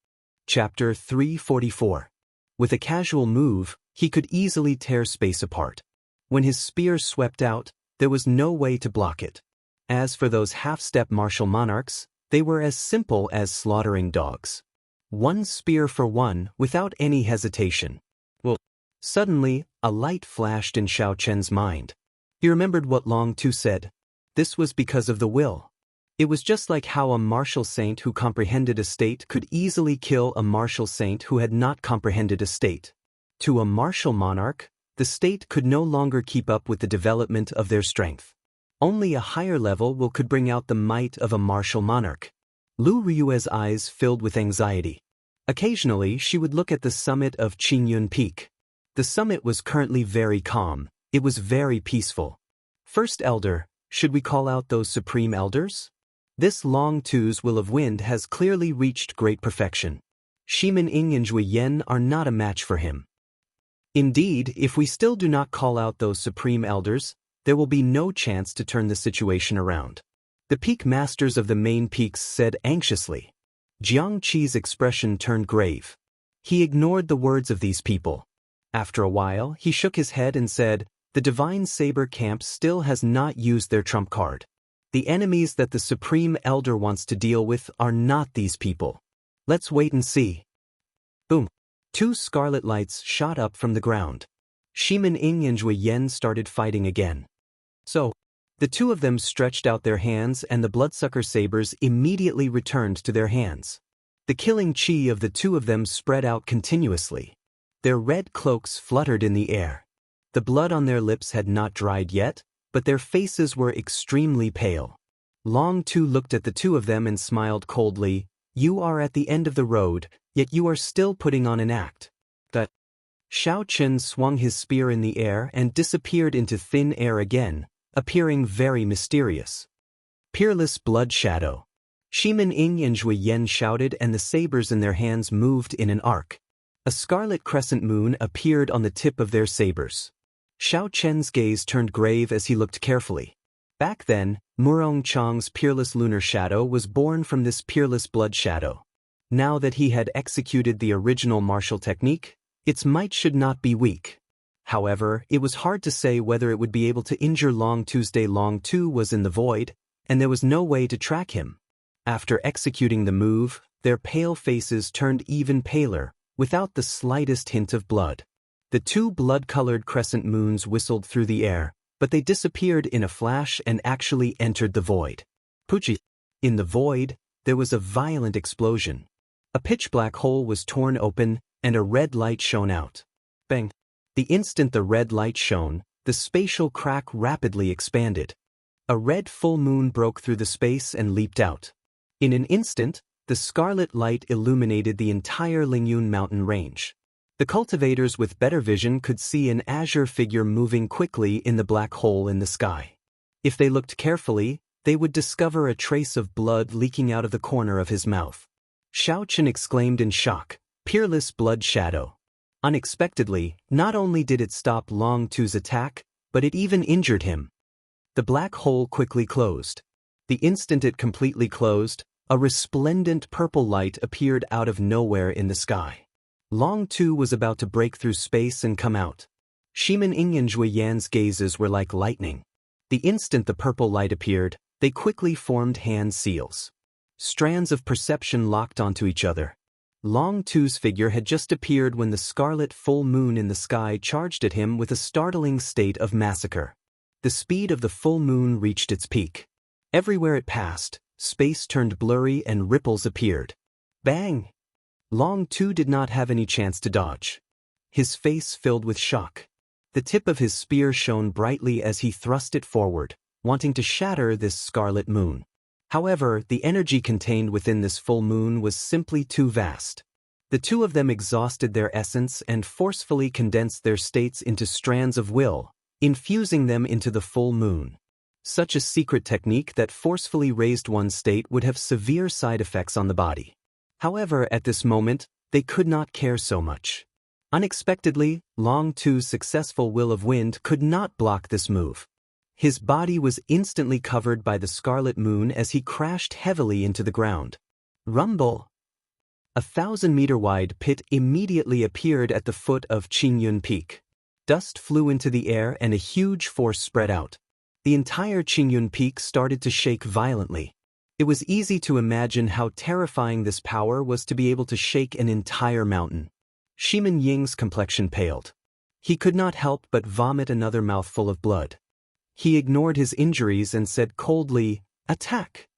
Chapter 344. With a casual move, he could easily tear space apart. When his spear swept out, there was no way to block it. As for those half-step martial monarchs, they were as simple as slaughtering dogs. One spear for one, without any hesitation. Well, suddenly, a light flashed in Xiaochen's mind. He remembered what Long Tu said. This was because of the will. It was just like how a martial saint who comprehended a state could easily kill a martial saint who had not comprehended a state. To a martial monarch, the state could no longer keep up with the development of their strength. Only a higher level could bring out the might of a martial monarch. Lu Ryue's eyes filled with anxiety. Occasionally, she would look at the summit of Qingyun Peak. The summit was currently very calm. It was very peaceful. First Elder, should we call out those supreme elders? This Long Tu's will of wind has clearly reached great perfection. Shimin Ing and Zhui Yan are not a match for him. Indeed, if we still do not call out those supreme elders, there will be no chance to turn the situation around. The peak masters of the main peaks said anxiously. Jiang Qi's expression turned grave. He ignored the words of these people. After a while, he shook his head and said, "The Divine Saber Camp still has not used their trump card. The enemies that the Supreme Elder wants to deal with are not these people. Let's wait and see." Boom. 2 scarlet lights shot up from the ground. Shimin Ing and Zhui Yan started fighting again. So, the 2 of them stretched out their hands and the bloodsucker sabers immediately returned to their hands. The killing chi of the 2 of them spread out continuously. Their red cloaks fluttered in the air. The blood on their lips had not dried yet, but their faces were extremely pale. Long Tu looked at the 2 of them and smiled coldly. "You are at the end of the road, yet you are still putting on an act." That Xiaochen swung his spear in the air and disappeared into thin air again, appearing very mysterious. Peerless blood shadow. Shimin Ing and Zhui Yan shouted and the sabers in their hands moved in an arc. A scarlet crescent moon appeared on the tip of their sabers. Xiaochen's gaze turned grave as he looked carefully. Back then, Murong Chang's peerless lunar shadow was born from this peerless blood shadow. Now that he had executed the original martial technique, its might should not be weak. However, it was hard to say whether it would be able to injure Long Tuesday. Long Tu was in the void, and there was no way to track him. After executing the move, their pale faces turned even paler, without the slightest hint of blood. The 2 blood-colored crescent moons whistled through the air, but they disappeared in a flash and actually entered the void. Pucci. In the void, there was a violent explosion. A pitch-black hole was torn open, and a red light shone out. Bang! The instant the red light shone, the spatial crack rapidly expanded. A red full moon broke through the space and leaped out. In an instant, the scarlet light illuminated the entire Lingyun mountain range. The cultivators with better vision could see an azure figure moving quickly in the black hole in the sky. If they looked carefully, they would discover a trace of blood leaking out of the corner of his mouth. Xiao Chen exclaimed in shock, "Peerless blood shadow." Unexpectedly, not only did it stop Long Tu's attack, but it even injured him. The black hole quickly closed. The instant it completely closed, a resplendent purple light appeared out of nowhere in the sky. Long Tu was about to break through space and come out. Shimin Ing and Zhui Yan's gazes were like lightning. The instant the purple light appeared, they quickly formed hand seals. Strands of perception locked onto each other. Long Tu's figure had just appeared when the scarlet full moon in the sky charged at him with a startling state of massacre. The speed of the full moon reached its peak. Everywhere it passed, space turned blurry and ripples appeared. Bang! Long Tu did not have any chance to dodge. His face filled with shock. The tip of his spear shone brightly as he thrust it forward, wanting to shatter this scarlet moon. However, the energy contained within this full moon was simply too vast. The two of them exhausted their essence and forcefully condensed their states into strands of will, infusing them into the full moon. Such a secret technique that forcefully raised one's state would have severe side effects on the body. However, at this moment, they could not care so much. Unexpectedly, Long Tu's successful will of wind could not block this move. His body was instantly covered by the scarlet moon as he crashed heavily into the ground. Rumble! A 1,000-meter-wide pit immediately appeared at the foot of Qingyun Peak. Dust flew into the air and a huge force spread out. The entire Qingyun Peak started to shake violently. It was easy to imagine how terrifying this power was to be able to shake an entire mountain. Shimin Ying's complexion paled. He could not help but vomit another mouthful of blood. He ignored his injuries and said coldly, "Attack!"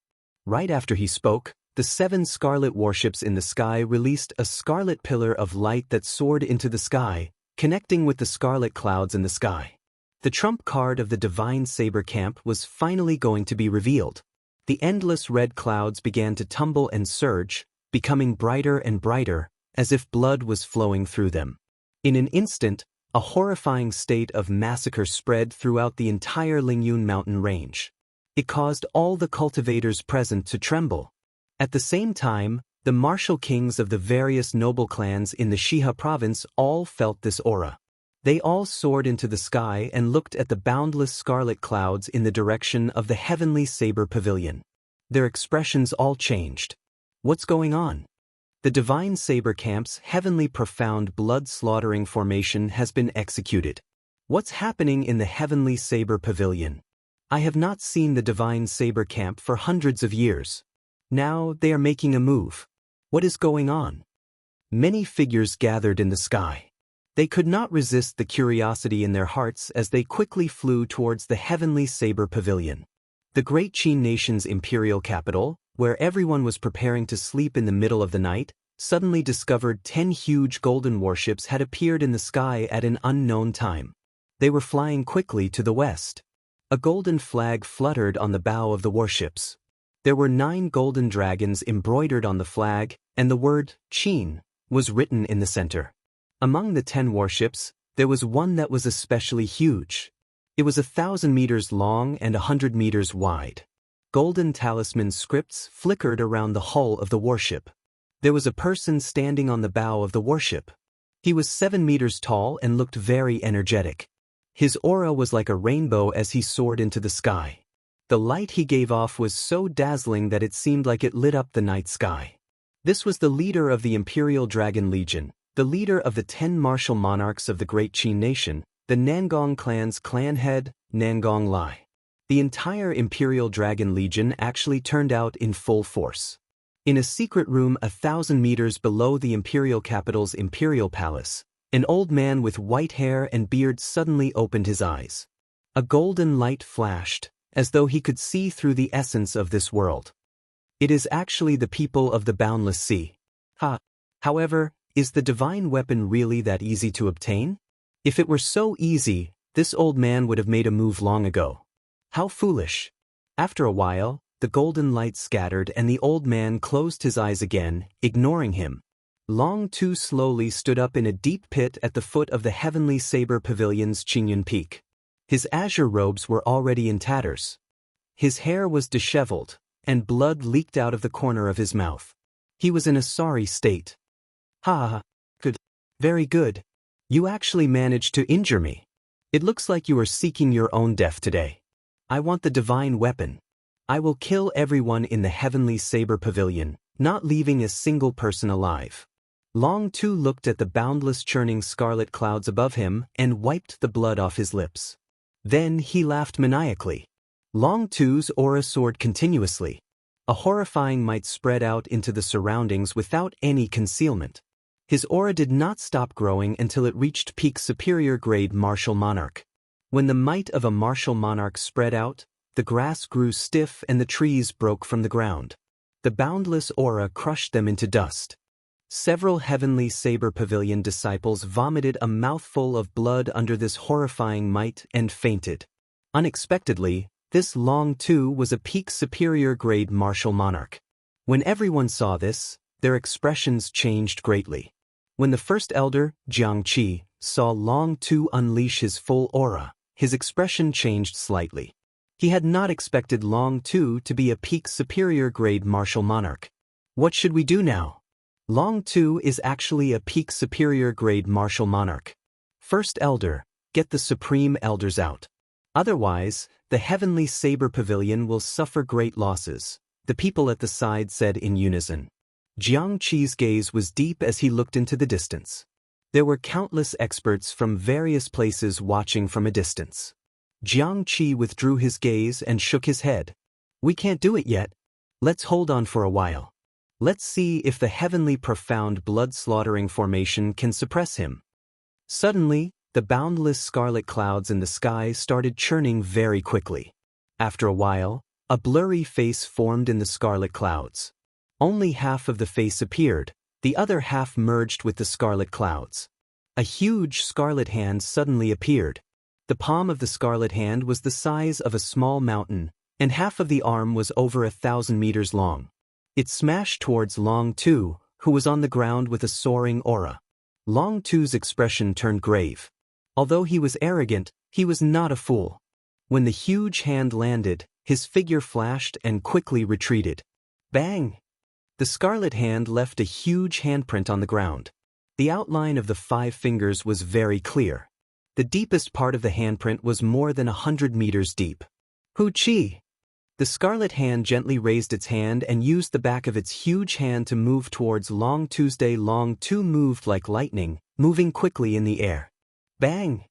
Right after he spoke, the 7 scarlet warships in the sky released a scarlet pillar of light that soared into the sky, connecting with the scarlet clouds in the sky. The trump card of the Divine Saber Camp was finally going to be revealed. The endless red clouds began to tumble and surge, becoming brighter and brighter, as if blood was flowing through them. In an instant, a horrifying state of massacre spread throughout the entire Lingyun mountain range. It caused all the cultivators present to tremble. At the same time, the martial kings of the various noble clans in the Shiha province all felt this aura. They all soared into the sky and looked at the boundless scarlet clouds in the direction of the heavenly saber pavilion. Their expressions all changed. What's going on? The Divine Saber Camp's heavenly profound blood-slaughtering formation has been executed. What's happening in the heavenly saber pavilion? I have not seen the Divine Saber Camp for hundreds of years. Now they are making a move. What is going on? Many figures gathered in the sky. They could not resist the curiosity in their hearts as they quickly flew towards the heavenly saber pavilion. The great Qin nation's imperial capital, where everyone was preparing to sleep in the middle of the night, suddenly discovered 10 huge golden warships had appeared in the sky at an unknown time. They were flying quickly to the west. A golden flag fluttered on the bow of the warships. There were 9 golden dragons embroidered on the flag, and the word Qin was written in the center. Among the 10 warships, there was one that was especially huge. It was 1,000 meters long and 100 meters wide. Golden talisman scripts flickered around the hull of the warship. There was a person standing on the bow of the warship. He was 7 meters tall and looked very energetic. His aura was like a rainbow as he soared into the sky. The light he gave off was so dazzling that it seemed like it lit up the night sky. This was the leader of the Imperial Dragon Legion, the leader of the 10 martial monarchs of the Great Qin Nation, the Nangong clan's clan head, Nangong Lai. The entire Imperial Dragon Legion actually turned out in full force. In a secret room 1,000 meters below the imperial capital's imperial palace, an old man with white hair and beard suddenly opened his eyes. A golden light flashed, as though he could see through the essence of this world. It is actually the people of the boundless sea. Ha! However, is the divine weapon really that easy to obtain? If it were so easy, this old man would have made a move long ago. How foolish! After a while, the golden light scattered and the old man closed his eyes again, ignoring him. Long Tu slowly stood up in a deep pit at the foot of the heavenly saber pavilion's Qingyun peak. His azure robes were already in tatters. His hair was disheveled, and blood leaked out of the corner of his mouth. He was in a sorry state. Ha! Good. Very good. You actually managed to injure me. It looks like you are seeking your own death today. I want the divine weapon. I will kill everyone in the heavenly saber pavilion, not leaving a single person alive. Long Tu looked at the boundless churning scarlet clouds above him and wiped the blood off his lips. Then he laughed maniacally. Long Tu's aura soared continuously. A horrifying might spread out into the surroundings without any concealment. His aura did not stop growing until it reached peak superior grade martial monarch. When the might of a martial monarch spread out, the grass grew stiff and the trees broke from the ground. The boundless aura crushed them into dust. Several heavenly saber pavilion disciples vomited a mouthful of blood under this horrifying might and fainted. Unexpectedly, this Long Tu was a peak superior grade martial monarch. When everyone saw this, their expressions changed greatly. When the first elder, Jiang Qi, saw Long Tu unleash his full aura, his expression changed slightly. He had not expected Long Tu to be a peak superior grade martial monarch. What should we do now? Long Tu is actually a peak superior grade martial monarch. First elder, get the supreme elders out. Otherwise, the heavenly saber pavilion will suffer great losses, the people at the side said in unison. Jiang Qi's gaze was deep as he looked into the distance. There were countless experts from various places watching from a distance. Jiang Qi withdrew his gaze and shook his head. We can't do it yet. Let's hold on for a while. Let's see if the heavenly profound blood-slaughtering formation can suppress him. Suddenly, the boundless scarlet clouds in the sky started churning very quickly. After a while, a blurry face formed in the scarlet clouds. Only half of the face appeared, the other half merged with the scarlet clouds. A huge scarlet hand suddenly appeared. The palm of the scarlet hand was the size of a small mountain, and half of the arm was over 1,000 meters long. It smashed towards Long Tu, who was on the ground with a soaring aura. Long Tu's expression turned grave. Although he was arrogant, he was not a fool. When the huge hand landed, his figure flashed and quickly retreated. Bang! The scarlet hand left a huge handprint on the ground. The outline of the 5 fingers was very clear. The deepest part of the handprint was more than 100 meters deep. Hu Qi! The scarlet hand gently raised its hand and used the back of its huge hand to move towards Long Tuesday. Long Tu moved like lightning, moving quickly in the air. Bang!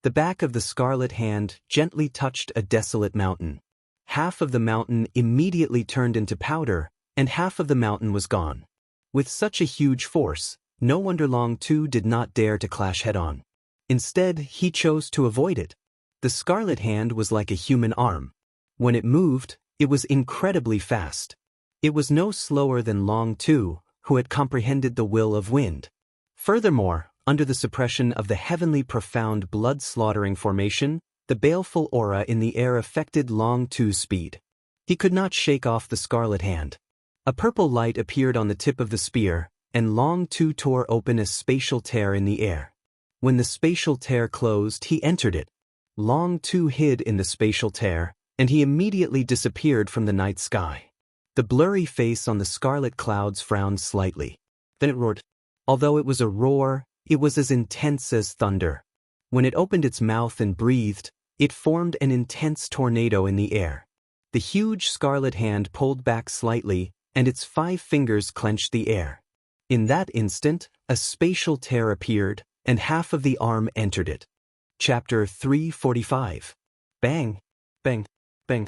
The back of the scarlet hand gently touched a desolate mountain. Half of the mountain immediately turned into powder, and half of the mountain was gone. With such a huge force, no wonder Long Tu did not dare to clash head-on. Instead, he chose to avoid it. The scarlet hand was like a human arm. When it moved, it was incredibly fast. It was no slower than Long Tu, who had comprehended the will of wind. Furthermore, under the suppression of the heavenly profound blood-slaughtering formation, the baleful aura in the air affected Long Tu's speed. He could not shake off the scarlet hand. A purple light appeared on the tip of the spear, and Long Tu tore open a spatial tear in the air. When the spatial tear closed, he entered it. Long Tu hid in the spatial tear, and he immediately disappeared from the night sky. The blurry face on the scarlet clouds frowned slightly. Then it roared. Although it was a roar, it was as intense as thunder. When it opened its mouth and breathed, it formed an intense tornado in the air. The huge scarlet hand pulled back slightly, and its 5 fingers clenched the air. In that instant, a spatial tear appeared, and half of the arm entered it. Chapter 345. Bang! Bang! Bang!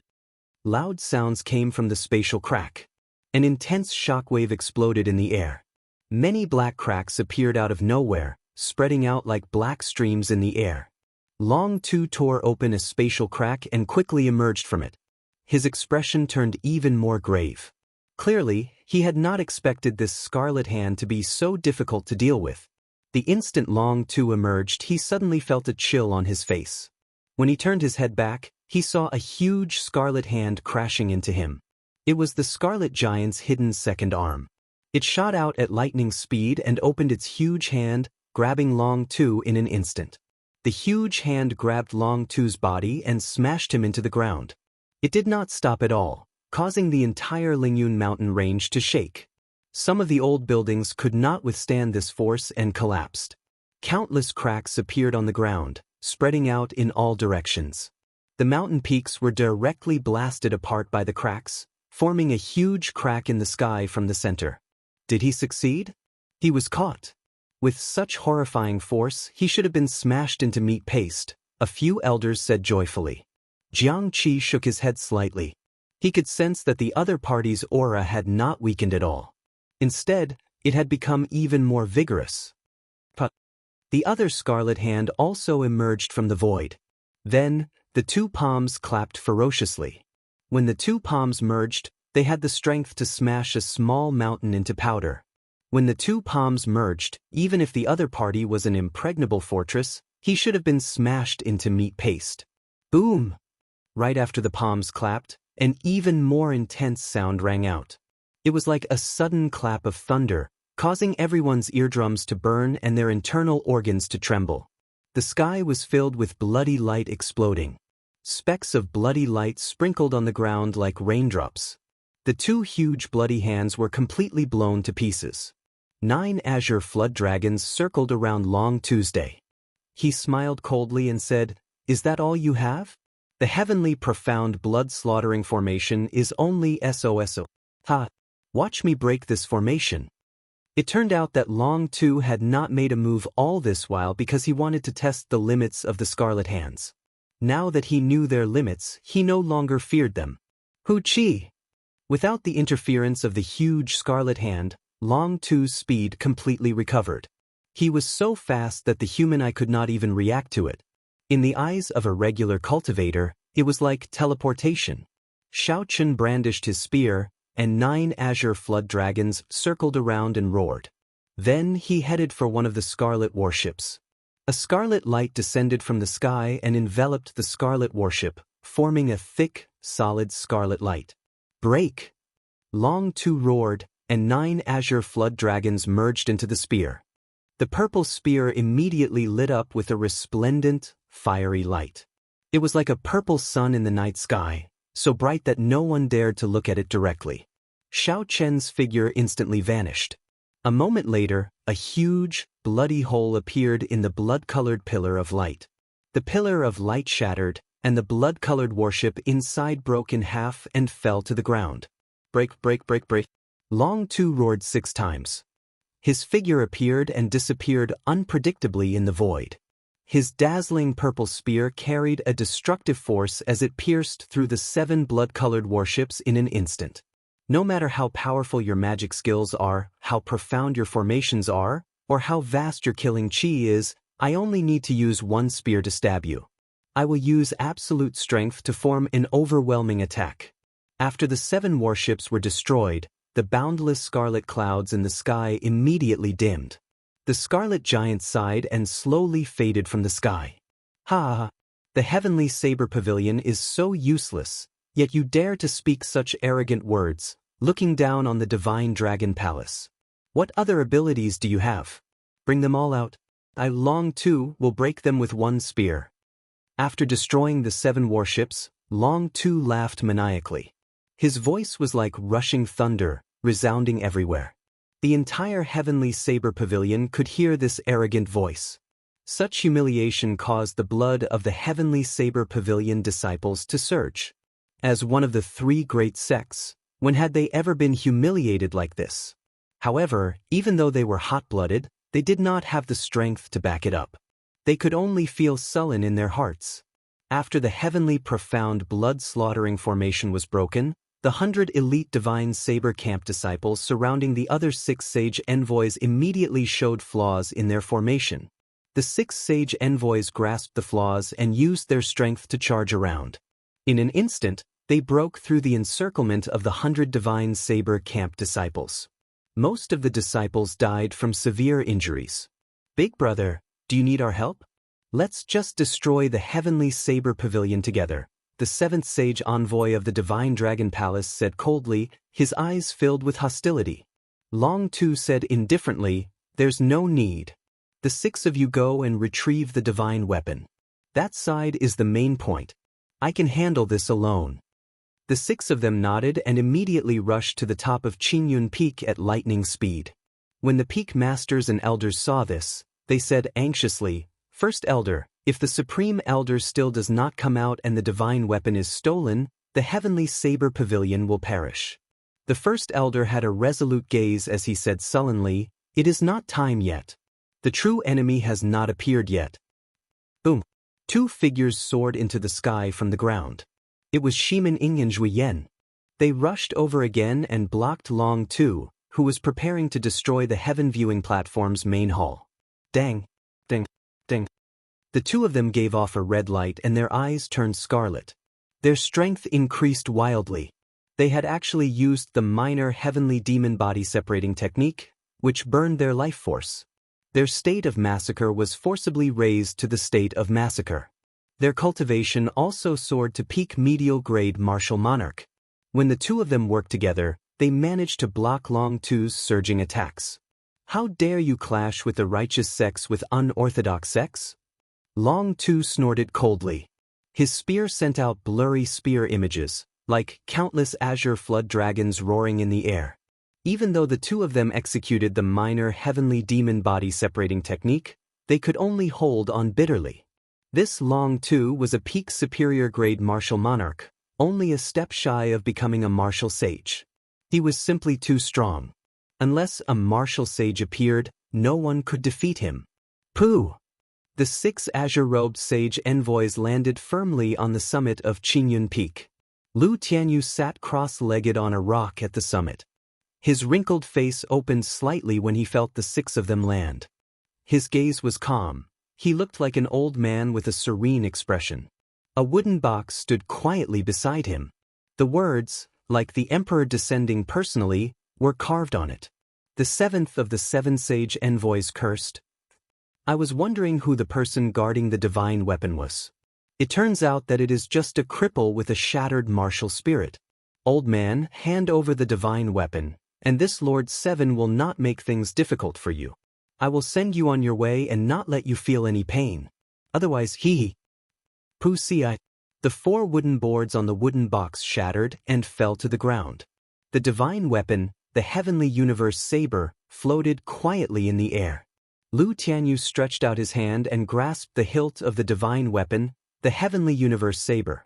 Loud sounds came from the spatial crack. An intense shockwave exploded in the air. Many black cracks appeared out of nowhere, spreading out like black streams in the air. Long Tu tore open a spatial crack and quickly emerged from it. His expression turned even more grave. Clearly, he had not expected this scarlet hand to be so difficult to deal with. The instant Long Tu emerged, he suddenly felt a chill on his face. When he turned his head back, he saw a huge scarlet hand crashing into him. It was the scarlet giant's hidden second arm. It shot out at lightning speed and opened its huge hand, grabbing Long Tu in an instant. The huge hand grabbed Long Tu's body and smashed him into the ground. It did not stop at all, causing the entire Lingyun mountain range to shake. Some of the old buildings could not withstand this force and collapsed. Countless cracks appeared on the ground, spreading out in all directions. The mountain peaks were directly blasted apart by the cracks, forming a huge crack in the sky from the center. Did he succeed? He was caught. With such horrifying force, he should have been smashed into meat paste, a few elders said joyfully. Jiang Qi shook his head slightly. He could sense that the other party's aura had not weakened at all. Instead, it had become even more vigorous. But the other scarlet hand also emerged from the void. Then, the two palms clapped ferociously. When the two palms merged, they had the strength to smash a small mountain into powder. When the two palms merged, even if the other party was an impregnable fortress, he should have been smashed into meat paste. Boom! Right after the palms clapped, an even more intense sound rang out. It was like a sudden clap of thunder, causing everyone's eardrums to burn and their internal organs to tremble. The sky was filled with bloody light exploding. Specks of bloody light sprinkled on the ground like raindrops. The two huge bloody hands were completely blown to pieces. 9 azure flood dragons circled around Long Tuesday. He smiled coldly and said, "Is that all you have? The heavenly profound blood-slaughtering formation is only SOSO. Ha! Watch me break this formation." It turned out that Long Tu had not made a move all this while because he wanted to test the limits of the Scarlet Hands. Now that he knew their limits, he no longer feared them. Hu Chi! Without the interference of the huge Scarlet Hand, Long Tu's speed completely recovered. He was so fast that the human eye could not even react to it. In the eyes of a regular cultivator, it was like teleportation. Shao Chun brandished his spear, and 9 azure flood dragons circled around and roared. Then he headed for one of the scarlet warships. A scarlet light descended from the sky and enveloped the scarlet warship, forming a thick, solid scarlet light. Break! Long Tu roared, and 9 azure flood dragons merged into the spear. The purple spear immediately lit up with a resplendent, fiery light. It was like a purple sun in the night sky, so bright that no one dared to look at it directly. Shao Chen's figure instantly vanished. A moment later, a huge, bloody hole appeared in the blood-colored pillar of light. The pillar of light shattered, and the blood-colored warship inside broke in half and fell to the ground. Break, break, break, break. Long Tu roared 6 times. His figure appeared and disappeared unpredictably in the void. His dazzling purple spear carried a destructive force as it pierced through the 7 blood-colored warships in an instant. No matter how powerful your magic skills are, how profound your formations are, or how vast your killing chi is, I only need to use 1 spear to stab you. I will use absolute strength to form an overwhelming attack. After the 7 warships were destroyed, the boundless scarlet clouds in the sky immediately dimmed. The scarlet giant sighed and slowly faded from the sky. Ha! The heavenly saber pavilion is so useless, yet you dare to speak such arrogant words, looking down on the divine dragon palace. What other abilities do you have? Bring them all out. I Long Tu will break them with 1 spear. After destroying the 7 warships, Long Tu laughed maniacally. His voice was like rushing thunder, resounding everywhere. The entire heavenly saber pavilion could hear this arrogant voice. Such humiliation caused the blood of the heavenly saber pavilion disciples to surge. As one of the 3 great sects, when had they ever been humiliated like this? However, even though they were hot-blooded, they did not have the strength to back it up. They could only feel sullen in their hearts. After the heavenly profound blood-slaughtering formation was broken, the 100 elite divine saber camp disciples surrounding the other 6 sage envoys immediately showed flaws in their formation. The 6 sage envoys grasped the flaws and used their strength to charge around. In an instant, They broke through the encirclement of the 100 divine saber camp disciples. Most of the disciples died from severe injuries. Big brother, do you need our help? Let's just destroy the heavenly saber pavilion together, the seventh sage envoy of the divine dragon palace said coldly, his eyes filled with hostility. Long Tu said indifferently, there's no need. The 6 of you go and retrieve the divine weapon. That side is the main point. I can handle this alone. The 6 of them nodded and immediately rushed to the top of Qingyun Peak at lightning speed. When the peak masters and elders saw this, they said anxiously, First Elder, if the Supreme Elder still does not come out and the divine weapon is stolen, the heavenly saber pavilion will perish. The First Elder had a resolute gaze as he said sullenly, It is not time yet. The true enemy has not appeared yet. Boom. 2 figures soared into the sky from the ground. It was Shimin Ing and Zhui Yan. They rushed over again and blocked Long Tu, who was preparing to destroy the heaven viewing platform's main hall. Dang. Ding. Ding. The 2 of them gave off a red light and their eyes turned scarlet. Their strength increased wildly. They had actually used the minor heavenly demon body separating technique, which burned their life force. Their state of massacre was forcibly raised to the state of massacre. Their cultivation also soared to peak medial grade martial monarch. When the 2 of them worked together, they managed to block Long Tu's surging attacks. How dare you clash with the righteous sex with unorthodox sex? Long Tu snorted coldly. His spear sent out blurry spear images, like countless azure flood dragons roaring in the air. Even though the 2 of them executed the minor heavenly demon body separating technique, they could only hold on bitterly. This Long Tu was a peak superior grade martial monarch, only a step shy of becoming a martial sage. He was simply too strong. Unless a martial sage appeared, no one could defeat him. Pooh! The 6 azure-robed sage envoys landed firmly on the summit of Qingyun Peak. Lu Tianyu sat cross-legged on a rock at the summit. His wrinkled face opened slightly when he felt the 6 of them land. His gaze was calm. He looked like an old man with a serene expression. A wooden box stood quietly beside him. The words, like the emperor descending personally, were carved on it. The 7th of the 7 sage envoys cursed. I was wondering who the person guarding the divine weapon was. It turns out that it is just a cripple with a shattered martial spirit. Old man, hand over the divine weapon, and this Lord 7 will not make things difficult for you. I will send you on your way and not let you feel any pain. Otherwise, Pussy. The 4 wooden boards on the wooden box shattered and fell to the ground. The divine weapon, the heavenly universe saber, floated quietly in the air. Lu Tianyu stretched out his hand and grasped the hilt of the divine weapon, the heavenly universe saber.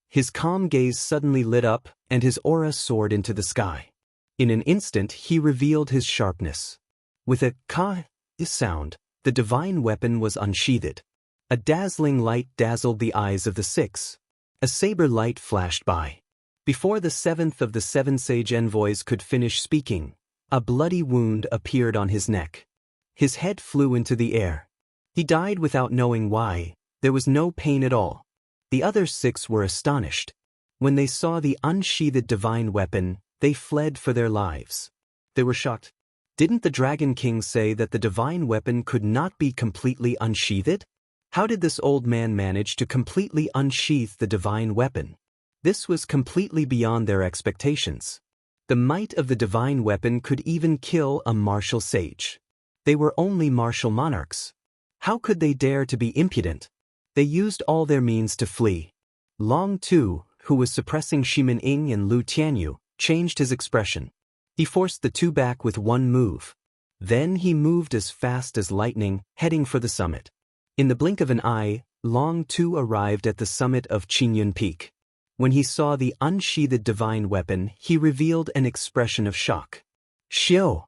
His calm gaze suddenly lit up, and his aura soared into the sky. In an instant he revealed his sharpness. With a ka sound, the divine weapon was unsheathed. A dazzling light dazzled the eyes of the 6. A saber light flashed by. Before the 7th of the 7 sage envoys could finish speaking, a bloody wound appeared on his neck. His head flew into the air. He died without knowing why. There was no pain at all. The other 6 were astonished. When they saw the unsheathed divine weapon, they fled for their lives. They were shocked. Didn't the Dragon King say that the divine weapon could not be completely unsheathed? How did this old man manage to completely unsheath the divine weapon? This was completely beyond their expectations. The might of the divine weapon could even kill a martial sage. They were only martial monarchs. How could they dare to be impudent? They used all their means to flee. Long Tu, who was suppressing Shimin Ing and Lu Tianyu, changed his expression. He forced the 2 back with one move. Then he moved as fast as lightning, heading for the summit. In the blink of an eye, Long Tu arrived at the summit of Qingyun Peak. When he saw the unsheathed divine weapon, he revealed an expression of shock. Xiao!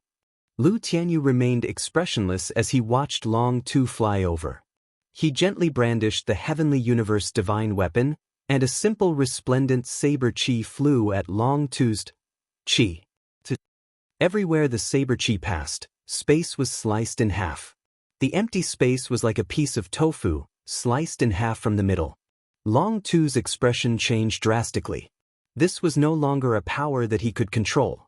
Lu Tianyu remained expressionless as he watched Long Tu fly over. He gently brandished the heavenly universe divine weapon, and a simple resplendent saber chi flew at Long Tu's chi. Everywhere the saber chi passed, space was sliced in half. The empty space was like a piece of tofu, sliced in half from the middle. Long Tu's expression changed drastically. This was no longer a power that he could control.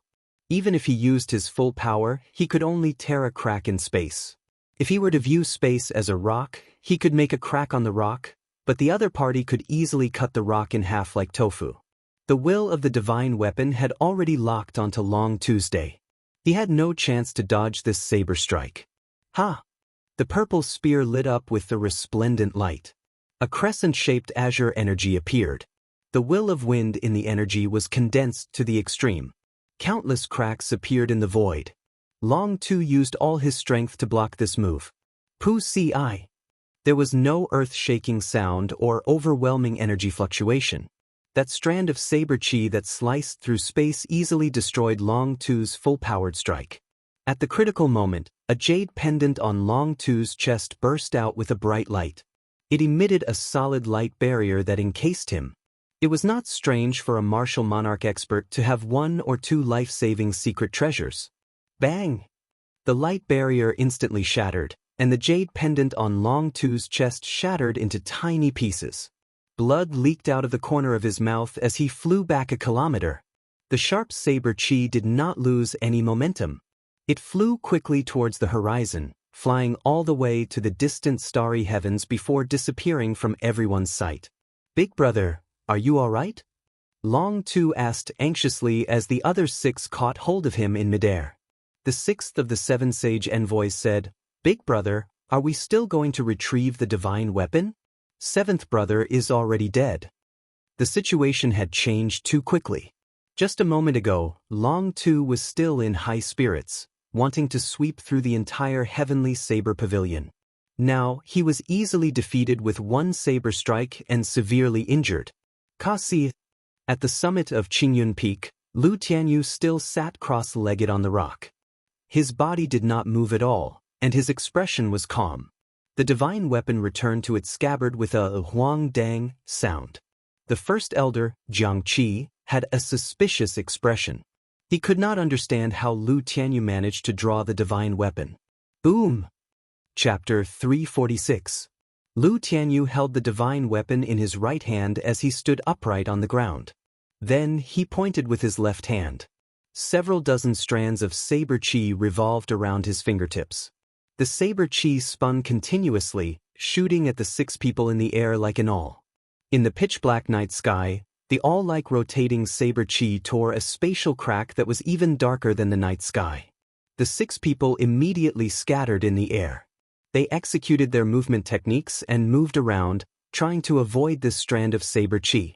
Even if he used his full power, he could only tear a crack in space. If he were to view space as a rock, he could make a crack on the rock, but the other party could easily cut the rock in half like tofu. The will of the divine weapon had already locked onto Long Tuesday. He had no chance to dodge this saber strike. Ha! The purple spear lit up with the resplendent light. A crescent-shaped azure energy appeared. The will of wind in the energy was condensed to the extreme. Countless cracks appeared in the void. Long Tu used all his strength to block this move. Pu Ci. There was no earth-shaking sound or overwhelming energy fluctuation. That strand of saber chi that sliced through space easily destroyed Long Tu's full-powered strike. At the critical moment, a jade pendant on Long Tu's chest burst out with a bright light. It emitted a solid light barrier that encased him. It was not strange for a martial monarch expert to have one or two life-saving secret treasures. Bang! The light barrier instantly shattered, and the jade pendant on Long Tu's chest shattered into tiny pieces. Blood leaked out of the corner of his mouth as he flew back a kilometer. The sharp saber chi did not lose any momentum. It flew quickly towards the horizon, flying all the way to the distant starry heavens before disappearing from everyone's sight. "Big brother, are you all right?" Long Tu asked anxiously as the other 6 caught hold of him in midair. The 6th of the 7 sage envoys said, "Big brother, are we still going to retrieve the divine weapon? 7th brother is already dead." The situation had changed too quickly. Just a moment ago, Long Tu was still in high spirits, wanting to sweep through the entire heavenly saber pavilion. Now, he was easily defeated with one saber strike and severely injured. Kasi. At the summit of Qingyun Peak, Lu Tianyu still sat cross-legged on the rock. His body did not move at all, and his expression was calm. The divine weapon returned to its scabbard with a huang dang sound. The first elder, Jiang Qi, had a suspicious expression. He could not understand how Lu Tianyu managed to draw the divine weapon. Boom! Chapter 346. Lu Tianyu held the divine weapon in his right hand as he stood upright on the ground. Then he pointed with his left hand. Several dozen strands of saber chi revolved around his fingertips. The saber chi spun continuously, shooting at the 6 people in the air like an awl. In the pitch-black night sky, the awl-like rotating saber chi tore a spatial crack that was even darker than the night sky. The 6 people immediately scattered in the air. They executed their movement techniques and moved around, trying to avoid this strand of saber chi.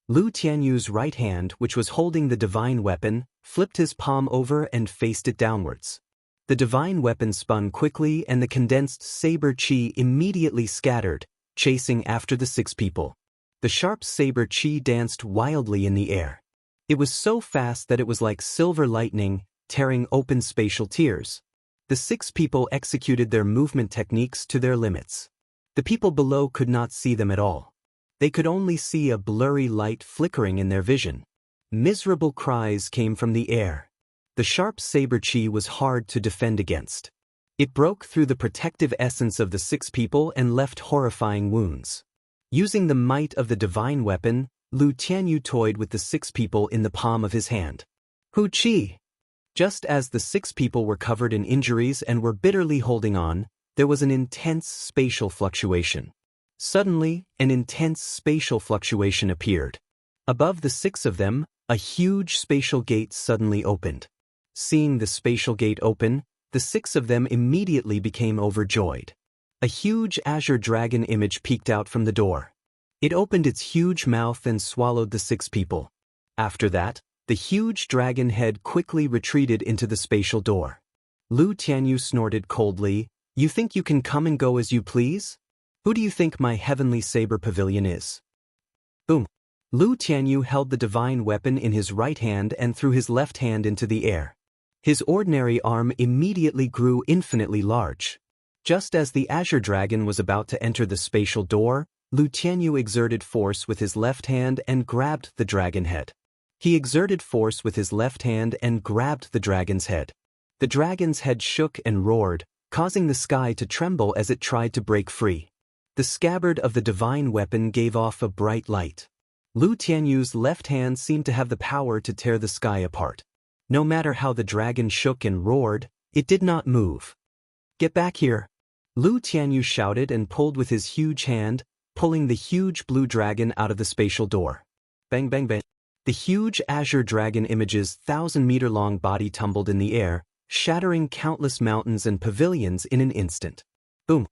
Lu Tianyu's right hand, which was holding the divine weapon, flipped his palm over and faced it downwards. The divine weapon spun quickly and the condensed saber chi immediately scattered, chasing after the 6 people. The sharp saber chi danced wildly in the air. It was so fast that it was like silver lightning, tearing open spatial tears. The 6 people executed their movement techniques to their limits. The people below could not see them at all. They could only see a blurry light flickering in their vision. Miserable cries came from the air. The sharp saber chi was hard to defend against. It broke through the protective essence of the 6 people and left horrifying wounds. Using the might of the divine weapon, Lu Tianyu toyed with the 6 people in the palm of his hand. Hu Qi! Just as the 6 people were covered in injuries and were bitterly holding on, there was an intense spatial fluctuation. Suddenly, an intense spatial fluctuation appeared. Above the 6 of them, a huge spatial gate suddenly opened. Seeing the spatial gate open, the 6 of them immediately became overjoyed. A huge azure dragon image peeked out from the door. It opened its huge mouth and swallowed the 6 people. After that, the huge dragon head quickly retreated into the spatial door. Lu Tianyu snorted coldly, "You think you can come and go as you please? Who do you think my heavenly saber pavilion is?" Boom! Lu Tianyu held the divine weapon in his right hand and threw his left hand into the air. His ordinary arm immediately grew infinitely large. Just as the azure dragon was about to enter the spatial door, Lu Tianyu exerted force with his left hand and grabbed the dragon head. He exerted force with his left hand and grabbed the dragon's head. The dragon's head shook and roared, causing the sky to tremble as it tried to break free. The scabbard of the divine weapon gave off a bright light. Lu Tianyu's left hand seemed to have the power to tear the sky apart. No matter how the dragon shook and roared, it did not move. "Get back here!" Lu Tianyu shouted and pulled with his huge hand, pulling the huge blue dragon out of the spatial door. Bang bang bang. The huge azure dragon image's 1,000-meter-long body tumbled in the air, shattering countless mountains and pavilions in an instant. Boom!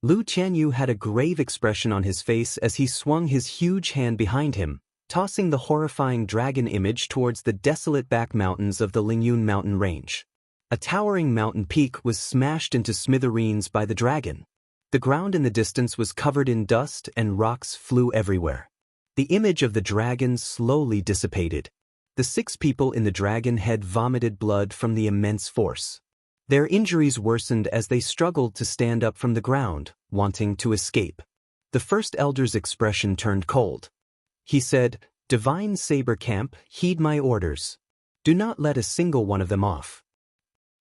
Lu Tianyu had a grave expression on his face as he swung his huge hand behind him, tossing the horrifying dragon image towards the desolate back mountains of the Lingyun mountain range. A towering mountain peak was smashed into smithereens by the dragon. The ground in the distance was covered in dust and rocks flew everywhere. The image of the dragon slowly dissipated. The 6 people in the dragon head vomited blood from the immense force. Their injuries worsened as they struggled to stand up from the ground, wanting to escape. The first elder's expression turned cold. He said, "Divine Saber Camp, heed my orders. Do not let a single one of them off."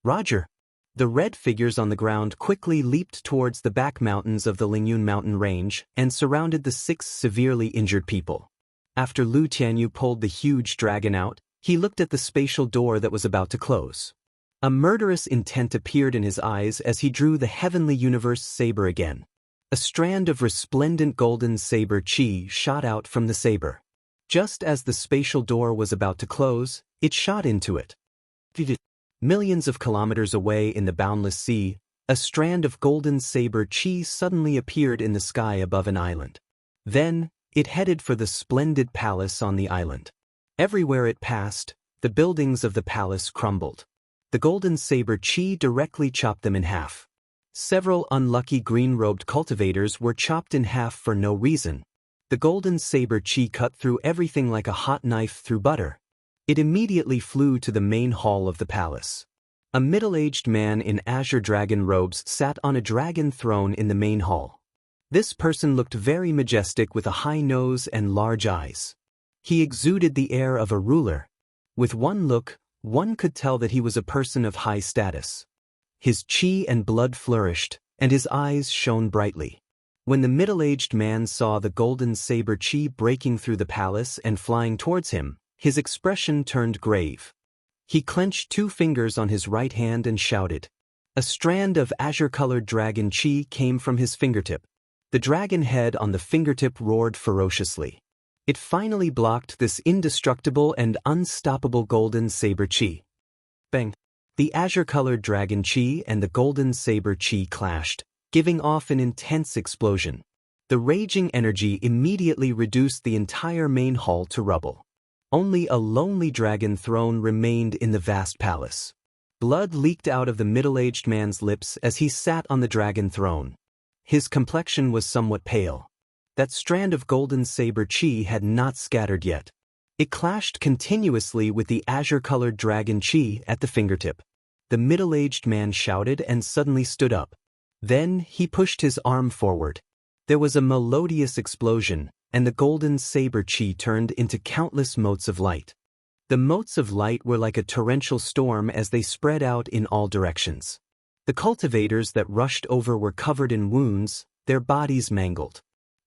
"Roger." The red figures on the ground quickly leaped towards the back mountains of the Lingyun mountain range and surrounded the 6 severely injured people. After Lu Tianyu pulled the huge dragon out, he looked at the spatial door that was about to close. A murderous intent appeared in his eyes as he drew the heavenly universe saber again. A strand of resplendent golden saber chi shot out from the saber. Just as the spatial door was about to close, it shot into it. Millions of kilometers away in the boundless sea, a strand of golden saber chi suddenly appeared in the sky above an island. Then, it headed for the splendid palace on the island. Everywhere it passed, the buildings of the palace crumbled. The golden saber chi directly chopped them in half. Several unlucky green-robed cultivators were chopped in half for no reason. The golden saber chi cut through everything like a hot knife through butter. It immediately flew to the main hall of the palace. A middle-aged man in azure dragon robes sat on a dragon throne in the main hall. This person looked very majestic with a high nose and large eyes. He exuded the air of a ruler. With one look, one could tell that he was a person of high status. His chi and blood flourished, and his eyes shone brightly. When the middle-aged man saw the golden saber chi breaking through the palace and flying towards him, his expression turned grave. He clenched 2 fingers on his right hand and shouted. A strand of azure-colored dragon chi came from his fingertip. The dragon head on the fingertip roared ferociously. It finally blocked this indestructible and unstoppable golden saber chi. Bang! The azure-colored dragon chi and the golden saber chi clashed, giving off an intense explosion. The raging energy immediately reduced the entire main hall to rubble. Only a lonely dragon throne remained in the vast palace. Blood leaked out of the middle-aged man's lips as he sat on the dragon throne. His complexion was somewhat pale. That strand of golden saber chi had not scattered yet. It clashed continuously with the azure-colored dragon chi at the fingertip. The middle-aged man shouted and suddenly stood up. Then he pushed his arm forward. There was a melodious explosion, and the golden saber chi turned into countless motes of light. The motes of light were like a torrential storm as they spread out in all directions. The cultivators that rushed over were covered in wounds, their bodies mangled.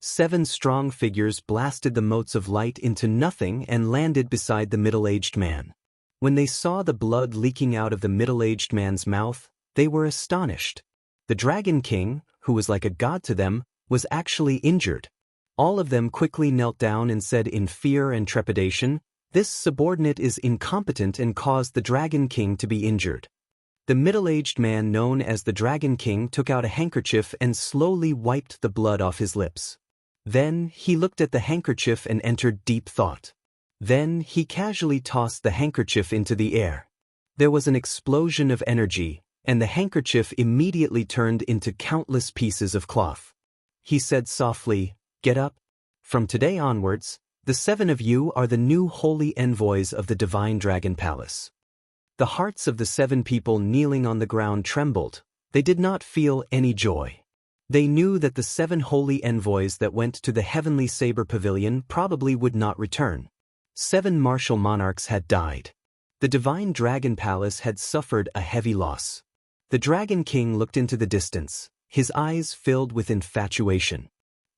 7 strong figures blasted the motes of light into nothing and landed beside the middle-aged man. When they saw the blood leaking out of the middle-aged man's mouth, they were astonished. The Dragon King, who was like a god to them, was actually injured. All of them quickly knelt down and said in fear and trepidation, "This subordinate is incompetent and caused the Dragon King to be injured." The middle-aged man known as the Dragon King took out a handkerchief and slowly wiped the blood off his lips. Then he looked at the handkerchief and entered deep thought. Then he casually tossed the handkerchief into the air. There was an explosion of energy, and the handkerchief immediately turned into countless pieces of cloth. He said softly, "Get up. From today onwards, the 7 of you are the new holy envoys of the Divine Dragon Palace." The hearts of the 7 people kneeling on the ground trembled. They did not feel any joy. They knew that the 7 holy envoys that went to the Heavenly Saber Pavilion probably would not return. 7 martial monarchs had died. The Divine Dragon Palace had suffered a heavy loss. The Dragon King looked into the distance, his eyes filled with infatuation.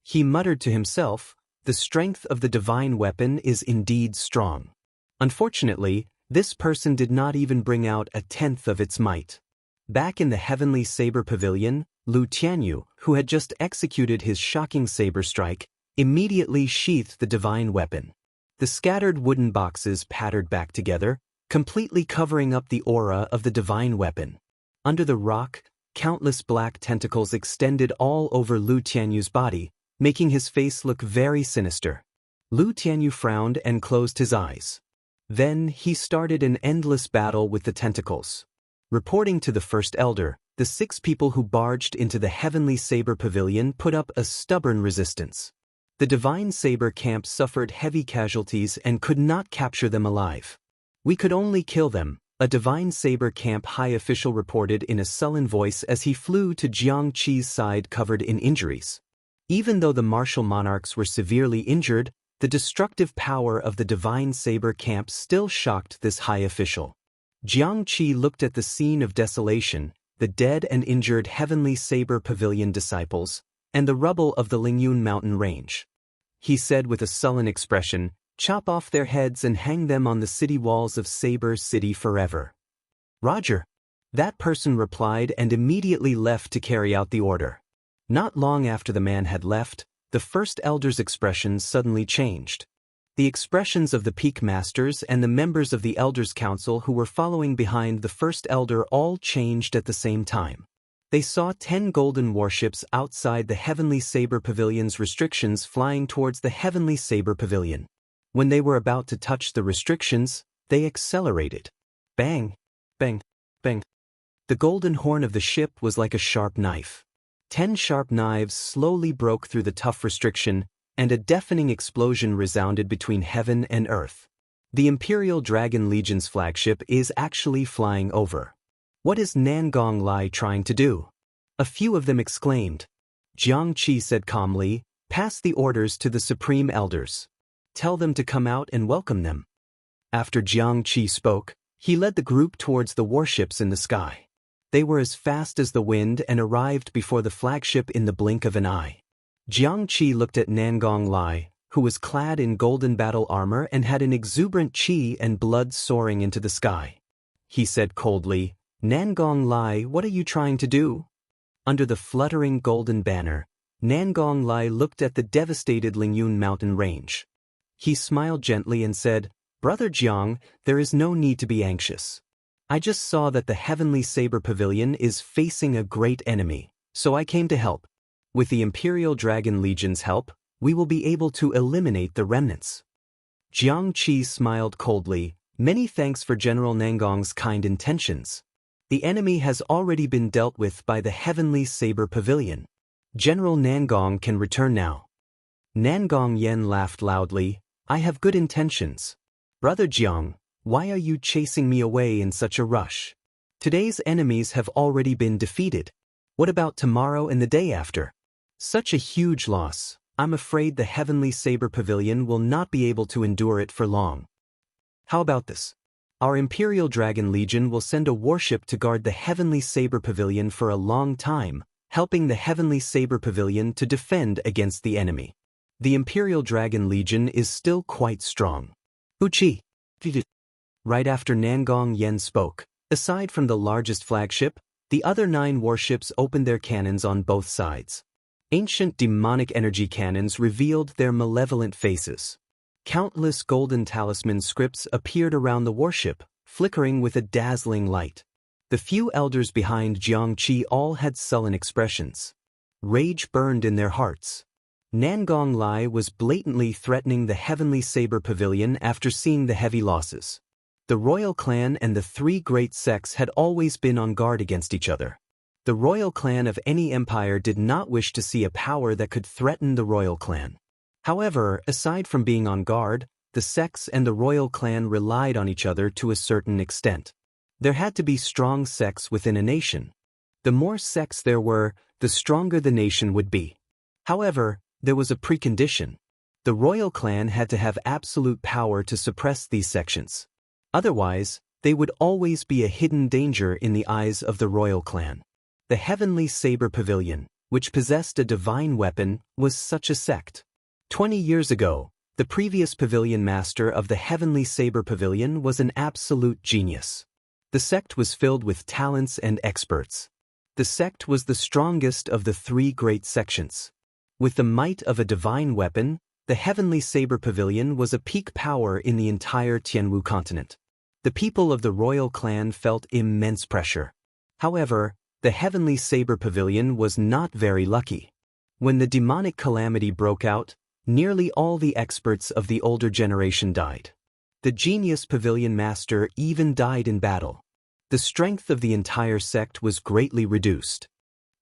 He muttered to himself, The strength of the divine weapon is indeed strong. Unfortunately, this person did not even bring out a tenth of its might. Back in the heavenly saber pavilion, Lu Tianyu, who had just executed his shocking saber strike, immediately sheathed the divine weapon. The scattered wooden boxes pattered back together, completely covering up the aura of the divine weapon. Under the rock, countless black tentacles extended all over Lu Tianyu's body, making his face look very sinister. Lu Tianyu frowned and closed his eyes. Then he started an endless battle with the tentacles. Reporting to the First Elder, the 6 people who barged into the heavenly saber pavilion put up a stubborn resistance. The divine saber camp suffered heavy casualties and could not capture them alive. "We could only kill them," a divine saber camp high official reported in a sullen voice as he flew to Jiang Qi's side covered in injuries. Even though the martial monarchs were severely injured, the destructive power of the divine saber camp still shocked this high official. Jiang Qi looked at the scene of desolation, the dead and injured heavenly saber pavilion disciples, and the rubble of the Lingyun mountain range. He said with a sullen expression, "Chop off their heads and hang them on the city walls of Saber City forever." "Roger." That person replied and immediately left to carry out the order. Not long after the man had left, the First Elder's expression suddenly changed. The expressions of the Peak Masters and the members of the Elders' Council who were following behind the First Elder all changed at the same time. They saw 10 golden warships outside the Heavenly Saber Pavilion's restrictions flying towards the Heavenly Saber Pavilion. When they were about to touch the restrictions, they accelerated. Bang! Bang! Bang! The golden horn of the ship was like a sharp knife. 10 sharp knives slowly broke through the tough restriction, and a deafening explosion resounded between heaven and earth. The Imperial Dragon Legion's flagship is actually flying over. "What is Nangong Lai trying to do?" a few of them exclaimed. Jiang Qi said calmly, "Pass the orders to the Supreme Elders. Tell them to come out and welcome them." After Jiang Qi spoke, he led the group towards the warships in the sky. They were as fast as the wind and arrived before the flagship in the blink of an eye. Jiang Qi looked at Nangong Lai, who was clad in golden battle armor and had an exuberant qi and blood soaring into the sky. He said coldly, "Nangong Lai, what are you trying to do?" Under the fluttering golden banner, Nangong Lai looked at the devastated Lingyun mountain range. He smiled gently and said, "Brother Jiang, there is no need to be anxious. I just saw that the Heavenly Saber Pavilion is facing a great enemy, so I came to help. With the Imperial Dragon Legion's help, we will be able to eliminate the remnants." Jiang Qi smiled coldly, "Many thanks for General Nangong's kind intentions. The enemy has already been dealt with by the Heavenly Saber Pavilion. General Nangong can return now." Nangong Yen laughed loudly, "I have good intentions. Brother Jiang, why are you chasing me away in such a rush? Today's enemies have already been defeated. What about tomorrow and the day after? Such a huge loss. I'm afraid the Heavenly Saber Pavilion will not be able to endure it for long. How about this? Our Imperial Dragon Legion will send a warship to guard the Heavenly Saber Pavilion for a long time, helping the Heavenly Saber Pavilion to defend against the enemy. The Imperial Dragon Legion is still quite strong." Uchi. Right after Nangong Yen spoke, aside from the largest flagship, the other 9 warships opened their cannons on both sides. Ancient demonic energy cannons revealed their malevolent faces. Countless golden talisman scripts appeared around the warship, flickering with a dazzling light. The few elders behind Jiang Qi all had sullen expressions. Rage burned in their hearts. Nangong Lai was blatantly threatening the Heavenly Saber Pavilion after seeing the heavy losses. The royal clan and the 3 great sects had always been on guard against each other. The royal clan of any empire did not wish to see a power that could threaten the royal clan. However, aside from being on guard, the sects and the royal clan relied on each other to a certain extent. There had to be strong sects within a nation. The more sects there were, the stronger the nation would be. However, there was a precondition. The royal clan had to have absolute power to suppress these sections. Otherwise, they would always be a hidden danger in the eyes of the royal clan. The Heavenly Saber Pavilion, which possessed a divine weapon, was such a sect. 20 years ago, the previous pavilion master of the Heavenly Saber Pavilion was an absolute genius. The sect was filled with talents and experts. The sect was the strongest of the three great sections. With the might of a divine weapon, the Heavenly Saber Pavilion was a peak power in the entire Tianwu continent. The people of the royal clan felt immense pressure. However, the Heavenly Saber Pavilion was not very lucky. When the demonic calamity broke out, nearly all the experts of the older generation died. The genius pavilion master even died in battle. The strength of the entire sect was greatly reduced.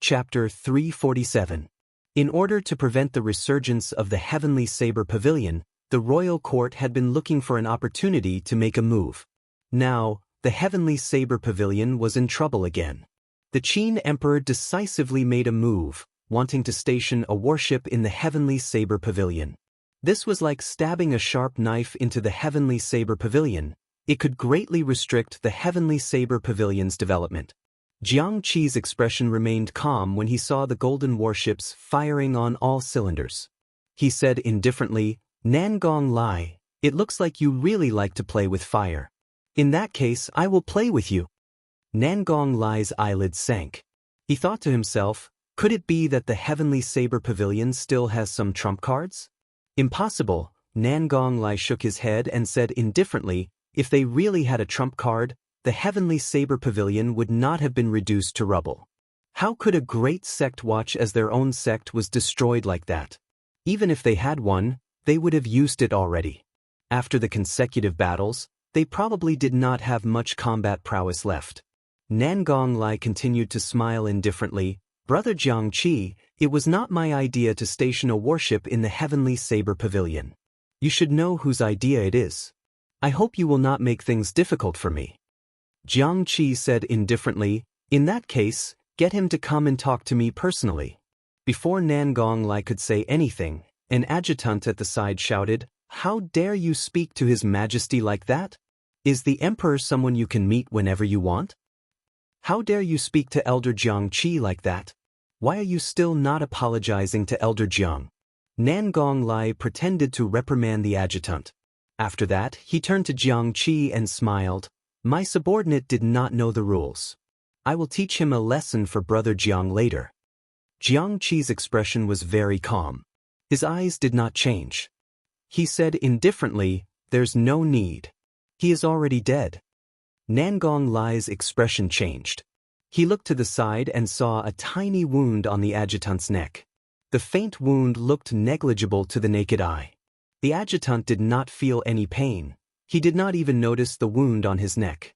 Chapter 347. In order to prevent the resurgence of the Heavenly Saber Pavilion, the royal court had been looking for an opportunity to make a move. Now, the Heavenly Saber Pavilion was in trouble again. The Qin Emperor decisively made a move, wanting to station a warship in the Heavenly Saber Pavilion. This was like stabbing a sharp knife into the Heavenly Saber Pavilion. It could greatly restrict the Heavenly Saber Pavilion's development. Jiang Qi's expression remained calm when he saw the golden warships firing on all cylinders. He said indifferently, "Nangong Lai, it looks like you really like to play with fire. In that case, I will play with you." Nangong Lai's eyelids sank. He thought to himself, could it be that the Heavenly Saber Pavilion still has some trump cards? Impossible. Nangong Lai shook his head and said indifferently, if they really had a trump card, the Heavenly Saber Pavilion would not have been reduced to rubble. How could a great sect watch as their own sect was destroyed like that? Even if they had one, they would have used it already. After the consecutive battles, they probably did not have much combat prowess left. Nangong Lai continued to smile indifferently. Brother Jiang Qi, it was not my idea to station a warship in the Heavenly Saber Pavilion. You should know whose idea it is. I hope you will not make things difficult for me. Jiang Qi said indifferently, in that case, get him to come and talk to me personally. Before Nangong Lai could say anything, an adjutant at the side shouted, how dare you speak to His Majesty like that? Is the Emperor someone you can meet whenever you want? How dare you speak to Elder Jiang Qi like that? Why are you still not apologizing to Elder Jiang? Nangong Lai pretended to reprimand the adjutant. After that, he turned to Jiang Qi and smiled. My subordinate did not know the rules. I will teach him a lesson for Brother Jiang later. Jiang Qi's expression was very calm. His eyes did not change. He said indifferently, there's no need. He is already dead. Nangong Lai's expression changed. He looked to the side and saw a tiny wound on the adjutant's neck. The faint wound looked negligible to the naked eye. The adjutant did not feel any pain. He did not even notice the wound on his neck.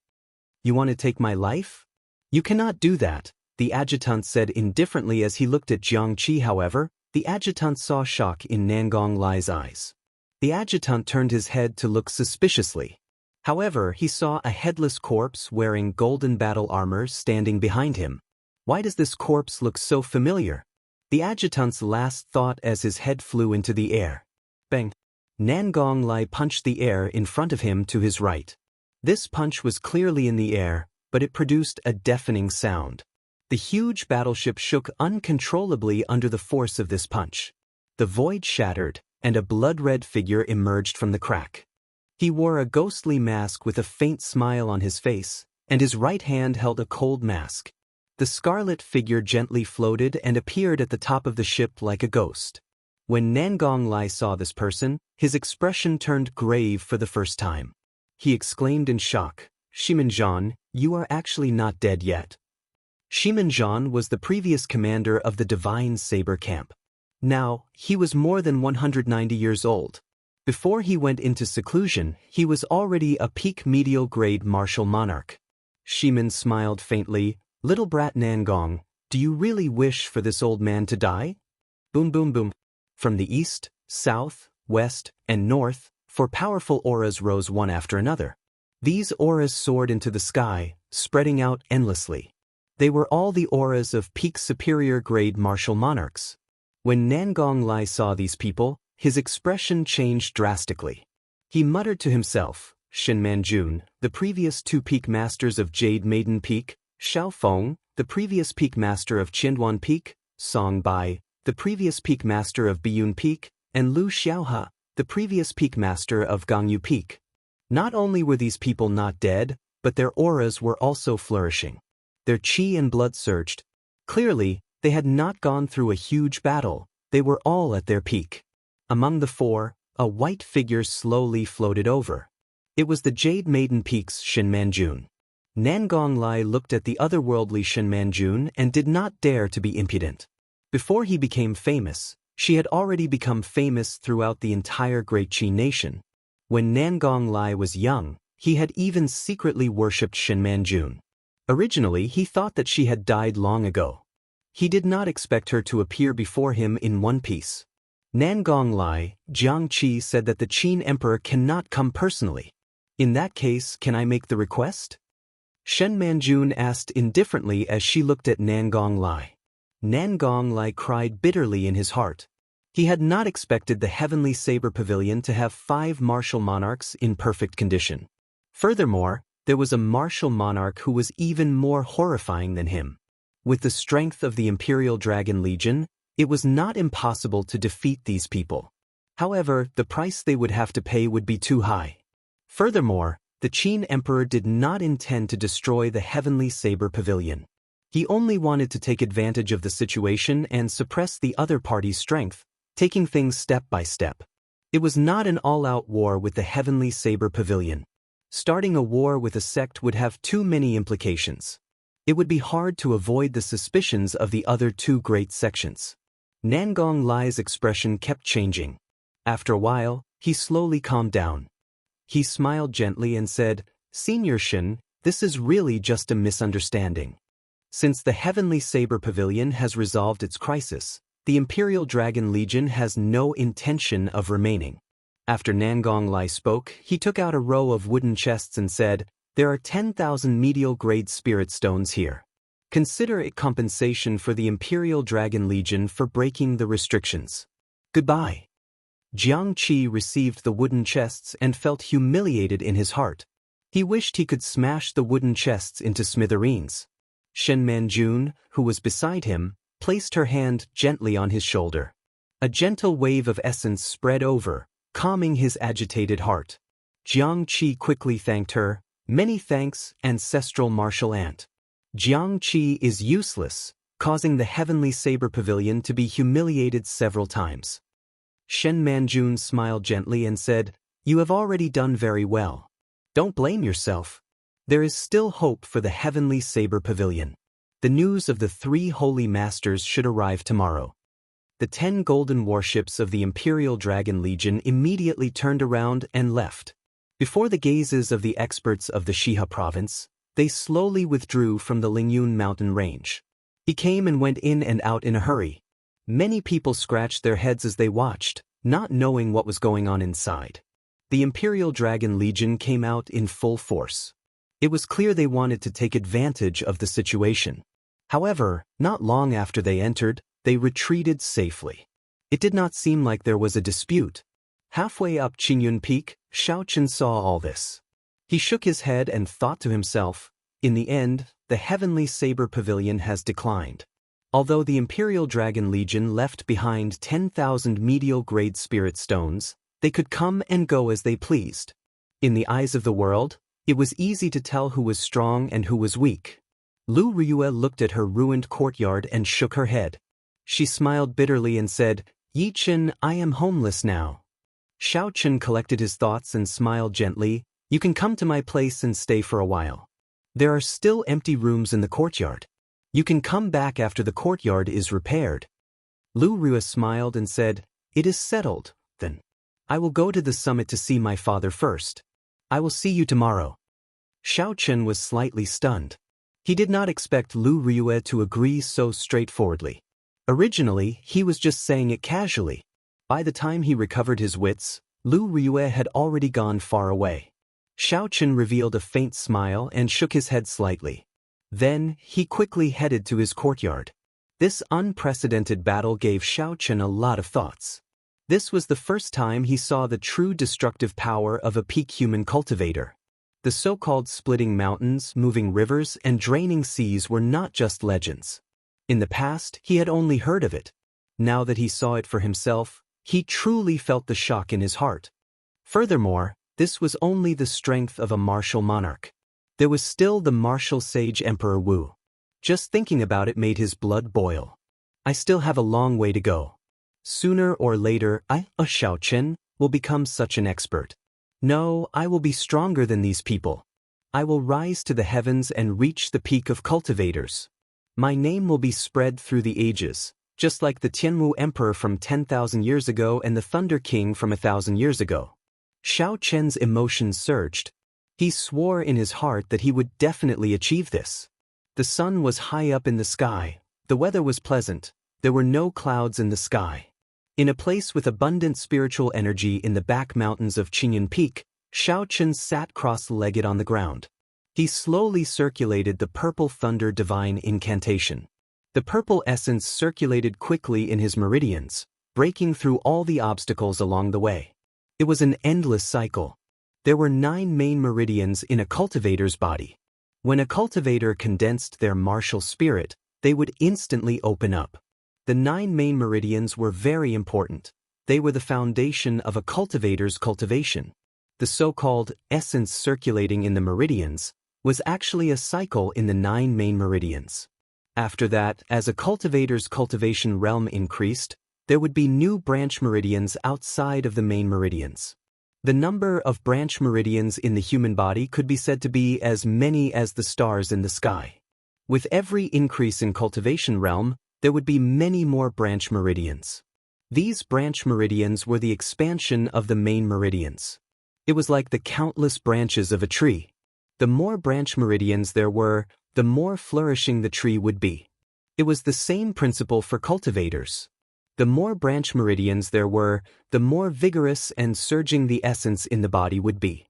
You want to take my life? You cannot do that, the adjutant said indifferently as he looked at Jiang Qi. However, the adjutant saw shock in Nangong Lai's eyes. The adjutant turned his head to look suspiciously. However, he saw a headless corpse wearing golden battle armor standing behind him. Why does this corpse look so familiar? The adjutant's last thought as his head flew into the air. Bang! Nangong Lai punched the air in front of him to his right. This punch was clearly in the air, but it produced a deafening sound. The huge battleship shook uncontrollably under the force of this punch. The void shattered, and a blood-red figure emerged from the crack. He wore a ghostly mask with a faint smile on his face, and his right hand held a cold mask. The scarlet figure gently floated and appeared at the top of the ship like a ghost. When Nangong Lai saw this person, his expression turned grave for the first time. He exclaimed in shock, Shimenjan, you are actually not dead yet. Shimenjan was the previous commander of the Divine Saber Camp. Now, he was more than 190 years old. Before he went into seclusion, he was already a peak medial grade martial monarch. Shimen smiled faintly, little brat Nangong, do you really wish for this old man to die? Boom boom boom. From the east, south, west, and north, 4 powerful auras rose one after another. These auras soared into the sky, spreading out endlessly. They were all the auras of peak superior grade martial monarchs. When Nangong Lai saw these people, his expression changed drastically. He muttered to himself, Shin Manjun, the previous 2 peak masters of Jade Maiden Peak, Xiao Feng, the previous peak master of Qianduan Peak, Song Bai, the previous peak master of Biyun Peak, and Lu Xiaohe, the previous peak master of Gongyu Peak. Not only were these people not dead, but their auras were also flourishing. Their qi and blood surged. Clearly, they had not gone through a huge battle, they were all at their peak. Among the four, a white figure slowly floated over. It was the Jade Maiden Peak's Shen Manjun. Nangong Lai looked at the otherworldly Shen Manjun and did not dare to be impudent. Before he became famous, she had already become famous throughout the entire Great Qi nation. When Nangong Lai was young, he had even secretly worshipped Shen Manjun. Originally, he thought that she had died long ago. He did not expect her to appear before him in one piece. Nangong Lai, Jiang Qi said that the Qin Emperor cannot come personally. In that case, can I make the request? Shen Manjun asked indifferently as she looked at Nangong Lai. Nangong Lai cried bitterly in his heart. He had not expected the Heavenly Saber Pavilion to have 5 martial monarchs in perfect condition. Furthermore, there was a martial monarch who was even more horrifying than him. With the strength of the Imperial Dragon Legion, it was not impossible to defeat these people. However, the price they would have to pay would be too high. Furthermore, the Qin Emperor did not intend to destroy the Heavenly Saber Pavilion. He only wanted to take advantage of the situation and suppress the other party's strength, taking things step by step. It was not an all-out war with the Heavenly Saber Pavilion. Starting a war with a sect would have too many implications. It would be hard to avoid the suspicions of the other 2 great sections. Nangong Lai's expression kept changing. After a while, he slowly calmed down. He smiled gently and said, "Senior Shen, this is really just a misunderstanding. Since the Heavenly Saber Pavilion has resolved its crisis, the Imperial Dragon Legion has no intention of remaining." After Nangong Lai spoke, he took out a row of wooden chests and said, "There are 10,000 medial-grade spirit stones here. Consider it compensation for the Imperial Dragon Legion for breaking the restrictions. Goodbye." Jiang Qi received the wooden chests and felt humiliated in his heart. He wished he could smash the wooden chests into smithereens. Shen Manjun, who was beside him, placed her hand gently on his shoulder. A gentle wave of essence spread over, calming his agitated heart. Jiang Qi quickly thanked her. "Many thanks, ancestral martial aunt. Jiang Qi is useless, causing the Heavenly Saber Pavilion to be humiliated several times." Shen Manjun smiled gently and said, "You have already done very well. Don't blame yourself. There is still hope for the Heavenly Saber Pavilion. The news of the 3 holy masters should arrive tomorrow." The 10 golden warships of the Imperial Dragon Legion immediately turned around and left. Before the gazes of the experts of the Shiha province, they slowly withdrew from the Lingyun mountain range. He came and went in and out in a hurry. Many people scratched their heads as they watched, not knowing what was going on inside. The Imperial Dragon Legion came out in full force. It was clear they wanted to take advantage of the situation. However, not long after they entered, they retreated safely. It did not seem like there was a dispute. Halfway up Qingyun Peak, Shaochen saw all this. He shook his head and thought to himself, in the end, the Heavenly Saber Pavilion has declined. Although the Imperial Dragon Legion left behind 10,000 medial-grade spirit stones, they could come and go as they pleased. In the eyes of the world, it was easy to tell who was strong and who was weak. Lu Riyue looked at her ruined courtyard and shook her head. She smiled bitterly and said, "Yi Chen, I am homeless now." Shao Chen collected his thoughts and smiled gently, "You can come to my place and stay for a while. There are still empty rooms in the courtyard. You can come back after the courtyard is repaired." Lu Riyue smiled and said, "It is settled, then. I will go to the summit to see my father first. I will see you tomorrow." Shao Chen was slightly stunned. He did not expect Lu Riyue to agree so straightforwardly. Originally, he was just saying it casually. By the time he recovered his wits, Lu Riyue had already gone far away. Shao Chen revealed a faint smile and shook his head slightly. Then, he quickly headed to his courtyard. This unprecedented battle gave Shao Chen a lot of thoughts. This was the first time he saw the true destructive power of a peak human cultivator. The so-called splitting mountains, moving rivers, and draining seas were not just legends. In the past, he had only heard of it. Now that he saw it for himself, He truly felt the shock in his heart. Furthermore, this was only the strength of a martial monarch. There was still the martial sage Emperor Wu. Just thinking about it made his blood boil. I still have a long way to go. Sooner or later, Xiao Chen, will become such an expert. No, I will be stronger than these people. I will rise to the heavens and reach the peak of cultivators. My name will be spread through the ages, just like the Tianwu Emperor from 10,000 years ago and the Thunder King from 1,000 years ago. Xiao Chen's emotions surged. He swore in his heart that he would definitely achieve this. The sun was high up in the sky, the weather was pleasant, there were no clouds in the sky. In a place with abundant spiritual energy in the back mountains of Qingyun Peak, Xiao Chen sat cross-legged on the ground. He slowly circulated the purple thunder divine incantation. The purple essence circulated quickly in his meridians, breaking through all the obstacles along the way. It was an endless cycle. There were 9 main meridians in a cultivator's body. When a cultivator condensed their martial spirit, they would instantly open up. The 9 main meridians were very important. They were the foundation of a cultivator's cultivation. The so-called essence circulating in the meridians was actually a cycle in the 9 main meridians. After that, as a cultivator's cultivation realm increased, there would be new branch meridians outside of the main meridians. The number of branch meridians in the human body could be said to be as many as the stars in the sky. With every increase in cultivation realm, there would be many more branch meridians. These branch meridians were the expansion of the main meridians. It was like the countless branches of a tree. The more branch meridians there were, the more flourishing the tree would be. It was the same principle for cultivators. The more branch meridians there were, the more vigorous and surging the essence in the body would be.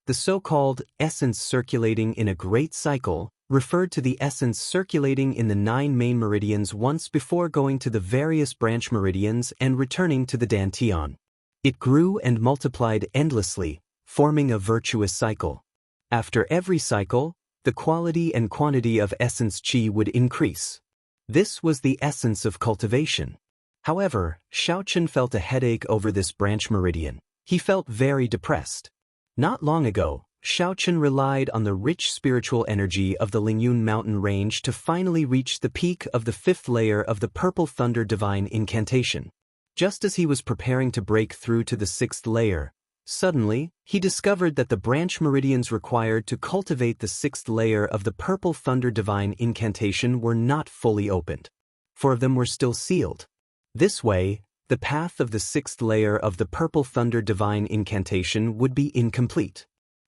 The so-called essence circulating in a great cycle referred to the essence circulating in the 9 main meridians once before going to the various branch meridians and returning to the dantian. It grew and multiplied endlessly, forming a virtuous cycle. After every cycle, the quality and quantity of essence qi would increase. This was the essence of cultivation. However, Xiao Chen felt a headache over this branch meridian. He felt very depressed. Not long ago, Xiao Chen relied on the rich spiritual energy of the Lingyun mountain range to finally reach the peak of the 5th layer of the Purple Thunder Divine Incantation. Just as he was preparing to break through to the 6th layer, suddenly, he discovered that the branch meridians required to cultivate the 6th layer of the Purple Thunder Divine Incantation were not fully opened. 4 of them were still sealed. This way, the path of the 6th layer of the Purple Thunder Divine Incantation would be incomplete.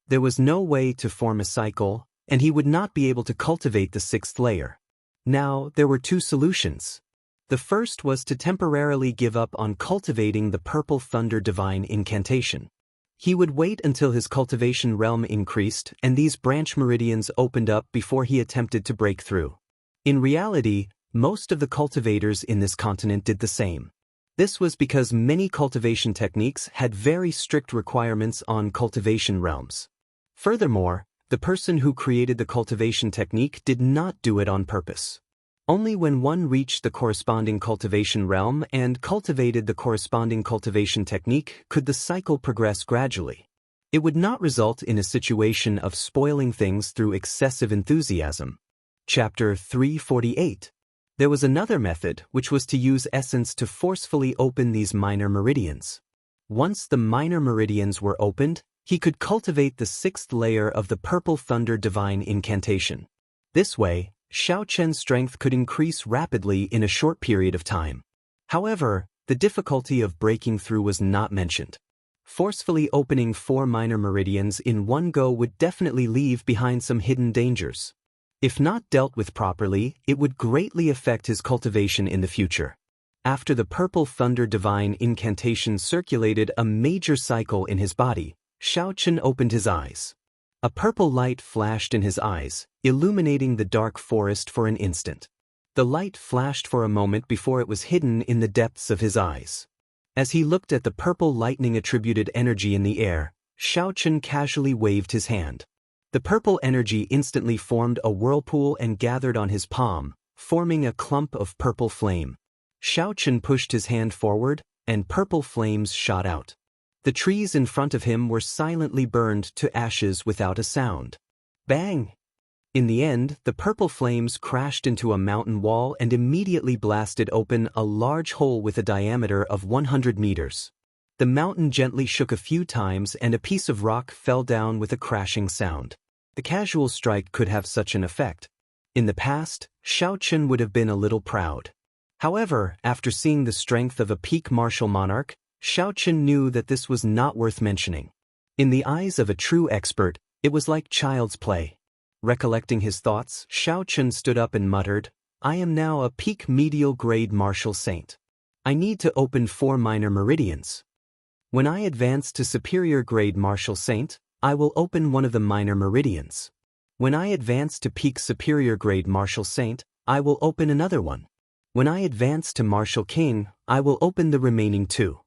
There was no way to form a cycle, and he would not be able to cultivate the 6th layer. Now, there were 2 solutions. The first was to temporarily give up on cultivating the Purple Thunder Divine Incantation. He would wait until his cultivation realm increased and these branch meridians opened up before he attempted to break through. In reality, most of the cultivators in this continent did the same. This was because many cultivation techniques had very strict requirements on cultivation realms. Furthermore, the person who created the cultivation technique did not do it on purpose. Only when one reached the corresponding cultivation realm and cultivated the corresponding cultivation technique could the cycle progress gradually. It would not result in a situation of spoiling things through excessive enthusiasm. Chapter 348. There was another method, which was to use essence to forcefully open these minor meridians. Once the minor meridians were opened, he could cultivate the 6th layer of the Purple Thunder Divine Incantation. This way, Xiao Chen's strength could increase rapidly in a short period of time. However, the difficulty of breaking through was not mentioned. Forcefully opening 4 minor meridians in one go would definitely leave behind some hidden dangers. If not dealt with properly, it would greatly affect his cultivation in the future. After the Purple Thunder Divine Incantation circulated a major cycle in his body, Xiao Chen opened his eyes. A purple light flashed in his eyes, illuminating the dark forest for an instant. The light flashed for a moment before it was hidden in the depths of his eyes. As he looked at the purple lightning-attributed energy in the air, Xiao Chen casually waved his hand. The purple energy instantly formed a whirlpool and gathered on his palm, forming a clump of purple flame. Xiao Chen pushed his hand forward, and purple flames shot out. The trees in front of him were silently burned to ashes without a sound. Bang! In the end, the purple flames crashed into a mountain wall and immediately blasted open a large hole with a diameter of 100 meters. The mountain gently shook a few times and a piece of rock fell down with a crashing sound. The casual strike could have such an effect. In the past, Shaochen would have been a little proud. However, after seeing the strength of a peak martial monarch, Shaochen knew that this was not worth mentioning. In the eyes of a true expert, it was like child's play. Recollecting his thoughts, Shaochen stood up and muttered, "I am now a peak medial grade martial saint. I need to open 4 minor meridians. When I advance to superior grade martial saint, I will open one of the minor meridians. When I advance to peak superior grade martial saint, I will open another one. When I advance to martial king, I will open the remaining 2.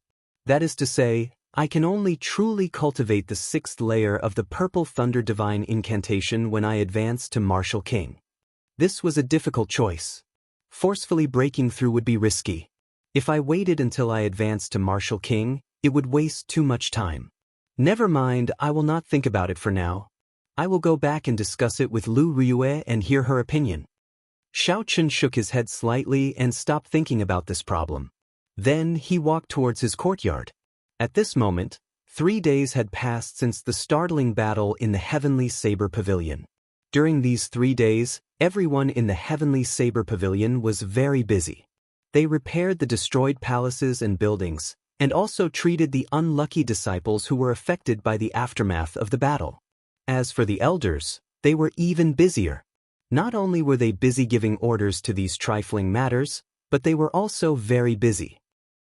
That is to say, I can only truly cultivate the 6th layer of the Purple Thunder Divine Incantation when I advance to martial king." This was a difficult choice. Forcefully breaking through would be risky. If I waited until I advanced to martial king, it would waste too much time. Never mind, I will not think about it for now. I will go back and discuss it with Lu Riyue and hear her opinion. Shaochen shook his head slightly and stopped thinking about this problem. Then he walked towards his courtyard. At this moment, 3 days had passed since the startling battle in the Heavenly Saber Pavilion. During these 3 days, everyone in the Heavenly Saber Pavilion was very busy. They repaired the destroyed palaces and buildings, and also treated the unlucky disciples who were affected by the aftermath of the battle. As for the elders, they were even busier. Not only were they busy giving orders to these trifling matters, but they were also very busy.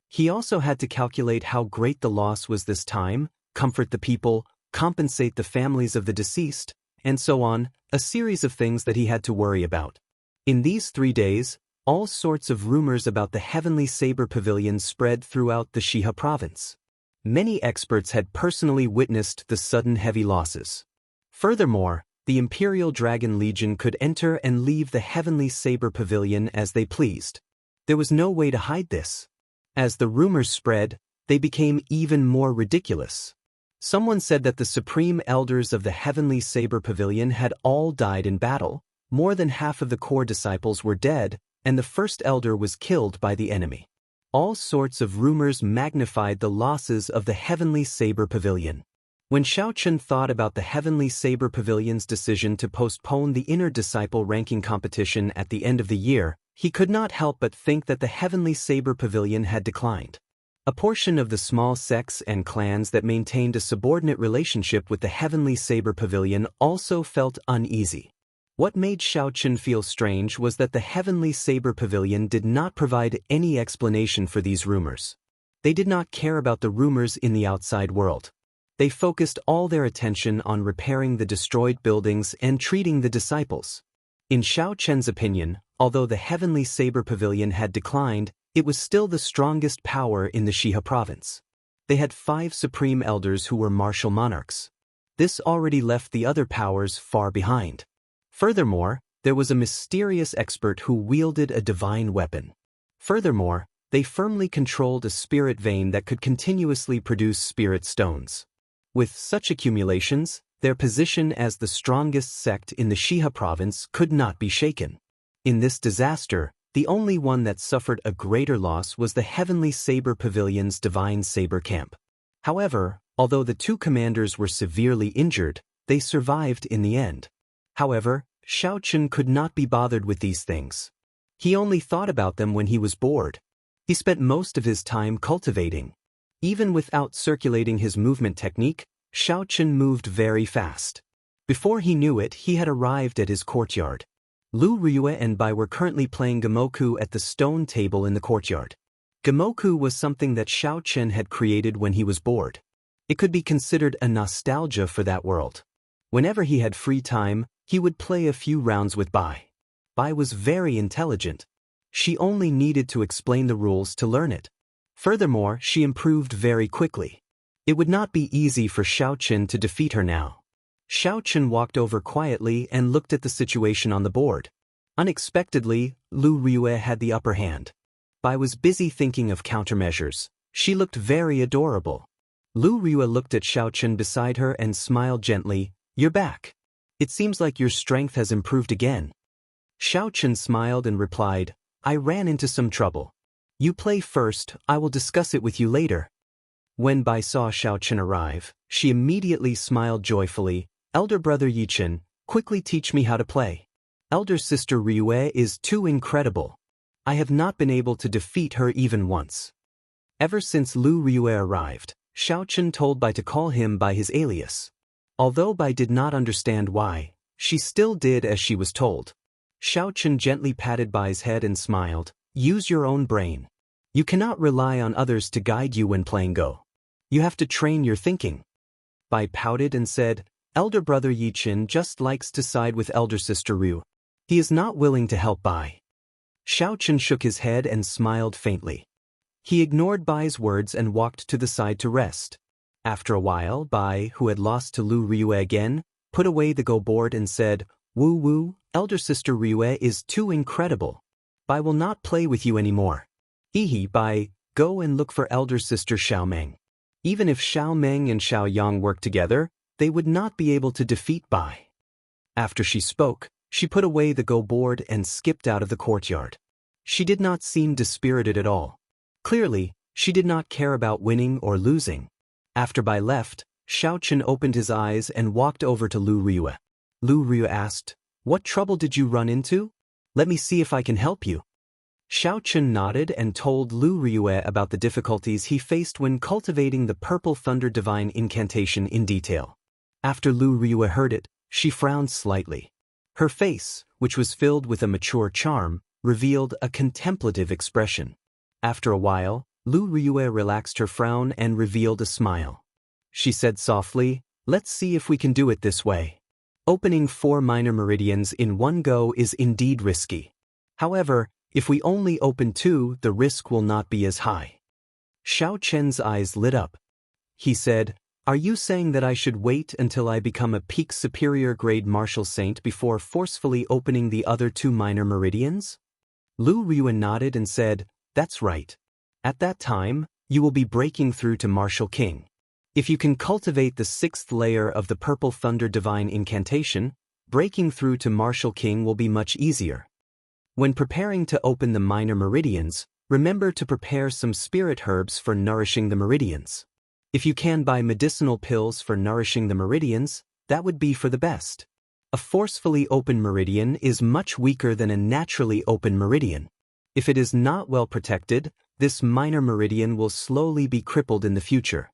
He also had to calculate how great the loss was this time, comfort the people, compensate the families of the deceased, and so on, a series of things that he had to worry about. In these 3 days, all sorts of rumors about the Heavenly Saber Pavilion spread throughout the Shiha province. Many experts had personally witnessed the sudden heavy losses. Furthermore, the Imperial Dragon Legion could enter and leave the Heavenly Saber Pavilion as they pleased. There was no way to hide this. As the rumors spread, they became even more ridiculous. Someone said that the supreme elders of the Heavenly Saber Pavilion had all died in battle, more than half of the core disciples were dead, and the first elder was killed by the enemy. All sorts of rumors magnified the losses of the Heavenly Saber Pavilion. When Shaochen thought about the Heavenly Saber Pavilion's decision to postpone the inner disciple ranking competition at the end of the year, he could not help but think that the Heavenly Saber Pavilion had declined. A portion of the small sects and clans that maintained a subordinate relationship with the Heavenly Saber Pavilion also felt uneasy. What made Shaochen feel strange was that the Heavenly Saber Pavilion did not provide any explanation for these rumors. They did not care about the rumors in the outside world. They focused all their attention on repairing the destroyed buildings and treating the disciples. In Shaochen's opinion, although the Heavenly Saber Pavilion had declined, it was still the strongest power in the Shiha province. They had 5 supreme elders who were martial monarchs. This already left the other powers far behind. Furthermore, there was a mysterious expert who wielded a divine weapon. Furthermore, they firmly controlled a spirit vein that could continuously produce spirit stones. With such accumulations, their position as the strongest sect in the Shiha province could not be shaken. In this disaster, the only one that suffered a greater loss was the Heavenly Saber Pavilion's Divine Saber Camp. However, although the 2 commanders were severely injured, they survived in the end. However, Shaochen could not be bothered with these things. He only thought about them when he was bored. He spent most of his time cultivating. Even without circulating his movement technique, Shaochen moved very fast. Before he knew it, he had arrived at his courtyard. Lu Riyue and Bai were currently playing Gamoku at the stone table in the courtyard. Gamoku was something that Shaochen had created when he was bored. It could be considered a nostalgia for that world. Whenever he had free time, he would play a few rounds with Bai. Bai was very intelligent. She only needed to explain the rules to learn it. Furthermore, she improved very quickly. It would not be easy for Shaochen to defeat her now. Shaochen walked over quietly and looked at the situation on the board. Unexpectedly, Lu Riyue had the upper hand. Bai was busy thinking of countermeasures. She looked very adorable. Lu Rua looked at Xiaochen beside her and smiled gently. "You're back. It seems like your strength has improved again." Xiaochen smiled and replied, "I ran into some trouble. You play first, I will discuss it with you later." When Bai saw Xiaochen arrive, she immediately smiled joyfully. "Elder brother Yichen, quickly teach me how to play. Elder sister Ryue is too incredible. I have not been able to defeat her even once." Ever since Lu Ryue arrived, Xiaochen told Bai to call him by his alias. Although Bai did not understand why, she still did as she was told. Xiaochen gently patted Bai's head and smiled. "Use your own brain. You cannot rely on others to guide you when playing Go. You have to train your thinking." Bai pouted and said, "Elder brother Yichen just likes to side with elder sister Ryu. He is not willing to help Bai." Xiaochen shook his head and smiled faintly. He ignored Bai's words and walked to the side to rest. After a while, Bai, who had lost to Lu Ryue again, put away the Go board and said, "Woo woo, elder sister Ryue is too incredible. Bai will not play with you anymore. Hehe, Bai, go and look for elder sister Xiaomeng. Even if Xiaomeng and Xiaoyang work together, they would not be able to defeat Bai." After she spoke, she put away the Go board and skipped out of the courtyard. She did not seem dispirited at all. Clearly, she did not care about winning or losing. After Bai left, Xiaochen opened his eyes and walked over to Lu Ryue. Lu Ryue asked, "What trouble did you run into? Let me see if I can help you." Xiaochen nodded and told Lu Ryue about the difficulties he faced when cultivating the Purple Thunder Divine Incantation in detail. After Lu Ryue heard it, she frowned slightly. Her face, which was filled with a mature charm, revealed a contemplative expression. After a while, Lu Ryue relaxed her frown and revealed a smile. She said softly, "Let's see if we can do it this way. Opening 4 minor meridians in one go is indeed risky. However, if we only open 2, the risk will not be as high." Xiaochen's eyes lit up. He said, "Are you saying that I should wait until I become a peak superior grade martial saint before forcefully opening the other 2 minor meridians?" Lu Ryue nodded and said, "That's right. At that time, you will be breaking through to Martial King. If you can cultivate the 6th layer of the Purple Thunder Divine Incantation, breaking through to Martial King will be much easier. When preparing to open the minor meridians, remember to prepare some spirit herbs for nourishing the meridians. If you can buy medicinal pills for nourishing the meridians, that would be for the best. A forcefully open meridian is much weaker than a naturally open meridian. If it is not well protected, this minor meridian will slowly be crippled in the future.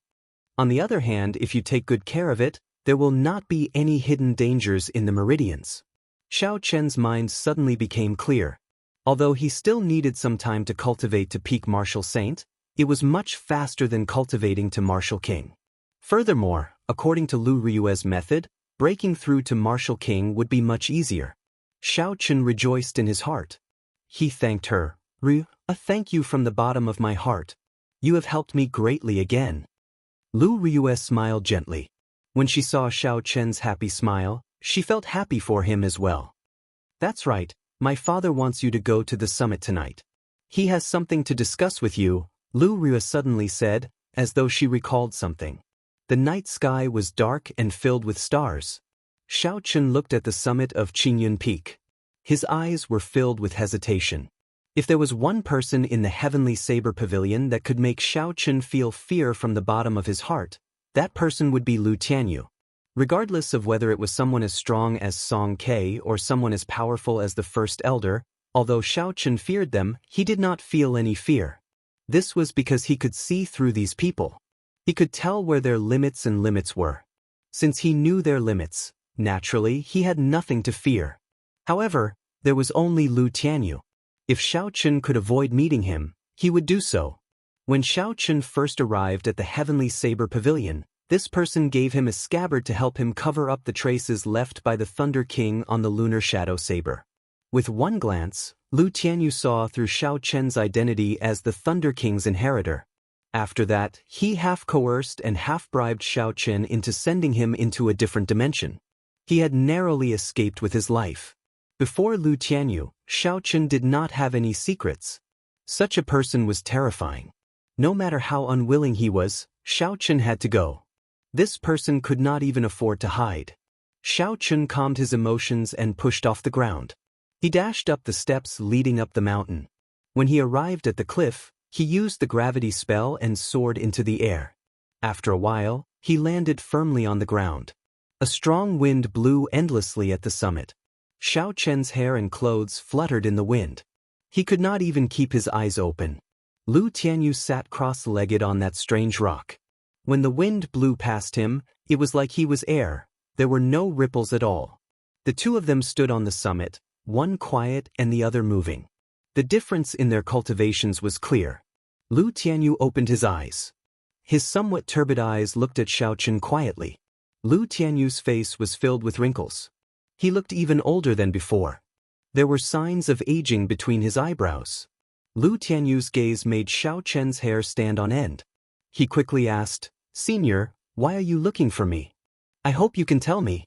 On the other hand, if you take good care of it, there will not be any hidden dangers in the meridians." Xiaochen's mind suddenly became clear. Although he still needed some time to cultivate to peak Martial Saint, it was much faster than cultivating to Martial King. Furthermore, according to Lu Ryue's method, breaking through to Martial King would be much easier. Xiaochen rejoiced in his heart. He thanked her. "Ryu, a thank you from the bottom of my heart. You have helped me greatly again." Lu Ryue smiled gently. When she saw Xiaochen's happy smile, she felt happy for him as well. "That's right, my father wants you to go to the summit tonight. He has something to discuss with you," Lu Ryue suddenly said, as though she recalled something. The night sky was dark and filled with stars. Xiaochen looked at the summit of Qingyun Peak. His eyes were filled with hesitation. If there was one person in the Heavenly Saber Pavilion that could make Xiaochen feel fear from the bottom of his heart, that person would be Lu Tianyu. Regardless of whether it was someone as strong as Song Ke or someone as powerful as the First Elder, although Xiaochen feared them, he did not feel any fear. This was because he could see through these people. He could tell where their limits and limits were. Since he knew their limits, naturally, he had nothing to fear. However, there was only Lu Tianyu. If Xiaochen could avoid meeting him, he would do so. When Xiaochen first arrived at the Heavenly Saber Pavilion, this person gave him a scabbard to help him cover up the traces left by the Thunder King on the Lunar Shadow Saber. With one glance, Lu Tianyu saw through Xiaochen's identity as the Thunder King's inheritor. After that, he half coerced and half bribed Xiaochen into sending him into a different dimension. He had narrowly escaped with his life. Before Lu Tianyu, Xiaochen did not have any secrets. Such a person was terrifying. No matter how unwilling he was, Xiao Chun had to go. This person could not even afford to hide. Xiao Chun calmed his emotions and pushed off the ground. He dashed up the steps leading up the mountain. When he arrived at the cliff, he used the gravity spell and soared into the air. After a while, he landed firmly on the ground. A strong wind blew endlessly at the summit. Xiao Chen's hair and clothes fluttered in the wind. He could not even keep his eyes open. Lu Tianyu sat cross-legged on that strange rock. When the wind blew past him, it was like he was air. There were no ripples at all. The two of them stood on the summit, one quiet and the other moving. The difference in their cultivations was clear. Lu Tianyu opened his eyes. His somewhat turbid eyes looked at Xiao Chun quietly. Lu Tianyu's face was filled with wrinkles. He looked even older than before. There were signs of aging between his eyebrows. Lu Tianyu's gaze made Xiao Chen's hair stand on end. He quickly asked, "Senior, why are you looking for me? I hope you can tell me."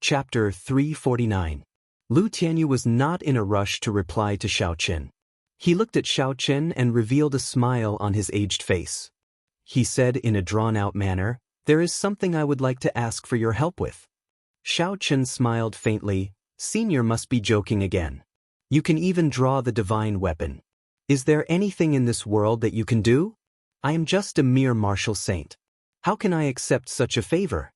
Chapter 349. Lu Tianyu was not in a rush to reply to Xiao Chen. He looked at Xiao Chen and revealed a smile on his aged face. He said in a drawn-out manner, "There is something I would like to ask for your help with." Xiao Chen smiled faintly. "Senior must be joking again. You can even draw the divine weapon. Is there anything in this world that you can do? I am just a mere martial saint. How can I accept such a favor?"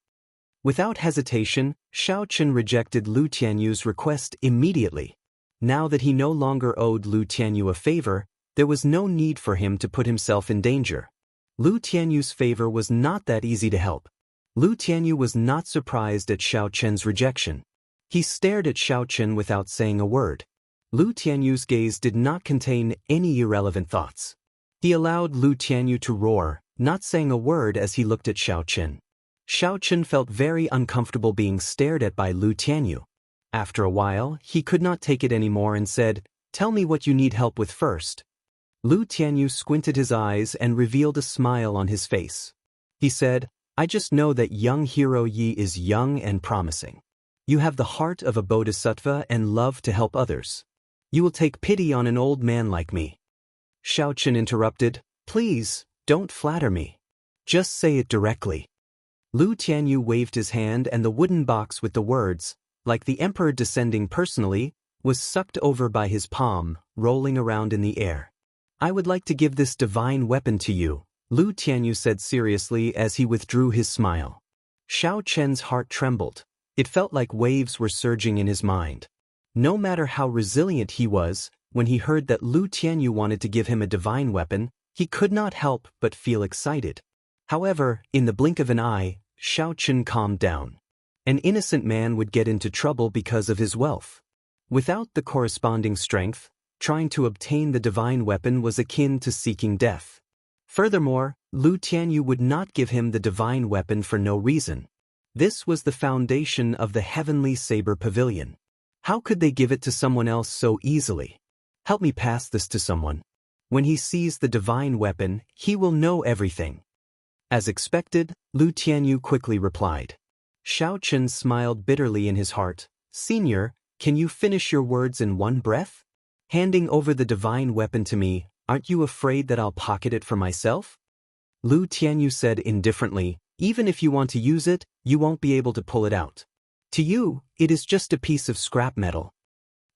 Without hesitation, Xiao Chen rejected Lu Tianyu's request immediately. Now that he no longer owed Lu Tianyu a favor, there was no need for him to put himself in danger. Lu Tianyu's favor was not that easy to help. Lu Tianyu was not surprised at Xiao Chen's rejection. He stared at Xiao Chen without saying a word. Lu Tianyu's gaze did not contain any irrelevant thoughts. He allowed Lu Tianyu to roar, not saying a word as he looked at Xiao Chen. Xiao Chen felt very uncomfortable being stared at by Lu Tianyu. After a while, he could not take it anymore and said, "Tell me what you need help with first." Lu Tianyu squinted his eyes and revealed a smile on his face. He said, "I just know that young hero Yi is young and promising. You have the heart of a bodhisattva and love to help others. You will take pity on an old man like me." Xiao Chen interrupted, "Please, don't flatter me. Just say it directly." Lu Tianyu waved his hand and the wooden box with the words, "Like the emperor descending personally," was sucked over by his palm, rolling around in the air. "I would like to give this divine weapon to you," Lu Tianyu said seriously as he withdrew his smile. Xiao Chen's heart trembled. It felt like waves were surging in his mind. No matter how resilient he was, when he heard that Lu Tianyu wanted to give him a divine weapon, he could not help but feel excited. However, in the blink of an eye, Xiao Chen calmed down. An innocent man would get into trouble because of his wealth. Without the corresponding strength, trying to obtain the divine weapon was akin to seeking death. Furthermore, Lu Tianyu would not give him the divine weapon for no reason. This was the foundation of the heavenly saber pavilion. How could they give it to someone else so easily? Help me pass this to someone. When he sees the divine weapon, he will know everything. As expected, Lu Tianyu quickly replied. Xiao Chen smiled bitterly in his heart. "Senior, can you finish your words in one breath? Handing over the divine weapon to me, aren't you afraid that I'll pocket it for myself?" Lu Tianyu said indifferently, "Even if you want to use it, you won't be able to pull it out. To you, it is just a piece of scrap metal."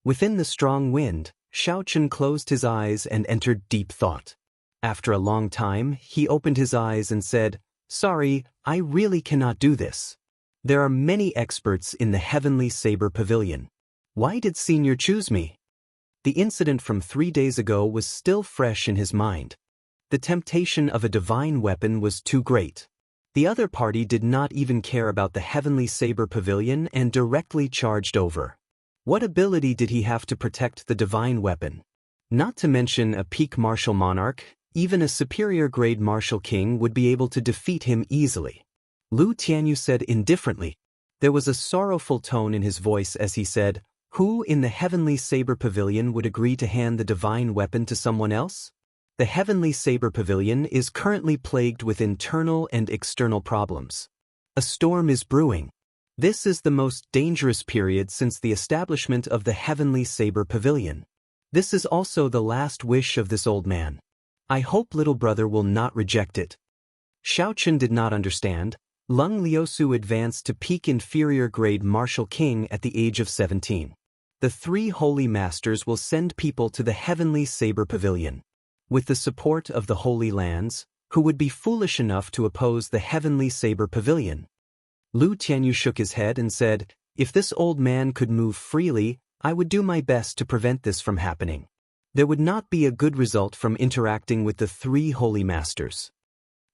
Within the strong wind, Xiao Chen closed his eyes and entered deep thought. After a long time, he opened his eyes and said, "Sorry, I really cannot do this. There are many experts in the Heavenly Saber Pavilion. Why did Senior choose me?" The incident from 3 days ago was still fresh in his mind. The temptation of a divine weapon was too great. The other party did not even care about the Heavenly Saber Pavilion and directly charged over. What ability did he have to protect the divine weapon? Not to mention a peak martial monarch, even a superior-grade martial king would be able to defeat him easily. Lu Tianyu said indifferently. There was a sorrowful tone in his voice as he said, "Who in the Heavenly Saber Pavilion would agree to hand the divine weapon to someone else? The Heavenly Saber Pavilion is currently plagued with internal and external problems. A storm is brewing. This is the most dangerous period since the establishment of the Heavenly Saber Pavilion. This is also the last wish of this old man. I hope little brother will not reject it. Xiaochen did not understand. Lung Liusu advanced to peak inferior grade martial king at the age of 17. The three holy masters will send people to the heavenly saber pavilion. With the support of the holy lands, who would be foolish enough to oppose the heavenly saber pavilion? Lu Tianyu shook his head and said, if this old man could move freely, I would do my best to prevent this from happening. There would not be a good result from interacting with the three holy masters.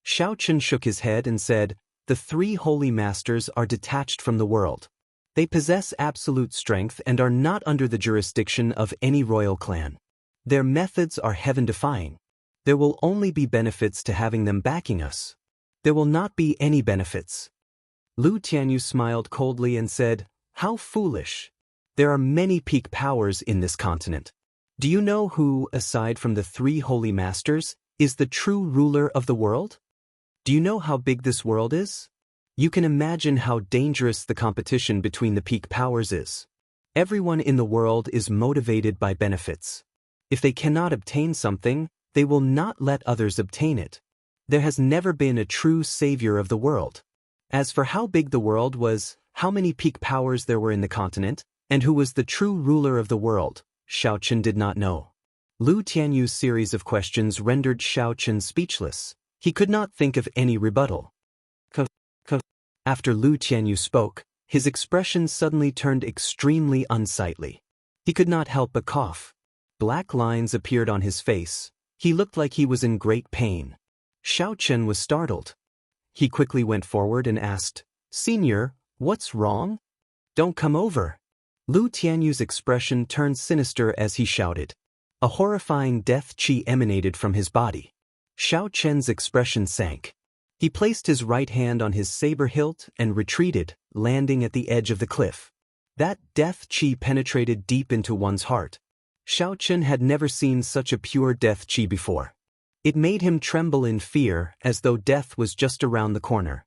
Xiaochen shook his head and said, the three holy masters are detached from the world. They possess absolute strength and are not under the jurisdiction of any royal clan. Their methods are heaven-defying. There will only be benefits to having them backing us. There will not be any benefits. Lu Tianyu smiled coldly and said, how foolish. There are many peak powers in this continent. Do you know who, aside from the three holy masters, is the true ruler of the world? Do you know how big this world is? You can imagine how dangerous the competition between the peak powers is. Everyone in the world is motivated by benefits. If they cannot obtain something, they will not let others obtain it. There has never been a true savior of the world. As for how big the world was, how many peak powers there were in the continent, and who was the true ruler of the world, Xiaochen did not know. Lu Tianyu's series of questions rendered Xiaochen speechless. He could not think of any rebuttal. After Lu Tianyu spoke, his expression suddenly turned extremely unsightly. He could not help but cough. Black lines appeared on his face. He looked like he was in great pain. Xiaochen was startled. He quickly went forward and asked, Senior, what's wrong? Don't come over. Lu Tianyu's expression turned sinister as he shouted. A horrifying death qi emanated from his body. Xiaochen's expression sank. He placed his right hand on his saber hilt and retreated, landing at the edge of the cliff. That death qi penetrated deep into one's heart. Xiaochen had never seen such a pure death qi before. It made him tremble in fear, as though death was just around the corner.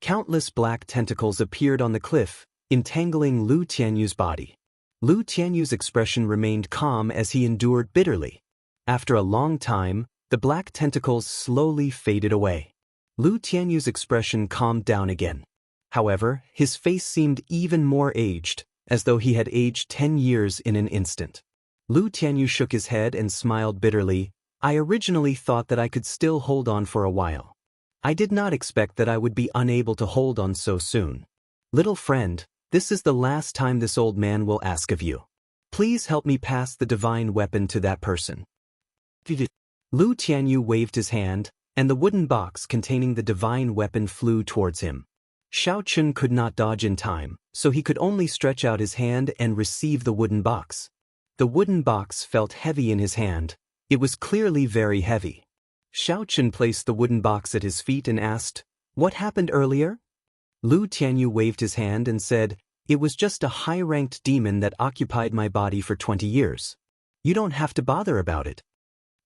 Countless black tentacles appeared on the cliff, entangling Lu Tianyu's body. Lu Tianyu's expression remained calm as he endured bitterly. After a long time, the black tentacles slowly faded away. Lu Tianyu's expression calmed down again. However, his face seemed even more aged, as though he had aged 10 years in an instant. Lu Tianyu shook his head and smiled bitterly. I originally thought that I could still hold on for a while. I did not expect that I would be unable to hold on so soon. Little friend, this is the last time this old man will ask of you. Please help me pass the divine weapon to that person. Lu Tianyu waved his hand, and the wooden box containing the divine weapon flew towards him. Xiaochen could not dodge in time, so he could only stretch out his hand and receive the wooden box. The wooden box felt heavy in his hand. It was clearly very heavy. Xiaochen placed the wooden box at his feet and asked, What happened earlier? Lu Tianyu waved his hand and said, It was just a high-ranked demon that occupied my body for 20 years. You don't have to bother about it.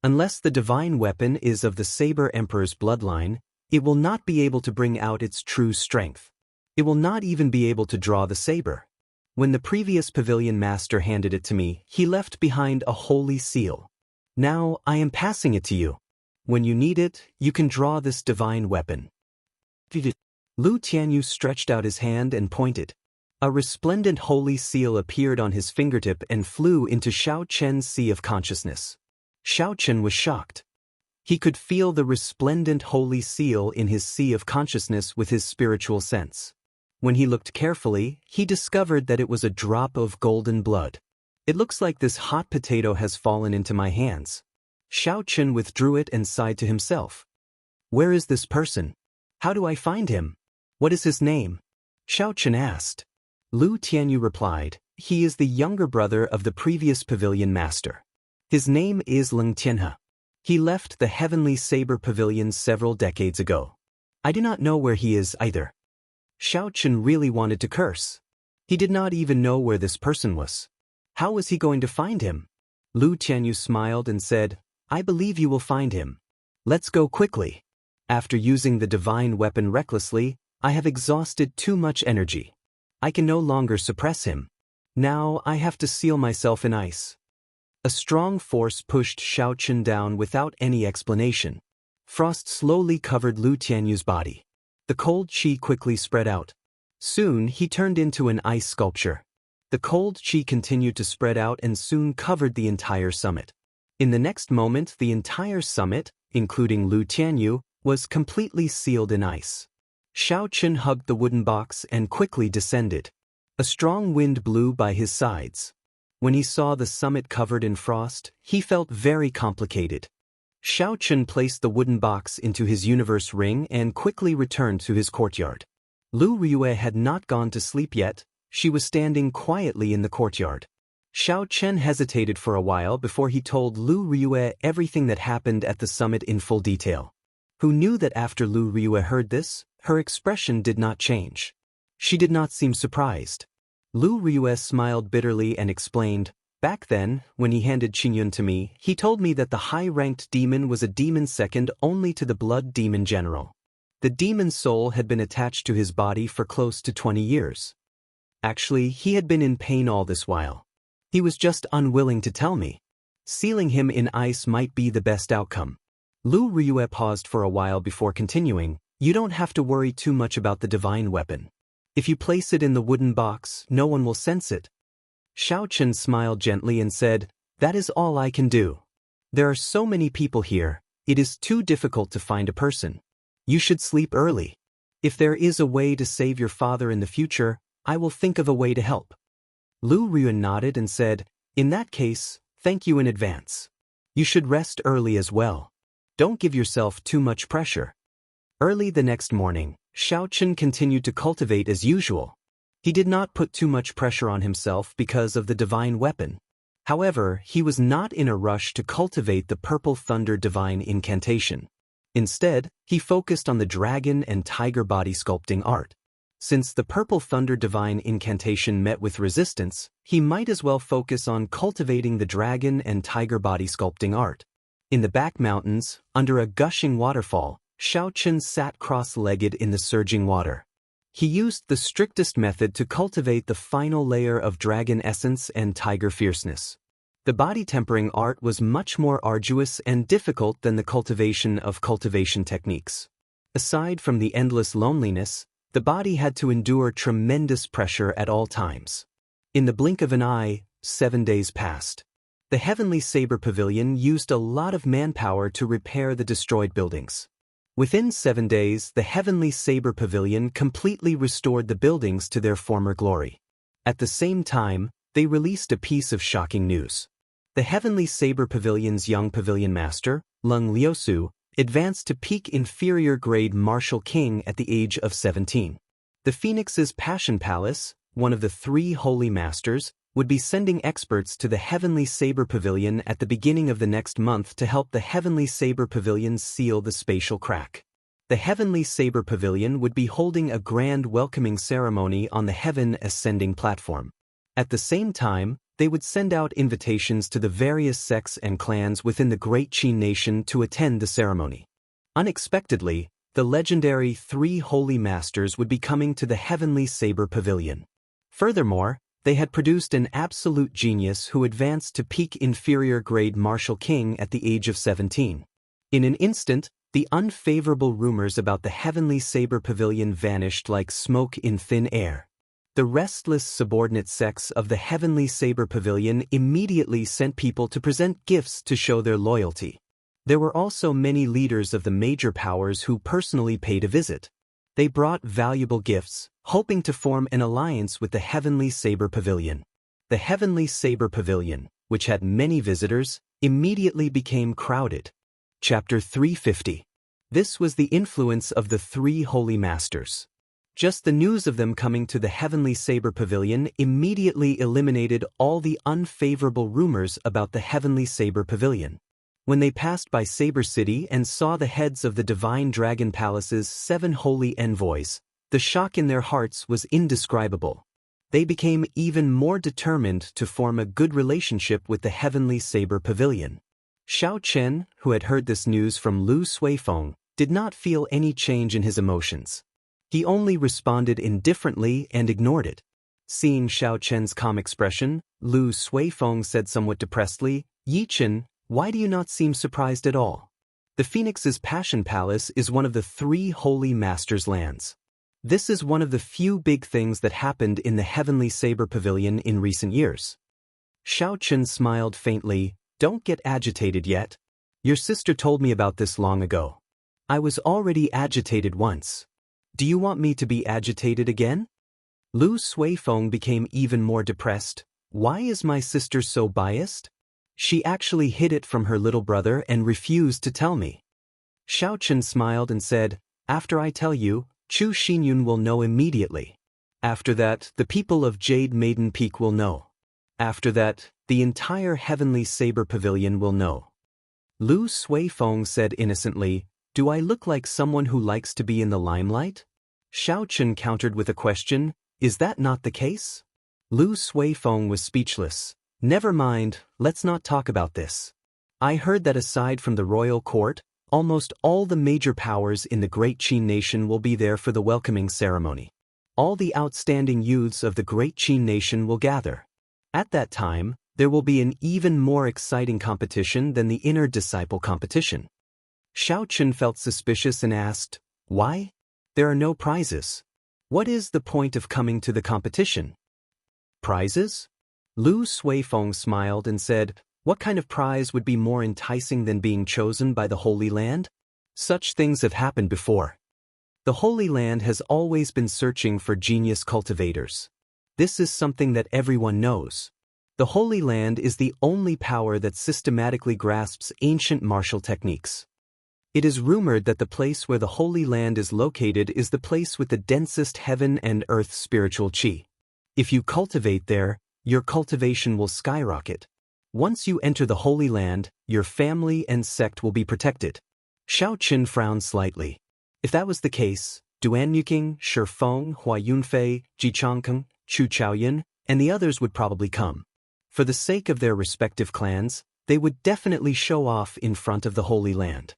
Unless the divine weapon is of the Saber Emperor's bloodline, it will not be able to bring out its true strength. It will not even be able to draw the saber. When the previous pavilion master handed it to me, he left behind a holy seal. Now I am passing it to you. When you need it, you can draw this divine weapon. Lu Tianyu stretched out his hand and pointed. A resplendent holy seal appeared on his fingertip and flew into Xiaochen's sea of consciousness. Xiaochen was shocked. He could feel the resplendent holy seal in his sea of consciousness with his spiritual sense. When he looked carefully, he discovered that it was a drop of golden blood. It looks like this hot potato has fallen into my hands. Xiaochen withdrew it and sighed to himself. Where is this person? How do I find him? What is his name? Xiaochen asked. Lu Tianyu replied, He is the younger brother of the previous pavilion master. His name is Leng Tianhe. He left the Heavenly Saber Pavilion several decades ago. I do not know where he is either. Xiaochen really wanted to curse. He did not even know where this person was. How was he going to find him? Lu Tianyu smiled and said, I believe you will find him. Let's go quickly. After using the divine weapon recklessly, I have exhausted too much energy. I can no longer suppress him. Now I have to seal myself in ice. A strong force pushed Xiaochen down without any explanation. Frost slowly covered Lu Tianyu's body. The cold qi quickly spread out. Soon he turned into an ice sculpture. The cold qi continued to spread out and soon covered the entire summit. In the next moment, the entire summit, including Lu Tianyu, was completely sealed in ice. Xiaochen hugged the wooden box and quickly descended. A strong wind blew by his sides. When he saw the summit covered in frost, he felt very complicated. Xiaochen placed the wooden box into his universe ring and quickly returned to his courtyard. Lu Riyue had not gone to sleep yet. She was standing quietly in the courtyard. Xiaochen hesitated for a while before he told Lu Riyue everything that happened at the summit in full detail. Who knew that after Lu Riyue heard this, her expression did not change. She did not seem surprised. Lu Riyue smiled bitterly and explained, "Back then, when he handed Qingyun to me, he told me that the high-ranked demon was a demon second only to the blood demon general. The demon's soul had been attached to his body for close to 20 years. Actually, he had been in pain all this while. He was just unwilling to tell me. Sealing him in ice might be the best outcome." Lu Riyue paused for a while before continuing, "You don't have to worry too much about the divine weapon. If you place it in the wooden box, no one will sense it." Xiaochen smiled gently and said, "That is all I can do. There are so many people here, it is too difficult to find a person. You should sleep early. If there is a way to save your father in the future, I will think of a way to help." Lu Riyue nodded and said, "In that case, thank you in advance. You should rest early as well. Don't give yourself too much pressure." Early the next morning, Xiaochen continued to cultivate as usual. He did not put too much pressure on himself because of the divine weapon. However, he was not in a rush to cultivate the Purple Thunder divine incantation. Instead, he focused on the dragon and tiger body sculpting art. Since the Purple Thunder divine incantation met with resistance, he might as well focus on cultivating the dragon and tiger body sculpting art. In the back mountains, under a gushing waterfall, Xiaochen sat cross-legged in the surging water. He used the strictest method to cultivate the final layer of dragon essence and tiger fierceness. The body tempering art was much more arduous and difficult than the cultivation of cultivation techniques. Aside from the endless loneliness, the body had to endure tremendous pressure at all times. In the blink of an eye, 7 days passed. The Heavenly Saber Pavilion used a lot of manpower to repair the destroyed buildings. Within 7 days, the Heavenly Saber Pavilion completely restored the buildings to their former glory. At the same time, they released a piece of shocking news. The Heavenly Saber Pavilion's young pavilion master, Lung Liusu, advanced to peak inferior grade martial king at the age of 17. The Phoenix's Passion Palace, one of the 3 holy masters, would be sending experts to the Heavenly Saber Pavilion at the beginning of the next month to help the Heavenly Saber Pavilion seal the spatial crack. The Heavenly Saber Pavilion would be holding a grand welcoming ceremony on the Heaven Ascending platform. At the same time, they would send out invitations to the various sects and clans within the Great Qi Nation to attend the ceremony. Unexpectedly, the legendary 3 holy masters would be coming to the Heavenly Saber Pavilion. Furthermore, they had produced an absolute genius who advanced to peak inferior grade martial king at the age of 17. In an instant, the unfavorable rumors about the Heavenly Saber Pavilion vanished like smoke in thin air. The restless subordinate sects of the Heavenly Saber Pavilion immediately sent people to present gifts to show their loyalty. There were also many leaders of the major powers who personally paid a visit. They brought valuable gifts, hoping to form an alliance with the Heavenly Saber Pavilion. The Heavenly Saber Pavilion, which had many visitors, immediately became crowded. Chapter 350. This was the influence of the 3 holy masters. Just the news of them coming to the Heavenly Saber Pavilion immediately eliminated all the unfavorable rumors about the Heavenly Saber Pavilion. When they passed by Saber City and saw the heads of the Divine Dragon Palace's 7 holy envoys, the shock in their hearts was indescribable. They became even more determined to form a good relationship with the Heavenly Saber Pavilion. Xiaochen, who had heard this news from Lu Suifeng, did not feel any change in his emotions. He only responded indifferently and ignored it. Seeing Xiaochen's calm expression, Lu Suifeng said somewhat depressedly, Yichen, why do you not seem surprised at all? The Phoenix's Passion Palace is one of the 3 Holy Masters' lands. This is one of the few big things that happened in the Heavenly Saber Pavilion in recent years. Xiao Chen smiled faintly. Don't get agitated yet. Your sister told me about this long ago. I was already agitated once. Do you want me to be agitated again? Lu Suifeng became even more depressed. Why is my sister so biased? She actually hid it from her little brother and refused to tell me. Xiao Chen smiled and said, after I tell you, Chu Xinyun will know immediately. After that, the people of Jade Maiden Peak will know. After that, the entire Heavenly Saber Pavilion will know. Lu Suifeng said innocently, do I look like someone who likes to be in the limelight? Xiao Chen countered with a question, is that not the case? Lu Suifeng was speechless. Never mind, let's not talk about this. I heard that aside from the royal court, almost all the major powers in the Great Qin nation will be there for the welcoming ceremony. All the outstanding youths of the Great Qin nation will gather. At that time, there will be an even more exciting competition than the inner disciple competition. Xiao Chen felt suspicious and asked, why? There are no prizes. What is the point of coming to the competition? Prizes? Lu Suifeng smiled and said, what kind of prize would be more enticing than being chosen by the Holy Land? Such things have happened before. The Holy Land has always been searching for genius cultivators. This is something that everyone knows. The Holy Land is the only power that systematically grasps ancient martial techniques. It is rumored that the place where the Holy Land is located is the place with the densest heaven and earth spiritual qi. If you cultivate there, your cultivation will skyrocket. Once you enter the Holy Land, your family and sect will be protected. Xiao Chen frowned slightly. If that was the case, Duan Yuqing, Shi Feng, Hua Yunfei, Ji Changkeng, Chu Chaoyun, and the others would probably come. For the sake of their respective clans, they would definitely show off in front of the Holy Land.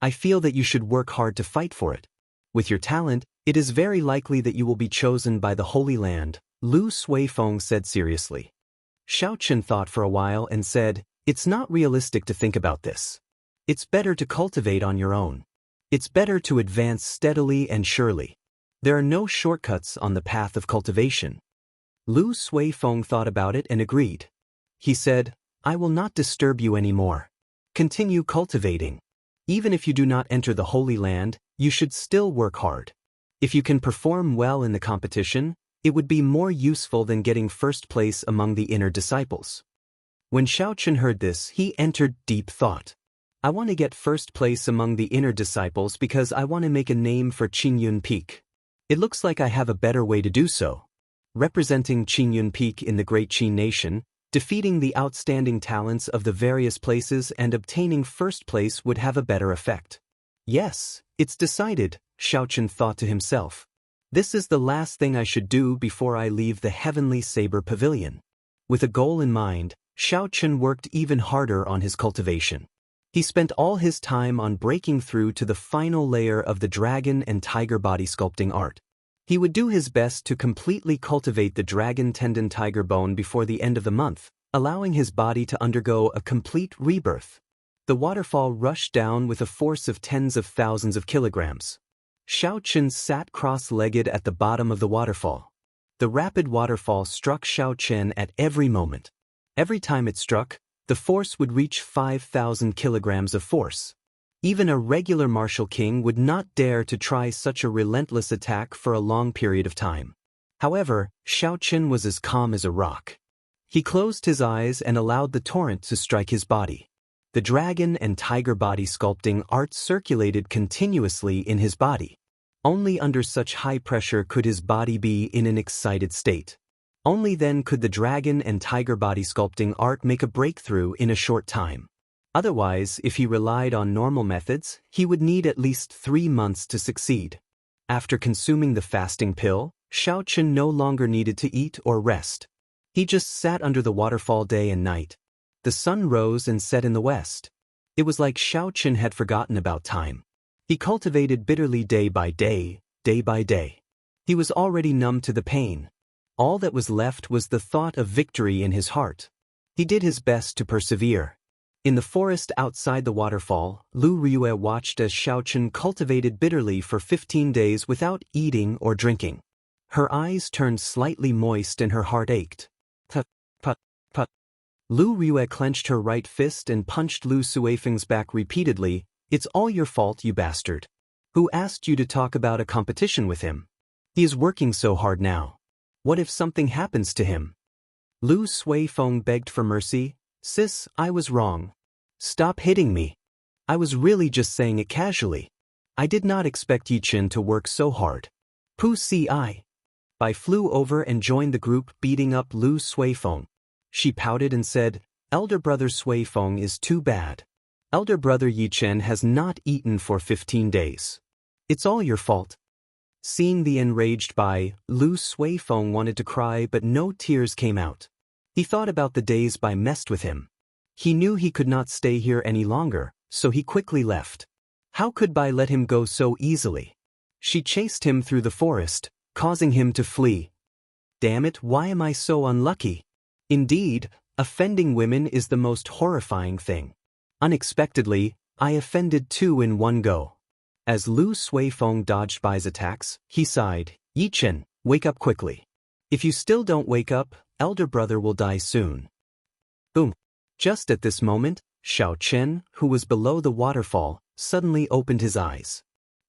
I feel that you should work hard to fight for it. With your talent, it is very likely that you will be chosen by the Holy Land, Lu Suifeng said seriously. Xiao Chen thought for a while and said, it's not realistic to think about this. It's better to cultivate on your own. It's better to advance steadily and surely. There are no shortcuts on the path of cultivation. Lu Suifeng thought about it and agreed. He said, I will not disturb you anymore. Continue cultivating. Even if you do not enter the Holy Land, you should still work hard. If you can perform well in the competition, it would be more useful than getting first place among the inner disciples. When Xiao Chen heard this, he entered deep thought. I want to get first place among the inner disciples because I want to make a name for Qingyun Peak. It looks like I have a better way to do so. Representing Qingyun Peak in the Great Qin Nation, defeating the outstanding talents of the various places and obtaining first place would have a better effect. Yes, it's decided, Xiao Chen thought to himself. This is the last thing I should do before I leave the Heavenly Saber Pavilion. With a goal in mind, Xiao Chen worked even harder on his cultivation. He spent all his time on breaking through to the final layer of the dragon and tiger body sculpting art. He would do his best to completely cultivate the dragon tendon tiger bone before the end of the month, allowing his body to undergo a complete rebirth. The waterfall rushed down with a force of tens of thousands of kilograms. Xiao Chen sat cross-legged at the bottom of the waterfall. The rapid waterfall struck Xiao Chen at every moment. Every time it struck, the force would reach 5,000 kilograms of force. Even a regular martial king would not dare to try such a relentless attack for a long period of time. However, Xiao Chen was as calm as a rock. He closed his eyes and allowed the torrent to strike his body. The dragon and tiger body sculpting art circulated continuously in his body. Only under such high pressure could his body be in an excited state. Only then could the dragon and tiger body sculpting art make a breakthrough in a short time. Otherwise, if he relied on normal methods, he would need at least 3 months to succeed. After consuming the fasting pill, Xiao Chen no longer needed to eat or rest. He just sat under the waterfall day and night. The sun rose and set in the west. It was like Xiao Chen had forgotten about time. He cultivated bitterly day by day, day by day. He was already numb to the pain. All that was left was the thought of victory in his heart. He did his best to persevere. In the forest outside the waterfall, Lu Ryue watched as Xiaochen cultivated bitterly for 15 days without eating or drinking. Her eyes turned slightly moist and her heart ached. Put, put, put. Lu Ryue clenched her right fist and punched Lu Suifeng's back repeatedly. It's all your fault, you bastard. Who asked you to talk about a competition with him? He is working so hard now. What if something happens to him? Lu Suifeng begged for mercy. Sis, I was wrong. Stop hitting me. I was really just saying it casually. I did not expect Yichen to work so hard. Pu Si. I flew over and joined the group beating up Lu Suifeng. She pouted and said, Elder brother Suifeng is too bad. Elder brother Yichen has not eaten for 15 days. It's all your fault. Seeing the enraged Bai, Lu Suifeng wanted to cry but no tears came out. He thought about the days Bai messed with him. He knew he could not stay here any longer, so he quickly left. How could Bai let him go so easily? She chased him through the forest, causing him to flee. Damn it, why am I so unlucky? Indeed, offending women is the most horrifying thing. Unexpectedly, I offended two in one go. As Lu Suifeng dodged Bai's attacks, he sighed, Yichen, wake up quickly. If you still don't wake up, elder brother will die soon. Boom. Just at this moment, Xiaochen, who was below the waterfall, suddenly opened his eyes.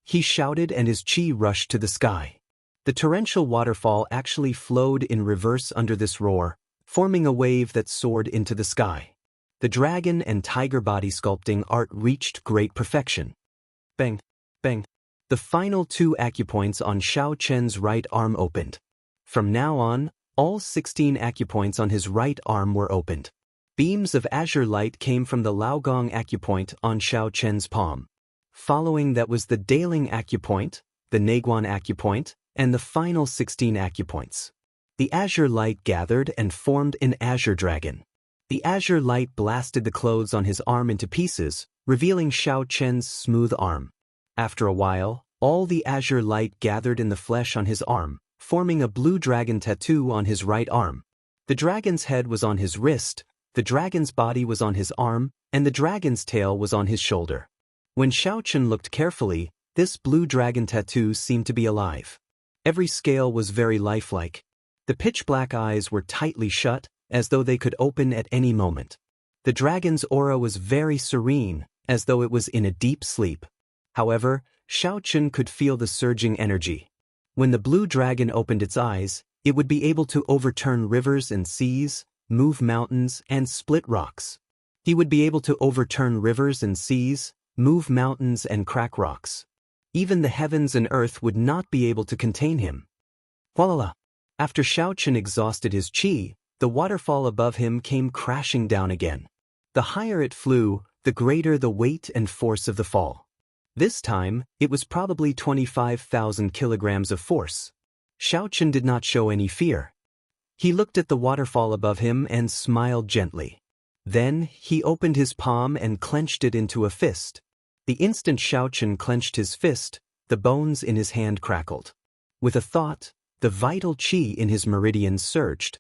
He shouted and his chi rushed to the sky. The torrential waterfall actually flowed in reverse under this roar, forming a wave that soared into the sky. The dragon and tiger body sculpting art reached great perfection. Bang, bang. The final 2 acupoints on Xiaochen's right arm opened. From now on, all 16 acupoints on his right arm were opened. Beams of azure light came from the Laogong acupoint on Xiaochen's palm. Following that was the Daling acupoint, the Neguan acupoint, and the final 16 acupoints. The azure light gathered and formed an azure dragon. The azure light blasted the clothes on his arm into pieces, revealing Xiaochen's smooth arm. After a while, all the azure light gathered in the flesh on his arm, forming a blue dragon tattoo on his right arm. The dragon's head was on his wrist, the dragon's body was on his arm, and the dragon's tail was on his shoulder. When Xiaochen looked carefully, this blue dragon tattoo seemed to be alive. Every scale was very lifelike. The pitch-black eyes were tightly shut, as though they could open at any moment. The dragon's aura was very serene, as though it was in a deep sleep. However, Xiaochen could feel the surging energy. When the blue dragon opened its eyes, it would be able to overturn rivers and seas, move mountains, and split rocks. He would be able to overturn rivers and seas, move mountains and crack rocks. Even the heavens and earth would not be able to contain him. Voila! After Xiaochen exhausted his qi, the waterfall above him came crashing down again. The higher it flew, the greater the weight and force of the fall. This time, it was probably 25,000 kilograms of force. Xiaochen did not show any fear. He looked at the waterfall above him and smiled gently. Then, he opened his palm and clenched it into a fist. The instant Xiaochen clenched his fist, the bones in his hand crackled. With a thought, the vital qi in his meridians surged.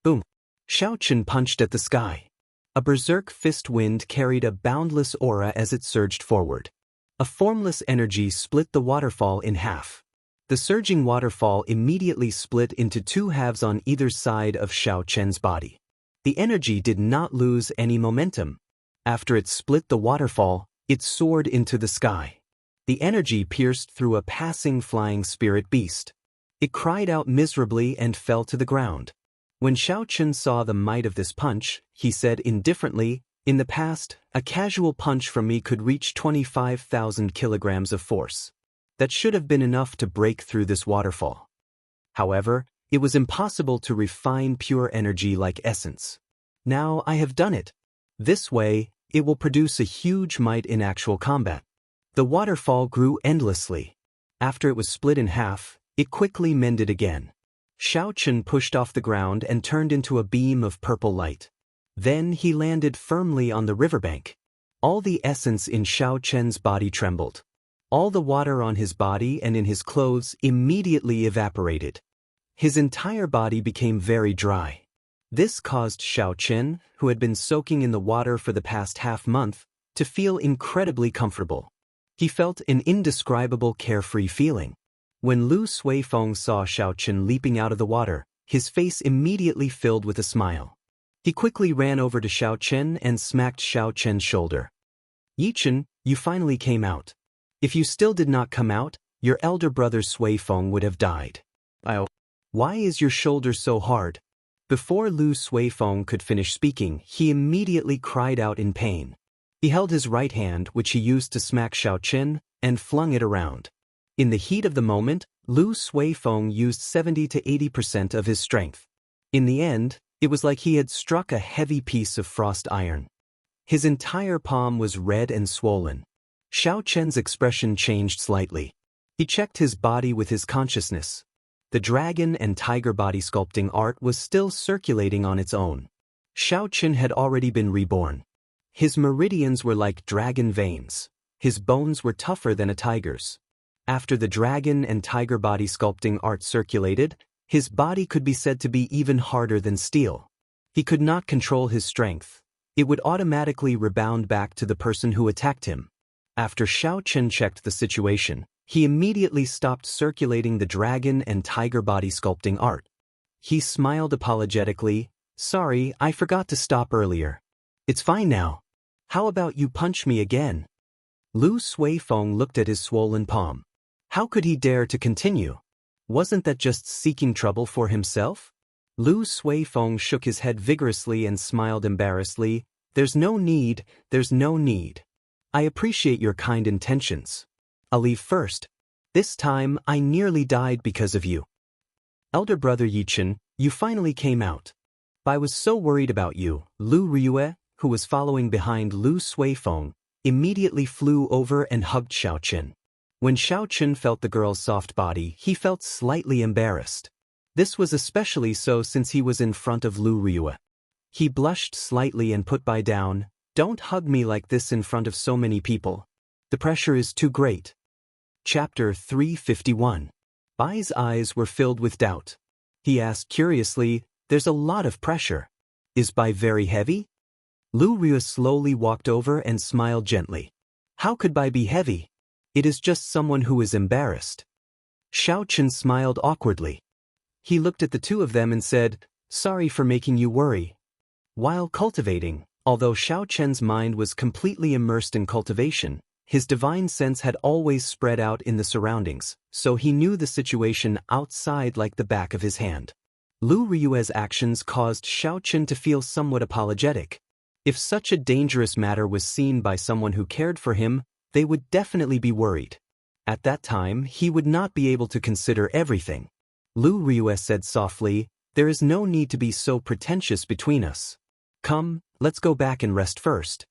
Boom! Xiaochen punched at the sky. A berserk fist wind carried a boundless aura as it surged forward. A formless energy split the waterfall in half. The surging waterfall immediately split into 2 halves on either side of Xiaochen's body. The energy did not lose any momentum. After it split the waterfall, it soared into the sky. The energy pierced through a passing flying spirit beast. It cried out miserably and fell to the ground. When Xiaochen saw the might of this punch, he said indifferently, in the past, a casual punch from me could reach 25,000 kilograms of force. That should have been enough to break through this waterfall. However, it was impossible to refine pure energy like essence. Now I have done it. This way, it will produce a huge might in actual combat. The waterfall grew endlessly. After it was split in half, it quickly mended again. Xiaochen pushed off the ground and turned into a beam of purple light. Then he landed firmly on the riverbank. All the essence in Xiaochen's body trembled. All the water on his body and in his clothes immediately evaporated. His entire body became very dry. This caused Xiao Chen, who had been soaking in the water for the past half-month, to feel incredibly comfortable. He felt an indescribable carefree feeling. When Lu Suifeng saw Xiao Chen leaping out of the water, his face immediately filled with a smile. He quickly ran over to Xiao Chen and smacked Xiao Chen's shoulder. "Yichen, you finally came out. If you still did not come out, your elder brother Suifeng would have died. Why is your shoulder so hard?" Before Lu Suifeng could finish speaking, he immediately cried out in pain. He held his right hand, which he used to smack Xiao Chen, and flung it around. In the heat of the moment, Lu Suifeng used 70 to 80% of his strength. In the end, it was like he had struck a heavy piece of frost iron. His entire palm was red and swollen. Xiao Chen's expression changed slightly. He checked his body with his consciousness. The dragon and tiger body sculpting art was still circulating on its own. Xiao Chen had already been reborn. His meridians were like dragon veins. His bones were tougher than a tiger's. After the dragon and tiger body sculpting art circulated, his body could be said to be even harder than steel. He could not control his strength. It would automatically rebound back to the person who attacked him. After Xiao Chen checked the situation, he immediately stopped circulating the dragon and tiger body sculpting art. He smiled apologetically. "Sorry, I forgot to stop earlier. It's fine now. How about you punch me again?" Lu Suifeng looked at his swollen palm. How could he dare to continue? Wasn't that just seeking trouble for himself? Lu Suifeng shook his head vigorously and smiled embarrassedly. There's no need. I appreciate your kind intentions. I'll leave first. This time, I nearly died because of you. Elder brother Yichen, you finally came out. I was so worried about you." Lu Riyue, who was following behind Lu Suifeng, immediately flew over and hugged Xiao Chen. When Xiao Chen felt the girl's soft body, he felt slightly embarrassed. This was especially so since he was in front of Lu Riyue. He blushed slightly and put Bai down. "Don't hug me like this in front of so many people. The pressure is too great." Chapter 351. Bai's eyes were filled with doubt. He asked curiously, "There's a lot of pressure. Is Bai very heavy?" Lu Riyue slowly walked over and smiled gently. "How could Bai be heavy? It is just someone who is embarrassed." Xiao Chen smiled awkwardly. He looked at the two of them and said, "Sorry for making you worry." While cultivating, although Xiao Chen's mind was completely immersed in cultivation, his divine sense had always spread out in the surroundings, so he knew the situation outside like the back of his hand. Lu Riyue's actions caused Xiao Chen to feel somewhat apologetic. If such a dangerous matter was seen by someone who cared for him, they would definitely be worried. At that time, he would not be able to consider everything. Lu Riyue said softly, "There is no need to be so pretentious between us. Come, let's go back and rest first."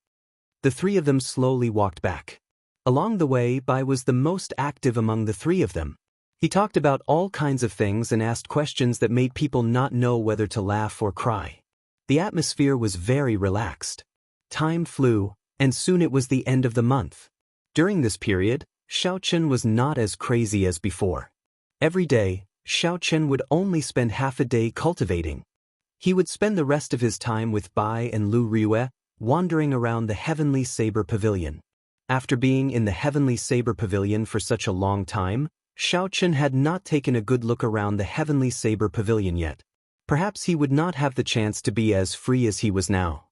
The three of them slowly walked back. Along the way, Bai was the most active among the three of them. He talked about all kinds of things and asked questions that made people not know whether to laugh or cry. The atmosphere was very relaxed. Time flew, and soon it was the end of the month. During this period, Xiao Chen was not as crazy as before. Every day, Xiao Chen would only spend half a day cultivating. He would spend the rest of his time with Bai and Lu Riyue, wandering around the Heavenly Saber Pavilion. After being in the Heavenly Saber Pavilion for such a long time, Xiao Chen had not taken a good look around the Heavenly Saber Pavilion yet. Perhaps he would not have the chance to be as free as he was now.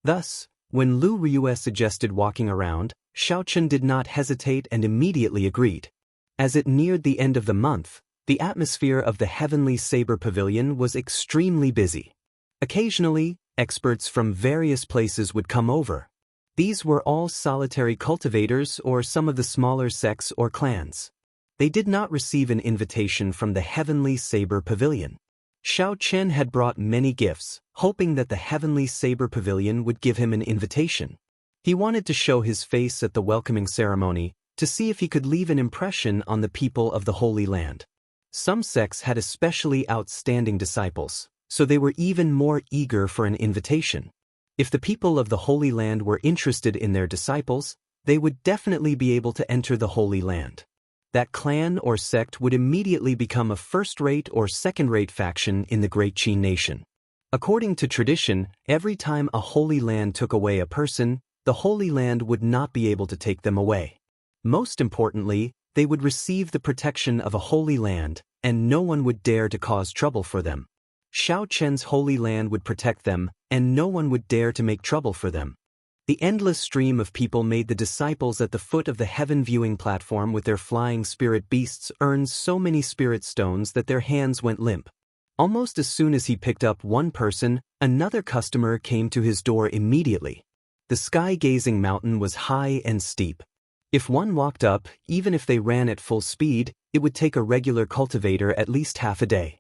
Thus, when Lu Riyue suggested walking around, Xiao Chen did not hesitate and immediately agreed. As it neared the end of the month, the atmosphere of the Heavenly Saber Pavilion was extremely busy. Occasionally, experts from various places would come over. These were all solitary cultivators or some of the smaller sects or clans. They did not receive an invitation from the Heavenly Saber Pavilion. Xiao Chen had brought many gifts, hoping that the Heavenly Saber Pavilion would give him an invitation. He wanted to show his face at the welcoming ceremony, to see if he could leave an impression on the people of the Holy Land. Some sects had especially outstanding disciples, so they were even more eager for an invitation. If the people of the Holy Land were interested in their disciples, they would definitely be able to enter the Holy Land. That clan or sect would immediately become a first-rate or second-rate faction in the Great Qin nation. According to tradition, every time a Holy Land took away a person, the Holy Land would not be able to take them away. Most importantly, they would receive the protection of a Holy Land, and no one would dare to cause trouble for them. Xiao Chen's Holy Land would protect them, and no one would dare to make trouble for them. The endless stream of people made the disciples at the foot of the heaven viewing platform with their flying spirit beasts earn so many spirit stones that their hands went limp. Almost as soon as he picked up one person, another customer came to his door immediately. The sky-gazing mountain was high and steep. If one walked up, even if they ran at full speed, it would take a regular cultivator at least half a day.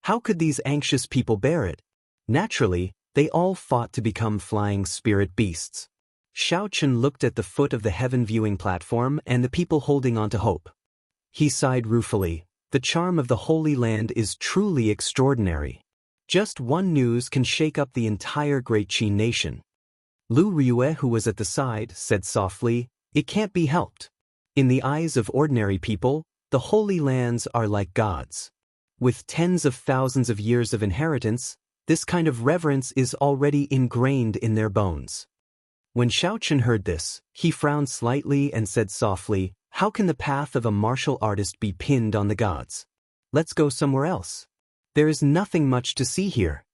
How could these anxious people bear it? Naturally, they all fought to become flying spirit beasts. Xiao Chen looked at the foot of the heaven viewing platform and the people holding on to hope. He sighed ruefully. The charm of the Holy Land is truly extraordinary. Just one news can shake up the entire Great Qin nation. Lu Ryue, who was at the side, said softly, "It can't be helped. In the eyes of ordinary people, the Holy Lands are like gods. With tens of thousands of years of inheritance, this kind of reverence is already ingrained in their bones." When Xiao Chen heard this, he frowned slightly and said softly, "How can the path of a martial artist be pinned on the gods? Let's go somewhere else. There is nothing much to see here."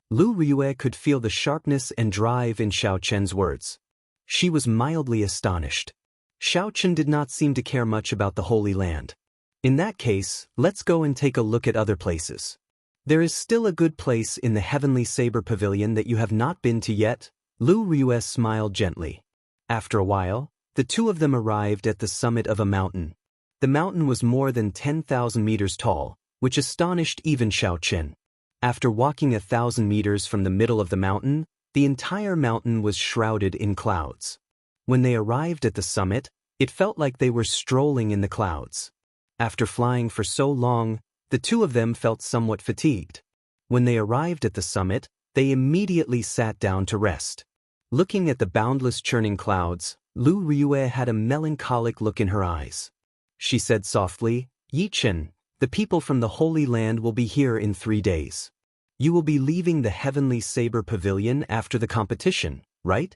Lu Ryue could feel the sharpness and drive in Xiao Chen's words. She was mildly astonished. Xiao Chen did not seem to care much about the Holy Land. In that case, let's go and take a look at other places. There is still a good place in the Heavenly Saber Pavilion that you have not been to yet. Lu Ryue smiled gently. After a while, the two of them arrived at the summit of a mountain. The mountain was more than 10,000 meters tall, which astonished even Xiao Chen. After walking 1,000 meters from the middle of the mountain, the entire mountain was shrouded in clouds. When they arrived at the summit, it felt like they were strolling in the clouds. After flying for so long, the two of them felt somewhat fatigued. When they arrived at the summit, they immediately sat down to rest. Looking at the boundless churning clouds, Lu Ryue had a melancholic look in her eyes. She said softly, "Yi Chen, the people from the Holy Land will be here in 3 days. You will be leaving the Heavenly Saber Pavilion after the competition, right?"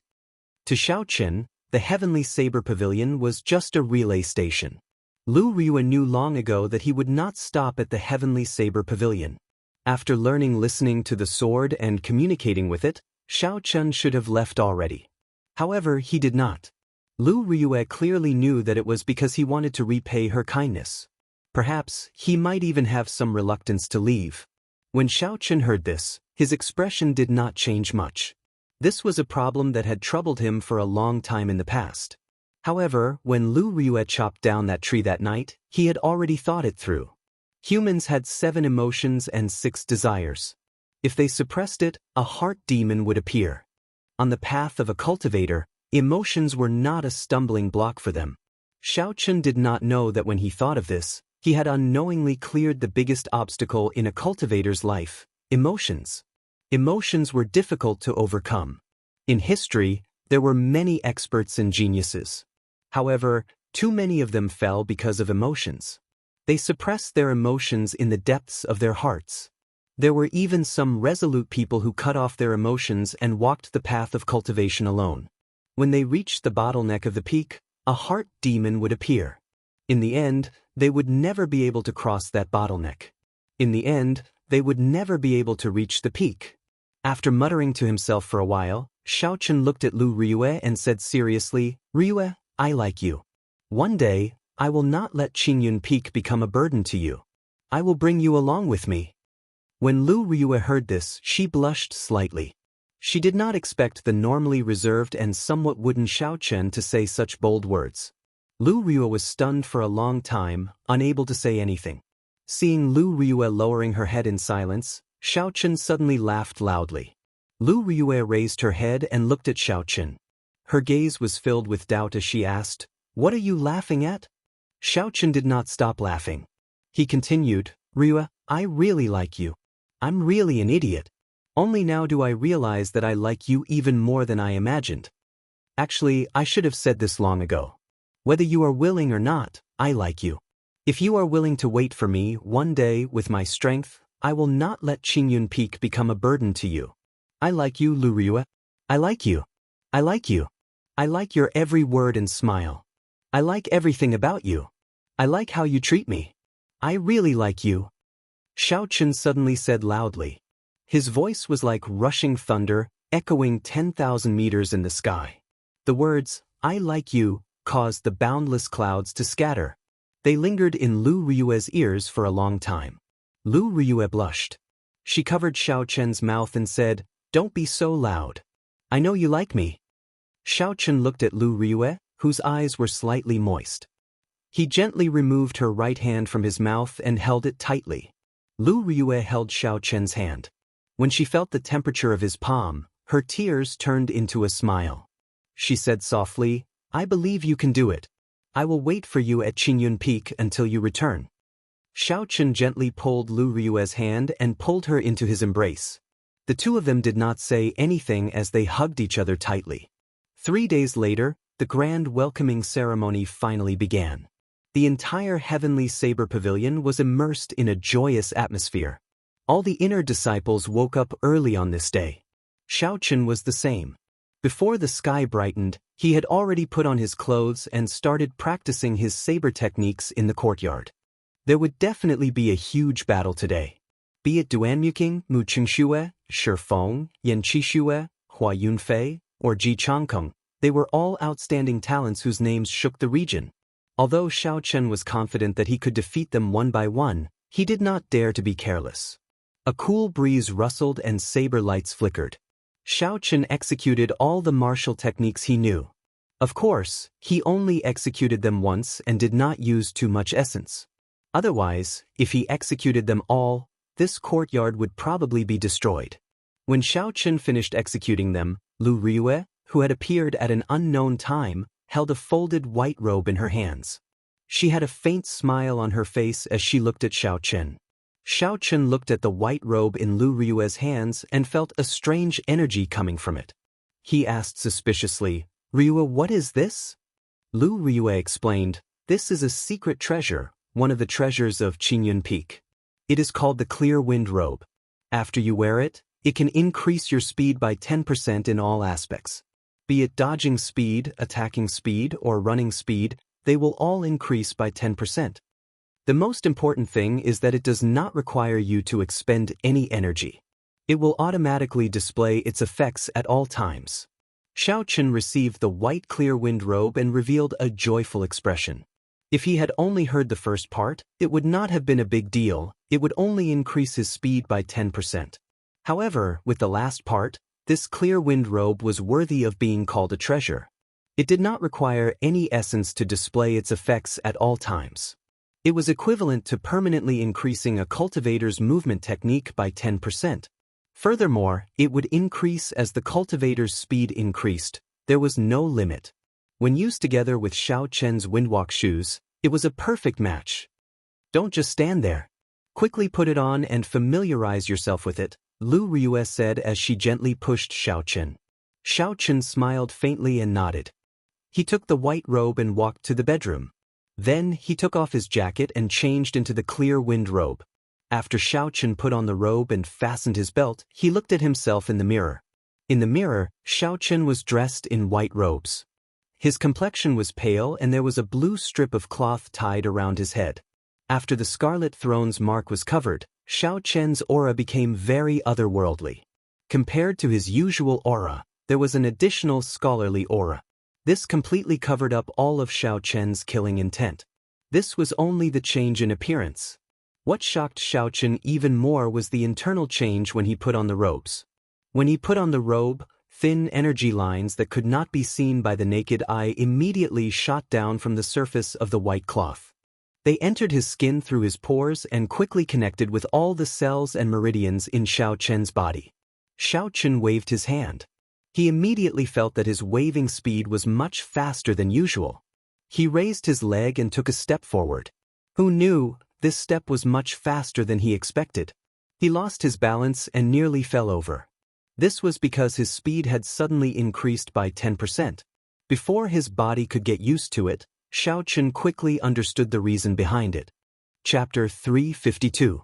To Xiao Chen, the Heavenly Saber Pavilion was just a relay station. Lu Ryue knew long ago that he would not stop at the Heavenly Saber Pavilion. After listening to the sword and communicating with it, Xiao Chen should have left already. However, he did not. Lu Ryue clearly knew that it was because he wanted to repay her kindness. Perhaps, he might even have some reluctance to leave. When Xiao Chen heard this, his expression did not change much. This was a problem that had troubled him for a long time in the past. However, when Lu Ryue chopped down that tree that night, he had already thought it through. Humans had 7 emotions and 6 desires. If they suppressed it, a heart demon would appear. On the path of a cultivator, emotions were not a stumbling block for them. Xiao Chen did not know that when he thought of this, he had unknowingly cleared the biggest obstacle in a cultivator's life: emotions. Emotions were difficult to overcome. In history, there were many experts and geniuses. However, too many of them fell because of emotions. They suppressed their emotions in the depths of their hearts. There were even some resolute people who cut off their emotions and walked the path of cultivation alone. When they reached the bottleneck of the peak, a heart demon would appear. In the end, they would never be able to cross that bottleneck. In the end, they would never be able to reach the peak. After muttering to himself for a while, Xiao Chen looked at Lu Ryue and said seriously, "Ryue, I like you. One day, I will not let Qingyun Peak become a burden to you. I will bring you along with me." When Lu Ryue heard this, she blushed slightly. She did not expect the normally reserved and somewhat wooden Xiao Chen to say such bold words. Lu Ryue was stunned for a long time, unable to say anything. Seeing Lu Ryue lowering her head in silence, Xiao Chen suddenly laughed loudly. Lu Ryue raised her head and looked at Xiao Chen. Her gaze was filled with doubt as she asked, "What are you laughing at?" Xiao Chen did not stop laughing. He continued, "Ryue, I really like you. I'm really an idiot. Only now do I realize that I like you even more than I imagined. Actually, I should have said this long ago. Whether you are willing or not, I like you. If you are willing to wait for me one day with my strength, I will not let Qingyun Peak become a burden to you. I like you, Lu Ryue. I like you. I like you. I like your every word and smile. I like everything about you. I like how you treat me. I really like you. Xiao Chen suddenly said loudly. His voice was like rushing thunder, echoing 10,000 meters in the sky. The words, I like you, caused the boundless clouds to scatter. They lingered in Lu Ryue's ears for a long time. Lu Ryue blushed. She covered Xiao Chen's mouth and said, Don't be so loud. I know you like me. Xiao Chen looked at Lu Ryue, whose eyes were slightly moist. He gently removed her right hand from his mouth and held it tightly. Lu Ryue held Xiao Chen's hand. When she felt the temperature of his palm, her tears turned into a smile. She said softly, I believe you can do it. I will wait for you at Qingyun Peak until you return. Xiao Chen gently pulled Lu Ryue's hand and pulled her into his embrace. The two of them did not say anything as they hugged each other tightly. 3 days later, the grand welcoming ceremony finally began. The entire Heavenly Saber Pavilion was immersed in a joyous atmosphere. All the inner disciples woke up early on this day. Xiao Chen was the same. Before the sky brightened, he had already put on his clothes and started practicing his saber techniques in the courtyard. There would definitely be a huge battle today. Be it Duanmuking, Mu Qingxue, Shi Feng, Yan Qixue, Hua Yunfei, or Ji Changkeng, they were all outstanding talents whose names shook the region. Although Xiao Chen was confident that he could defeat them one by one, he did not dare to be careless. A cool breeze rustled and saber lights flickered. Xiao Chen executed all the martial techniques he knew. Of course, he only executed them once and did not use too much essence. Otherwise, if he executed them all, this courtyard would probably be destroyed. When Xiao Chen finished executing them, Lu Ryue, who had appeared at an unknown time, held a folded white robe in her hands. She had a faint smile on her face as she looked at Xiao Chen. Xiao Chen looked at the white robe in Lu Ryue's hands and felt a strange energy coming from it. He asked suspiciously, Ryue, what is this? Lu Ryue explained, This is a secret treasure, one of the treasures of Qingyun Peak. It is called the Clear Wind Robe. After you wear it, it can increase your speed by 10% in all aspects. Be it dodging speed, attacking speed, or running speed, they will all increase by 10%. The most important thing is that it does not require you to expend any energy. It will automatically display its effects at all times. Xiao Chen received the white clear wind robe and revealed a joyful expression. If he had only heard the first part, it would not have been a big deal, it would only increase his speed by 10%. However, with the last part, this clear wind robe was worthy of being called a treasure. It did not require any essence to display its effects at all times. It was equivalent to permanently increasing a cultivator's movement technique by 10%. Furthermore, it would increase as the cultivator's speed increased. There was no limit. When used together with Xiao Chen's windwalk shoes, it was a perfect match. Don't just stand there. Quickly put it on and familiarize yourself with it, Lu Ryue said as she gently pushed Xiao Chen. Xiao Chen smiled faintly and nodded. He took the white robe and walked to the bedroom. Then he took off his jacket and changed into the clear wind robe. After Xiao Chen put on the robe and fastened his belt, he looked at himself in the mirror. In the mirror, Xiao Chen was dressed in white robes. His complexion was pale and there was a blue strip of cloth tied around his head. After the Scarlet Throne's mark was covered, Xiao Chen's aura became very otherworldly. Compared to his usual aura, there was an additional scholarly aura. This completely covered up all of Xiao Chen's killing intent. This was only the change in appearance. What shocked Xiao Chen even more was the internal change when he put on the robes. When he put on the robe, thin energy lines that could not be seen by the naked eye immediately shot down from the surface of the white cloth. They entered his skin through his pores and quickly connected with all the cells and meridians in Xiao Chen's body. Xiao Chen waved his hand. He immediately felt that his waving speed was much faster than usual. He raised his leg and took a step forward. Who knew, this step was much faster than he expected. He lost his balance and nearly fell over. This was because his speed had suddenly increased by 10%. Before his body could get used to it, Xiao Chen quickly understood the reason behind it. Chapter 352.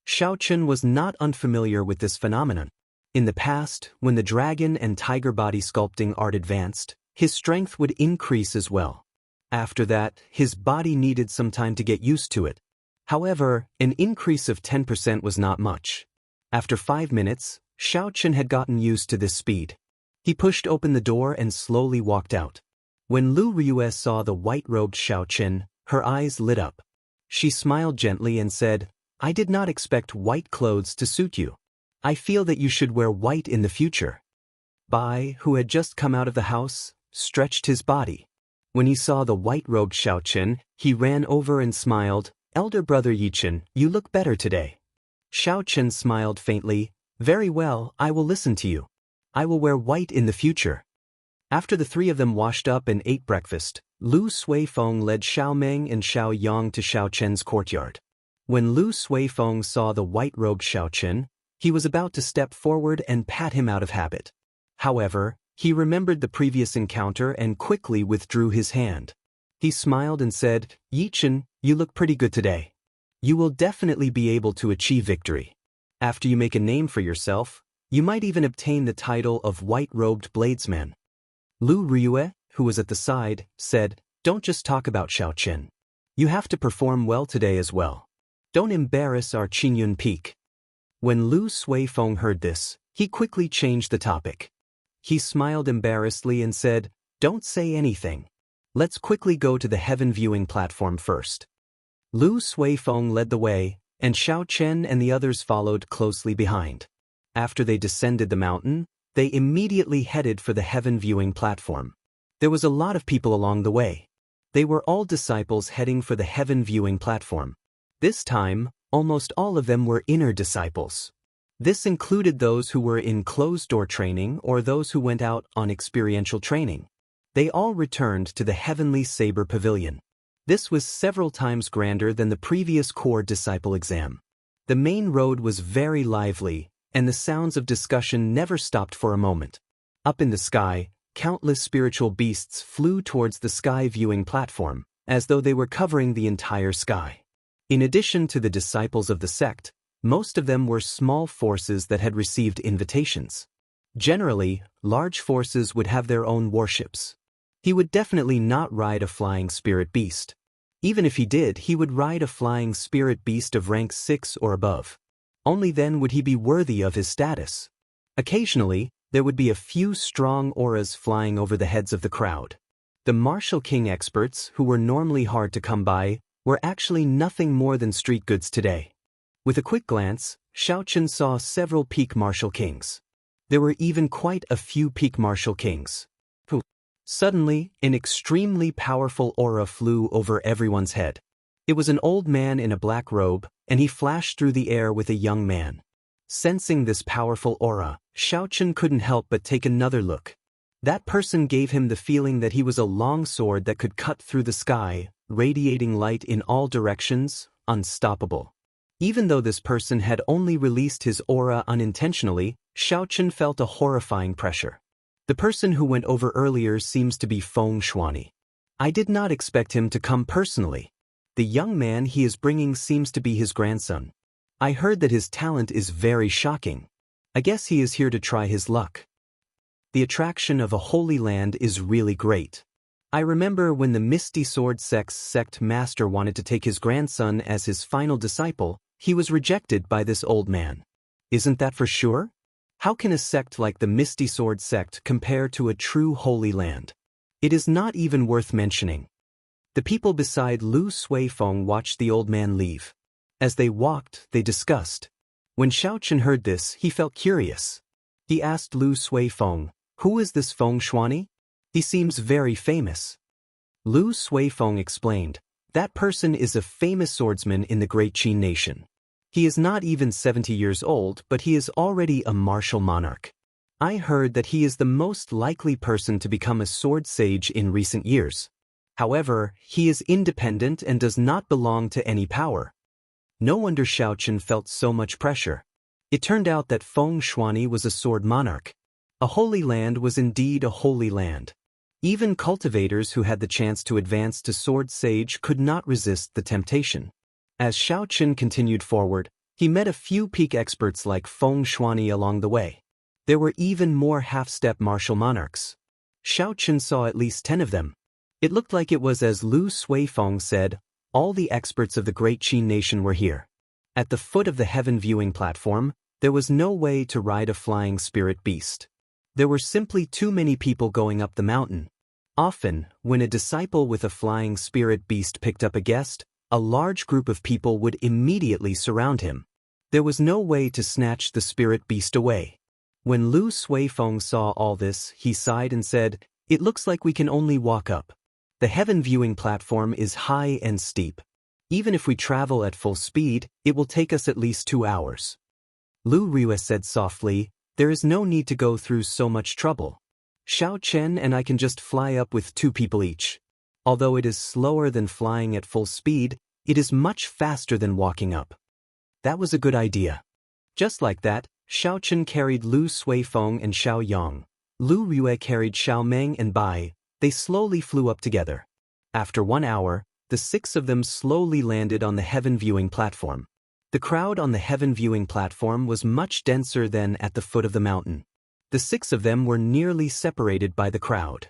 Xiao Chen was not unfamiliar with this phenomenon. In the past, when the dragon and tiger body sculpting art advanced, his strength would increase as well. After that, his body needed some time to get used to it. However, an increase of 10% was not much. After 5 minutes, Xiao Chen had gotten used to this speed. He pushed open the door and slowly walked out. When Lu Riyue saw the white-robed Xiao Chen, her eyes lit up. She smiled gently and said, "I did not expect white clothes to suit you. I feel that you should wear white in the future." Bai, who had just come out of the house, stretched his body. When he saw the white-robed Xiao Chen, he ran over and smiled, "Elder brother Yichen, you look better today." Xiao Chen smiled faintly, "Very well, I will listen to you. I will wear white in the future." After the three of them washed up and ate breakfast, Lu Suifeng led Xiao Meng and Xiao Yang to Xiao Chen's courtyard. When Lu Suifeng saw the white-robed Xiao Chen, he was about to step forward and pat him out of habit. However, he remembered the previous encounter and quickly withdrew his hand. He smiled and said, "Yichen, you look pretty good today. You will definitely be able to achieve victory. After you make a name for yourself, you might even obtain the title of white-robed bladesman." Lu Riyue, who was at the side, said, "Don't just talk about Xiao Chen. You have to perform well today as well. Don't embarrass our Qingyun Peak." When Lu Suifeng heard this, he quickly changed the topic. He smiled embarrassedly and said, "Don't say anything. Let's quickly go to the heaven viewing platform first." Lu Suifeng led the way, and Xiao Chen and the others followed closely behind. After they descended the mountain, they immediately headed for the heaven viewing platform. There was a lot of people along the way. They were all disciples heading for the heaven viewing platform. This time, almost all of them were inner disciples. This included those who were in closed-door training or those who went out on experiential training. They all returned to the Heavenly Saber Pavilion. This was several times grander than the previous core disciple exam. The main road was very lively, and the sounds of discussion never stopped for a moment. Up in the sky, countless spiritual beasts flew towards the sky viewing platform, as though they were covering the entire sky. In addition to the disciples of the sect, most of them were small forces that had received invitations. Generally, large forces would have their own warships. He would definitely not ride a flying spirit beast. Even if he did, he would ride a flying spirit beast of rank 6 or above. Only then would he be worthy of his status. Occasionally, there would be a few strong auras flying over the heads of the crowd. The Martial King experts, who were normally hard to come by, were actually nothing more than street goods today. With a quick glance, Xiao Chen saw several peak Martial Kings. There were even quite a few peak Martial Kings. Suddenly, an extremely powerful aura flew over everyone's head. It was an old man in a black robe, and he flashed through the air with a young man. Sensing this powerful aura, Xiao Chen couldn't help but take another look. That person gave him the feeling that he was a long sword that could cut through the sky, radiating light in all directions, unstoppable. Even though this person had only released his aura unintentionally, Xiao Chen felt a horrifying pressure. The person who went over earlier seems to be Feng Shuani. I did not expect him to come personally. The young man he is bringing seems to be his grandson. I heard that his talent is very shocking. I guess he is here to try his luck. The attraction of a holy land is really great. I remember when the Misty Sword Sect's sect master wanted to take his grandson as his final disciple, he was rejected by this old man. Isn't that for sure? How can a sect like the Misty Sword Sect compare to a true holy land? It is not even worth mentioning. The people beside Lu Suifeng watched the old man leave. As they walked, they discussed. When Xiao Chen heard this, he felt curious. He asked Lu Suifeng, "Who is this Feng Shuani? He seems very famous." Lu Suifeng explained, "That person is a famous swordsman in the Great Qin nation. He is not even 70 years old, but he is already a martial monarch. I heard that he is the most likely person to become a sword sage in recent years. However, he is independent and does not belong to any power." No wonder Xiao Chen felt so much pressure. It turned out that Feng Shuani was a sword monarch. A holy land was indeed a holy land. Even cultivators who had the chance to advance to sword sage could not resist the temptation. As Xiao Chen continued forward, He met a few peak experts like Feng Shuani along the way. There were even more half-step martial monarchs. Xiao Chen saw at least 10 of them. It looked like it was as Lu Suifeng said, all the experts of the great Qin nation were here. At the foot of the heaven viewing platform, there was no way to ride a flying spirit beast. There were simply too many people going up the mountain. Often, when a disciple with a flying spirit beast picked up a guest, a large group of people would immediately surround him. There was no way to snatch the spirit beast away. When Lu Suifeng saw all this, he sighed and said, "It looks like we can only walk up. The heaven viewing platform is high and steep. Even if we travel at full speed, it will take us at least 2 hours." Lu Rue said softly, "There is no need to go through so much trouble. Xiao Chen and I can just fly up with 2 people each. Although it is slower than flying at full speed, it is much faster than walking up." That was a good idea. Just like that, Xiao Chen carried Lu Suifeng and Xiao Yang. Lu Rue carried Xiao Meng and Bai. They slowly flew up together. After 1 hour, the 6 of them slowly landed on the heaven viewing platform. The crowd on the heaven viewing platform was much denser than at the foot of the mountain. The 6 of them were nearly separated by the crowd.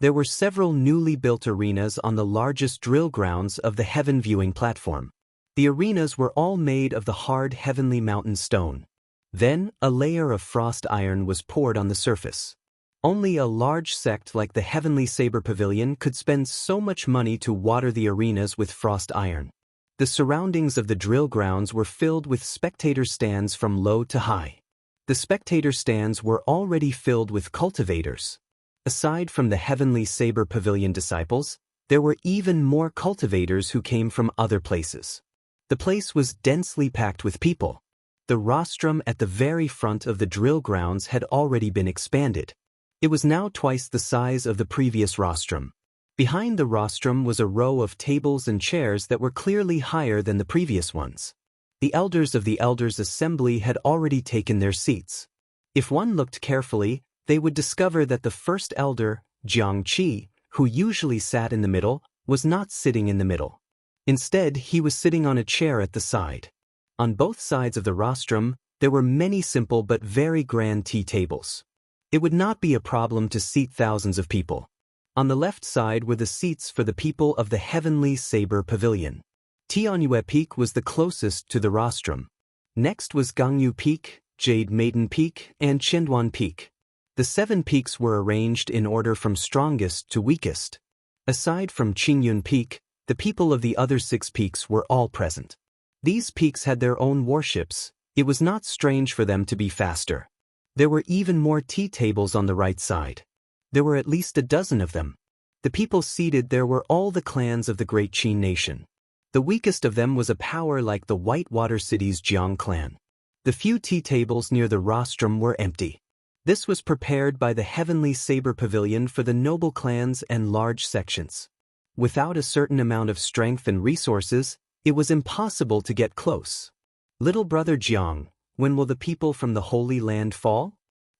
There were several newly built arenas on the largest drill grounds of the heaven viewing platform. The arenas were all made of the hard heavenly mountain stone. Then, a layer of frost iron was poured on the surface. Only a large sect like the Heavenly Saber Pavilion could spend so much money to water the arenas with frost iron. The surroundings of the drill grounds were filled with spectator stands from low to high. The spectator stands were already filled with cultivators. Aside from the Heavenly Saber Pavilion disciples, there were even more cultivators who came from other places. The place was densely packed with people. The rostrum at the very front of the drill grounds had already been expanded. It was now twice the size of the previous rostrum. Behind the rostrum was a row of tables and chairs that were clearly higher than the previous ones. The elders of the Elders' Assembly had already taken their seats. If one looked carefully, they would discover that the first elder, Jiang Qi, who usually sat in the middle, was not sitting in the middle. Instead, he was sitting on a chair at the side. On both sides of the rostrum, there were many simple but very grand tea tables. It would not be a problem to seat thousands of people. On the left side were the seats for the people of the Heavenly Saber Pavilion. Tianyue Peak was the closest to the rostrum. Next was Gangyu Peak, Jade Maiden Peak, and Chenduan Peak. The 7 peaks were arranged in order from strongest to weakest. Aside from Qingyun Peak, the people of the other 6 peaks were all present. These peaks had their own warships. It was not strange for them to be faster. There were even more tea tables on the right side. There were at least a dozen of them. The people seated there were all the clans of the great Qin nation. The weakest of them was a power like the Whitewater City's Jiang clan. The few tea tables near the rostrum were empty. This was prepared by the Heavenly Saber Pavilion for the noble clans and large sections. Without a certain amount of strength and resources, it was impossible to get close. "Little brother Jiang, when will the people from the Holy Land fall?"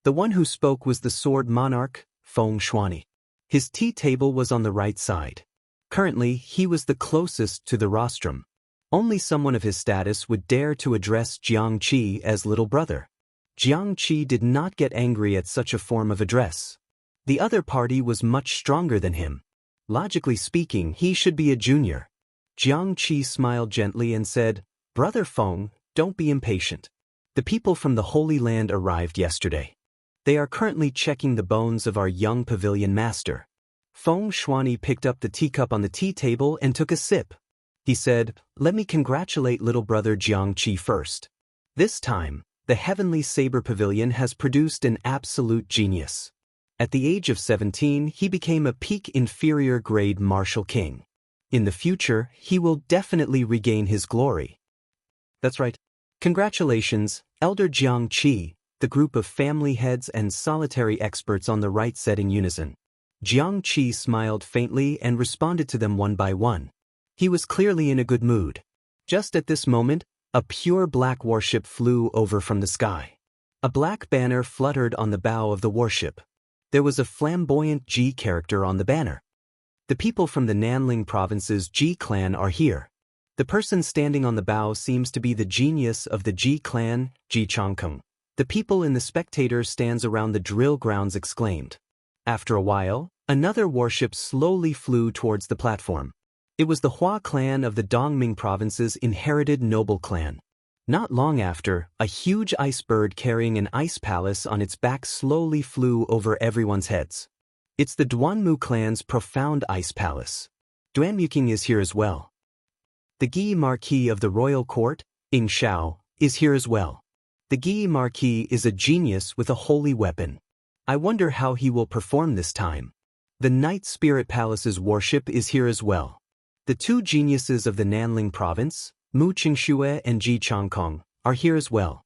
The one who spoke was the sword monarch, Feng Shuani. His tea table was on the right side. Currently, he was the closest to the rostrum. Only someone of his status would dare to address Jiang Qi as little brother. Jiang Qi did not get angry at such a form of address. The other party was much stronger than him. Logically speaking, he should be a junior. Jiang Qi smiled gently and said, "Brother Feng, don't be impatient. The people from the Holy Land arrived yesterday. They are currently checking the bones of our young pavilion master." Feng Shuani picked up the teacup on the tea table and took a sip. He said, "Let me congratulate little brother Jiang Qi first. This time, the Heavenly Saber Pavilion has produced an absolute genius. At the age of 17, he became a peak inferior grade martial king. In the future, he will definitely regain his glory." "That's right. Congratulations, Elder Jiang Qi," the group of family heads and solitary experts on the right said in unison. Jiang Qi smiled faintly and responded to them one by one. He was clearly in a good mood. Just at this moment, a pure black warship flew over from the sky. A black banner fluttered on the bow of the warship. There was a flamboyant Ji character on the banner. "The people from the Nanling province's Ji clan are here. The person standing on the bow seems to be the genius of the Ji clan, Ji Changkung. The people in the spectators stands around the drill grounds exclaimed. After a while, another warship slowly flew towards the platform. It was the Hua clan of the Dongming province's inherited noble clan. Not long after, a huge ice bird carrying an ice palace on its back slowly flew over everyone's heads. It's the Duanmu clan's profound ice palace. Duanmuking is here as well. The Gi Marquis of the royal court, Ing Shao, is here as well. The Gi Marquis is a genius with a holy weapon. I wonder how he will perform this time. The Night Spirit Palace's warship is here as well. The two geniuses of the Nanling province, Mu Qingxue and Ji Changkong, are here as well.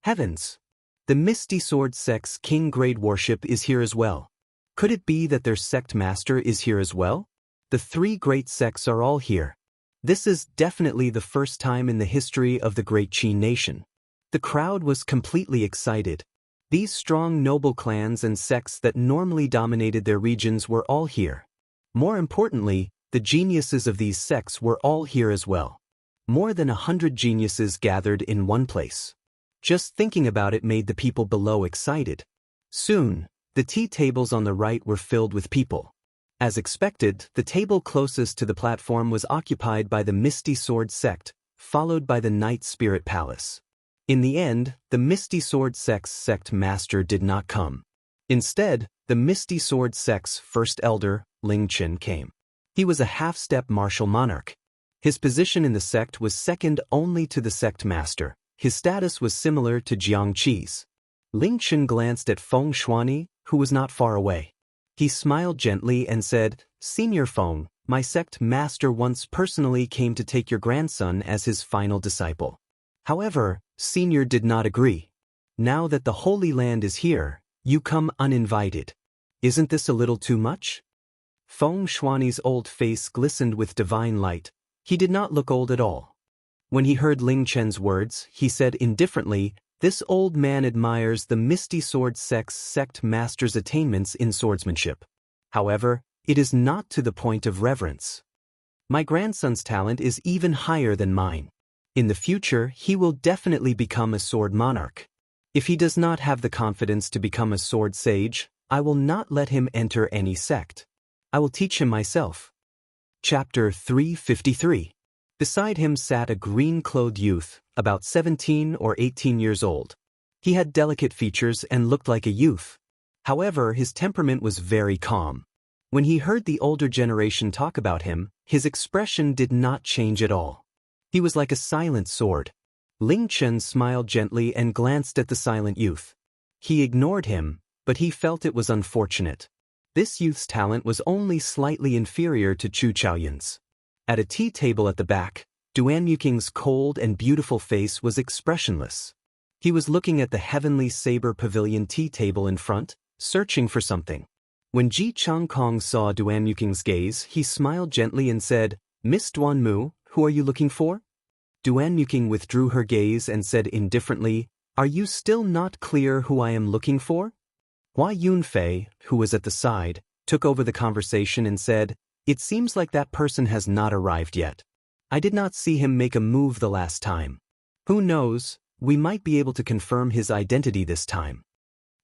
Heavens! The Misty Sword Sect's King Grade warship is here as well. Could it be that their sect master is here as well? The three great sects are all here. This is definitely the first time in the history of the Great Qin nation. The crowd was completely excited. These strong noble clans and sects that normally dominated their regions were all here. More importantly, the geniuses of these sects were all here as well. More than 100 geniuses gathered in one place. Just thinking about it made the people below excited. Soon, the tea tables on the right were filled with people. As expected, the table closest to the platform was occupied by the Misty Sword sect, followed by the Night Spirit Palace. In the end, the Misty Sword sect's sect master did not come. Instead, the Misty Sword sect's first elder, Ling Chen, came. He was a half-step martial monarch. His position in the sect was second only to the sect master. His status was similar to Jiang Qi's. Ling Chen glanced at Feng Shuani, who was not far away. He smiled gently and said, "Senior Feng, my sect master once personally came to take your grandson as his final disciple." However, Senior did not agree. "Now that the Holy Land is here, you come uninvited. Isn't this a little too much?" Feng Shuani's old face glistened with divine light. He did not look old at all. When he heard Ling Chen's words, he said indifferently, "This old man admires the Misty Sword sect's sect master's attainments in swordsmanship. However, it is not to the point of reverence. My grandson's talent is even higher than mine. In the future, he will definitely become a sword monarch. If he does not have the confidence to become a sword sage, I will not let him enter any sect. I will teach him myself." Chapter 353. Beside him sat a green-clothed youth, about 17 or 18 years old. He had delicate features and looked like a youth. However, his temperament was very calm. When he heard the older generation talk about him, his expression did not change at all. He was like a silent sword. Ling Chen smiled gently and glanced at the silent youth. He ignored him, but he felt it was unfortunate. This youth's talent was only slightly inferior to Chu Chaoyun's. At a tea table at the back, Duanmuking's cold and beautiful face was expressionless. He was looking at the heavenly saber pavilion tea table in front, searching for something. When Ji Changkong saw Duanmuking's gaze, he smiled gently and said, "Miss Duanmu, who are you looking for?" Duanmuking withdrew her gaze and said indifferently, "Are you still not clear who I am looking for?" Hua Yunfei, who was at the side, took over the conversation and said, "It seems like that person has not arrived yet. I did not see him make a move the last time. Who knows, we might be able to confirm his identity this time."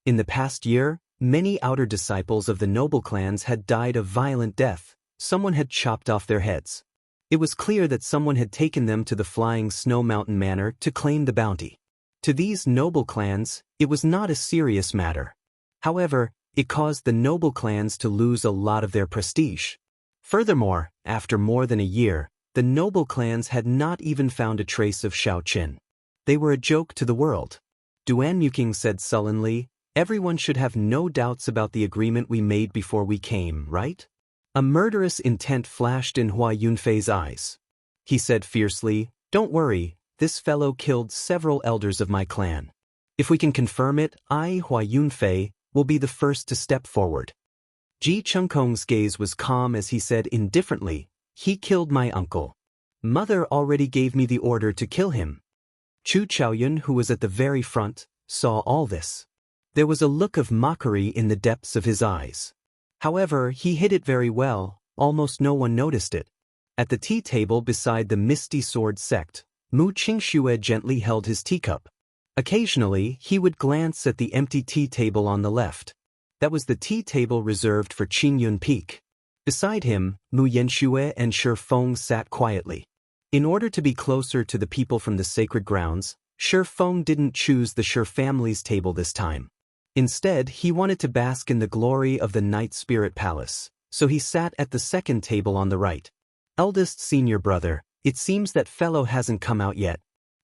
In the past year, many outer disciples of the noble clans had died a violent death. Someone had chopped off their heads. It was clear that someone had taken them to the Flying Snow Mountain Manor to claim the bounty. To these noble clans, it was not a serious matter. However, it caused the noble clans to lose a lot of their prestige. Furthermore, after more than a year, the noble clans had not even found a trace of Shao Qin. They were a joke to the world. Duanmuking said sullenly, "Everyone should have no doubts about the agreement we made before we came, right?" A murderous intent flashed in Hua Yunfei's eyes. He said fiercely, "Don't worry, this fellow killed several elders of my clan. If we can confirm it, I, Hua Yunfei, will be the first to step forward." Ji Changkong's gaze was calm as he said indifferently, "He killed my uncle. Mother already gave me the order to kill him." Chu Chaoyun, who was at the very front, saw all this. There was a look of mockery in the depths of his eyes. However, he hid it very well, almost no one noticed it. At the tea table beside the Misty Sword sect, Mu Qingxue gently held his teacup. Occasionally, he would glance at the empty tea table on the left. That was the tea table reserved for Qingyun Peak. Beside him, Mu Yanxue and Shi Feng sat quietly. In order to be closer to the people from the sacred grounds, Shi Feng didn't choose the Shi family's table this time. Instead, he wanted to bask in the glory of the Night Spirit Palace, so he sat at the second table on the right. Eldest senior brother, it seems that fellow hasn't come out yet.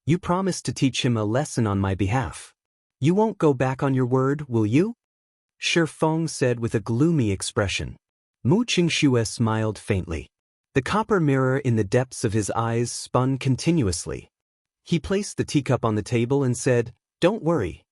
You promised to teach him a lesson on my behalf. You won't go back on your word, will you? Shi Feng said with a gloomy expression. Mu Qingxue smiled faintly. The copper mirror in the depths of his eyes spun continuously. He placed the teacup on the table and said, "Don't worry.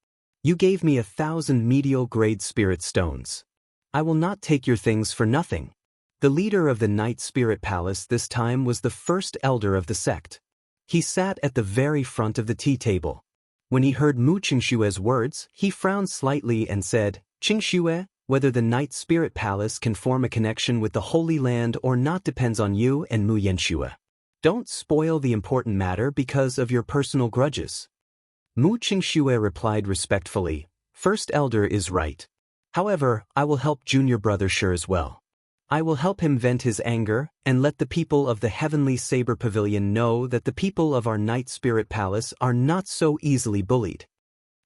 You gave me 1,000 medial-grade spirit stones. I will not take your things for nothing." The leader of the Night Spirit Palace this time was the first elder of the sect. He sat at the very front of the tea table. When he heard Mu Qingxue's words, he frowned slightly and said, "Qingxue, whether the Night Spirit Palace can form a connection with the Holy Land or not depends on you and Mu Yanxue. Don't spoil the important matter because of your personal grudges." Mu Qingxue replied respectfully, "First elder is right. However, I will help junior brother Shi as well. I will help him vent his anger and let the people of the Heavenly Saber Pavilion know that the people of our Night Spirit Palace are not so easily bullied."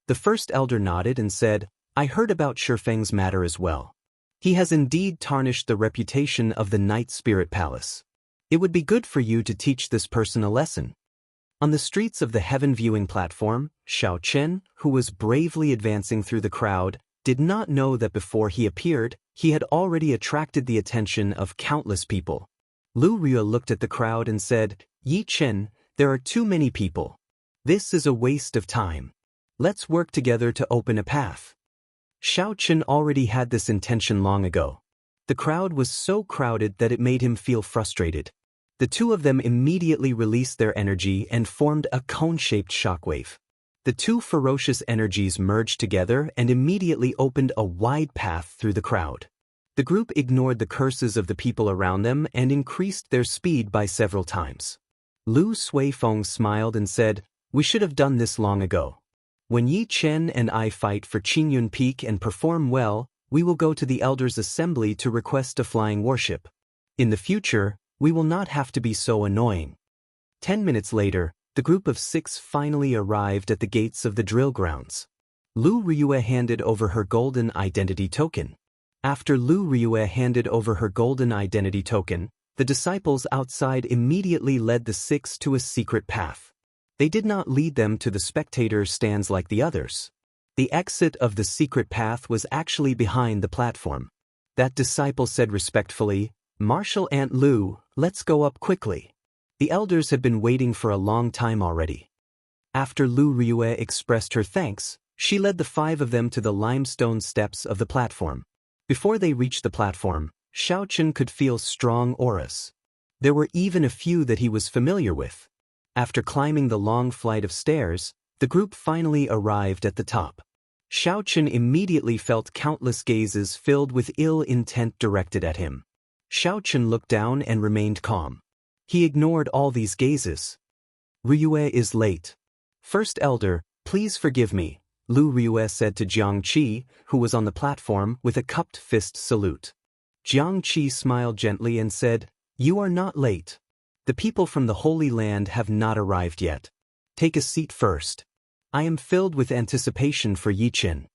The first elder nodded and said, "I heard about Shi Feng's matter as well. He has indeed tarnished the reputation of the Night Spirit Palace. It would be good for you to teach this person a lesson." On the streets of the Heaven Viewing Platform, Xiao Chen, who was bravely advancing through the crowd, did not know that before he appeared, he had already attracted the attention of countless people. Lu Ryu looked at the crowd and said, "Yi Chen, there are too many people. This is a waste of time. Let's work together to open a path." Xiao Chen already had this intention long ago. The crowd was so crowded that it made him feel frustrated. The two of them immediately released their energy and formed a cone-shaped shockwave. The two ferocious energies merged together and immediately opened a wide path through the crowd. The group ignored the curses of the people around them and increased their speed by several times. Lu Suifeng smiled and said, "We should have done this long ago. When Yi Chen and I fight for Qingyun Peak and perform well, we will go to the Elders' Assembly to request a flying warship. In the future, we will not have to be so annoying." 10 minutes later, the group of 6 finally arrived at the gates of the drill grounds. Lu Ryu handed over her golden identity token. After Lu Ryu handed over her golden identity token, the disciples outside immediately led the 6 to a secret path. They did not lead them to the spectator stands like the others. The exit of the secret path was actually behind the platform. That disciple said respectfully, "Marshal Aunt Lu, let's go up quickly. The elders have been waiting for a long time already." After Lu Ryu expressed her thanks, she led the 5 of them to the limestone steps of the platform. Before they reached the platform, Xiao Chen could feel strong auras. There were even a few that he was familiar with. After climbing the long flight of stairs, the group finally arrived at the top. Xiao Chen immediately felt countless gazes filled with ill intent directed at him. Xiao Chen looked down and remained calm. He ignored all these gazes. "Ryu is late. First elder, please forgive me," Lu Ryu said to Jiang Qi, who was on the platform, with a cupped fist salute. Jiang Qi smiled gently and said, "You are not late. The people from the Holy Land have not arrived yet. Take a seat first. I am filled with anticipation for Yi Chen."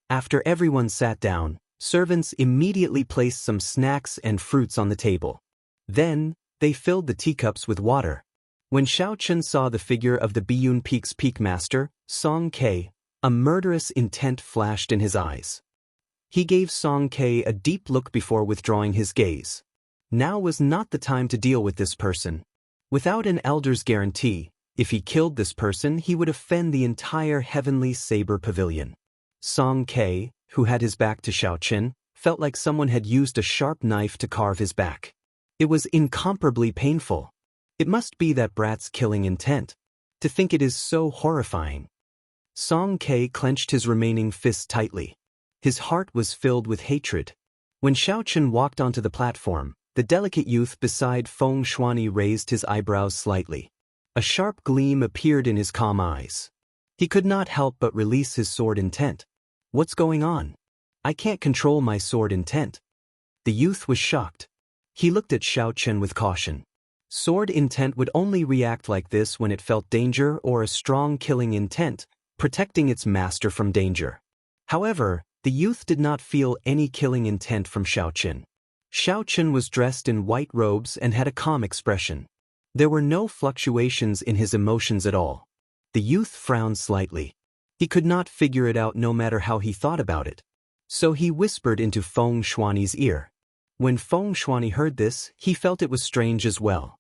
After everyone sat down, servants immediately placed some snacks and fruits on the table. Then, they filled the teacups with water. When Xiao Chen saw the figure of the Biyun Peak's peak master, Song Ke, a murderous intent flashed in his eyes. He gave Song Ke a deep look before withdrawing his gaze. Now was not the time to deal with this person. Without an elder's guarantee, if he killed this person, he would offend the entire Heavenly Saber Pavilion. Song Ke, who had his back to Xiao Chen, felt like someone had used a sharp knife to carve his back. It was incomparably painful. It must be that brat's killing intent. To think it is so horrifying. Song Ke clenched his remaining fist tightly. His heart was filled with hatred. When Xiao Chen walked onto the platform, The delicate youth beside Feng Shuani raised his eyebrows slightly. A sharp gleam appeared in his calm eyes. He could not help but release his sword intent. What's going on? I can't control my sword intent. The youth was shocked. He looked at Xiao Chen with caution. Sword intent would only react like this when it felt danger or a strong killing intent, protecting its master from danger. However, the youth did not feel any killing intent from Xiao Chen. Xiao Chen was dressed in white robes and had a calm expression. There were no fluctuations in his emotions at all. The youth frowned slightly. He could not figure it out no matter how he thought about it. So he whispered into Feng Shuani's ear. When Feng Shuani heard this, he felt it was strange as well.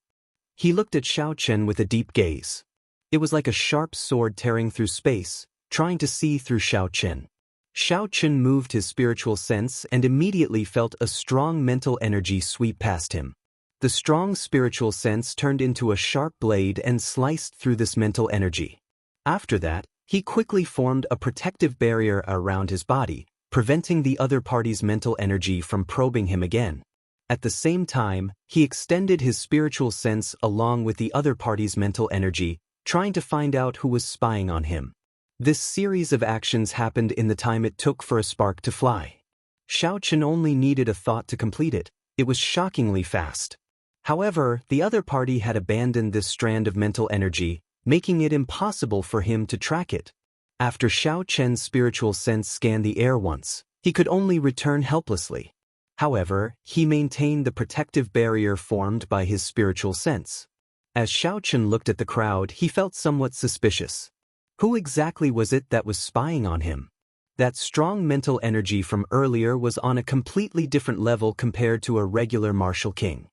He looked at Xiao Chen with a deep gaze. It was like a sharp sword tearing through space, trying to see through Xiao Chen. Xiao Chen moved his spiritual sense and immediately felt a strong mental energy sweep past him. The strong spiritual sense turned into a sharp blade and sliced through this mental energy. After that, he quickly formed a protective barrier around his body, preventing the other party's mental energy from probing him again. At the same time, he extended his spiritual sense along with the other party's mental energy, trying to find out who was spying on him. This series of actions happened in the time it took for a spark to fly. Xiao Chen only needed a thought to complete it. It was shockingly fast. However, the other party had abandoned this strand of mental energy, making it impossible for him to track it. After Xiao Chen's spiritual sense scanned the air once, he could only return helplessly. However, he maintained the protective barrier formed by his spiritual sense. As Xiao Chen looked at the crowd, he felt somewhat suspicious. Who exactly was it that was spying on him? That strong mental energy from earlier was on a completely different level compared to a regular martial king.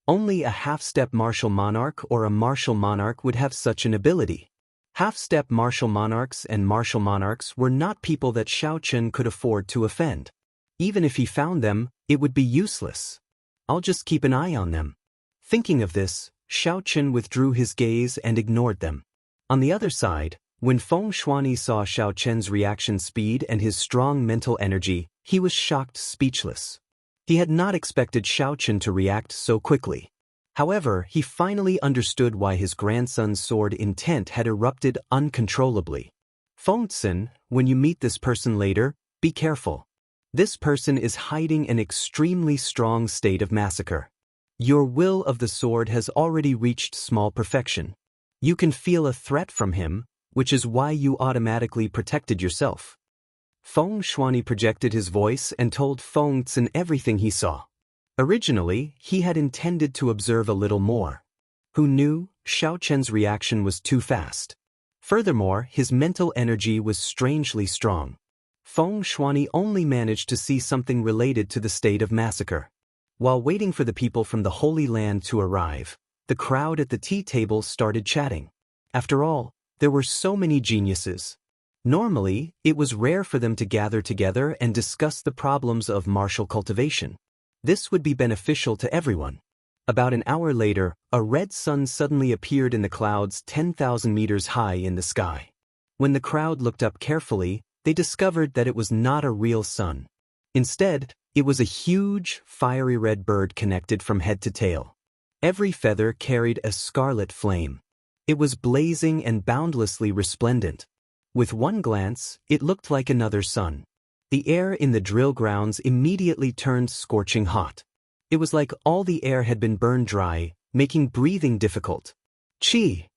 Only a half-step martial monarch or a martial monarch would have such an ability. Half-step martial monarchs and martial monarchs were not people that Xiao Chen could afford to offend. Even if he found them, it would be useless. I'll just keep an eye on them. Thinking of this, Xiao Chen withdrew his gaze and ignored them. On the other side, when Feng Shuani saw Xiao Chen's reaction speed and his strong mental energy, he was shocked speechless. He had not expected Xiao Chen to react so quickly. However, he finally understood why his grandson's sword intent had erupted uncontrollably. Feng Tsin, when you meet this person later, be careful. This person is hiding an extremely strong state of massacre. Your will of the sword has already reached small perfection. You can feel a threat from him, which is why you automatically protected yourself. Feng Shuani projected his voice and told Feng Tsin everything he saw. Originally, he had intended to observe a little more. Who knew, Xiao Chen's reaction was too fast. Furthermore, his mental energy was strangely strong. Feng Shuani only managed to see something related to the state of massacre. While waiting for the people from the Holy Land to arrive, the crowd at the tea table started chatting. After all, there were so many geniuses. Normally, it was rare for them to gather together and discuss the problems of martial cultivation. This would be beneficial to everyone. About an hour later, a red sun suddenly appeared in the clouds 10,000 meters high in the sky. When the crowd looked up carefully, they discovered that it was not a real sun. Instead, it was a huge, fiery red bird connected from head to tail. Every feather carried a scarlet flame. It was blazing and boundlessly resplendent. With one glance, it looked like another sun. The air in the drill grounds immediately turned scorching hot. It was like all the air had been burned dry, making breathing difficult. Chi!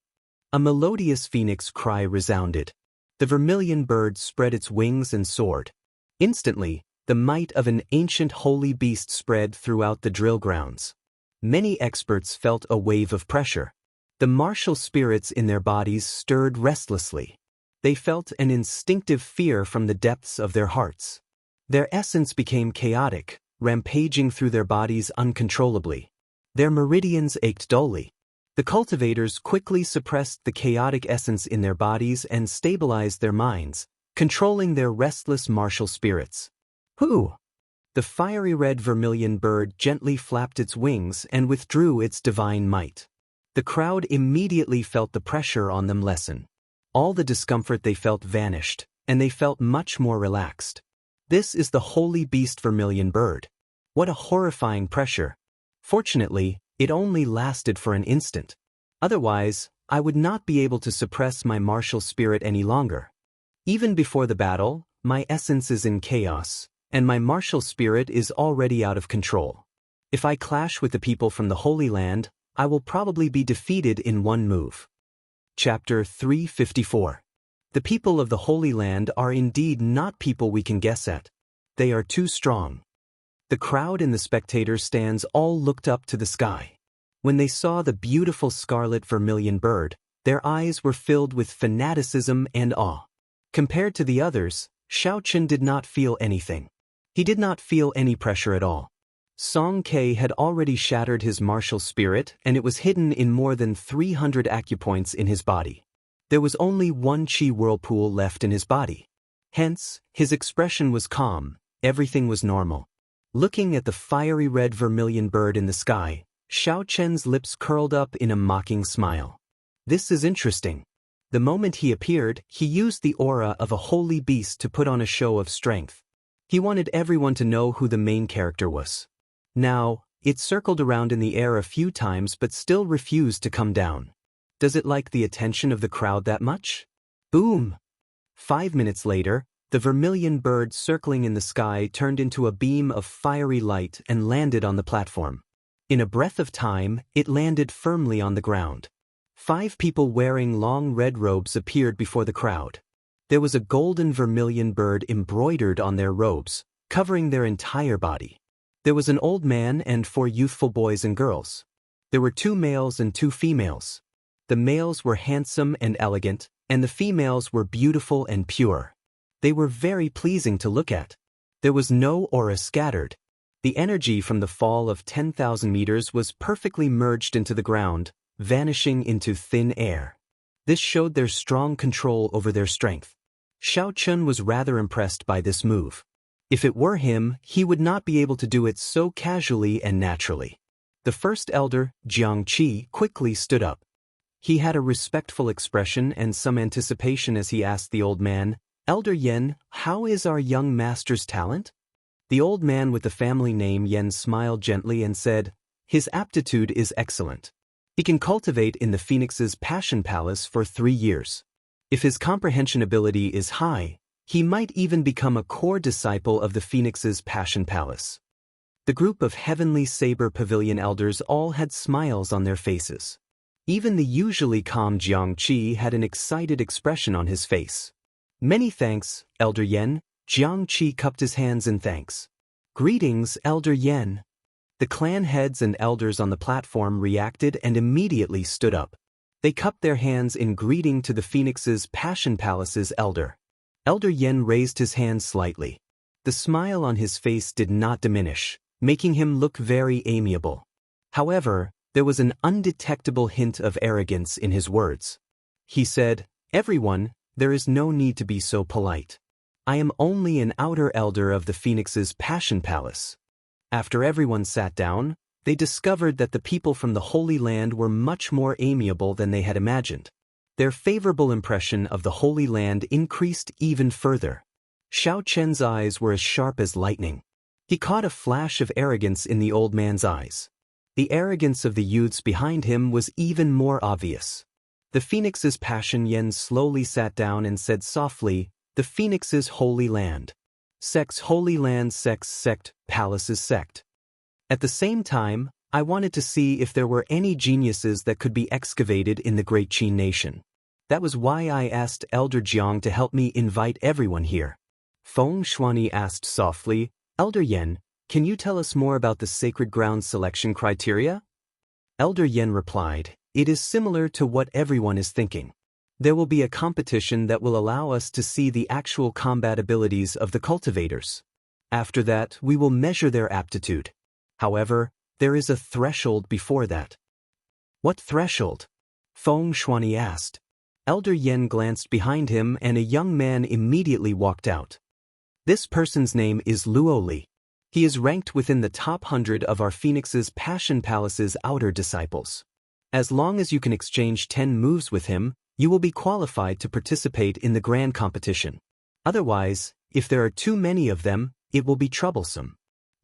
A melodious phoenix cry resounded. The vermilion bird spread its wings and soared. Instantly, the might of an ancient holy beast spread throughout the drill grounds. Many experts felt a wave of pressure. The martial spirits in their bodies stirred restlessly. They felt an instinctive fear from the depths of their hearts. Their essence became chaotic, rampaging through their bodies uncontrollably. Their meridians ached dully. The cultivators quickly suppressed the chaotic essence in their bodies and stabilized their minds, controlling their restless martial spirits. Who? The fiery red vermilion bird gently flapped its wings and withdrew its divine might. The crowd immediately felt the pressure on them lessen. All the discomfort they felt vanished, and they felt much more relaxed. This is the holy beast vermilion bird. What a horrifying pressure. Fortunately, it only lasted for an instant. Otherwise, I would not be able to suppress my martial spirit any longer. Even before the battle, my essence is in chaos, and my martial spirit is already out of control. If I clash with the people from the Holy Land, I will probably be defeated in one move. Chapter 354. The people of the Holy Land are indeed not people we can guess at. They are too strong. The crowd and the spectator stands all looked up to the sky. When they saw the beautiful scarlet vermilion bird, their eyes were filled with fanaticism and awe. Compared to the others, Xiao Chen did not feel anything. He did not feel any pressure at all. Song Ke had already shattered his martial spirit, and it was hidden in more than 300 acupoints in his body. There was only one Qi whirlpool left in his body. Hence, his expression was calm, everything was normal. Looking at the fiery red vermilion bird in the sky, Xiao Chen's lips curled up in a mocking smile. This is interesting. The moment he appeared, he used the aura of a holy beast to put on a show of strength. He wanted everyone to know who the main character was. Now, it circled around in the air a few times but still refused to come down. Does it like the attention of the crowd that much? Boom! 5 minutes later, the vermilion bird circling in the sky turned into a beam of fiery light and landed on the platform. In a breath of time, it landed firmly on the ground. 5 people wearing long red robes appeared before the crowd. There was a golden vermilion bird embroidered on their robes, covering their entire body. There was an old man and 4 youthful boys and girls. There were 2 males and 2 females. The males were handsome and elegant, and the females were beautiful and pure. They were very pleasing to look at. There was no aura scattered. The energy from the fall of 10,000 meters was perfectly merged into the ground, vanishing into thin air. This showed their strong control over their strength. Xiao Chen was rather impressed by this move. If it were him, he would not be able to do it so casually and naturally. The first elder, Jiang Qi, quickly stood up. He had a respectful expression and some anticipation as he asked the old man, "Elder Yen, how is our young master's talent?" The old man with the family name Yen smiled gently and said, "His aptitude is excellent. He can cultivate in the Phoenix's Passion Palace for 3 years. If his comprehension ability is high, he might even become a core disciple of the Phoenix's Passion Palace." The group of Heavenly Saber Pavilion elders all had smiles on their faces. Even the usually calm Jiang Qi had an excited expression on his face. "Many thanks, Elder Yen." Jiang Qi cupped his hands in thanks. "Greetings, Elder Yen." The clan heads and elders on the platform reacted and immediately stood up. They cupped their hands in greeting to the Phoenix's Passion Palace's elder. Elder Yen raised his hand slightly. The smile on his face did not diminish, making him look very amiable. However, there was an undetectable hint of arrogance in his words. He said, "Everyone, there is no need to be so polite. I am only an outer elder of the Phoenix's Passion Palace." After everyone sat down, they discovered that the people from the Holy Land were much more amiable than they had imagined. Their favorable impression of the Holy Land increased even further. Xiao Chen's eyes were as sharp as lightning. He caught a flash of arrogance in the old man's eyes. The arrogance of the youths behind him was even more obvious. The Phoenix's Passion Yen slowly sat down and said softly, "The Phoenix's Holy Land. Sect's Holy Land, Sect's sect, Palace's sect." At the same time, I wanted to see if there were any geniuses that could be excavated in the Great Qin Nation. That was why I asked Elder Jiang to help me invite everyone here. Feng Shuani asked softly, "Elder Yen, can you tell us more about the Sacred Ground selection criteria?" Elder Yen replied, "It is similar to what everyone is thinking. There will be a competition that will allow us to see the actual combat abilities of the cultivators. After that, we will measure their aptitude. However, there is a threshold before that." "What threshold?" Feng Shuani asked. Elder Yen glanced behind him and a young man immediately walked out. This person's name is Luo Li. He is ranked within the top 100 of our Phoenix's Passion Palace's outer disciples. As long as you can exchange 10 moves with him, you will be qualified to participate in the grand competition. Otherwise, if there are too many of them, it will be troublesome.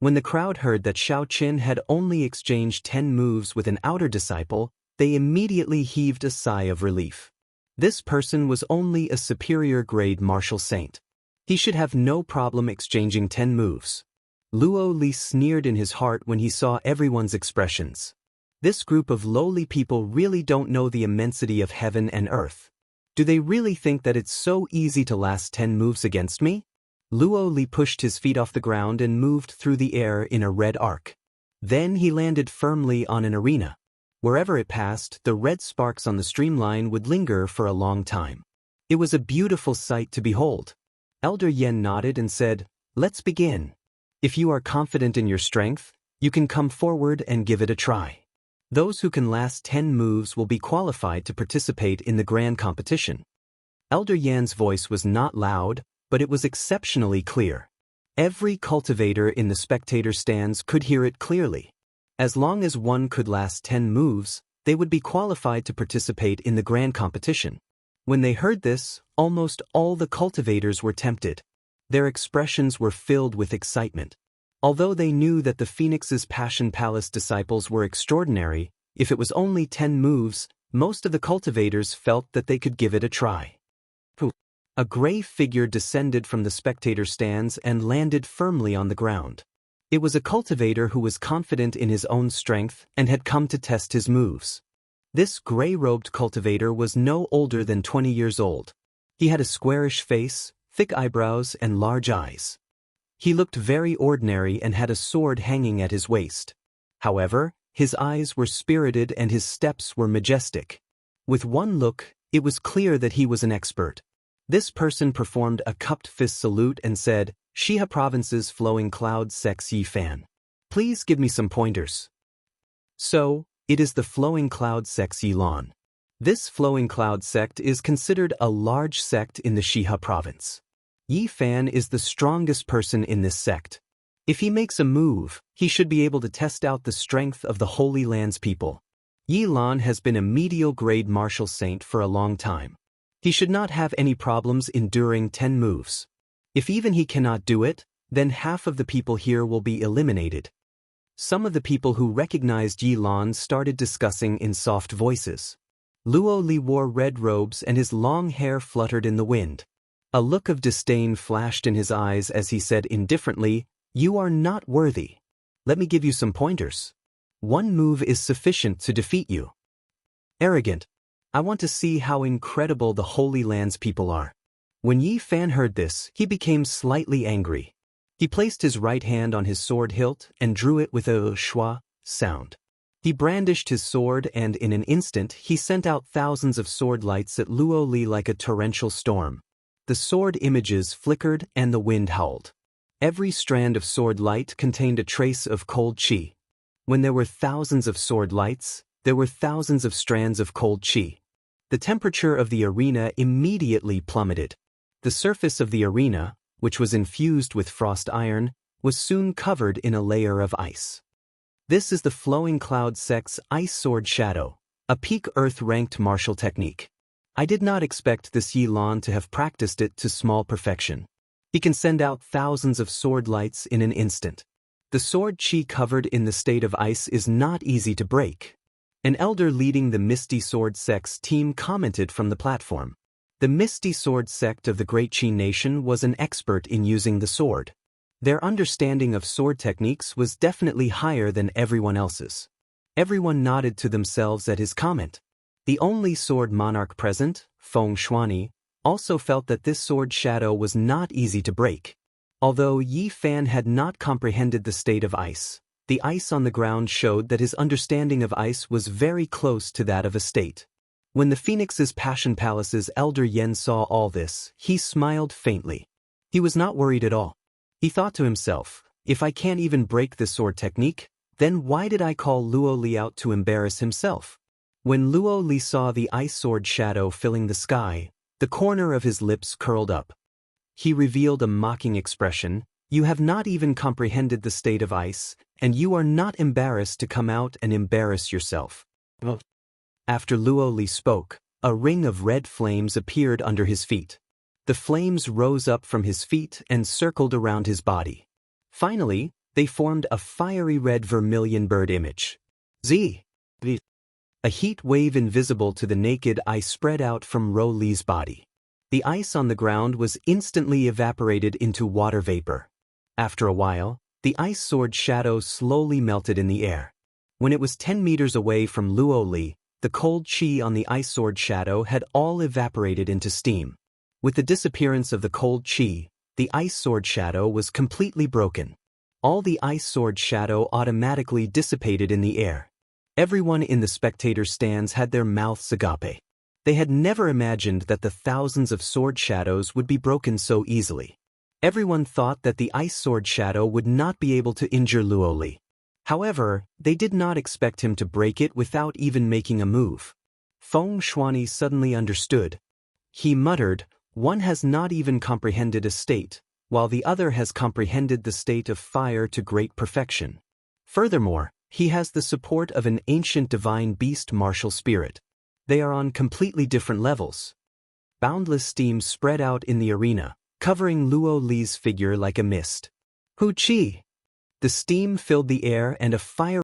When the crowd heard that Xiao Qin had only exchanged 10 moves with an outer disciple, they immediately heaved a sigh of relief. This person was only a superior-grade martial saint. He should have no problem exchanging 10 moves. Luo Li sneered in his heart when he saw everyone's expressions. This group of lowly people really don't know the immensity of heaven and earth. Do they really think that it's so easy to last 10 moves against me? Luo Li pushed his feet off the ground and moved through the air in a red arc. Then he landed firmly on an arena. Wherever it passed, the red sparks on the streamline would linger for a long time. It was a beautiful sight to behold. Elder Yen nodded and said, "Let's begin. If you are confident in your strength, you can come forward and give it a try. Those who can last 10 moves will be qualified to participate in the grand competition." Elder Yan's voice was not loud, but it was exceptionally clear. Every cultivator in the spectator stands could hear it clearly. As long as one could last 10 moves, they would be qualified to participate in the grand competition. When they heard this, almost all the cultivators were tempted. Their expressions were filled with excitement. Although they knew that the Phoenix's Passion Palace disciples were extraordinary, if it was only 10 moves, most of the cultivators felt that they could give it a try. A gray figure descended from the spectator stands and landed firmly on the ground. It was a cultivator who was confident in his own strength and had come to test his moves. This gray-robed cultivator was no older than 20 years old. He had a squarish face, thick eyebrows, and large eyes. He looked very ordinary and had a sword hanging at his waist. However, his eyes were spirited and his steps were majestic. With one look, it was clear that he was an expert. This person performed a cupped fist salute and said, "Shiha Province's Flowing Cloud Sect Yi Fan. Please give me some pointers." So, it is the Flowing Cloud Sect Yi Lan. This Flowing Cloud sect is considered a large sect in the Shiha Province. Yi Fan is the strongest person in this sect. If he makes a move, he should be able to test out the strength of the Holy Land's people. Yi Lan has been a medial-grade martial saint for a long time. He should not have any problems enduring 10 moves. If even he cannot do it, then half of the people here will be eliminated. Some of the people who recognized Yi Lan started discussing in soft voices. Luo Li wore red robes and his long hair fluttered in the wind. A look of disdain flashed in his eyes as he said indifferently, "You are not worthy. Let me give you some pointers. One move is sufficient to defeat you." Arrogant. I want to see how incredible the Holy Land's people are. When Yi Fan heard this, he became slightly angry. He placed his right hand on his sword hilt and drew it with a schwa sound. He brandished his sword and in an instant he sent out thousands of sword lights at Luo Li like a torrential storm. The sword images flickered and the wind howled. Every strand of sword light contained a trace of cold qi. When there were thousands of sword lights, there were thousands of strands of cold qi. The temperature of the arena immediately plummeted. The surface of the arena, which was infused with frost iron, was soon covered in a layer of ice. This is the Flowing Cloud Sect's Ice Sword Shadow, a peak Earth-ranked martial technique. I did not expect this Yi Lan to have practiced it to small perfection. He can send out thousands of sword lights in an instant. The sword qi covered in the state of ice is not easy to break. An elder leading the Misty Sword Sect's team commented from the platform. The Misty Sword Sect of the Great Qi Nation was an expert in using the sword. Their understanding of sword techniques was definitely higher than everyone else's. Everyone nodded to themselves at his comment. The only sword monarch present, Feng Shuani, also felt that this sword shadow was not easy to break. Although Yi Fan had not comprehended the state of ice, the ice on the ground showed that his understanding of ice was very close to that of a state. When the Phoenix's Passion Palace's Elder Yen saw all this, he smiled faintly. He was not worried at all. He thought to himself, if I can't even break this sword technique, then why did I call Luo Li out to embarrass himself? When Luo Li saw the ice sword shadow filling the sky, the corner of his lips curled up. He revealed a mocking expression, "You have not even comprehended the state of ice, and you are not embarrassed to come out and embarrass yourself." After Luo Li spoke, a ring of red flames appeared under his feet. The flames rose up from his feet and circled around his body. Finally, They formed a fiery red vermilion bird image. A heat wave invisible to the naked eye spread out from Ro Li's body. The ice on the ground was instantly evaporated into water vapor. After a while, the ice sword shadow slowly melted in the air. When it was 10 meters away from Luo Li, the cold chi on the ice sword shadow had all evaporated into steam. With the disappearance of the cold chi, the ice sword shadow was completely broken. All the ice sword shadow automatically dissipated in the air. Everyone in the spectator stands had their mouths agape. They had never imagined that the thousands of sword shadows would be broken so easily. Everyone thought that the ice sword shadow would not be able to injure Luo Li. However, they did not expect him to break it without even making a move. Feng Shuani suddenly understood. He muttered, "One has not even comprehended a state, while the other has comprehended the state of fire to great perfection. Furthermore, he has the support of an ancient divine beast martial spirit. They are on completely different levels." Boundless steam spread out in the arena, covering Luo Li's figure like a mist. Hu Qi! The steam filled the air and a fire